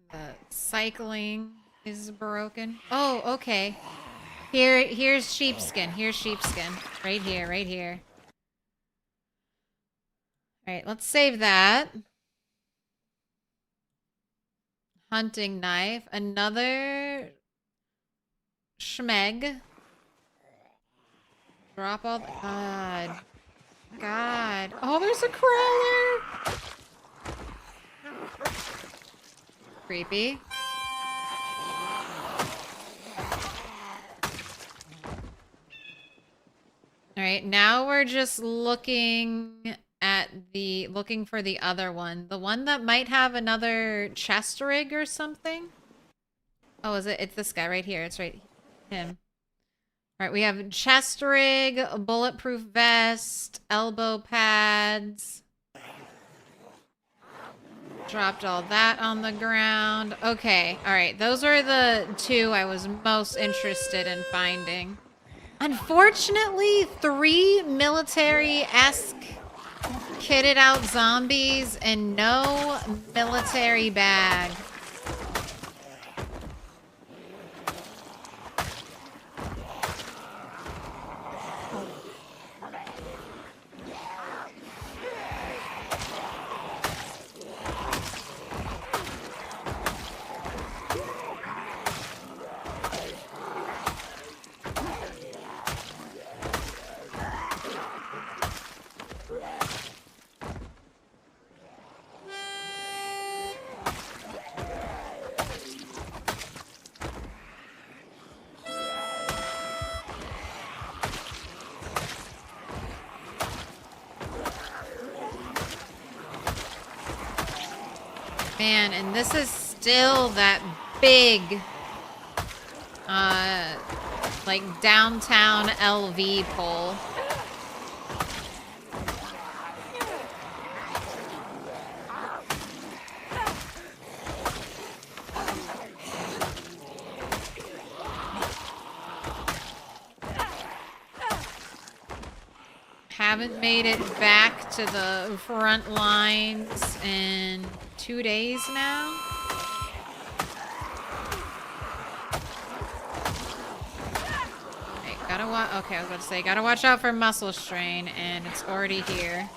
The cycling is broken. Oh, okay. Here's sheepskin. Here's sheepskin. Right here, right here. All right, let's save that. Hunting knife. Another schmeg. Drop all the... God. God. Oh, there's a crawler! Creepy. Alright, now we're just looking at the... looking for the other one. The one that might have another chest rig or something? Oh, is it? It's this guy right here. It's right... him. Alright, we have chest rig, a bulletproof vest, elbow pads. Dropped all that on the ground. Okay, alright. Those are the two I was most interested in finding. Unfortunately, 3 military-esque kitted out zombies and no military bag. Man, and this is still that big, like downtown LV pole. Haven't made it back to the front lines in 2 days now. Okay, gotta watch. Okay, I was about to say, gotta watch out for muscle strain, and it's already here.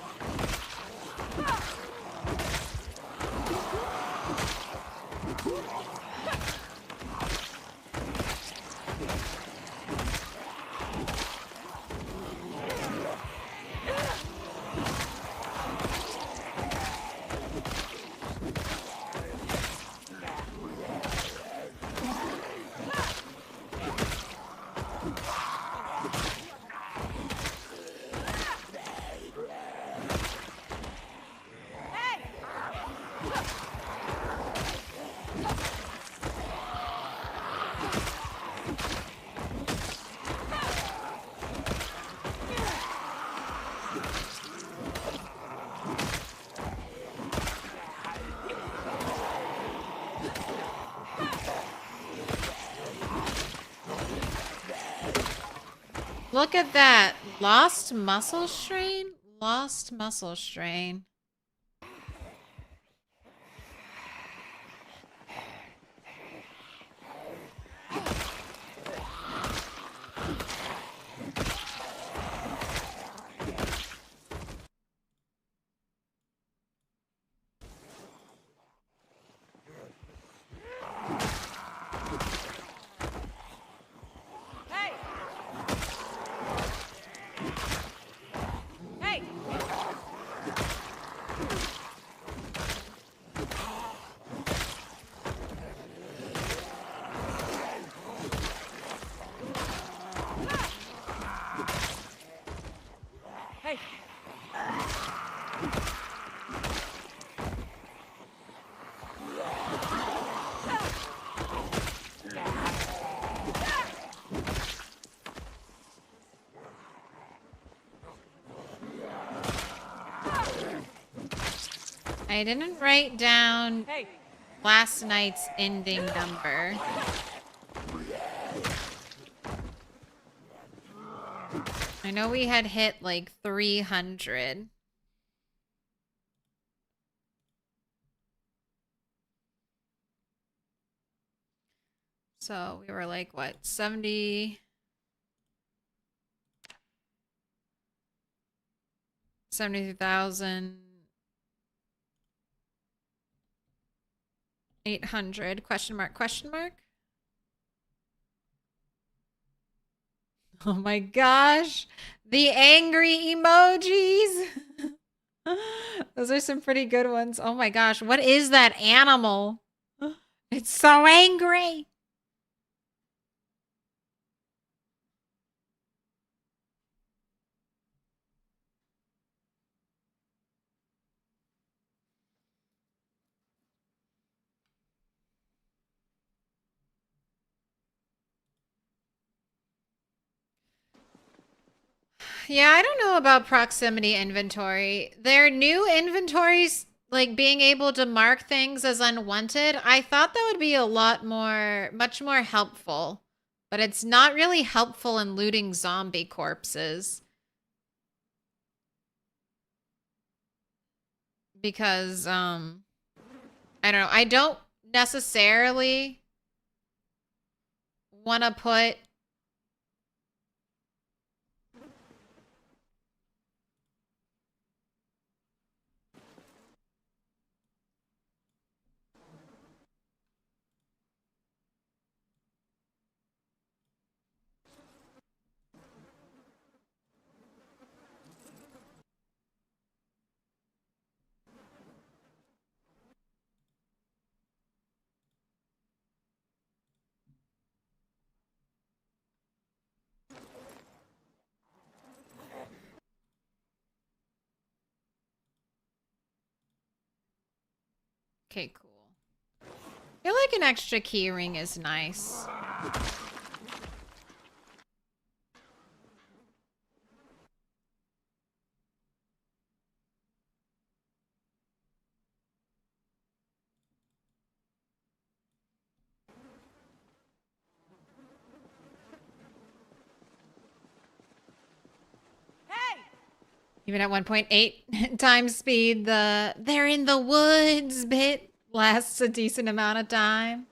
Look at that. Lost muscle strain? Lost muscle strain. I didn't write down last night's ending number. I know we had hit like 300. So we were like, what, 70,000. 800 question mark question mark. Oh my gosh. The angry emojis. Those are some pretty good ones. Oh my gosh. What is that animal? It's so angry. Yeah, I don't know about proximity inventory. Their new inventories, like being able to mark things as unwanted, I thought that would be a lot more, much more helpful. But it's not really helpful in looting zombie corpses. Because, I don't know. I don't necessarily want to put... Okay, cool. I feel like an extra key ring is nice. Even at 1.8 times speed, the they're in the woods bit lasts a decent amount of time.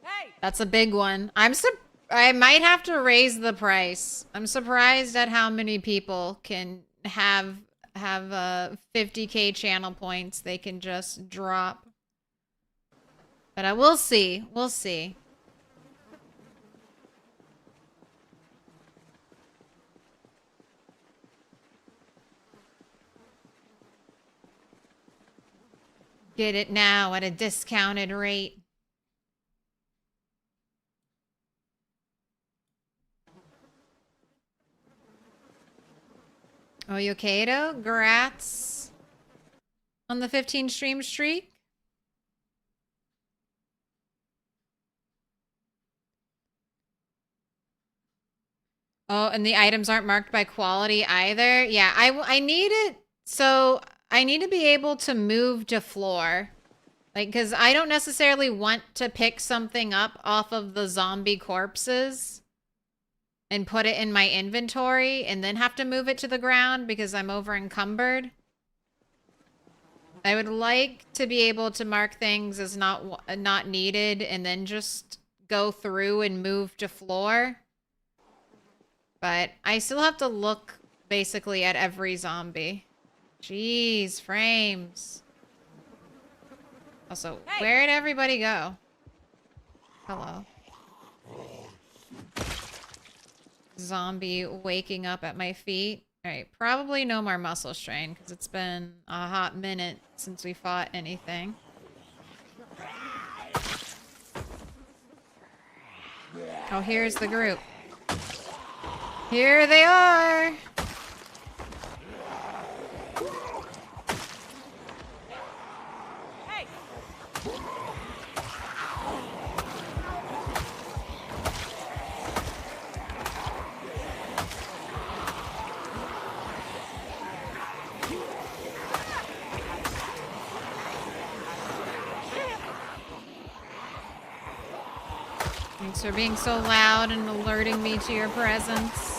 Hey! That's a big one. I might have to raise the price. I'm surprised at how many people can have 50k channel points they can just drop. But I will see. We'll see. Get it now at a discounted rate. Oh, Yokato, grats on the 15 stream streak. Oh, and the items aren't marked by quality either. Yeah, I need it. So I need to be able to move to floor. Like, because I don't necessarily want to pick something up off of the zombie corpses and put it in my inventory and then have to move it to the ground because I'm over encumbered. I would like to be able to mark things as not needed and then just go through and move to floor. But I still have to look basically at every zombie. Jeez, frames. Also, Hey! where'd everybody go? Hello. Zombie waking up at my feet. Alright, probably no more muscle strain because it's been a hot minute since we fought anything. Oh, here's the group. Here they are! Hey! Thanks for being so loud and alerting me to your presence.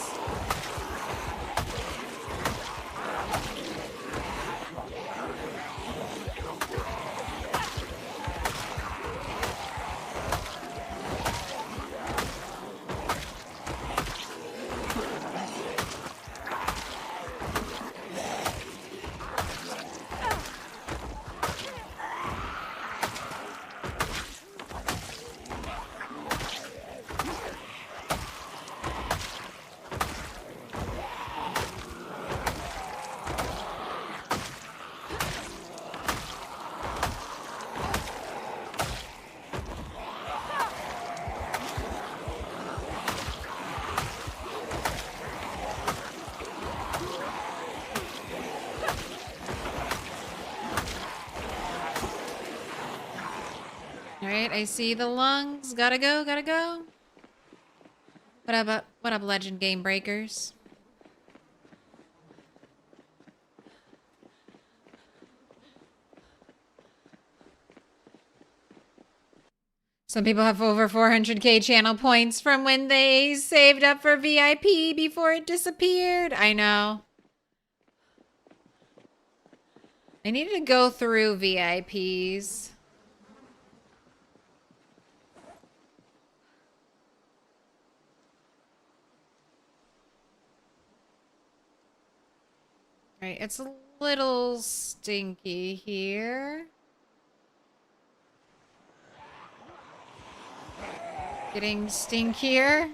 Alright, I see the lungs. Gotta go, gotta go. What up, Legend Game Breakers? Some people have over 400k channel points from when they saved up for VIP before it disappeared. I know. I needed to go through VIPs. Right, it's a little stinky here. Getting stinkier.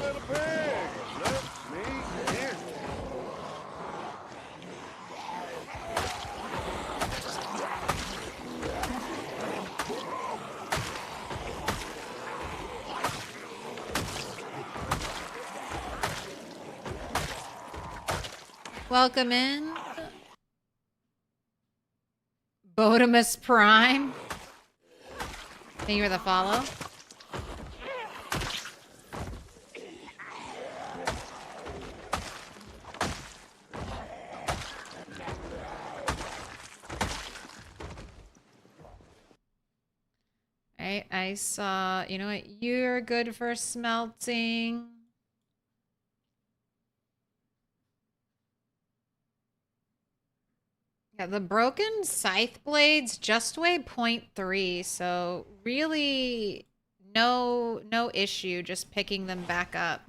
Little pig, let me in. Welcome in. Botimus Prime. Thank you for the follow. I saw, you know what? You're good for smelting. Yeah, the broken scythe blades just weigh 0.3, so really no issue just picking them back up.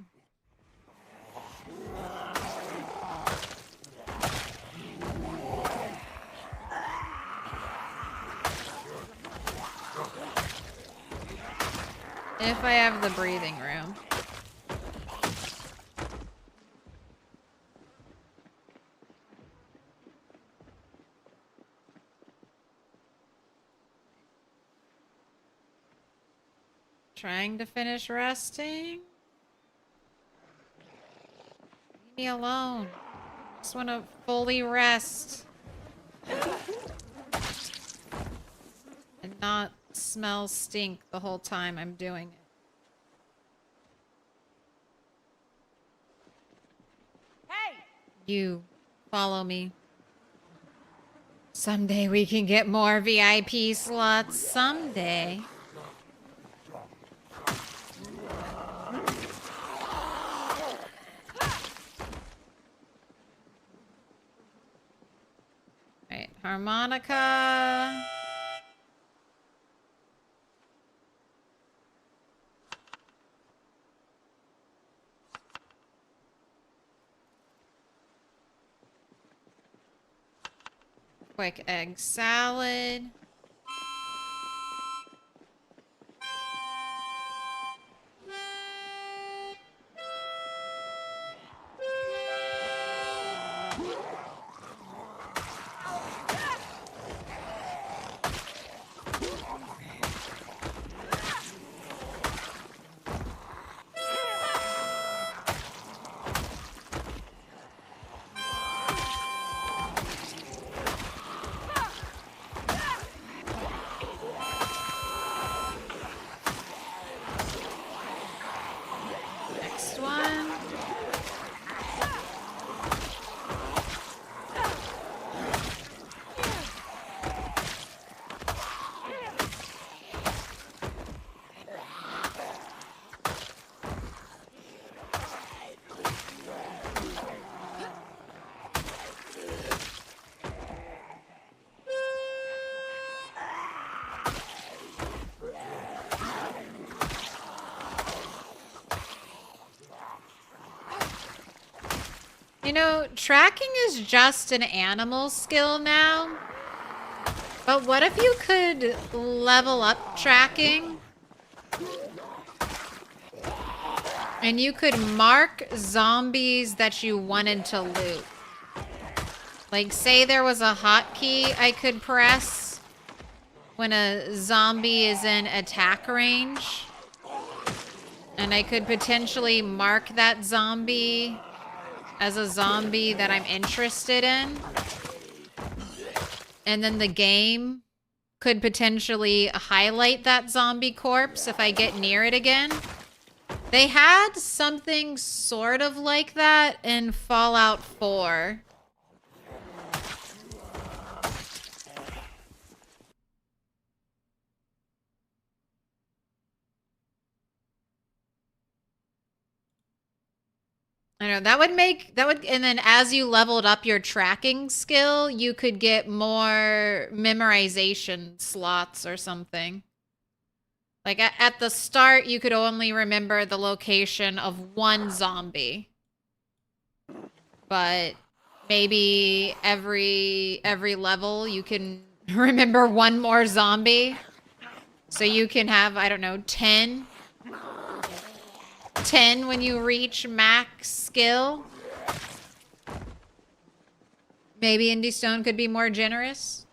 If I have the breathing room. Trying to finish resting. Leave me alone. Just want to fully rest. And not smell stink the whole time I'm doing it. Hey! You follow me. Someday we can get more VIP slots. Someday. Right, harmonica. Quick egg salad. Next one. You know, tracking is just an animal skill now. But what if you could level up tracking? And you could mark zombies that you wanted to loot. Like, say there was a hotkey I could press when a zombie is in attack range. And I could potentially mark that zombie as a zombie that I'm interested in. And then the game could potentially highlight that zombie corpse if I get near it again. They had something sort of like that in Fallout 4. I know and then as you leveled up your tracking skill, you could get more memorization slots or something. Like at the start, you could only remember the location of one zombie. But maybe every level you can remember one more zombie. So you can have, I don't know, 10 when you reach max skill. Maybe Indie Stone could be more generous.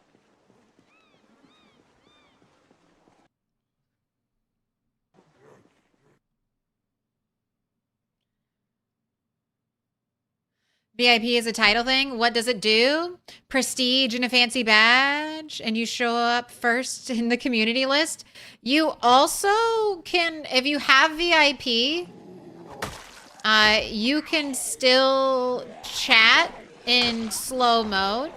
VIP is a title thing. What does it do? Prestige and a fancy badge, and you show up first in the community list. You also can, if you have VIP, you can still chat in slow mode,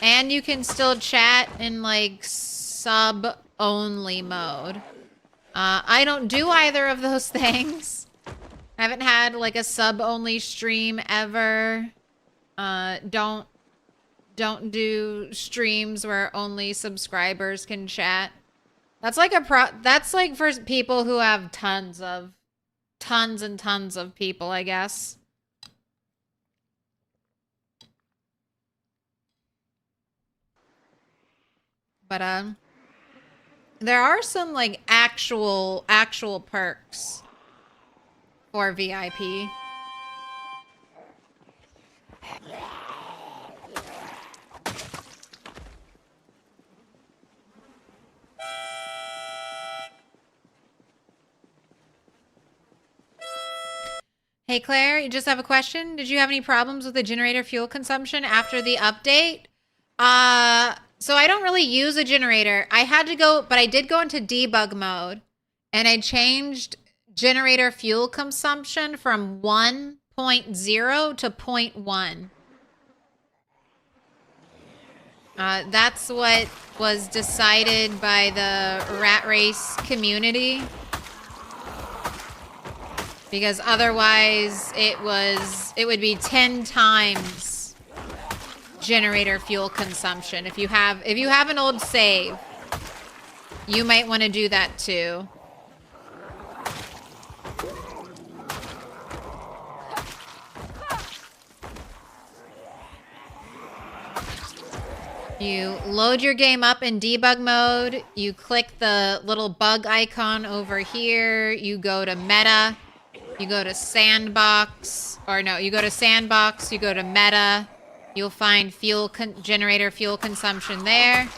and you can still chat in like sub-only mode. I don't do either of those things. I haven't had like a sub-only stream ever. Don't do streams where only subscribers can chat. That's like that's like for people who have tons and tons of people, I guess. But there are some like actual perks for VIP. Hey Claire, you just have a question. Did you have any problems with the generator fuel consumption after the update? So I don't really use a generator. I had to go, but I did go into debug mode and I changed generator fuel consumption from 1.0 to 0.1. That's what was decided by the rat race community. Because otherwise it would be 10 times generator fuel consumption. If you have an old save, you might want to do that too. You load your game up in debug mode. You click the little bug icon over here. You go to meta. You go to sandbox. Or no, you go to sandbox. You go to meta. You'll find generator fuel consumption there.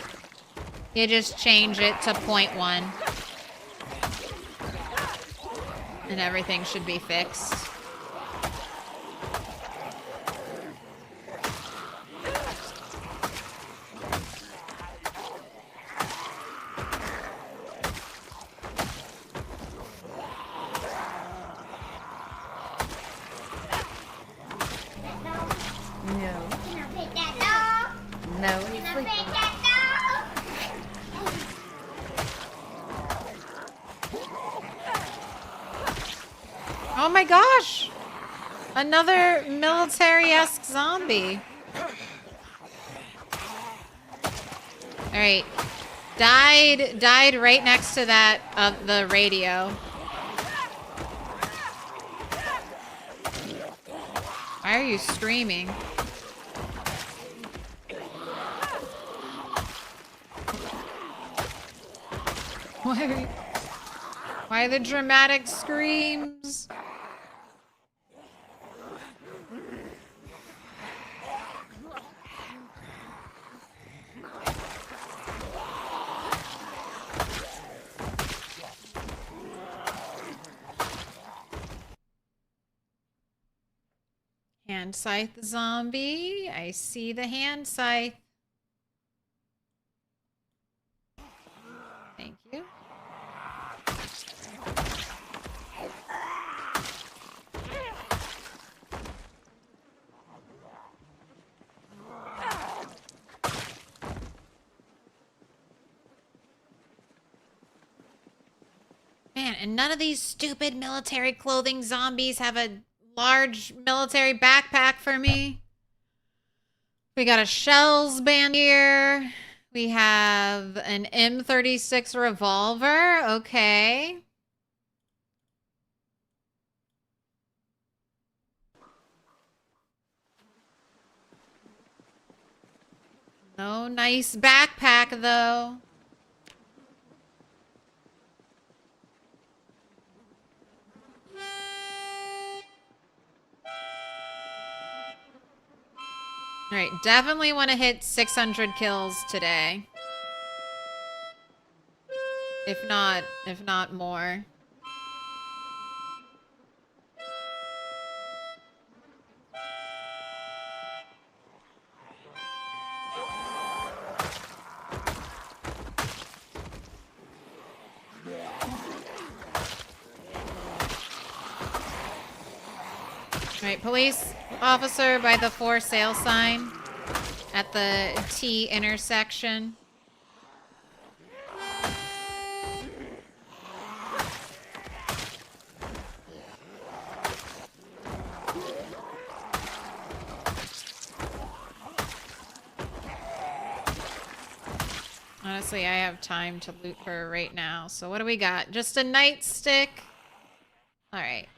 You just change it to 0.1. And everything should be fixed. No, he's sleeping. Oh my gosh! Another military-esque zombie. Alright. Died right next to that of the radio. Why are you screaming? Why the dramatic screams? Hand scythe zombie. I see the hand scythe. Thank you. Man, and none of these stupid military clothing zombies have a large military backpack for me. We got a shells band here. We have an M36 revolver. Okay. No nice backpack, though. All right, definitely want to hit 600 kills today. If not more. All right, police officer by the for sale sign at the T intersection. Honestly, I have time to loot her right now. So what do we got? Just a nightstick. All right.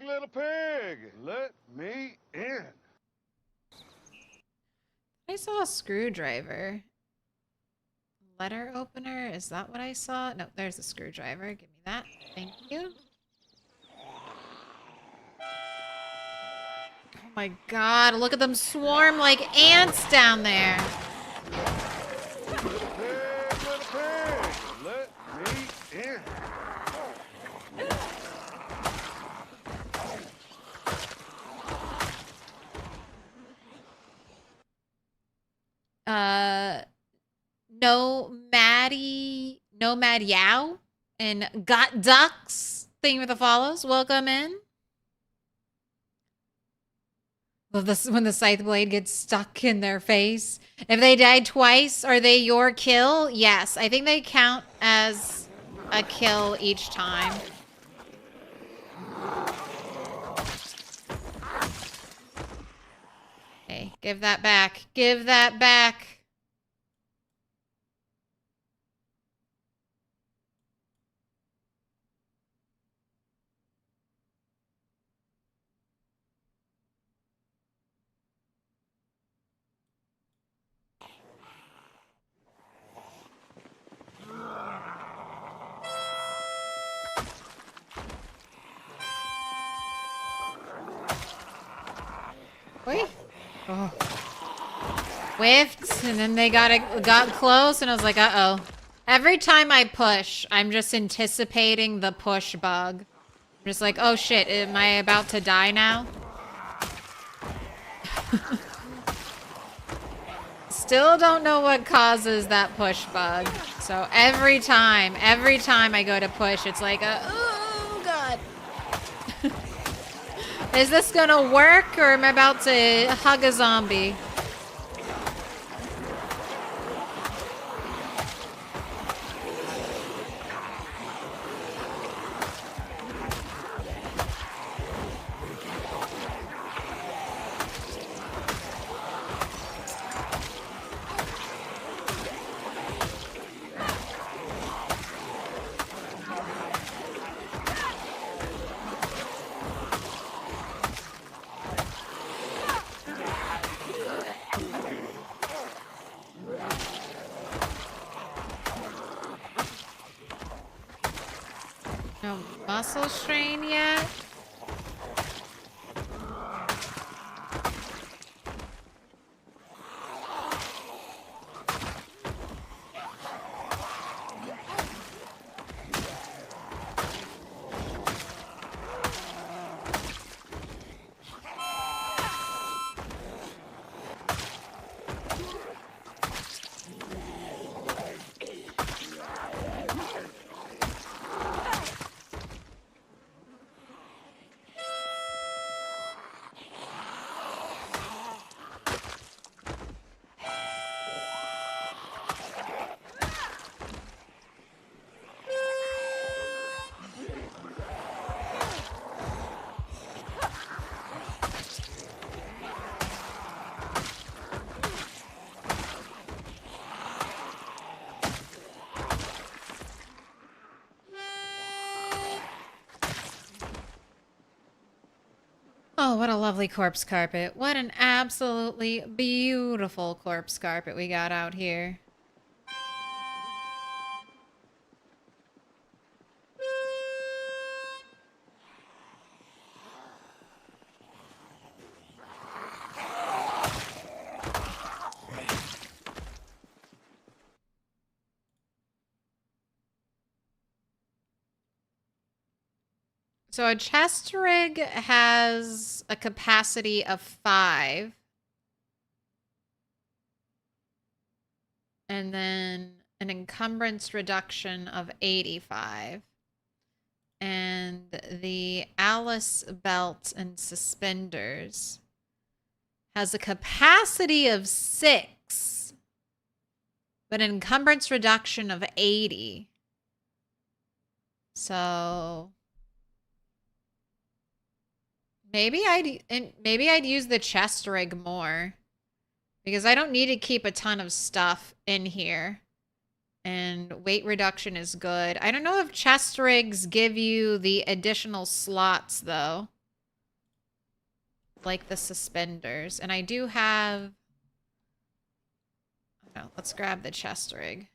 Little pig, let me in. I saw a screwdriver. Letter opener? Is that what I saw? No, there's a screwdriver. Give me that. Thank you. Oh my god, look at them swarm like ants down there. Little pig, let me in. Nomad Yao and Got Ducks. Thank you for the follows. Welcome in. Love this when the scythe blade gets stuck in their face. If they died twice, are they your kill? Yes, I think they count as a kill each time. Hey, give that back. Give that back. Wait. Oh. Whiffed, and then they got close, and I was like, uh-oh. Every time I push, I'm just anticipating the push bug. I'm just like, oh shit, am I about to die now? Still don't know what causes that push bug. So every time I go to push, it's like, oh god. Is this gonna work, or am I about to hug a zombie? muscle strain yet. Oh, what a lovely corpse carpet. What an absolutely beautiful corpse carpet we got out here. So a chest rig has a capacity of 5. And then an encumbrance reduction of 85. And the Alice belt and suspenders has a capacity of 6, but an encumbrance reduction of 80. So maybe I'd use the chest rig more, because I don't need to keep a ton of stuff in here. And weight reduction is good. I don't know if chest rigs give you the additional slots, though. Like the suspenders. And I do have... Oh, let's grab the chest rig.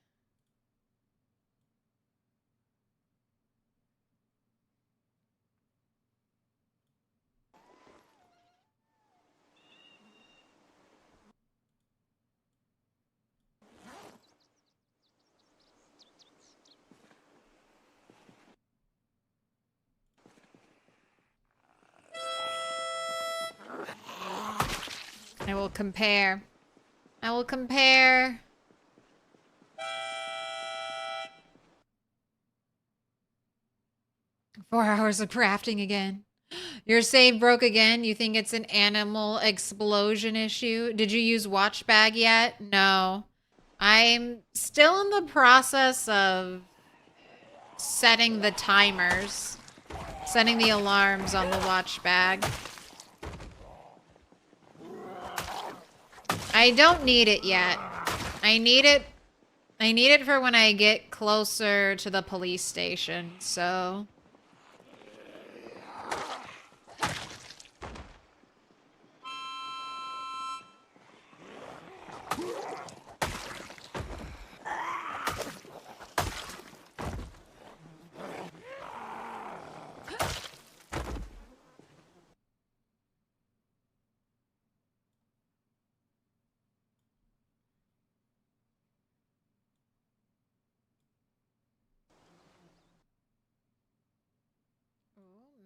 I will compare. I will compare. Four hours of crafting again. Your save broke again? You think it's an animal explosion issue? Did you use watch bag yet? No. I'm still in the process of setting the timers. Setting the alarms on the watch bag. I don't need it yet. I need it for when I get closer to the police station, so...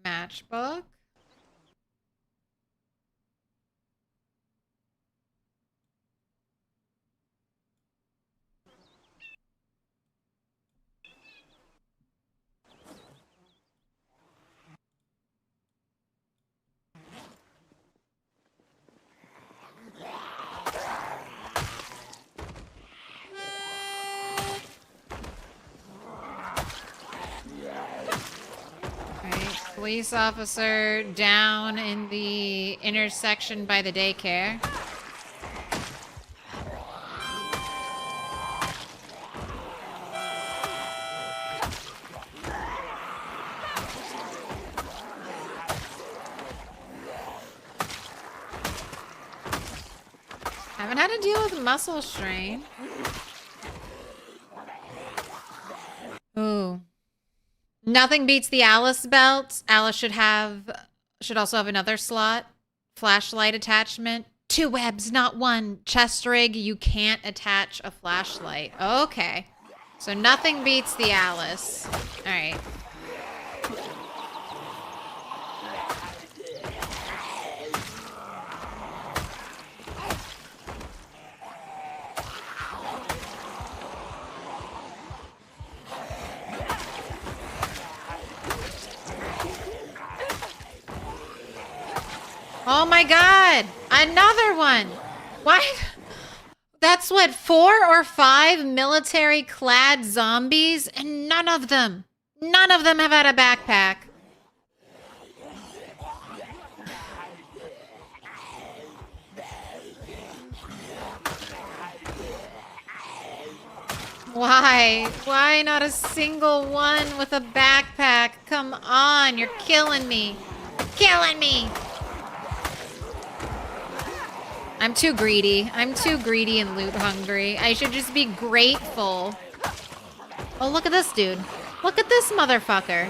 Matchbook. Police officer down in the intersection by the daycare. Haven't had to deal with muscle strain. Ooh. Nothing beats the Alice belt. Alice should also have another slot. Flashlight attachment. 2 webs, not 1. Chest rig, you can't attach a flashlight. Okay. So nothing beats the Alice. All right. Oh my god! Another one! Why? That's what, 4 or 5 military-clad zombies, and none of them have had a backpack. Why? Why not a single one with a backpack? Come on, you're killing me. Killing me! I'm too greedy. I'm too greedy and loot hungry. I should just be grateful. Oh, look at this dude. Look at this motherfucker.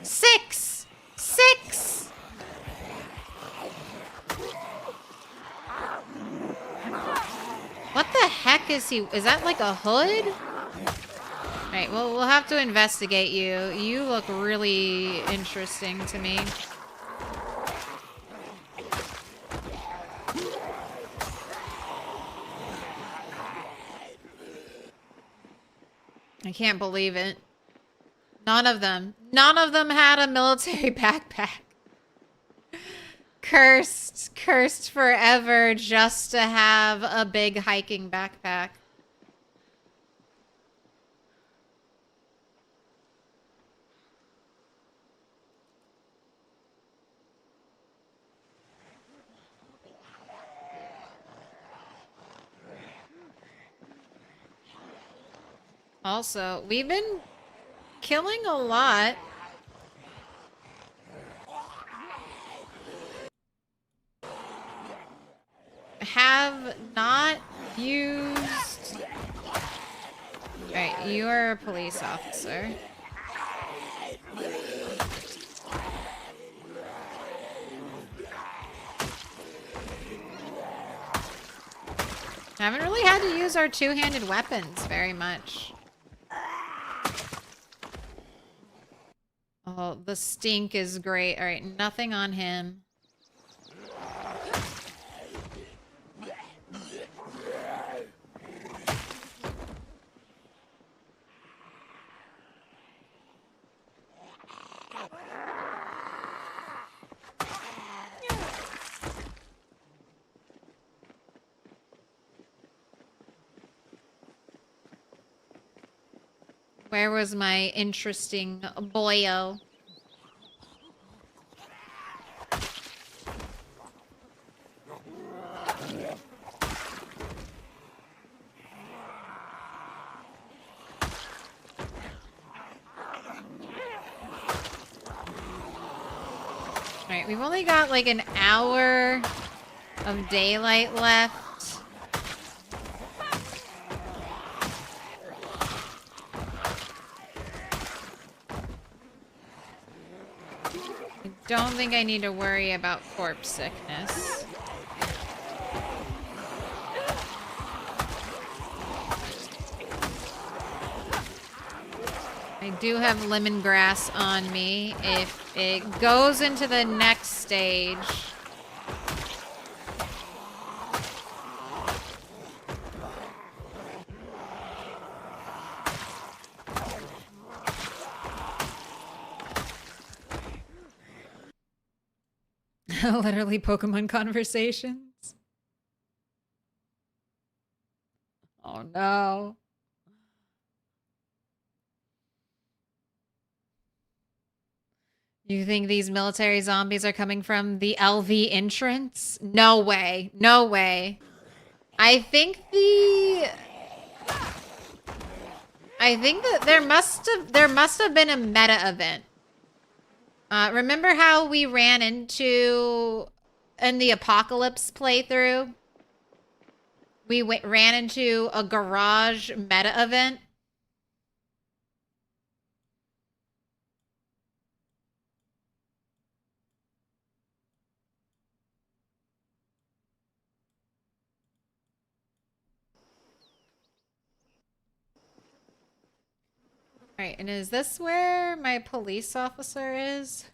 6! 6! What the heck is he? Is that like a hood? Alright, well, we'll have to investigate you. You look really interesting to me. I can't believe it. None of them had a military backpack. Cursed forever just to have a big hiking backpack. Also, we've been killing a lot. Have not used... Alright, you are a police officer. Haven't really had to use our two-handed weapons very much. Oh, the stink is great. All right, nothing on him. Where was my interesting boyo? Alright, we've only got like an hour of daylight left. Don't think I need to worry about corpse sickness. I do have lemongrass on me if it goes into the next stage. Literally Pokemon conversations. Oh no. You think these military zombies are coming from the LV entrance? No way. No way. I think that there must have been a meta event. Remember how we ran into in the Apocalypse playthrough? We ran into a garage meta event. Alright, and is this where my police officer is?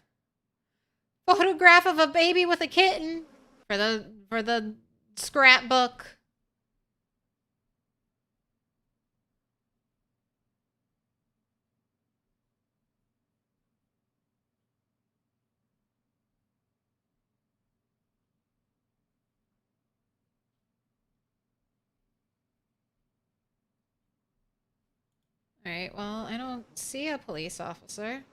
Photograph of a baby with a kitten for the scrapbook. Alright, well, I don't see a police officer.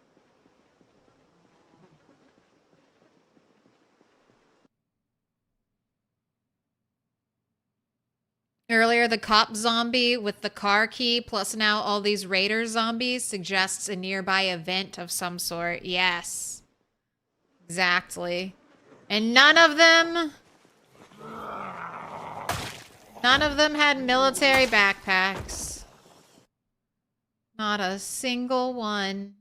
Earlier, the cop zombie with the car key, plus now all these raider zombies, suggests a nearby event of some sort. Yes. Exactly. And none of them had military backpacks. Not a single one.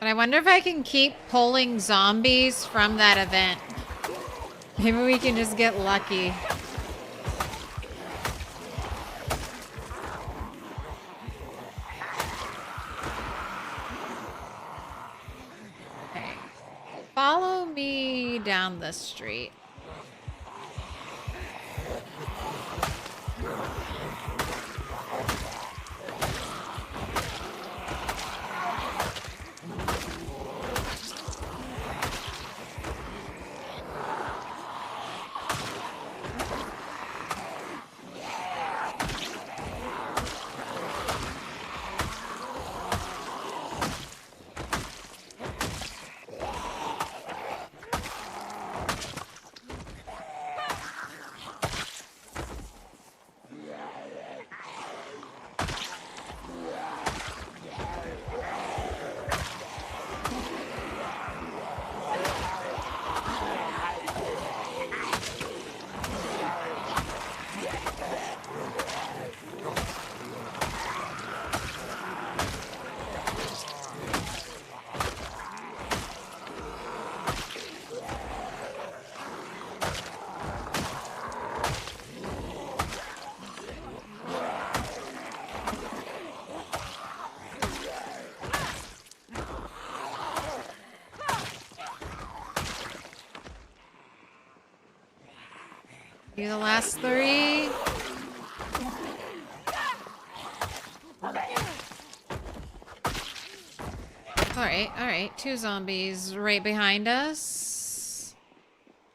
But I wonder if I can keep pulling zombies from that event. Maybe we can just get lucky. Okay. Follow me down this street. Do the last three. Alright. 2 zombies right behind us.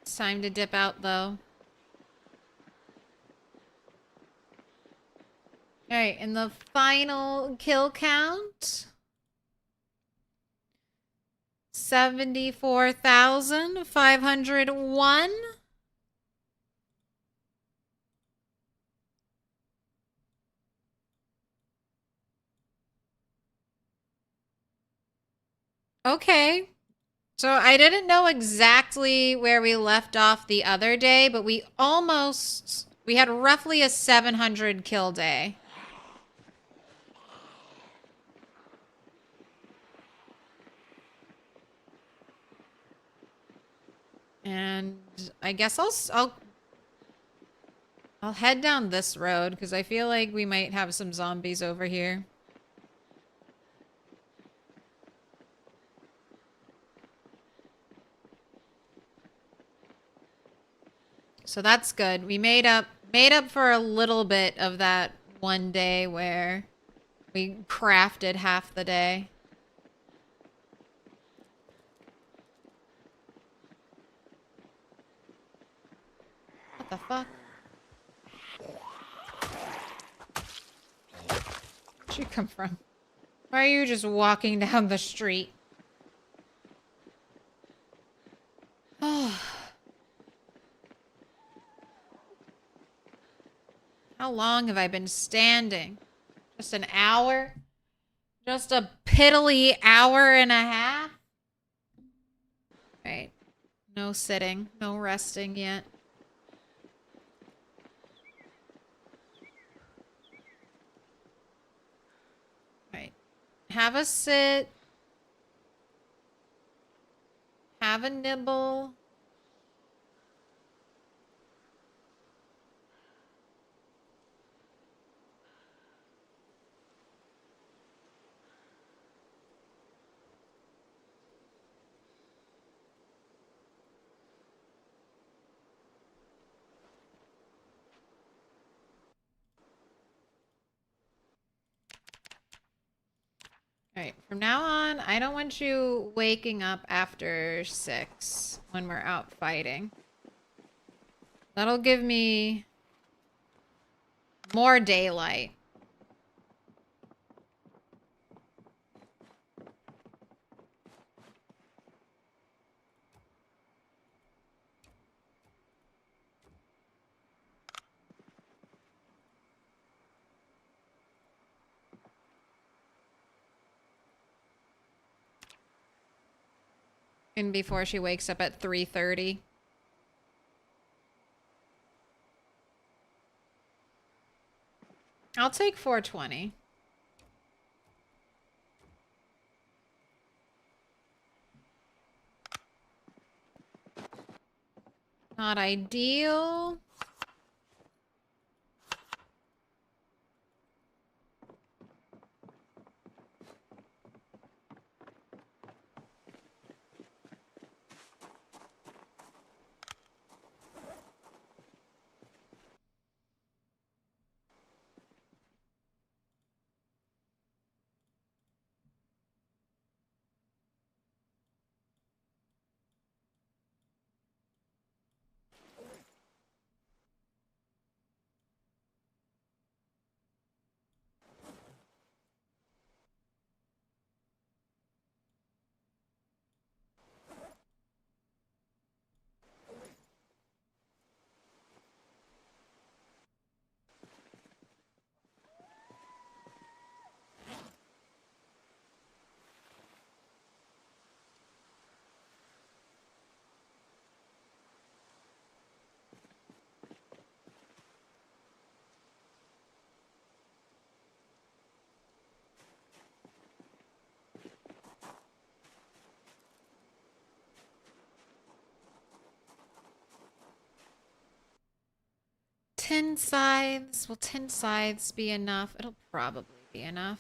It's time to dip out, though. Alright, and the final kill count. 74,501. Okay. So I didn't know exactly where we left off the other day, but we had roughly a 700 kill day. And I guess I'll head down this road because I feel like we might have some zombies over here. So that's good. We made up for a little bit of that one day where we crafted half the day. What the fuck? Where'd she come from? Why are you just walking down the street? Oh. How long have I been standing? Just an hour? Just a piddly hour and a half? Right. No sitting, no resting yet. Right. Have a sit. Have a nibble. Alright, from now on, I don't want you waking up after 6 when we're out fighting. That'll give me more daylight. And before she wakes up at 3:30. I'll take 4:20. Not ideal. Ten scythes. Will 10 scythes be enough? It'll probably be enough.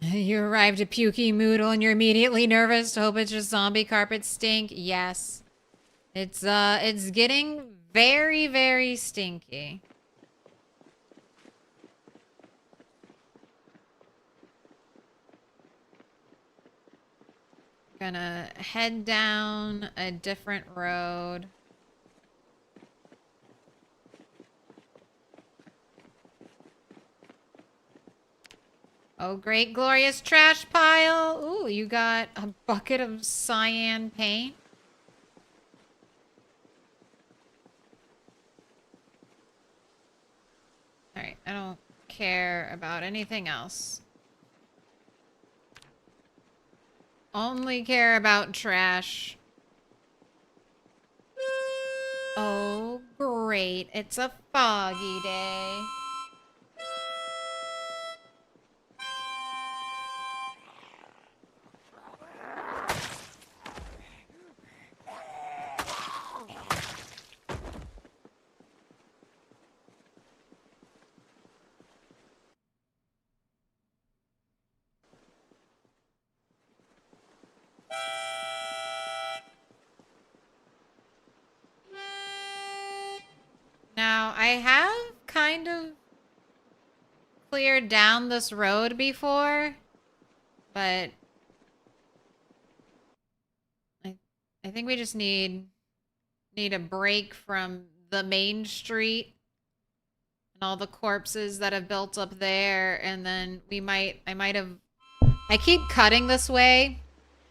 You arrived at Pukey Moodle and you're immediately nervous. Hope it's just zombie carpet stink. Yes. It's getting very, very stinky. Gonna head down a different road. Oh, great, glorious trash pile. Ooh, you got a bucket of cyan paint. All right, I don't care about anything else. Only care about trash. Oh, great. It's a foggy day. have kind of cleared down this road before, but I think we just need a break from the main street and all the corpses that have built up there, and then I keep cutting this way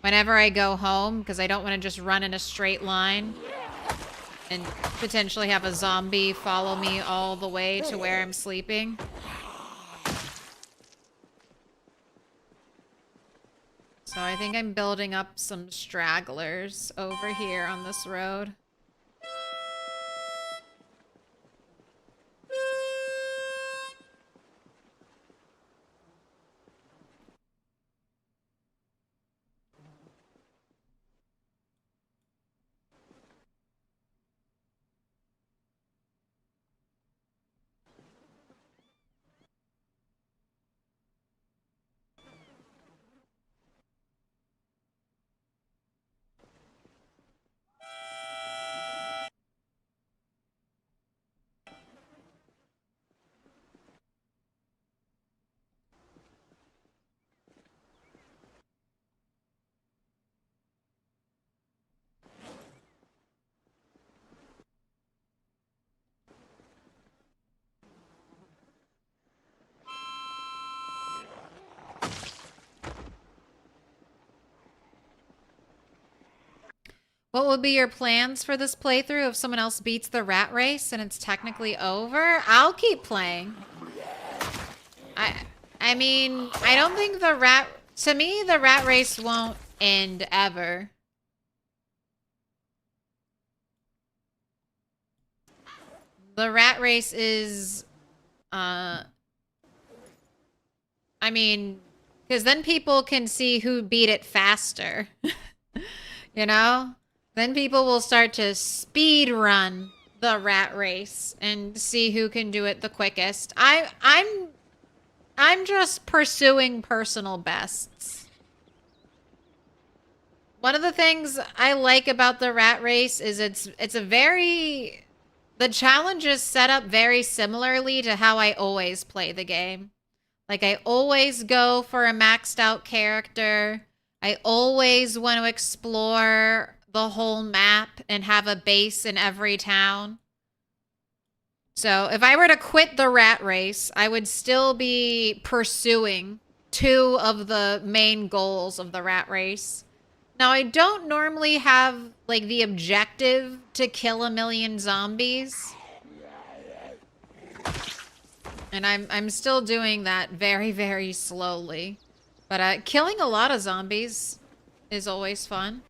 whenever I go home because I don't want to just run in a straight line and potentially have a zombie follow me all the way to where I'm sleeping. So I think I'm building up some stragglers over here on this road. What would be your plans for this playthrough if someone else beats the rat race and it's technically over? I'll keep playing. I mean, I don't think to me, the rat race won't end ever. The rat race is, I mean, because then people can see who beat it faster. You know? Then people will start to speed run the rat race and see who can do it the quickest. I'm just pursuing personal bests. One of the things I like about the rat race is the challenge is set up very similarly to how I always play the game. Like, I always go for a maxed out character. I always want to explore the whole map and have a base in every town. So if I were to quit the rat race, I would still be pursuing 2 of the main goals of the rat race. Now, I don't normally have, like, the objective to kill 1 million zombies. And I'm still doing that very, very slowly. But killing a lot of zombies is always fun.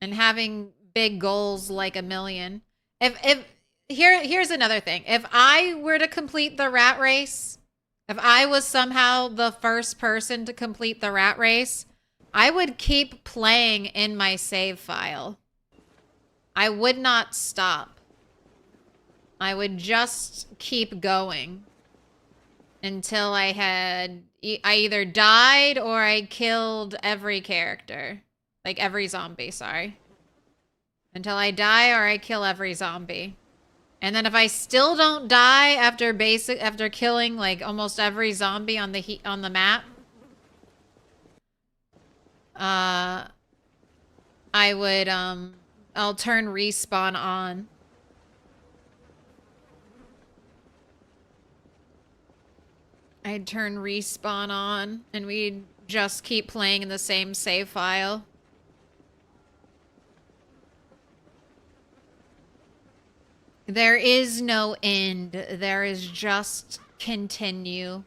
And having big goals like 1 million. Here's another thing. If I were to complete the rat race, if I was somehow the first person to complete the rat race, I would keep playing in my save file. I would not stop. I would just keep going until I either died or I killed every character. Like, every zombie, sorry. Until I die or I kill every zombie. And then if I still don't die after killing, like, almost every zombie on the map, I would, I'll turn respawn on. I'd turn respawn on, and we'd just keep playing in the same save file. There is no end. There is just continue.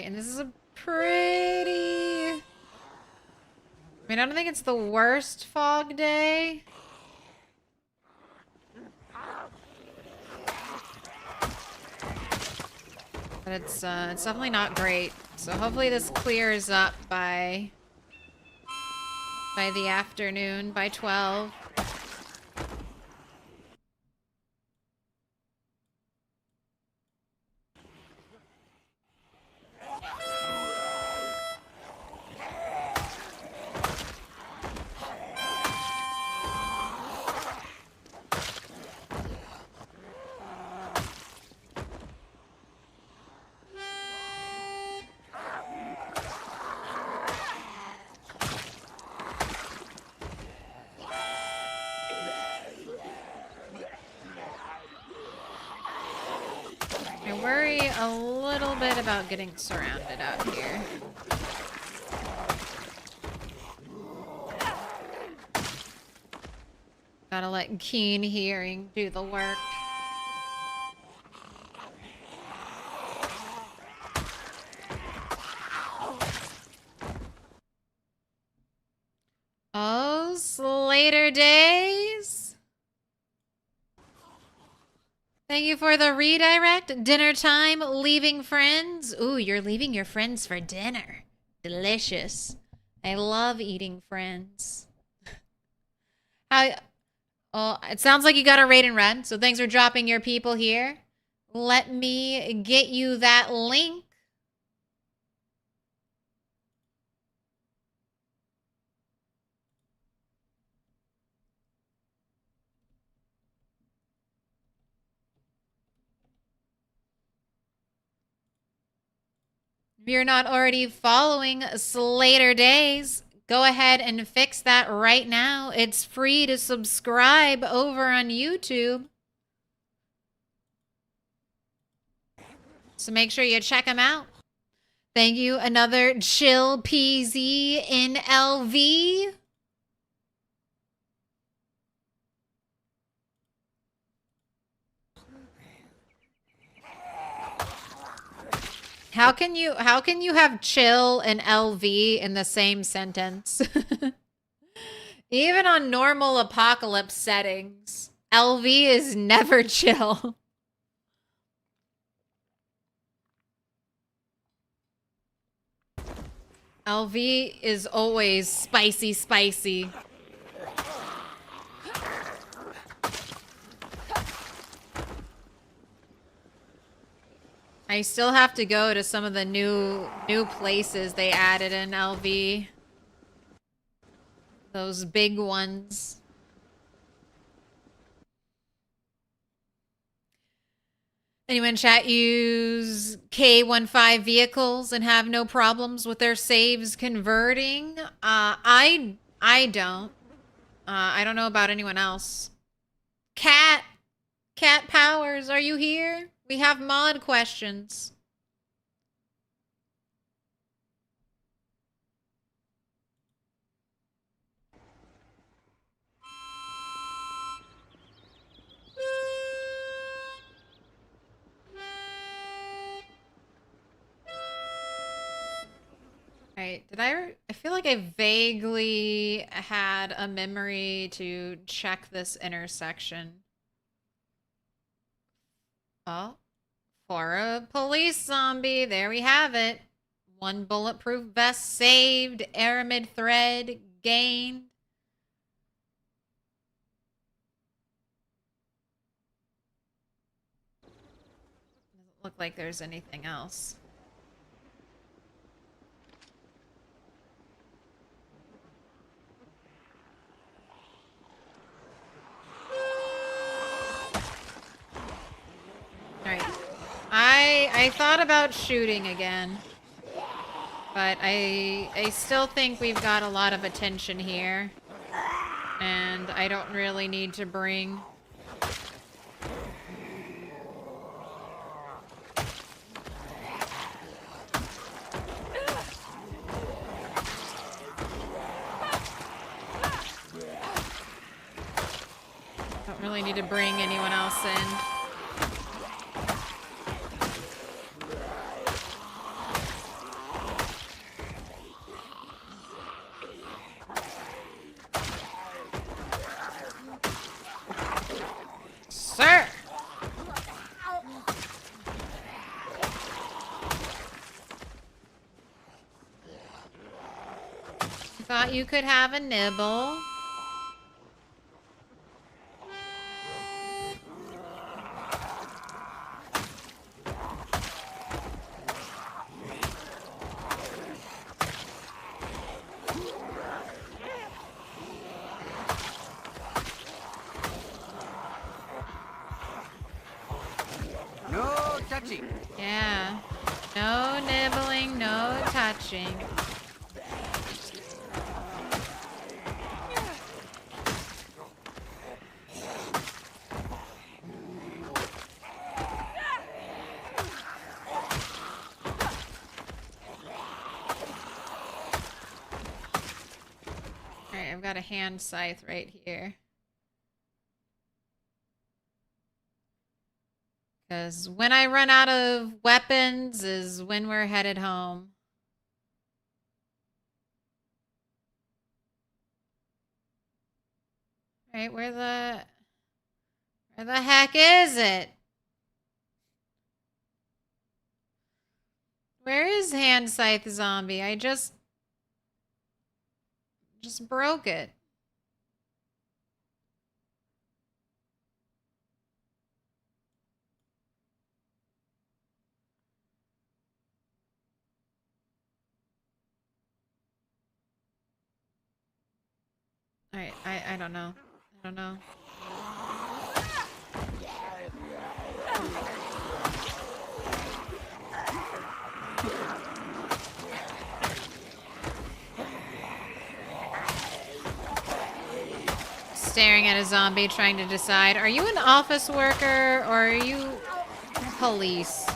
and this is a pretty... I mean, I don't think it's the worst fog day. But it's definitely not great. So hopefully this clears up by the afternoon, by 12. I worry a little bit about getting surrounded out here. Gotta let keen hearing do the work. Oh, Slater Days. Thank you for the redirect. Dinner time, leaving friends. Ooh, you're leaving your friends for dinner. Delicious. I love eating friends. Oh, it sounds like you got a raid in red, so thanks for dropping your people here. Let me get you that link. If you're not already following Slater Days, go ahead and fix that right now. It's free to subscribe over on YouTube. So make sure you check them out. Thank you. Another Chill PZ in LV. How can you have chill and LV in the same sentence? Even on normal apocalypse settings, LV is never chill. LV is always spicy, spicy. I still have to go to some of the new places they added in LV. Those big ones. Anyone in chat use K15 vehicles and have no problems with their saves converting? I don't. I don't know about anyone else. Cat Powers, are you here? We have mod questions. Alright, I feel like I vaguely had a memory to check this intersection. Oh, for a police zombie, there we have it. 1 bulletproof vest saved, aramid thread gained. Doesn't look like there's anything else. Alright. I thought about shooting again. But I still think we've got a lot of attention here. And I don't really need to bring... Don't really need to bring anyone else in. Thought you could have a nibble. No touching. Yeah. No nibbling, no touching. Alright, I've got a hand scythe right here. Because when I run out of weapons is when we're headed home. Right, where the heck is it? Where is hand scythe zombie? I just broke it. Alright, I don't know. I don't know. Staring at a zombie, trying to decide, are you an office worker or are you police?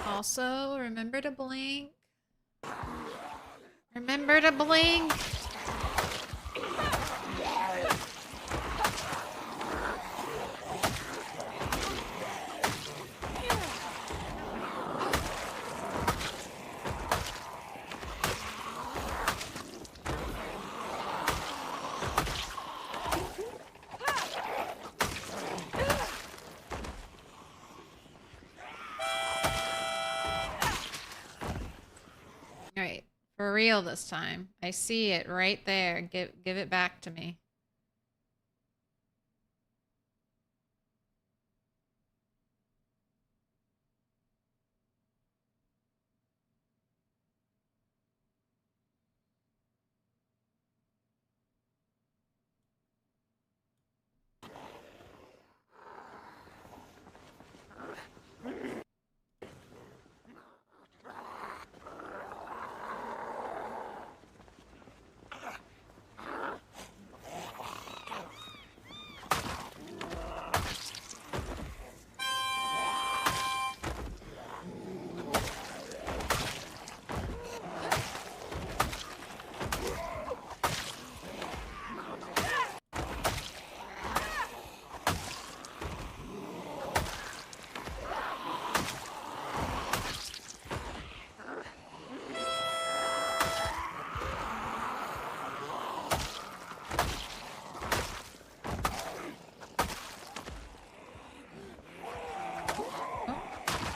Also, remember to blink. Remember to blink. Alright, for real this time. I see it right there. Give it back to me.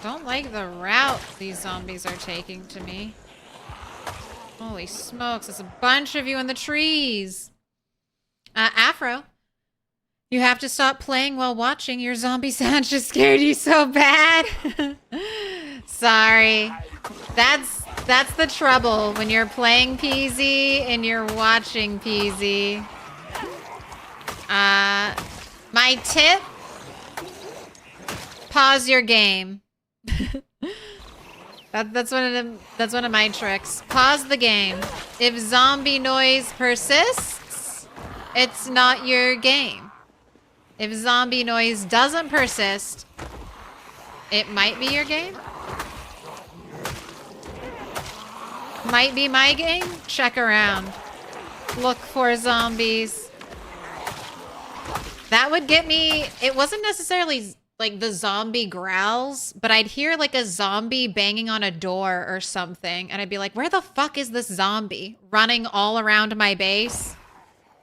Don't like the route these zombies are taking to me. Holy smokes, there's a bunch of you in the trees. Afro, you have to stop playing while watching. Your zombie sound just scared you so bad. Sorry. That's the trouble when you're playing PZ and you're watching PZ. My tip, pause your game. That's one of my tricks. Pause the game. If zombie noise persists, it's not your game. If zombie noise doesn't persist, it might be your game. Might be my game. Check around. Look for zombies. That would get me. It wasn't necessarily like the zombie growls, but I'd hear like a zombie banging on a door or something, and I'd be like, where the fuck is this zombie running all around my base?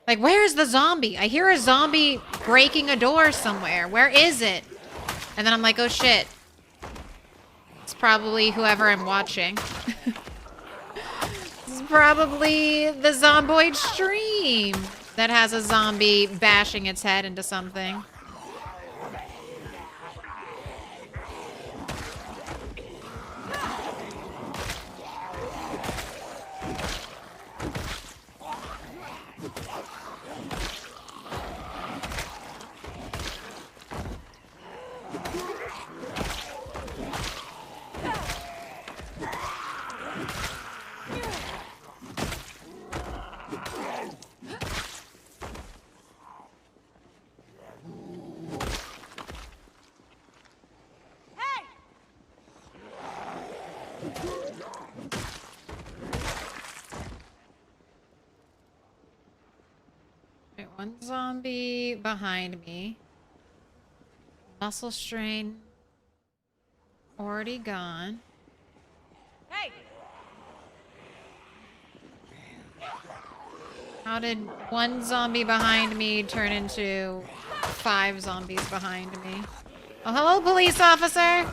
Like, where's the zombie? I hear a zombie breaking a door somewhere. Where is it? And then I'm like, oh shit. It's probably whoever I'm watching. It's probably the Zomboid stream that has a zombie bashing its head into something. Right, one zombie behind me. Muscle strain already gone. Hey! How did one zombie behind me turn into 5 zombies behind me? Oh, hello, police officer!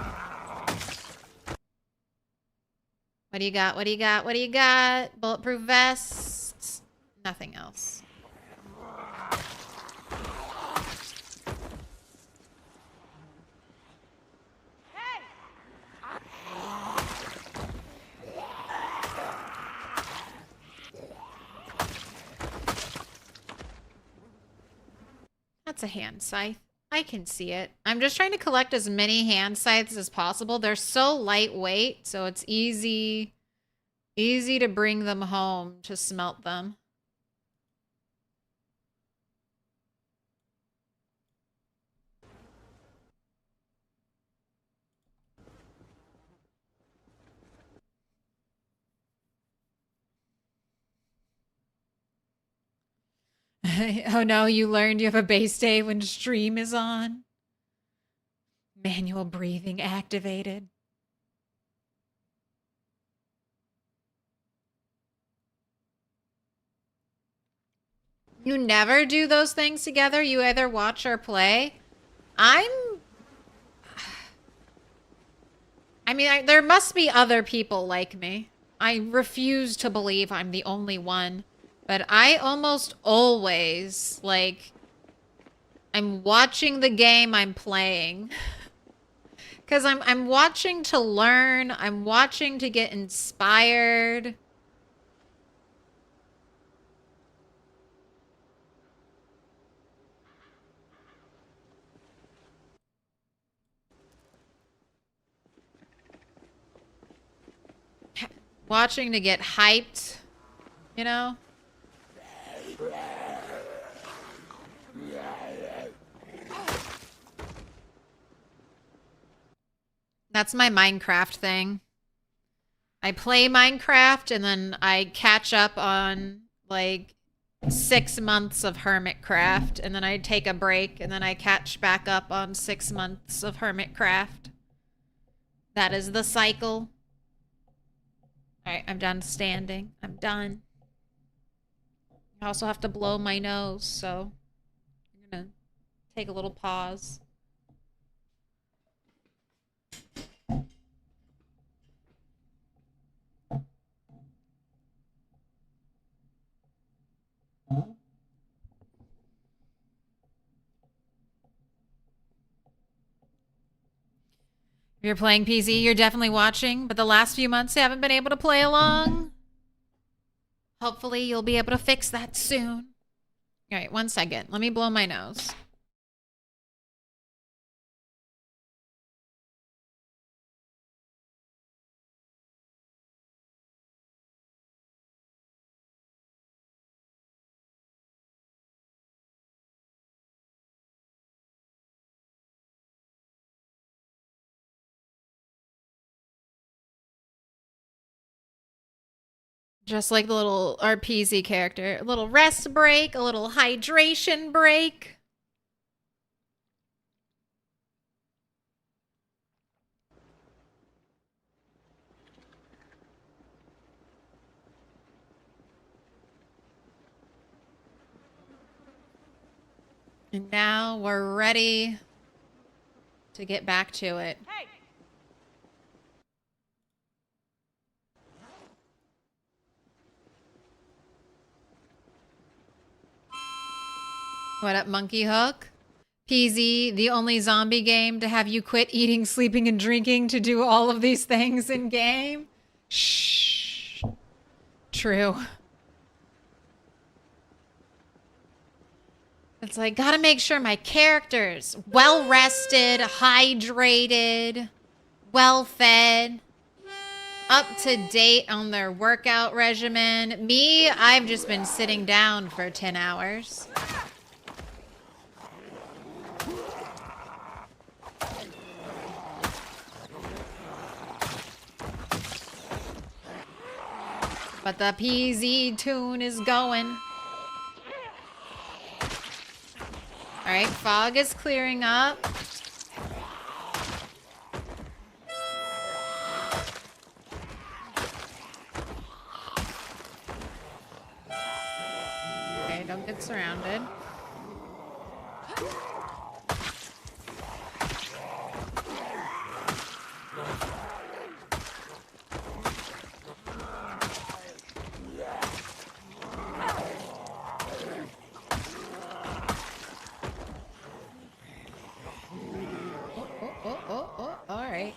What do you got? What do you got? What do you got? Bulletproof vests? Nothing else. That's a hand scythe. I can see it. I'm just trying to collect as many hand scythes as possible. They're so lightweight, so it's easy to bring them home to smelt them. Oh no, you learned you have a base day when stream is on. Manual breathing activated. You never do those things together? You either watch or play? I mean, there must be other people like me. I refuse to believe I'm the only one. But I almost always, like, I'm watching the game I'm playing. Because I'm watching to learn. I'm watching to get inspired. Watching to get hyped, you know? That's my Minecraft thing. I play Minecraft and then I catch up on like 6 months of Hermitcraft and then I take a break and then I catch back up on 6 months of Hermitcraft. That is the cycle. Alright, I'm done standing. I'm done. I also have to blow my nose, so I'm gonna take a little pause. If you're playing PC, you're definitely watching, but the last few months you haven't been able to play along. Hopefully you'll be able to fix that soon. All right, 1 second. Let me blow my nose. Just like the little RPZ character. A little rest break, a little hydration break. And now we're ready to get back to it. Hey! What up, Monkey Hook? PZ, the only zombie game to have you quit eating, sleeping, and drinking to do all of these things in game? Shh. True. It's like, gotta make sure my character's well rested, hydrated, well fed, up to date on their workout regimen. Me, I've just been sitting down for 10 hours. But the PZ tune is going. All right, fog is clearing up. Okay, don't get surrounded.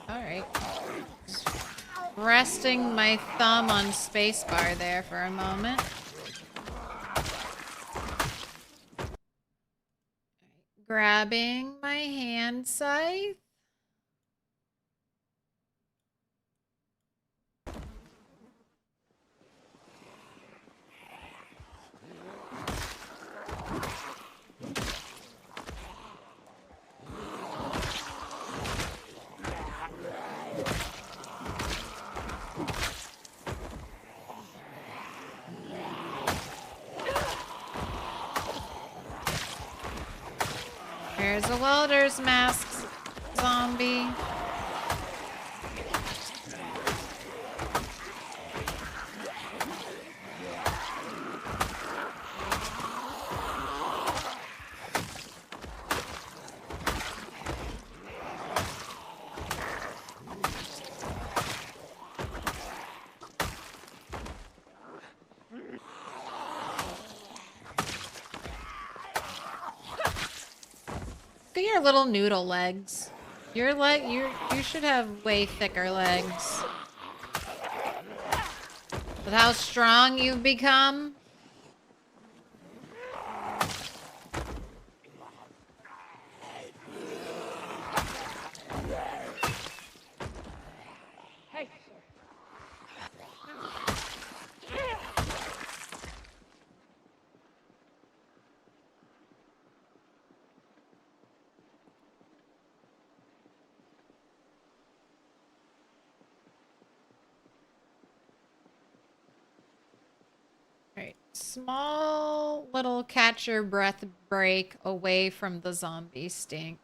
All right. Resting my thumb on spacebar there for a moment. Grabbing my hand scythe. There's a welder's mask zombie. Look at your little noodle legs. You should have way thicker legs. With how strong you've become. Hey! Alright, small little catch your breath break away from the zombie stink.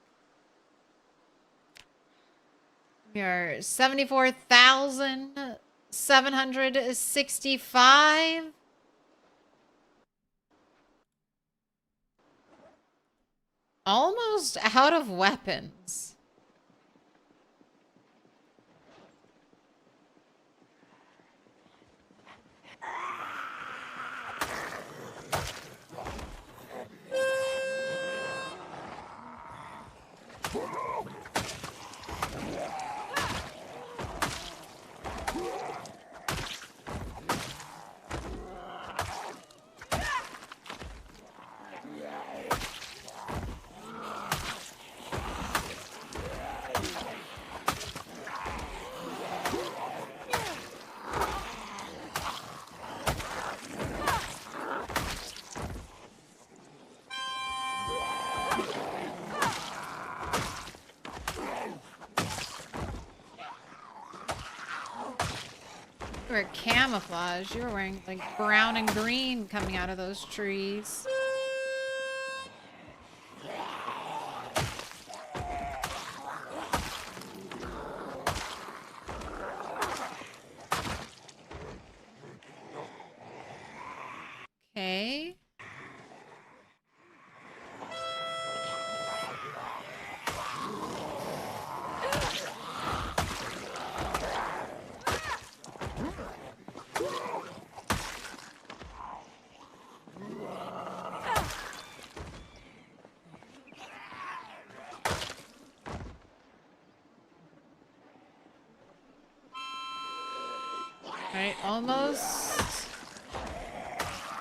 We are 74,765. Almost out of weapons. You were camouflage. You were wearing like brown and green coming out of those trees. Okay. Alright, almost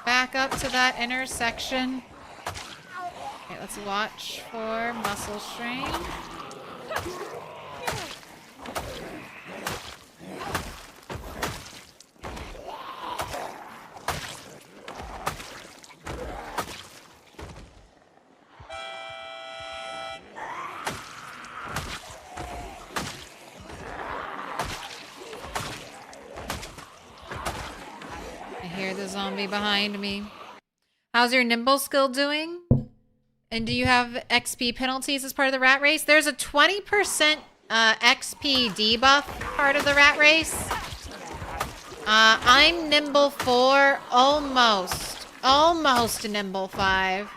back up to that intersection. Okay, let's watch for muscle strain. I hear the zombie behind me. How's your nimble skill doing? And do you have XP penalties as part of the rat race? There's a 20% XP debuff part of the rat race. I'm nimble 4, almost nimble 5.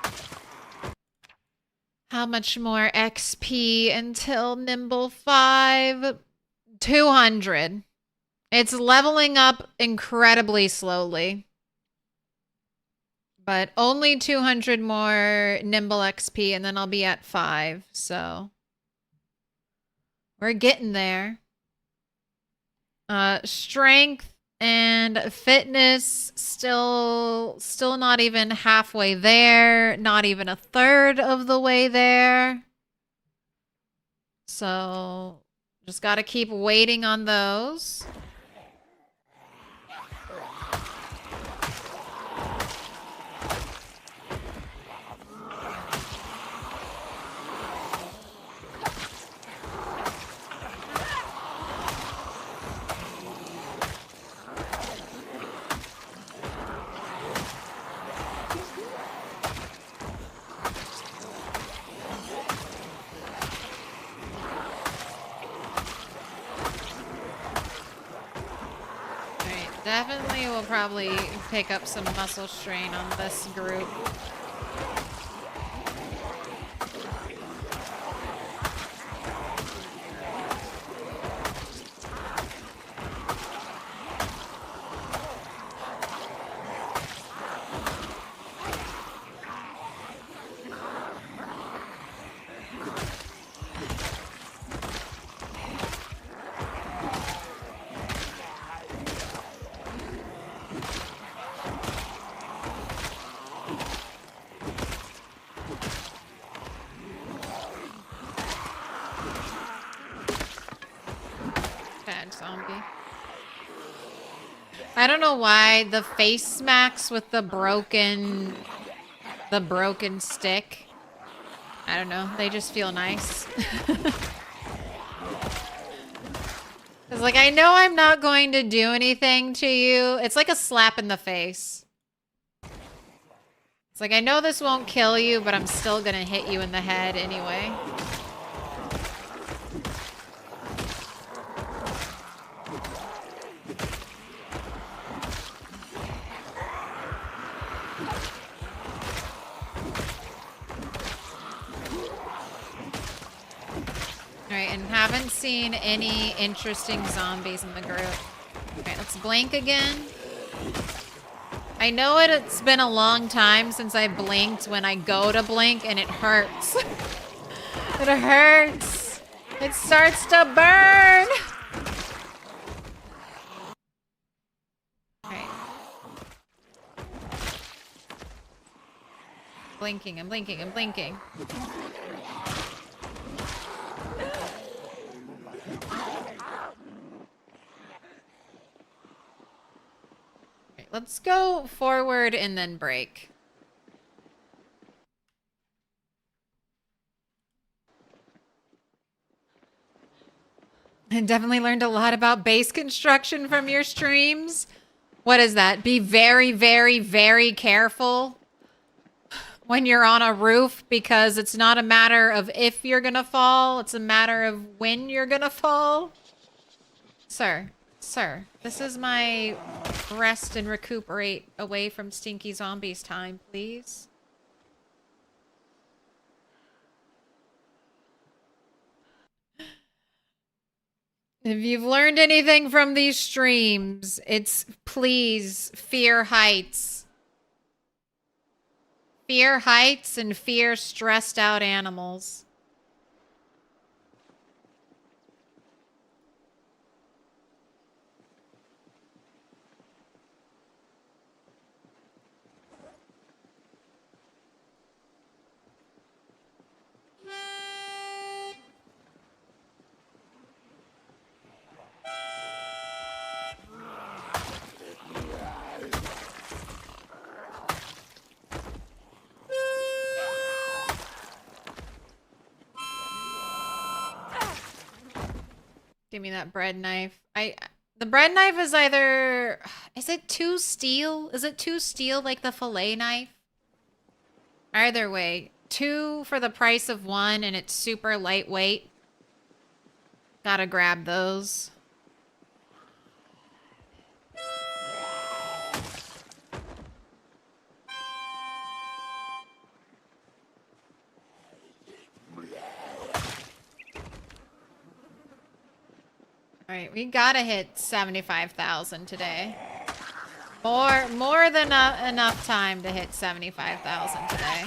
How much more XP until nimble 5? 200. It's leveling up incredibly slowly. But only 200 more nimble XP, and then I'll be at 5. So we're getting there. Strength and fitness still not even halfway there. Not even a third of the way there. So just got to keep waiting on those. Definitely will probably pick up some muscle strain on this group. Zombie. I don't know why the face smacks with the broken stick. I don't know. They just feel nice. It's like, I know I'm not going to do anything to you. It's like a slap in the face. It's like, I know this won't kill you, but I'm still gonna hit you in the head anyway. Alright, and haven't seen any interesting zombies in the group. Alright, let's blink again. I know it's been a long time since I blinked when I go to blink, and it hurts. It hurts. It starts to burn. Alright. Blinking, I'm blinking, I'm blinking. Let's go forward and then break. I definitely learned a lot about base construction from your streams. What is that? Be very, very, very careful when you're on a roof, because it's not a matter of if you're gonna fall, it's a matter of when you're gonna fall. Sir, this is my rest and recuperate away from stinky zombies time, please. If you've learned anything from these streams, it's please fear heights. Fear heights and fear stressed out animals. Give me that bread knife. The bread knife is either... Is it 2 steel? Is it 2 steel like the fillet knife? Either way. 2 for the price of 1 and it's super lightweight. Gotta grab those. All right, we gotta hit 75,000 today. More than enough time to hit 75,000 today.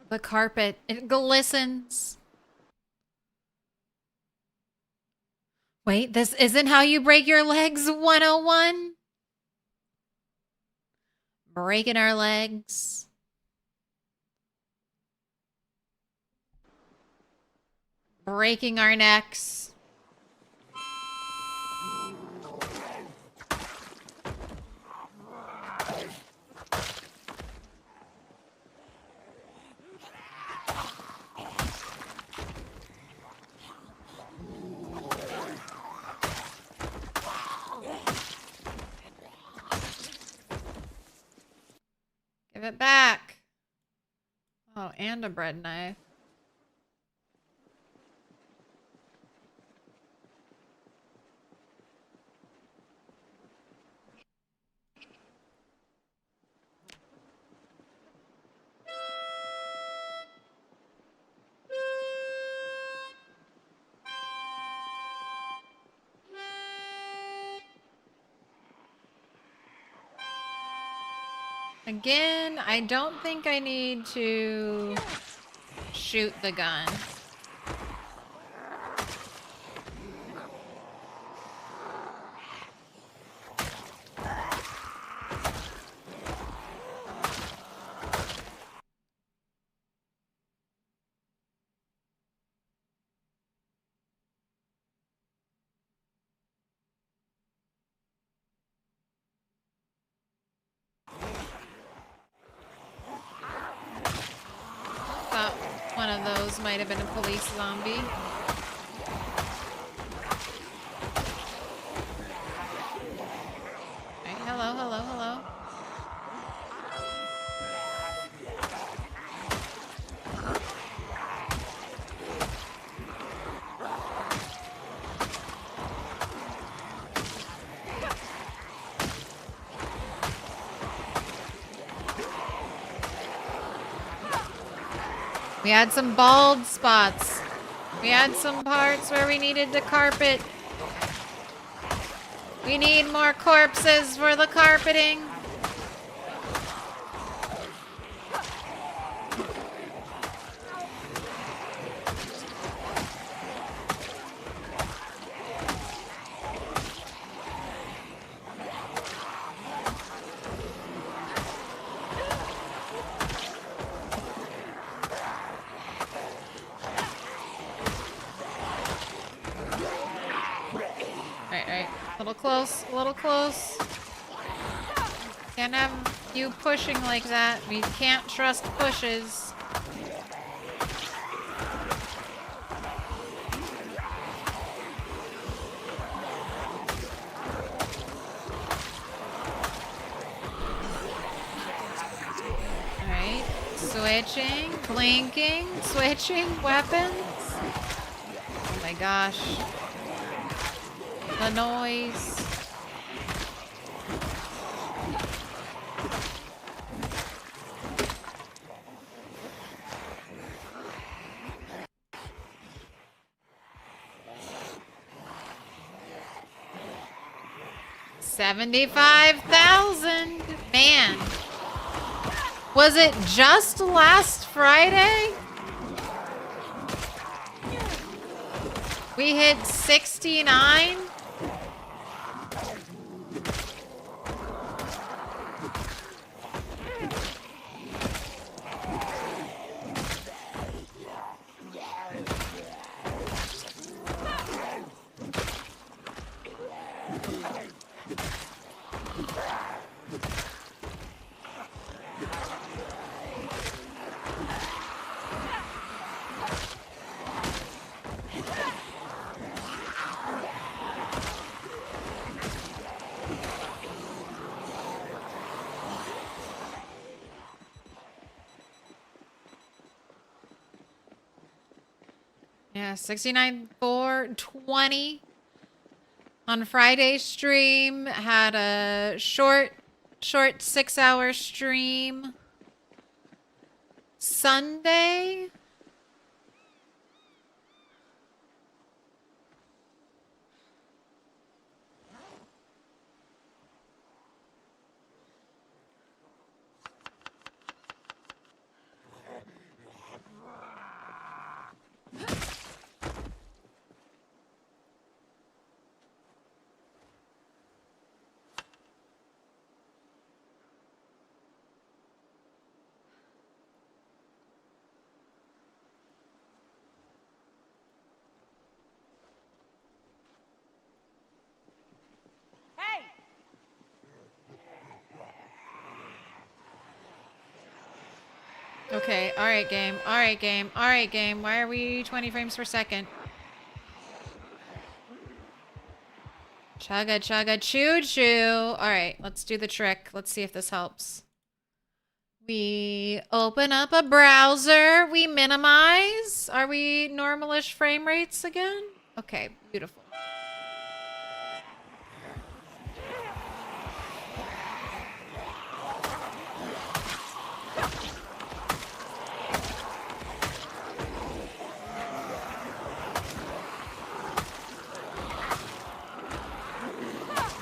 The carpet, it glistens. Wait, this isn't how you break your legs 101? Breaking our legs. Breaking our necks. Give it back. Oh, and a bread knife. Again, I don't think I need to shoot the gun. Thought one of those might have been a police zombie. Right, hello, hello, hello. We had some bald spots. We had some parts where we needed to carpet. We need more corpses for the carpeting. A little close. Can't have you pushing like that. We can't trust pushes. Alright. Switching, blinking, switching weapons. Oh my gosh. The noise. $75,000. Man. Was it just last Friday? We hit 69? Yeah, 69.420 on Friday's stream. Had a short 6-hour stream. Sunday. Hey! Okay, alright game, alright game, alright game. Why are we 20 frames per second? Chugga chugga choo choo. Alright, let's do the trick. Let's see if this helps. We open up a browser, we minimize. Are we normalish frame rates again? Okay, beautiful.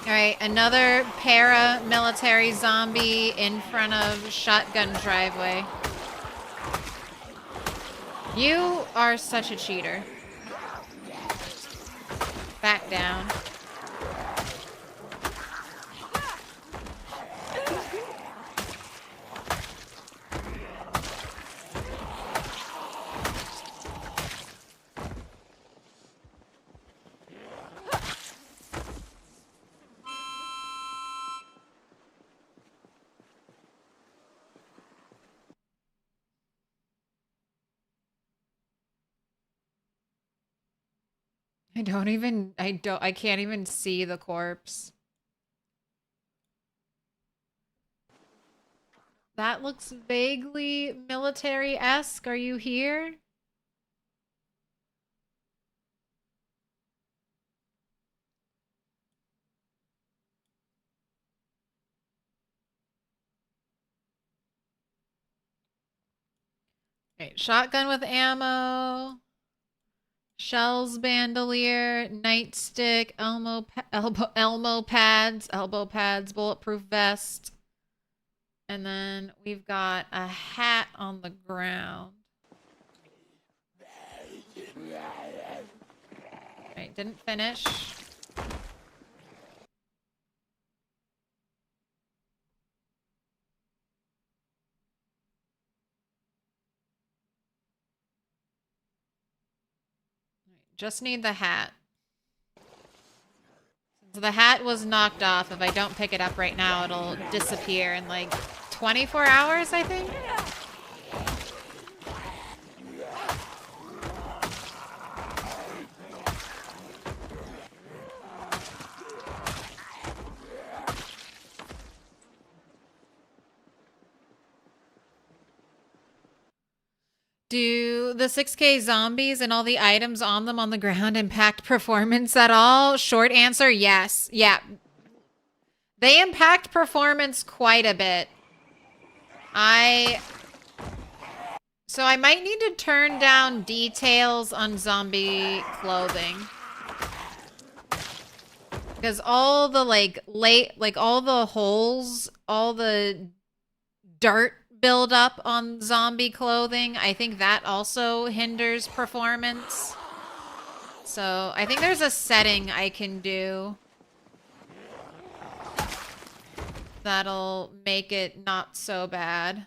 All right, another paramilitary zombie in front of shotgun driveway. You are such a cheater. Back down. I can't even see the corpse. That looks vaguely military-esque. Are you here? Okay, shotgun with ammo. Shells bandolier, nightstick, elbow pads, bulletproof vest. And then we've got a hat on the ground. Alright, didn't finish. Just need the hat. So the hat was knocked off. If I don't pick it up right now, it'll disappear in like 24 hours, I think. Do the 6K zombies and all the items on them on the ground impact performance at all? Short answer, yes. Yeah. They impact performance quite a bit. So I might need to turn down details on zombie clothing. Because all the all the holes, all the dirt build up on zombie clothing. I think that also hinders performance. So I think there's a setting I can do that'll make it not so bad.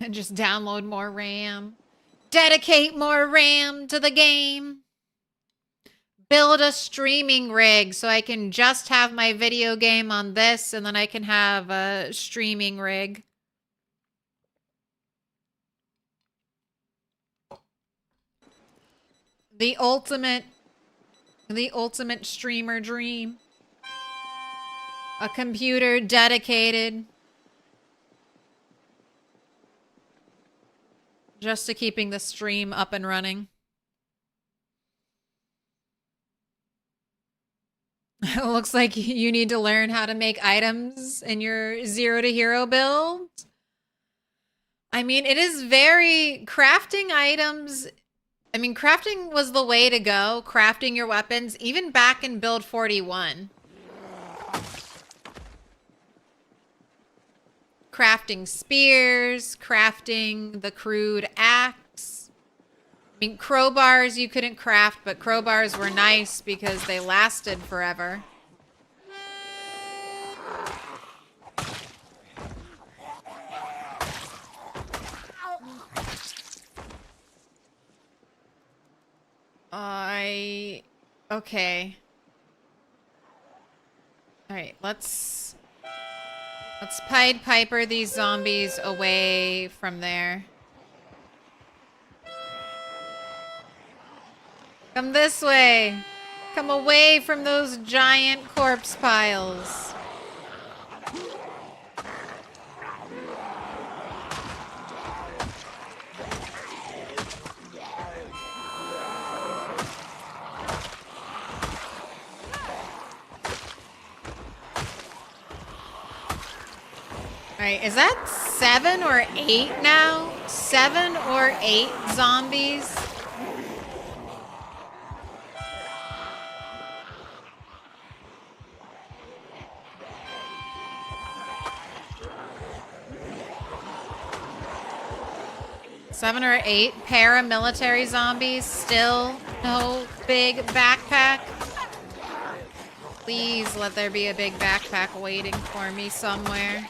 And just download more RAM. Dedicate more RAM to the game. Build a streaming rig so I can just have my video game on this and then I can have a streaming rig. The ultimate streamer dream. A computer dedicated just to keeping the stream up and running. It looks like you need to learn how to make items in your 0 to hero build. I mean, it is very crafting items. I mean, crafting was the way to go. Crafting your weapons, even back in build 41. Crafting spears, crafting the crude axe. I mean, crowbars you couldn't craft, but crowbars were nice because they lasted forever. Okay. All right, let's Pied Piper these zombies away from there. Come this way. Come away from those giant corpse piles. Alright, is that 7 or 8 now? 7 or 8 zombies? Seven or 8 paramilitary zombies. Still no big backpack. Please let there be a big backpack waiting for me somewhere.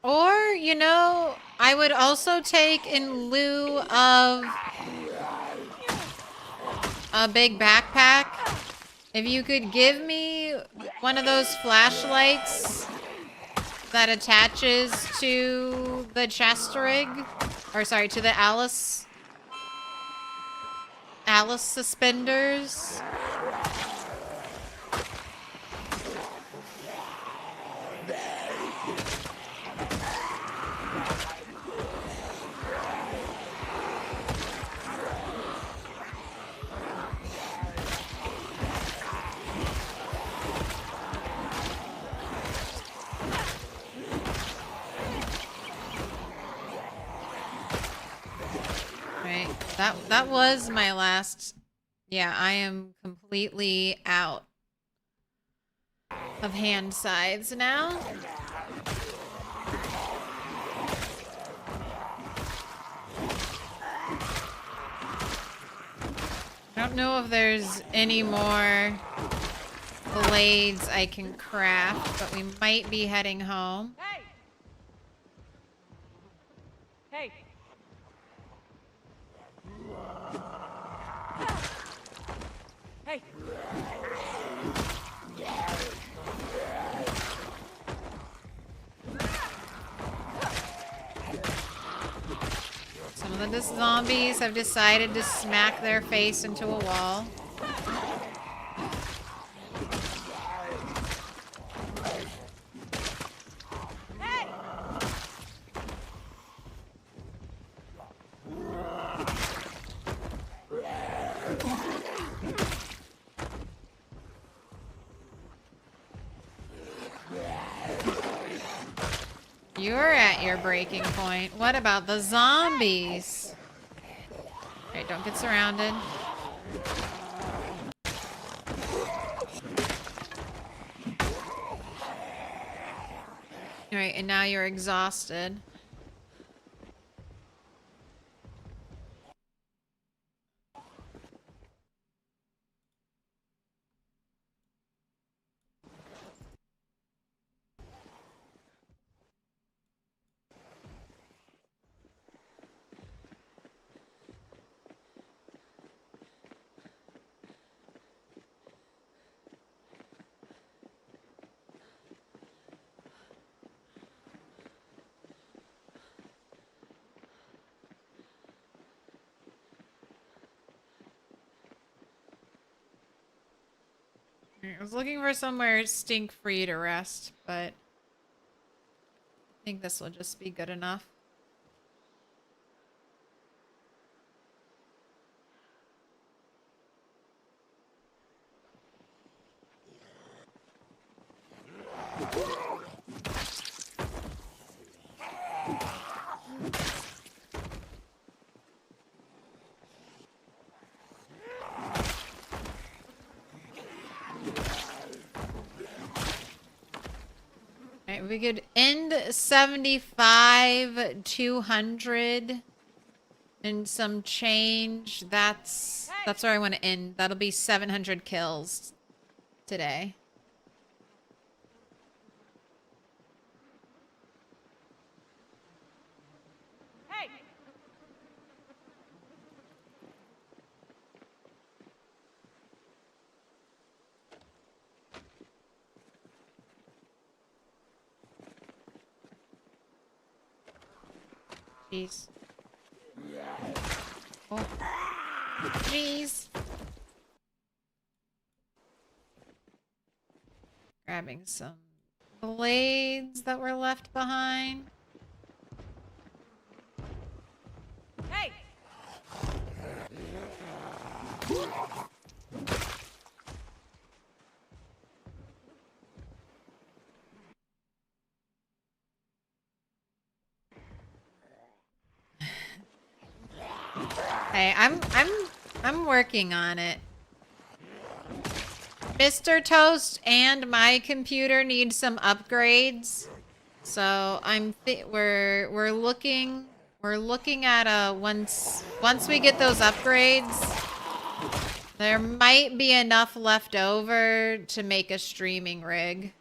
Or, you know, I would also take in lieu of a big backpack, if you could give me one of those flashlights that attaches to the chest rig, or sorry, to the Alice suspenders. That was my last. Yeah, I am completely out of hand sides now. I don't know if there's any more blades I can craft, but we might be heading home. Hey! Hey! Hey. Some of the zombies have decided to smack their face into a wall. You're at your breaking point. What about the zombies? Alright, don't get surrounded. Alright, and now you're exhausted. I was looking for somewhere stink-free to rest, but I think this will just be good enough. Alright, we could end 75, 200 and some change. That's where I want to end. That'll be 700 kills today. Hey. Jeez. Oh. Jeez. Grabbing some blades that were left behind. Hey. Hey, I'm working on it. Mr. Toast and my computer need some upgrades. So we're looking at once we get those upgrades, there might be enough left over to make a streaming rig.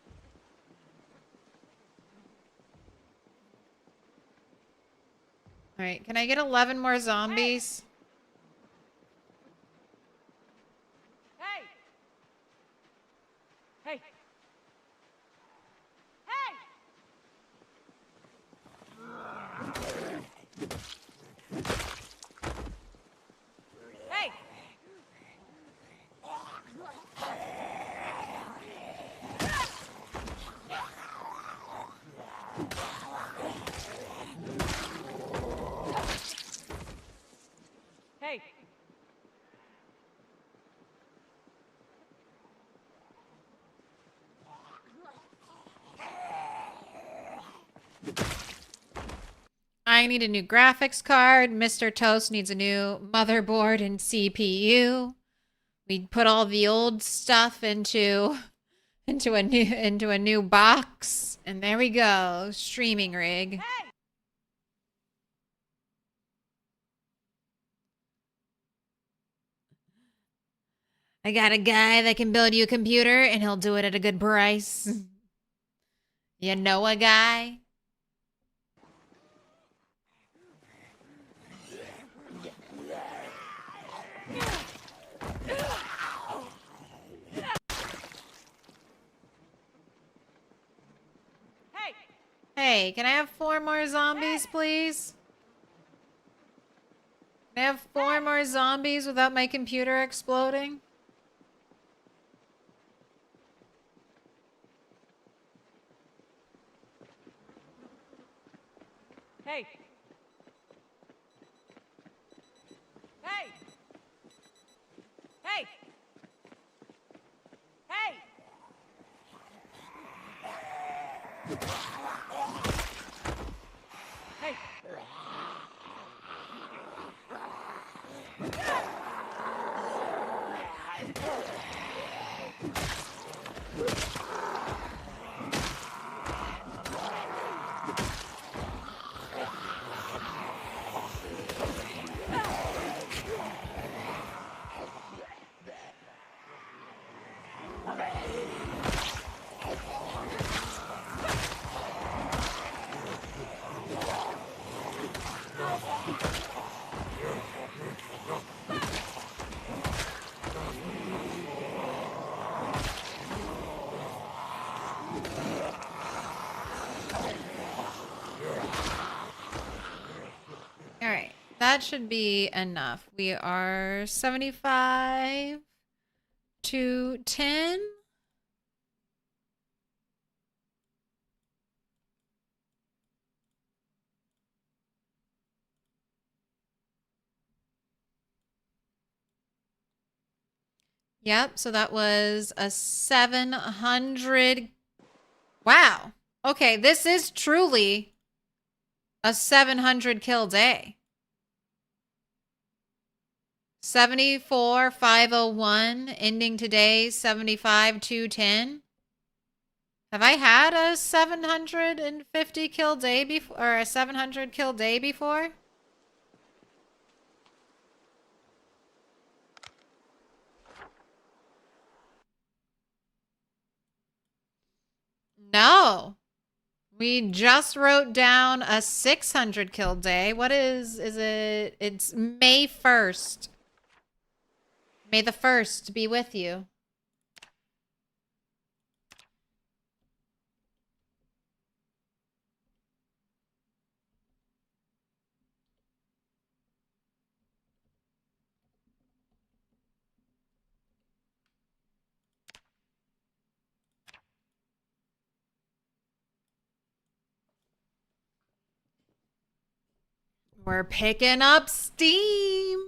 All right, can I get 11 more zombies? Hey. Hey. Hey. Hey. I need a new graphics card. Mr. Toast needs a new motherboard and CPU. We put all the old stuff into a new box, and there we go. Streaming rig. I got a guy that can build you a computer, and he'll do it at a good price. You know a guy? Hey, can I have 4 more zombies, please? Can I have 4 more zombies without my computer exploding? Hey! Hey! Hey! Hey! Hey! All right, that should be enough. We are 75 to 10. Yep, so that was a 700. Wow. Okay, this is truly a 700 kill day. 74,501, ending today 75,210. Have I had a 750 kill day before, or a 700 kill day before? No. We just wrote down a 600 kill day. What is it? It's May 1st. May the 1st be with you. We're picking up steam.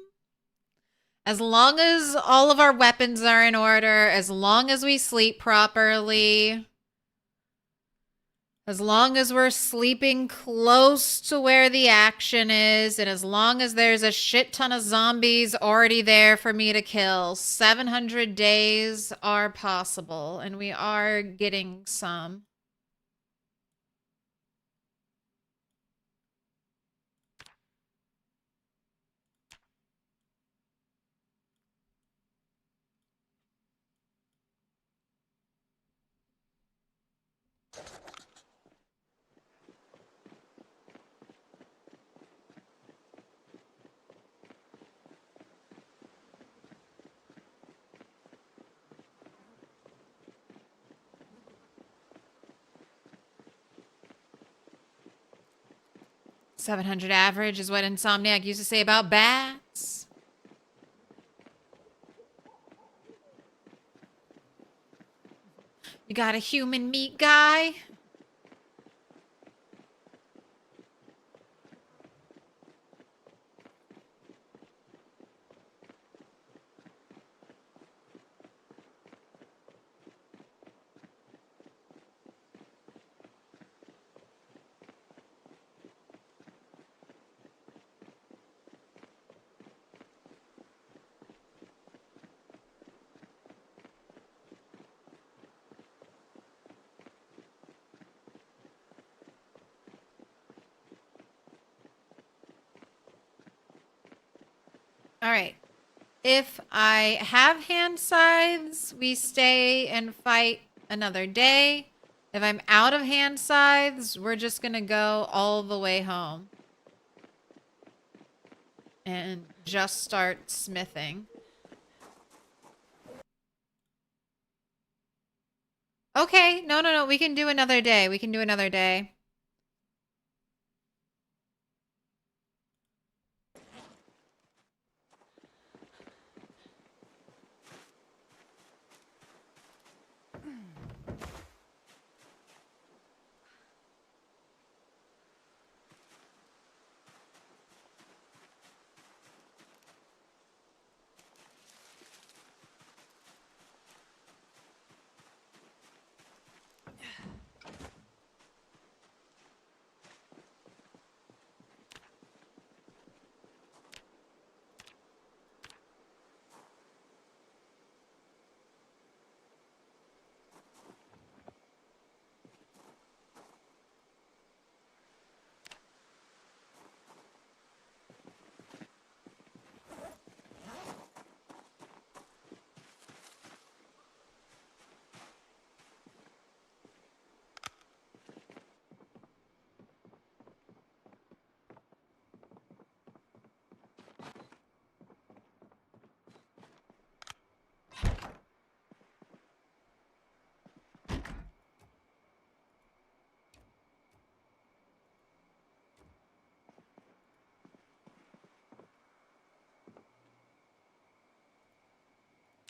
As long as all of our weapons are in order, as long as we sleep properly, as long as we're sleeping close to where the action is, and as long as there's a shit ton of zombies already there for me to kill, 700 days are possible, and we are getting some. $700 average is what Insomniac used to say about bats. You got a human meat guy? All right. If I have hand scythes, we stay and fight another day. If I'm out of hand scythes, we're just going to go all the way home. And just start smithing. Okay. No. We can do another day. We can do another day.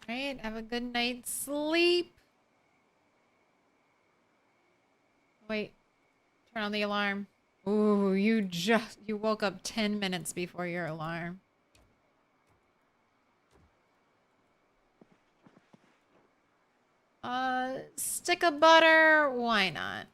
Right, have a good night's sleep. Wait, turn on the alarm. Ooh, you woke up 10 minutes before your alarm. Stick of butter, why not?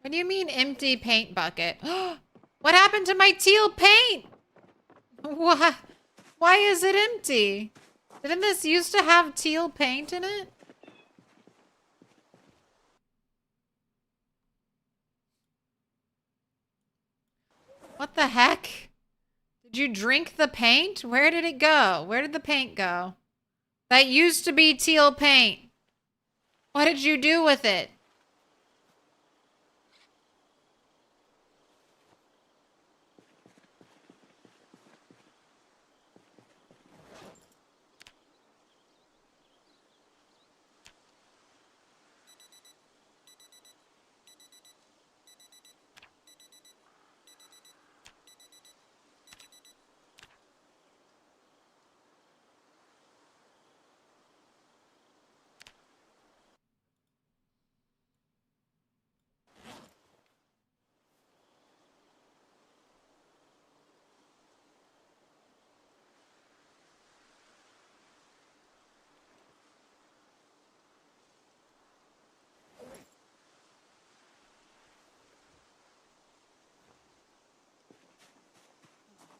What do you mean empty paint bucket? What happened to my teal paint? Why? Why is it empty? Didn't this used to have teal paint in it? What the heck? Did you drink the paint? Where did it go? Where did the paint go? That used to be teal paint. What did you do with it?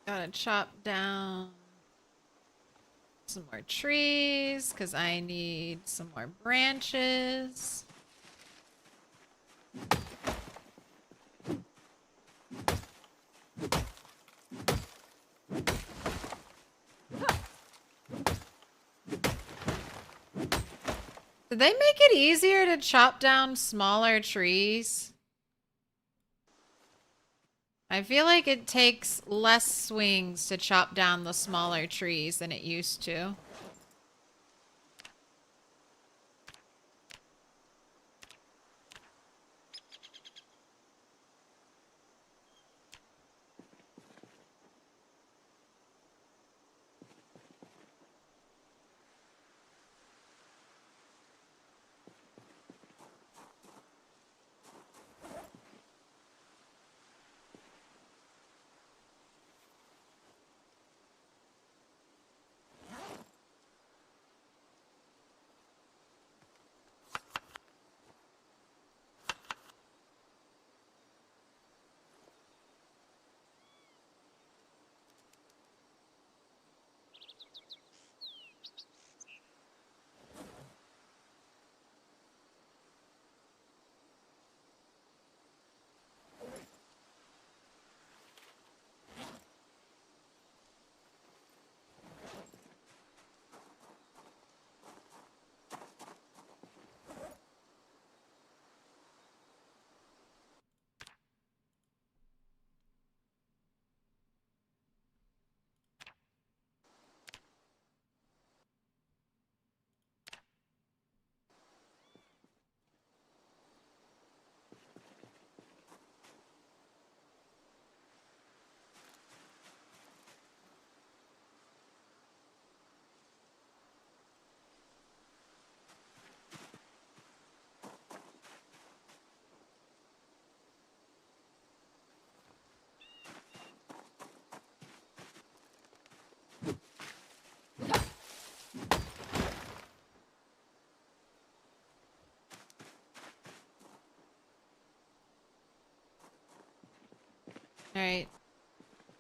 Gotta chop down some more trees because I need some more branches. Did they make it easier to chop down smaller trees? I feel like it takes less swings to chop down the smaller trees than it used to. Alright.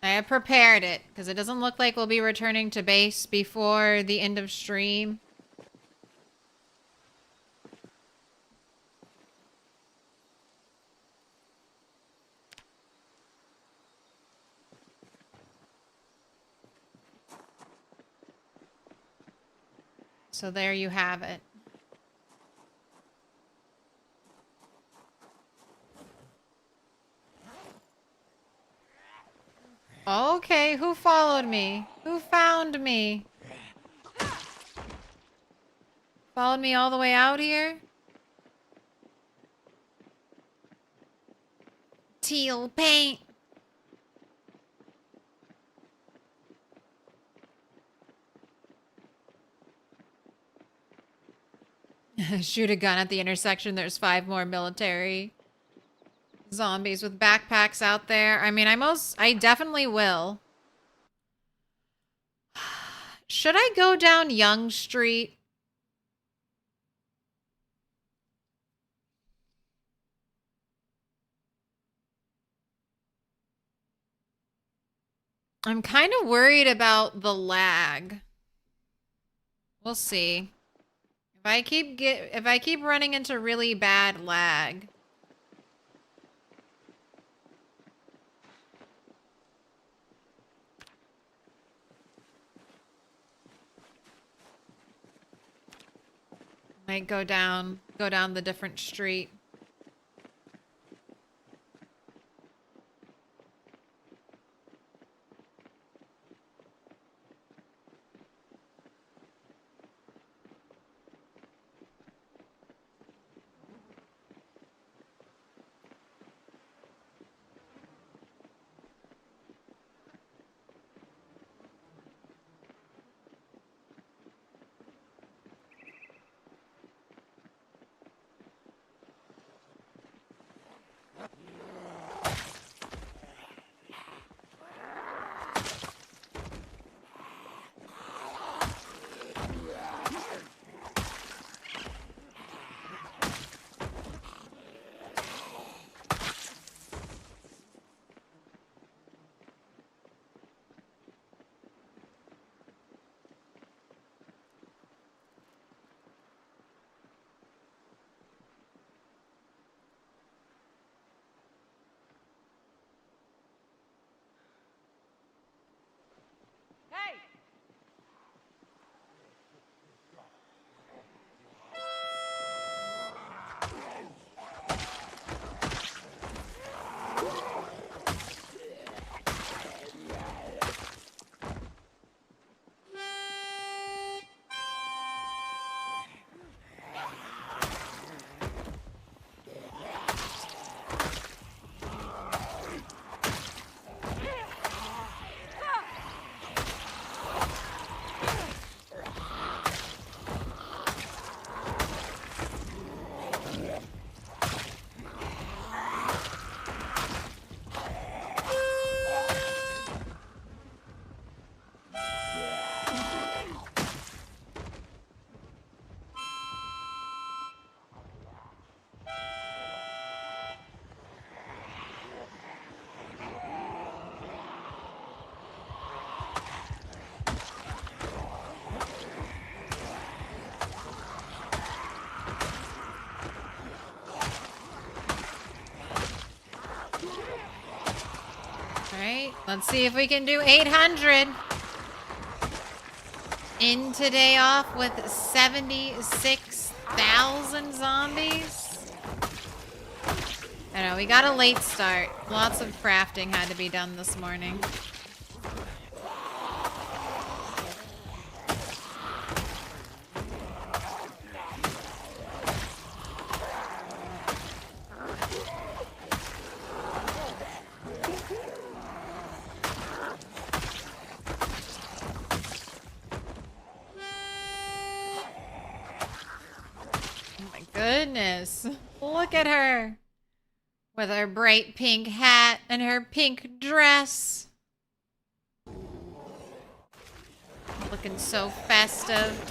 I have prepared it, because it doesn't look like we'll be returning to base before the end of stream. So there you have it. Okay, who followed me? Who found me? Followed me all the way out here? Teal paint. Shoot a gun at the intersection. There's 5 more military zombies with backpacks out there. I mean, I definitely will. Should I go down Young Street? I'm kind of worried about the lag. We'll see. If I keep running into really bad lag. Might go down the different street. Hey! Alright, let's see if we can do 800. End today off with 76,000 zombies. I know, we got a late start. Lots of crafting had to be done this morning. Goodness. Look at her. With her bright pink hat and her pink dress. Looking so festive.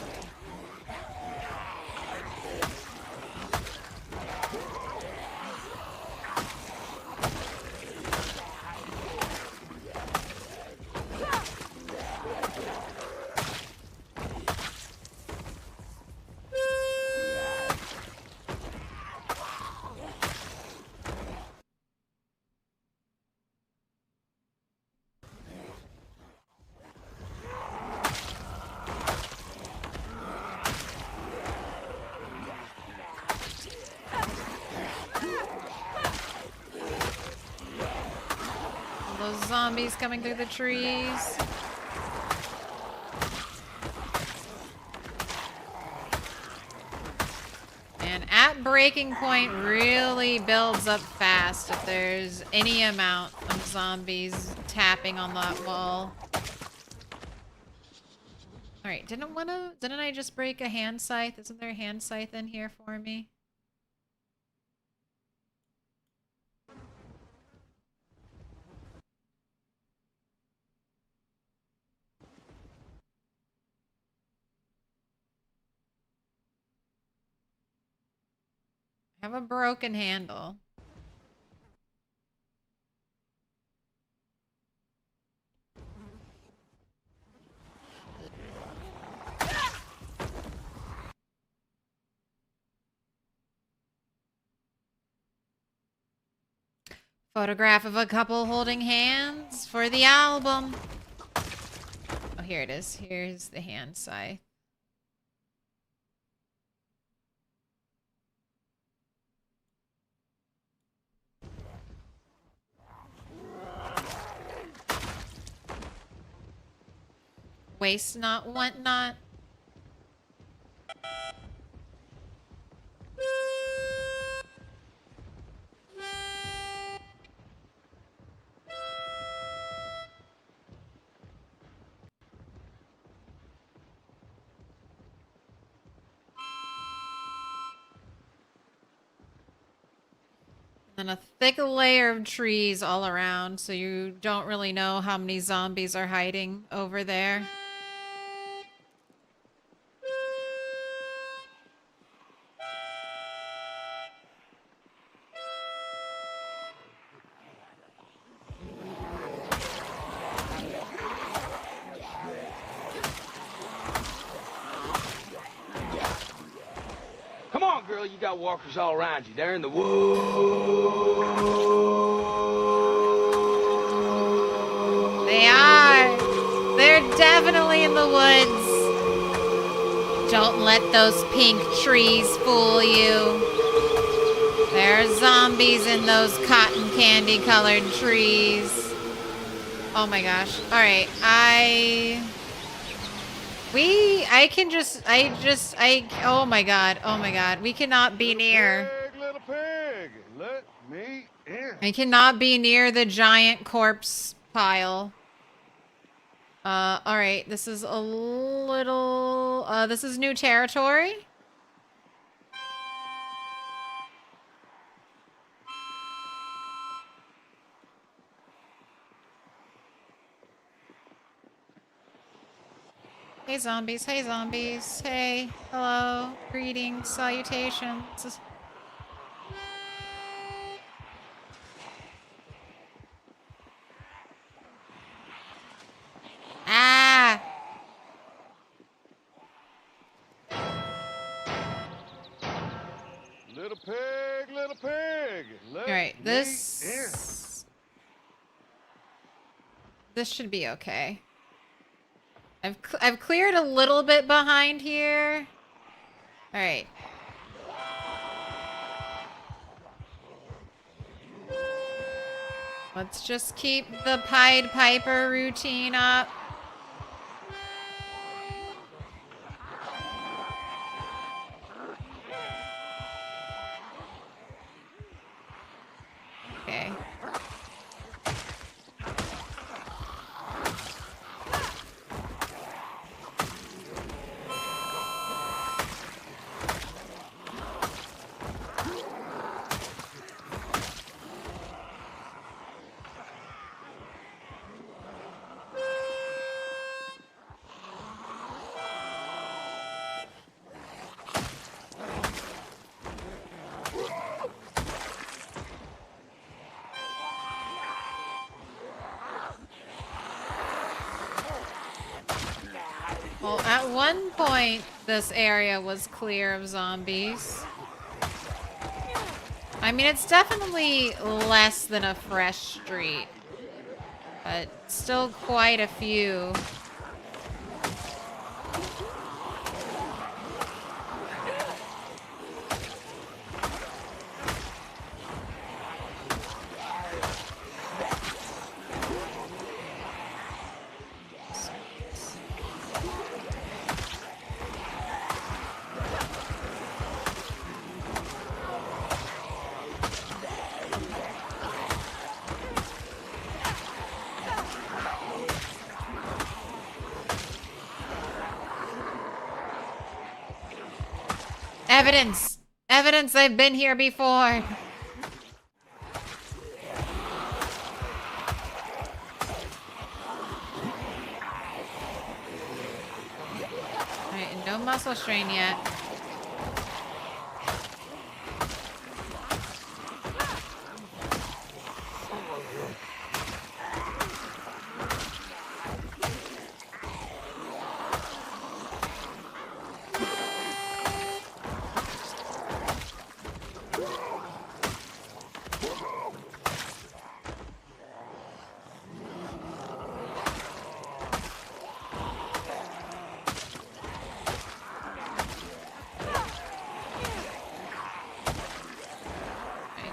those zombies coming through the trees. And at breaking point really builds up fast if there's any amount of zombies tapping on that wall. Alright, didn't I just break a hand scythe? Isn't there a hand scythe in here for me? I have a broken handle. Photograph of a couple holding hands for the album. Oh, here it is. Here's the hand scythe. Waste not, want not. And a thick layer of trees all around, so you don't really know how many zombies are hiding over there. Come on, girl, you got walkers all around you. They're in the woods. They are. They're definitely in the woods. Don't let those pink trees fool you. There are zombies in those cotton candy colored trees. Oh my gosh. All right. Oh my god. Oh my god. We cannot be near. Little pig, let me in. I cannot be near the giant corpse pile. Alright, this is a little, this is new territory. Hey zombies, hey zombies, hey, hello, greetings, salutations. Ah! Little pig, let Alright, me this should be okay. I've cleared a little bit behind here. Alright. Let's just keep the Pied Piper routine up. Okay. Well, at one point, this area was clear of zombies. I mean, it's definitely less than a fresh street, but still quite a few. Evidence! Evidence I've been here before! Alright, no muscle strain yet.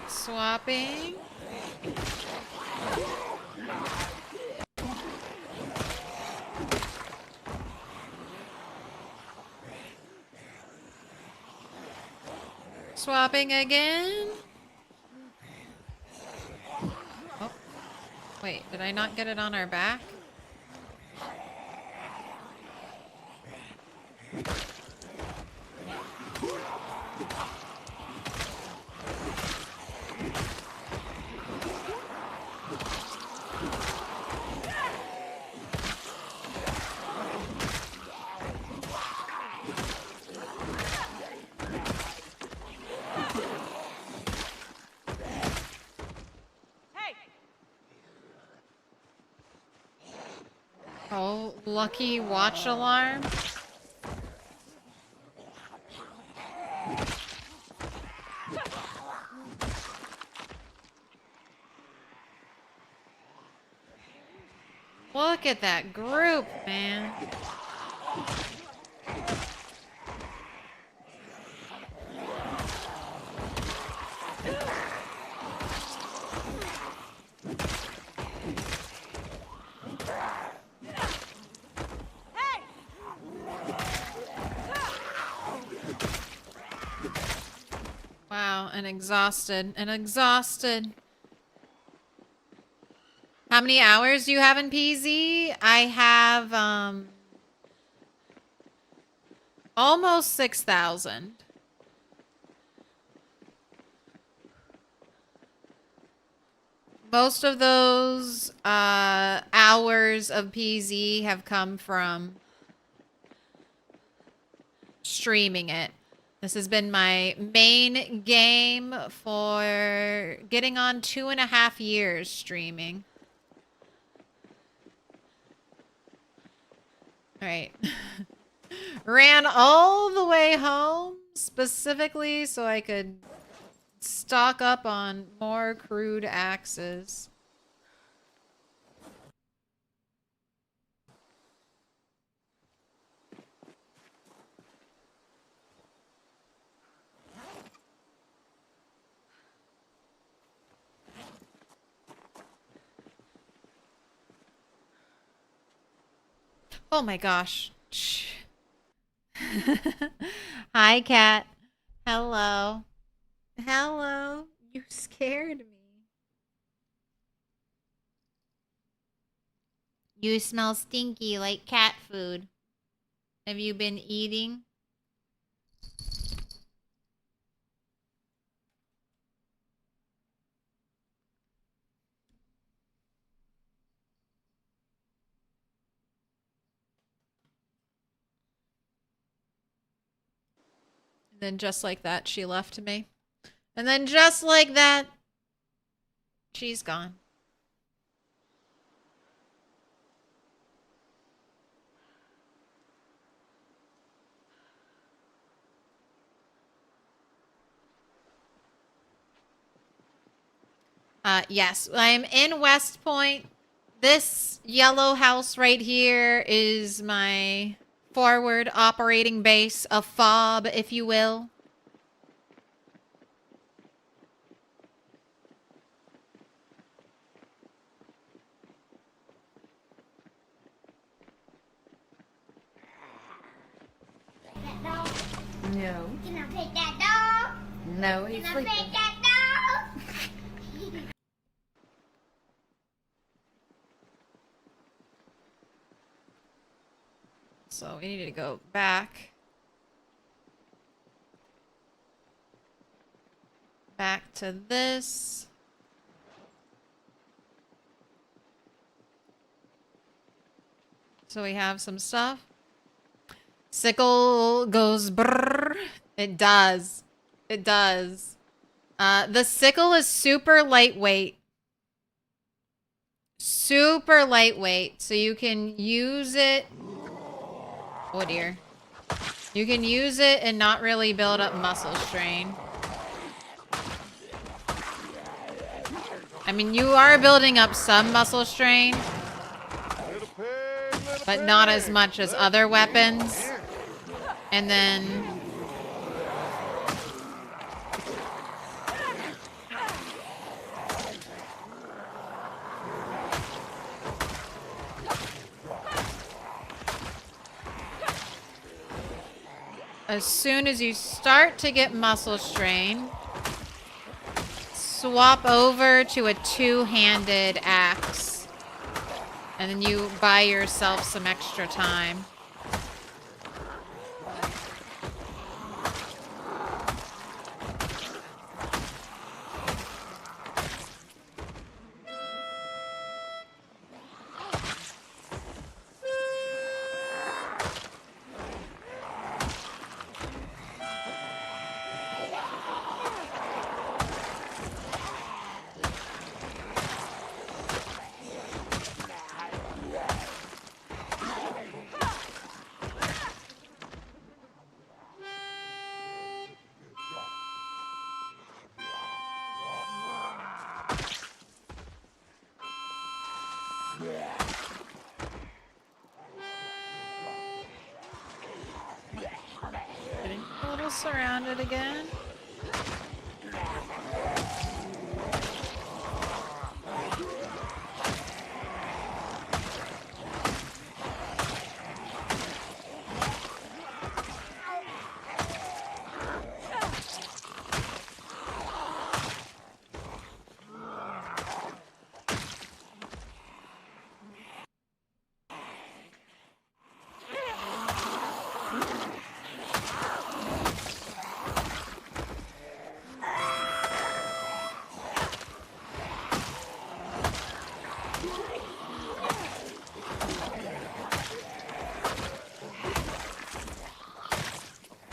Swapping. Swapping again. Oh, wait, did I not get it on our back? Oh, lucky watch alarm. Look at that group, man. Wow, and exhausted, and exhausted. How many hours do you have in PZ? I have, almost 6,000. Most of those, hours of PZ have come from streaming it. This has been my main game for getting on 2.5 years streaming. All right. Ran all the way home specifically so I could stock up on more crude axes. Oh my gosh. Hi, cat. Hello. Hello. You scared me. You smell stinky like cat food. Have you been eating? And then just like that, she left me. And then just like that, she's gone. Yes, I'm in West Point. This yellow house right here is my forward operating base, a fob, if you will. No. Can I pet that dog? No, he's sleeping. Can I pet that dog? So we need to go back. Back to this. So we have some stuff. Sickle goes brrr. It does. It does. The sickle is super lightweight. Super lightweight. So you can use it. Oh dear. You can use it and not really build up muscle strain. I mean, you are building up some muscle strain, but not as much as other weapons. And then as soon as you start to get muscle strain, swap over to a two-handed axe. And then you buy yourself some extra time. Getting a little surrounded again.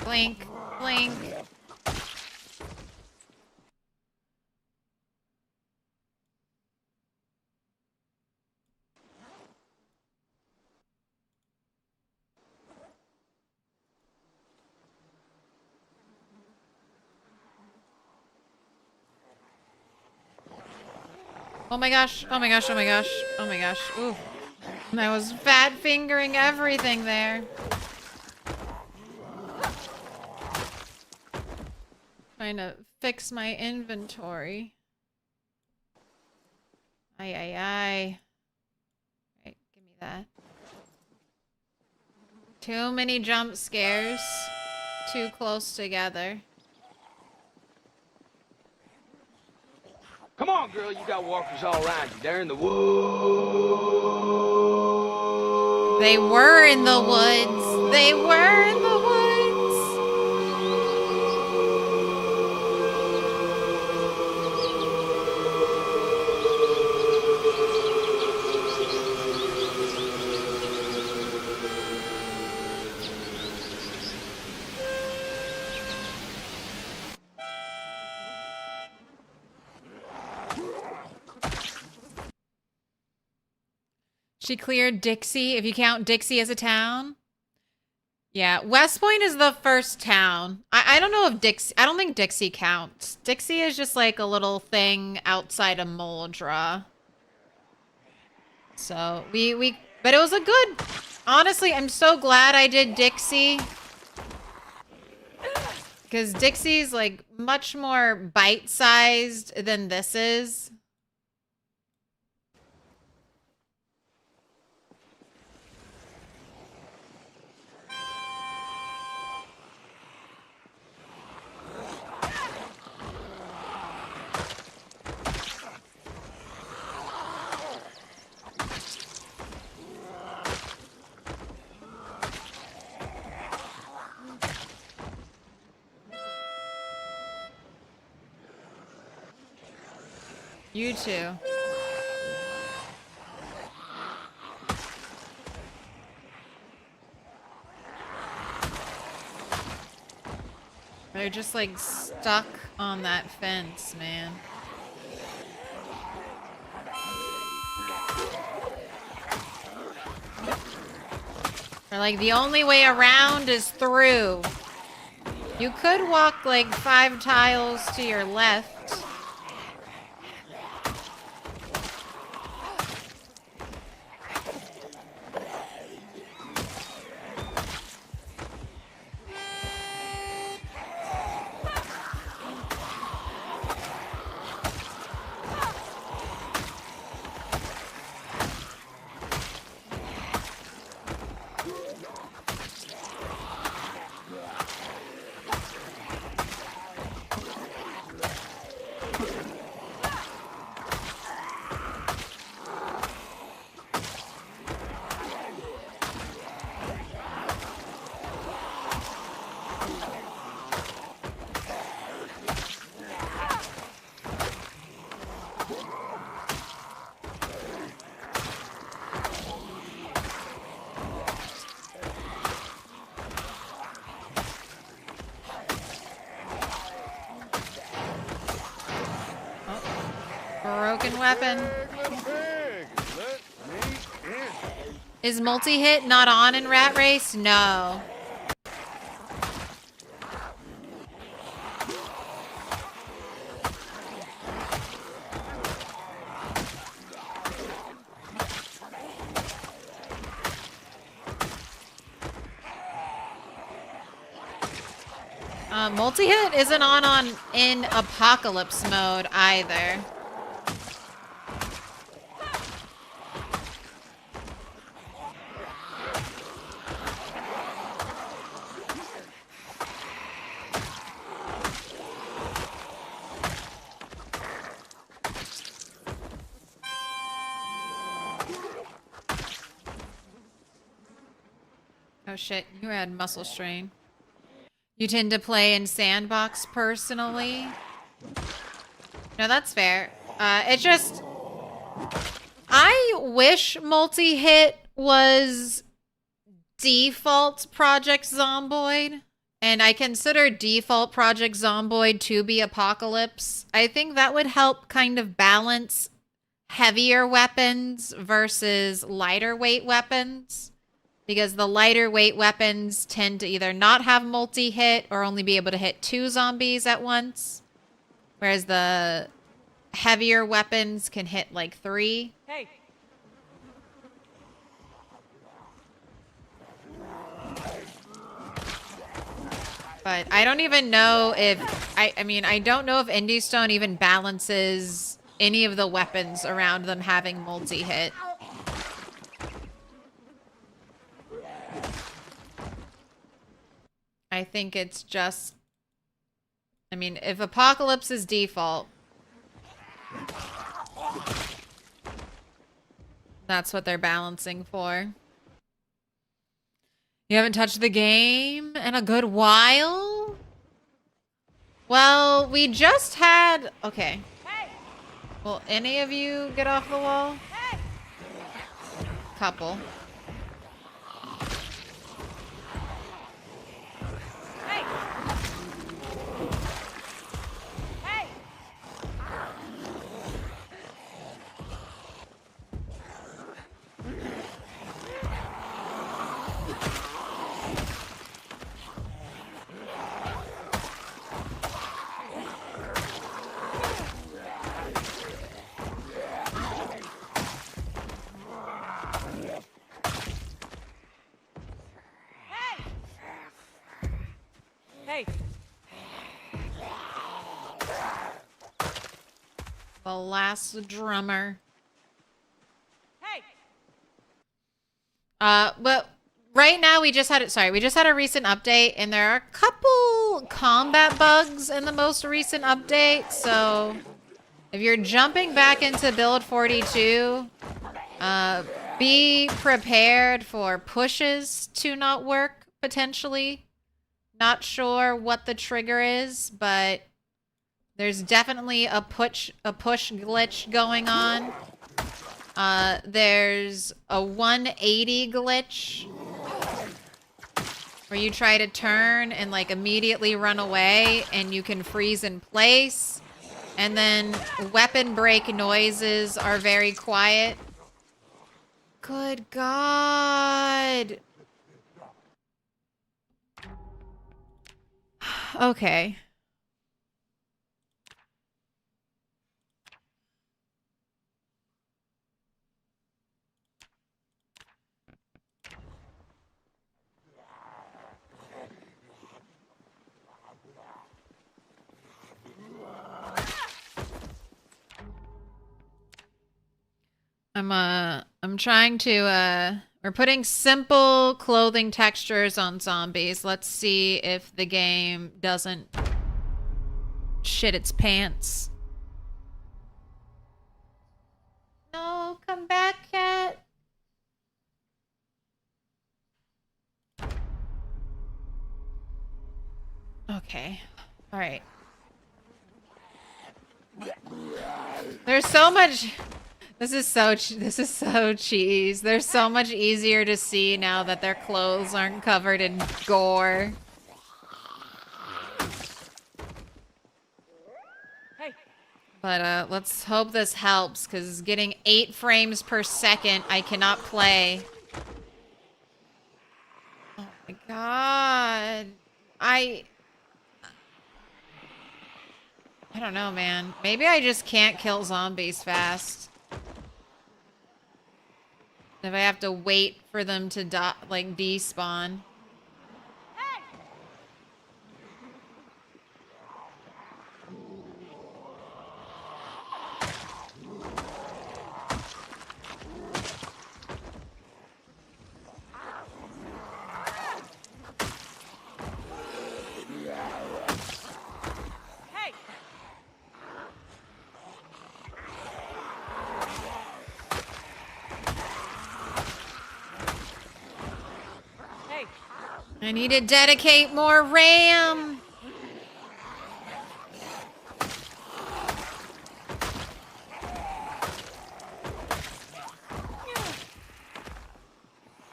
Blink, blink. Oh my gosh, oh my gosh, oh my gosh, oh my gosh. Ooh. I was fat fingering everything there. Trying to fix my inventory. Aye, aye, aye. Right, give me that. Too many jump scares. Too close together. Come on, girl, you got walkers all around you. They're in the woods. They were in the woods. They were in the woods. She cleared Dixie, if you count Dixie as a town. Yeah, West Point is the first town. I don't know if Dixie, I don't think Dixie counts. Dixie is just like a little thing outside of Moldra. So but it was a good, honestly, I'm so glad I did Dixie. Because Dixie's like much more bite-sized than this is. You too. They're just like stuck on that fence, man. They're like, the only way around is through. You could walk like 5 tiles to your left. Broken weapon. Little pig, let me in. Is multi-hit not on in Rat Race? No. Multi-hit isn't on in Apocalypse mode either. Oh shit, you had muscle strain. You tend to play in sandbox personally? No, that's fair. It just... I wish multi-hit was default Project Zomboid. And I consider default Project Zomboid to be Apocalypse. I think that would help kind of balance heavier weapons versus lighter weight weapons. Because the lighter weight weapons tend to either not have multi-hit or only be able to hit 2 zombies at once. Whereas the heavier weapons can hit like 3. Hey. But I don't even know if... I mean, I don't know if Indie Stone even balances any of the weapons around them having multi-hit. I think it's just... I mean, if Apocalypse is default, that's what they're balancing for. You haven't touched the game in a good while? Well, we just had... Okay. Hey. Will any of you get off the wall? Hey. Couple. Hey. Hey. Hey. The last drummer. Hey. But right now we just had it. Sorry, we just had a recent update, and there are a couple combat bugs in the most recent update. So if you're jumping back into build 42, be prepared for pushes to not work potentially. Not sure what the trigger is, but There's definitely a push glitch going on. There's a 180 glitch where you try to turn and like immediately run away and you can freeze in place. And then weapon break noises are very quiet. Good God. Okay. I'm trying to, we're putting simple clothing textures on zombies. Let's see if the game doesn't shit its pants. No, come back, cat. Okay. All right. There's so much. This is so cheese. They're so much easier to see now that their clothes aren't covered in gore. Hey. But let's hope this helps, because getting 8 frames per second, I cannot play. Oh my God. I don't know, man. Maybe I just can't kill zombies fast. If I have to wait for them to like despawn. Hey. Hey. I need to dedicate more RAM.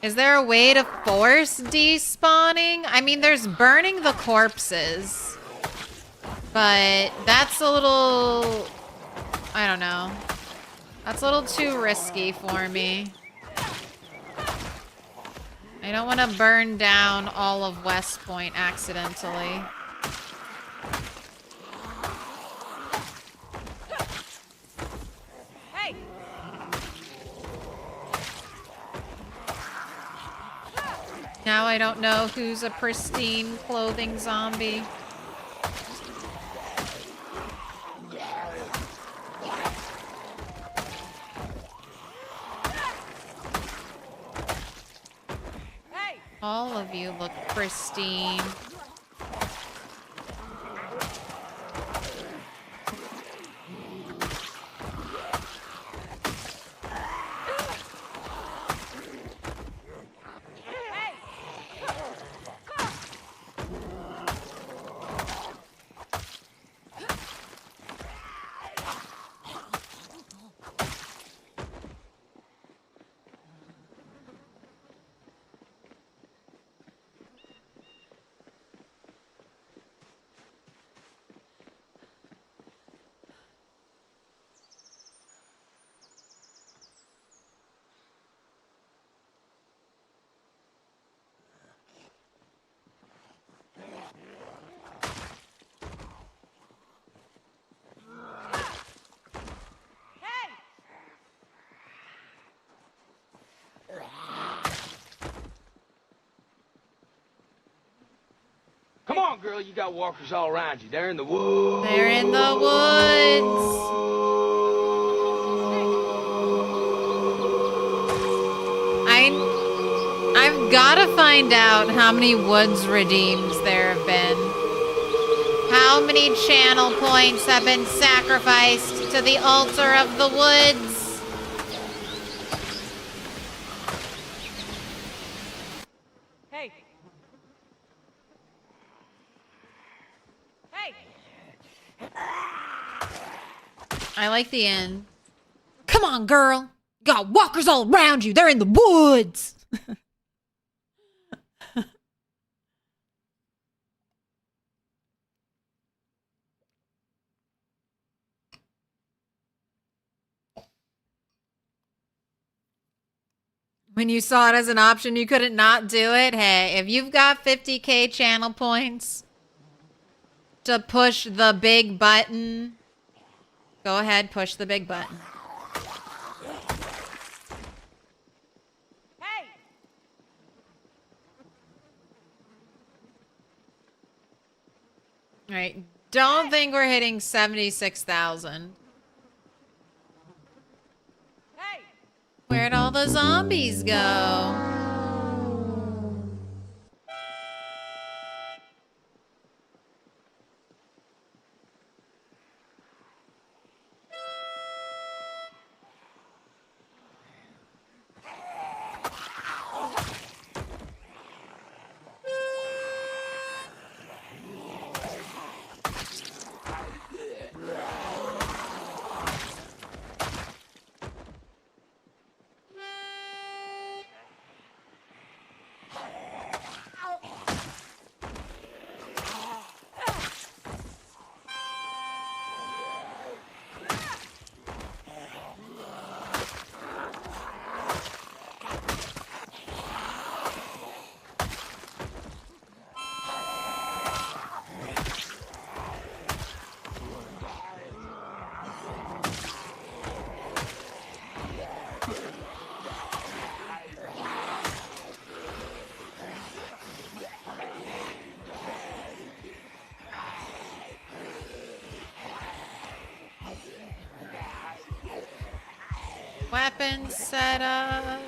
Is there a way to force despawning? I mean, there's burning the corpses. But that's a little... I don't know. That's a little too risky for me. I don't want to burn down all of West Point accidentally. Hey. Now I don't know who's a pristine clothing zombie. Hey. All of you look pristine. Come on, girl, you got walkers all around you. They're in the woods. They're in the woods. I've got to find out how many woods redeems there have been. How many channel points have been sacrificed to the altar of the woods? Hey. Hey. I like the end. Come on, girl. You got walkers all around you. They're in the woods. When you saw it as an option, you couldn't not do it. Hey, if you've got 50K channel points to push the big button, go ahead, push the big button. Hey! All right. Don't think we're hitting 76,000. Hey! Where'd all the zombies go? Weapon setup.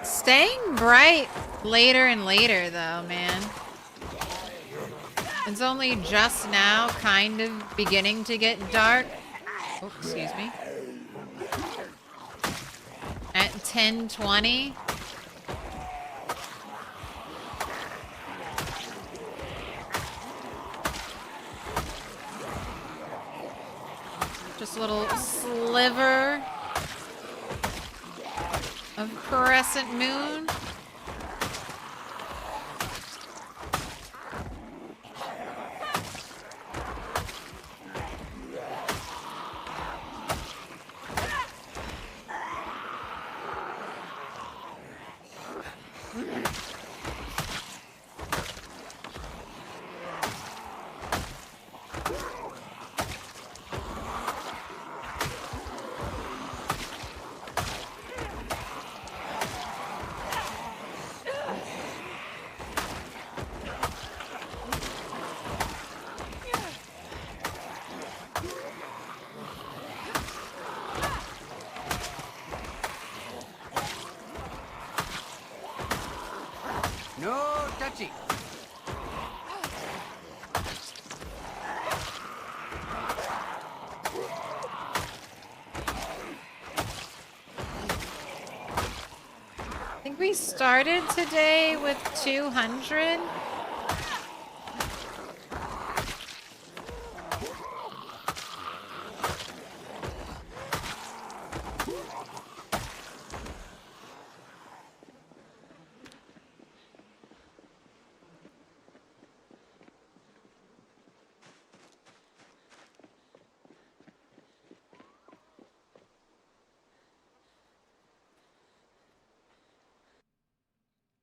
Staying bright later and later, though, man. It's only just now kind of beginning to get dark. Oh, excuse me. At 10:20. Just a little sliver of crescent moon. No touchy. I think we started today with 200.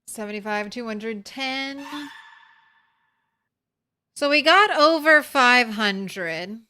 $75, 210. So we got over 500.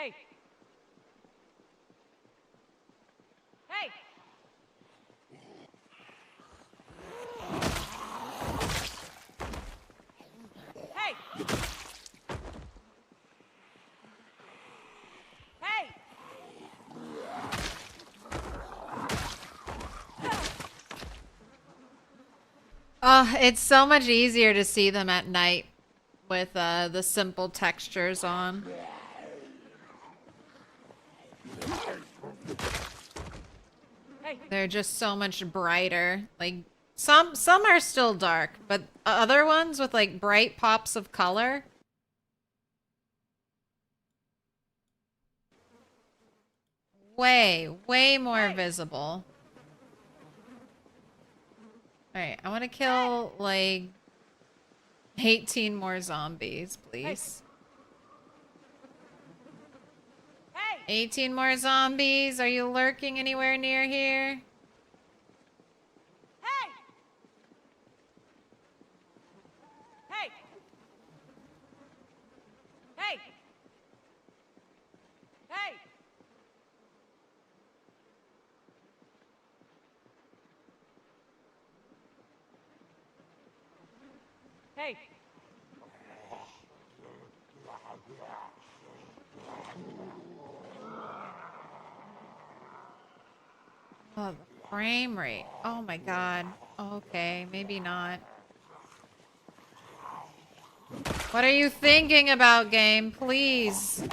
Hey! Hey! Hey! Hey! Oh, it's so much easier to see them at night with the simple textures on. Hey! They're just so much brighter. Like some are still dark, but other ones with like bright pops of color. Way more visible. Alright, I want to kill, like, 18 more zombies, please. Hey! 18 more zombies. Are you lurking anywhere near here? Hey! Hey! Hey! Hey! Hey! Oh, the frame rate. Oh my god. Okay, maybe not. What are you thinking about, game? Please.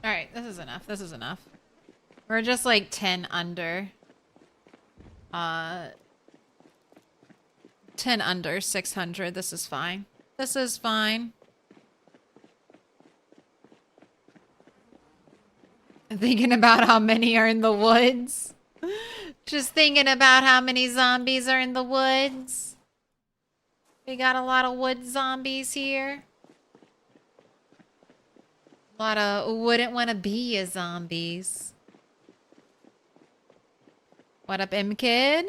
Alright, this is enough. This is enough. We're just like 10 under. 10 under 600. This is fine. This is fine. Thinking about how many are in the woods. Just thinking about how many zombies are in the woods. We got a lot of wood zombies here. A lot of wouldn't want to be a zombies. What up, M-Kid?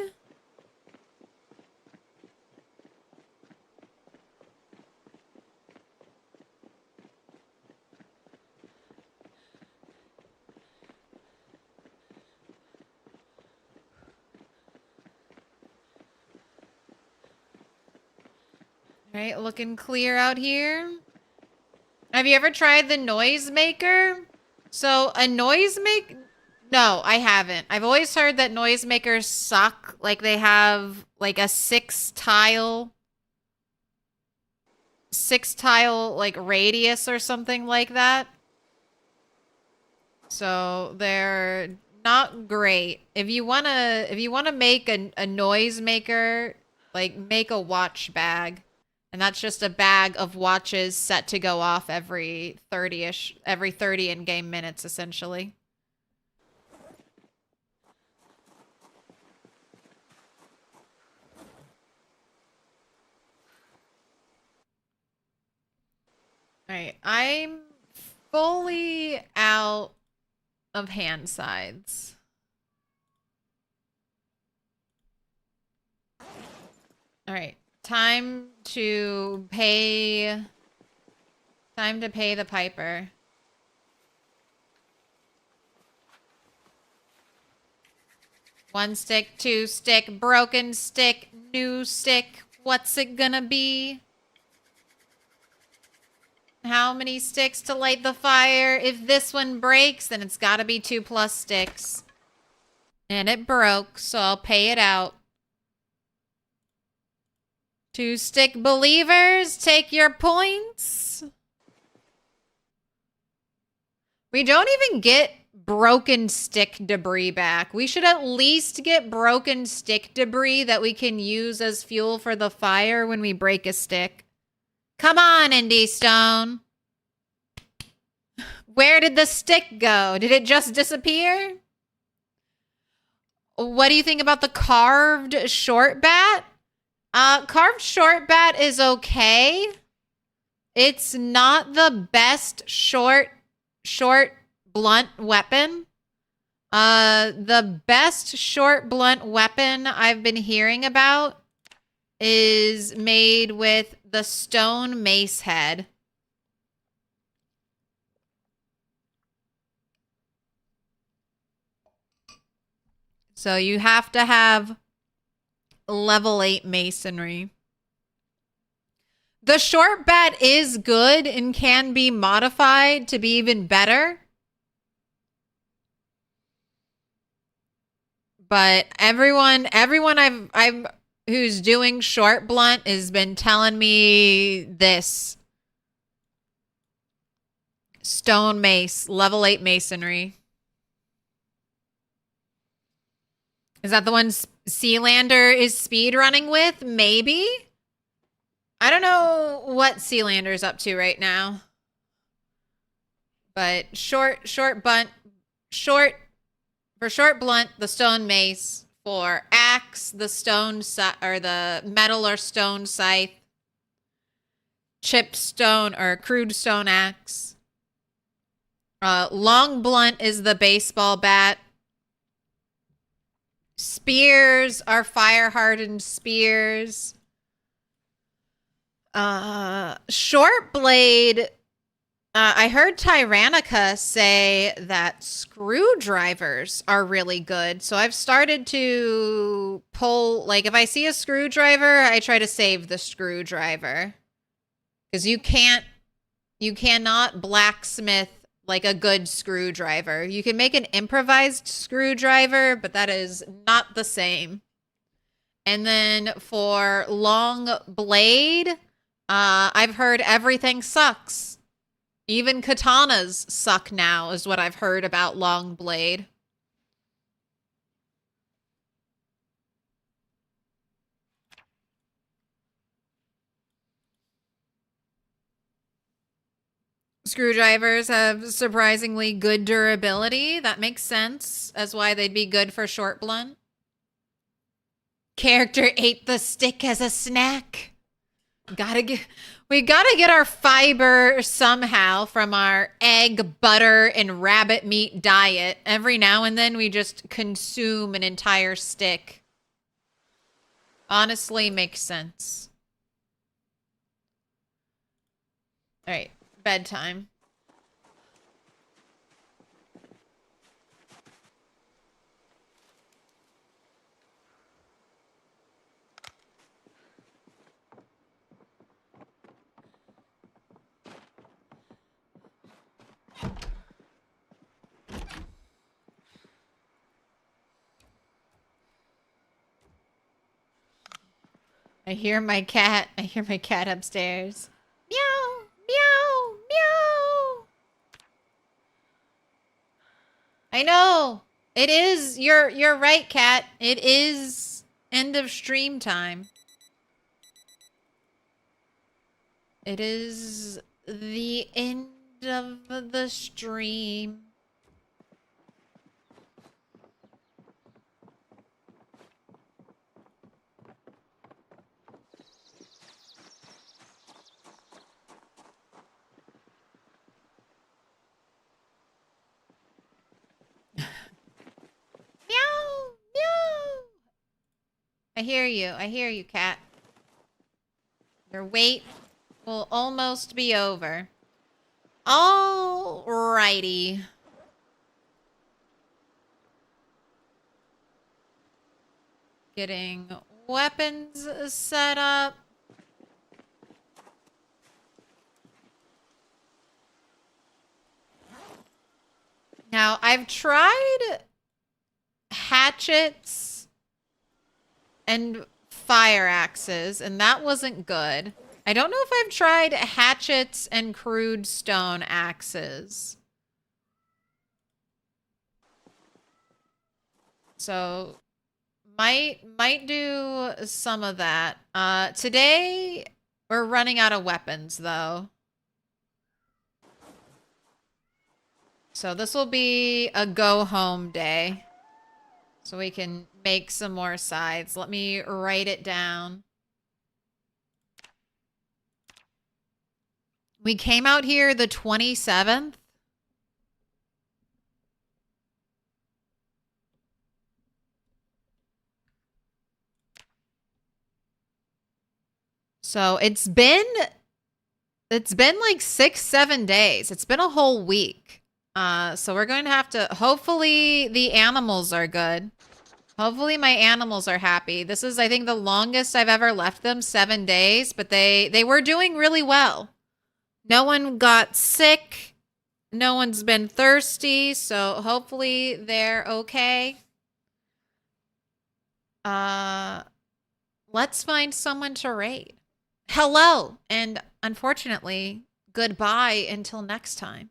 All right, looking clear out here. Have you ever tried the noisemaker? So a noisemaker... No, I haven't. I've always heard that noisemakers suck. Like they have like a six tile like radius or something like that. So they're not great. If you wanna make a noisemaker, like make a watch bag. And that's just a bag of watches set to go off every 30 in-game minutes, essentially. Alright, I'm fully out of hand sides. Alright. Time to pay... Time to pay the piper. One stick, two stick, broken stick, new stick. What's it gonna be? How many sticks to light the fire? If this one breaks, then it's gotta be 2+ sticks. And it broke, so I'll pay it out. 2-stick believers, take your points. We don't even get broken stick debris back. We should at least get broken stick debris that we can use as fuel for the fire when we break a stick. Come on, Indy Stone. Where did the stick go? Did it just disappear? What do you think about the carved short bat? Carved short bat is okay. It's not the best short blunt weapon. The best short blunt weapon I've been hearing about is made with the stone mace head. So you have to have level 8 masonry. The short bat is good and can be modified to be even better. But everyone I've who's doing short blunt has been telling me this. Stone mace, level 8 masonry. Is that the one Sealander is speed running with? Maybe. I don't know what Sealander's up to right now. But short blunt, for short blunt, the stone mace. For axe, the stone or the metal or stone scythe. Chipped stone or crude stone axe. Long blunt is the baseball bat. Spears are fire-hardened spears. Short blade. I heard Tyrannica say that screwdrivers are really good. So I've started to pull, like if I see a screwdriver, I try to save the screwdriver. Because you cannot blacksmith like a good screwdriver. You can make an improvised screwdriver, but that is not the same. And then for long blade, I've heard everything sucks. Even katanas suck now, is what I've heard about long blade. Screwdrivers have surprisingly good durability. That makes sense as why they'd be good for short blunt. Character ate the stick as a snack. We gotta get our fiber somehow from our egg, butter, and rabbit meat diet. Every now and then we just consume an entire stick. Honestly, makes sense. All right. Bedtime. I hear my cat. I hear my cat upstairs. Meow, meow, meow. I know. It is. You're right, cat. It is end of stream time. It is the end of the stream. Meow, meow. I hear you, cat. Your wait will almost be over. Alrighty. Getting weapons set up. Now, I've tried hatchets and fire axes, and that wasn't good. I don't know if I've tried hatchets and crude stone axes. So, might do some of that. Today, we're running out of weapons, though. So this will be a go-home day. So we can make some more sides. Let me write it down. We came out here the 27th. So it's been like 6-7 days. It's been a whole week. So we're going to have to, hopefully the animals are good. Hopefully my animals are happy. This is, I think, the longest I've ever left them, 7 days, but they were doing really well. No one got sick. No one's been thirsty, so hopefully they're okay. Let's find someone to raid. Hello, and unfortunately, goodbye until next time.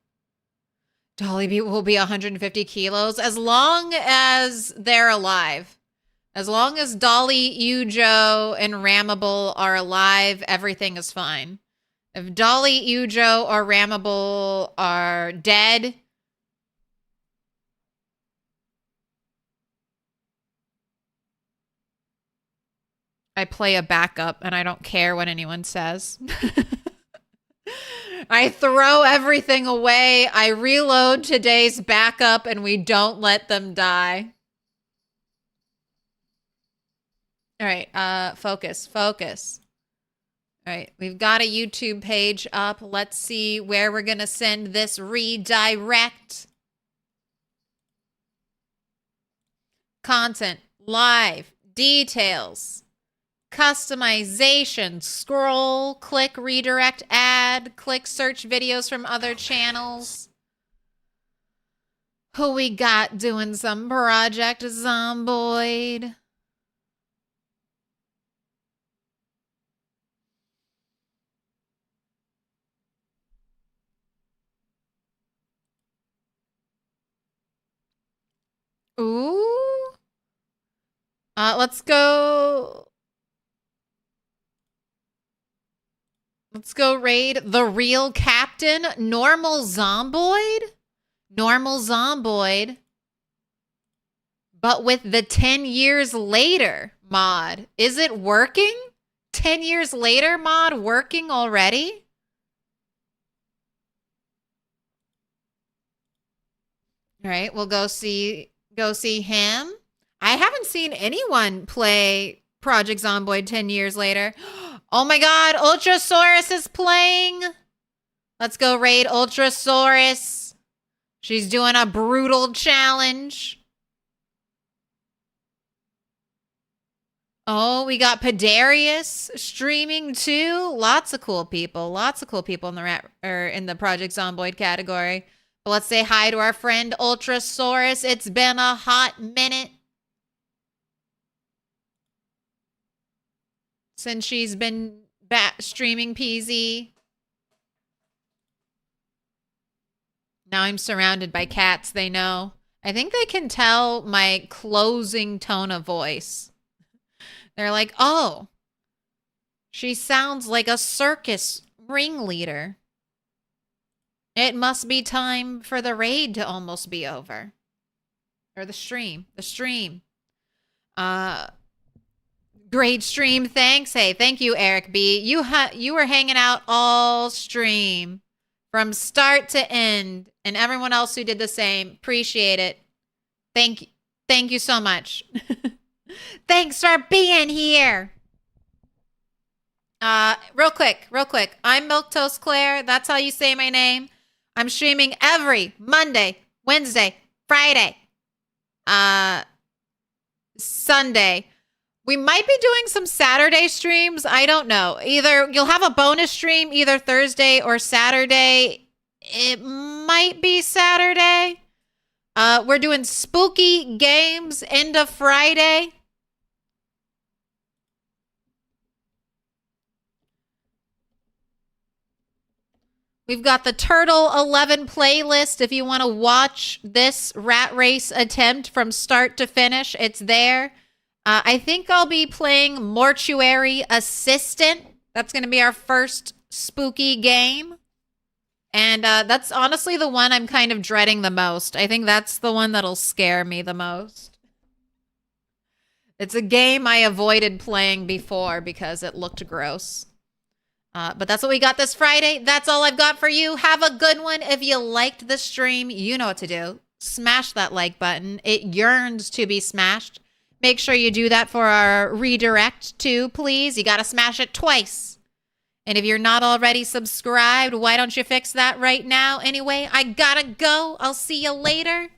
Dolly will be 150 kilos as long as they're alive. As long as Dolly, Ujo, and Ramable are alive, everything is fine. If Dolly, Ujo, or Ramable are dead, I play a backup and I don't care what anyone says. I throw everything away. I reload today's backup and we don't let them die. All right, focus. All right, we've got a YouTube page up. Let's see where we're going to send this redirect. Content, live, details. Customization, scroll, click, redirect, add, click, search videos from other channels. Who we got doing some Project Zomboid? Ooh. Let's go. Let's go raid the real captain, Normal Zomboid. Normal Zomboid. But with the 10 years later mod. Is it working? 10 years later mod working already? All right, we'll go see him. I haven't seen anyone play Project Zomboid 10 years later. Oh my god, Ultrasaurus is playing. Let's go raid Ultrasaurus. She's doing a brutal challenge. Oh, we got Pedarius streaming too. Lots of cool people. Lots of cool people in the Project Zomboid category. But let's say hi to our friend Ultrasaurus. It's been a hot minute since she's been streaming PZ. Now I'm surrounded by cats, they know. I think they can tell my closing tone of voice. They're like, oh, she sounds like a circus ringleader. It must be time for the raid to almost be over. Or the stream. Great stream, thanks. Hey, thank you, Eric B. You were hanging out all stream from start to end, and everyone else who did the same. Appreciate it. Thank you so much. Thanks for being here. Real quick. I'm Milquetoast Claire. That's how you say my name. I'm streaming every Monday, Wednesday, Friday, Sunday. We might be doing some Saturday streams. I don't know. Either you'll have a bonus stream either Thursday or Saturday. It might be Saturday. We're doing spooky games end of Friday. We've got the Turtle 11 playlist. If you want to watch this rat race attempt from start to finish, it's there. I think I'll be playing Mortuary Assistant. That's going to be our first spooky game. And that's honestly the one I'm kind of dreading the most. I think that's the one that'll scare me the most. It's a game I avoided playing before because it looked gross. But that's what we got this Friday. That's all I've got for you. Have a good one. If you liked the stream, you know what to do. Smash that like button. It yearns to be smashed. Make sure you do that for our redirect too, please. You got to smash it twice. And if you're not already subscribed, why don't you fix that right now? Anyway, I gotta go. I'll see you later.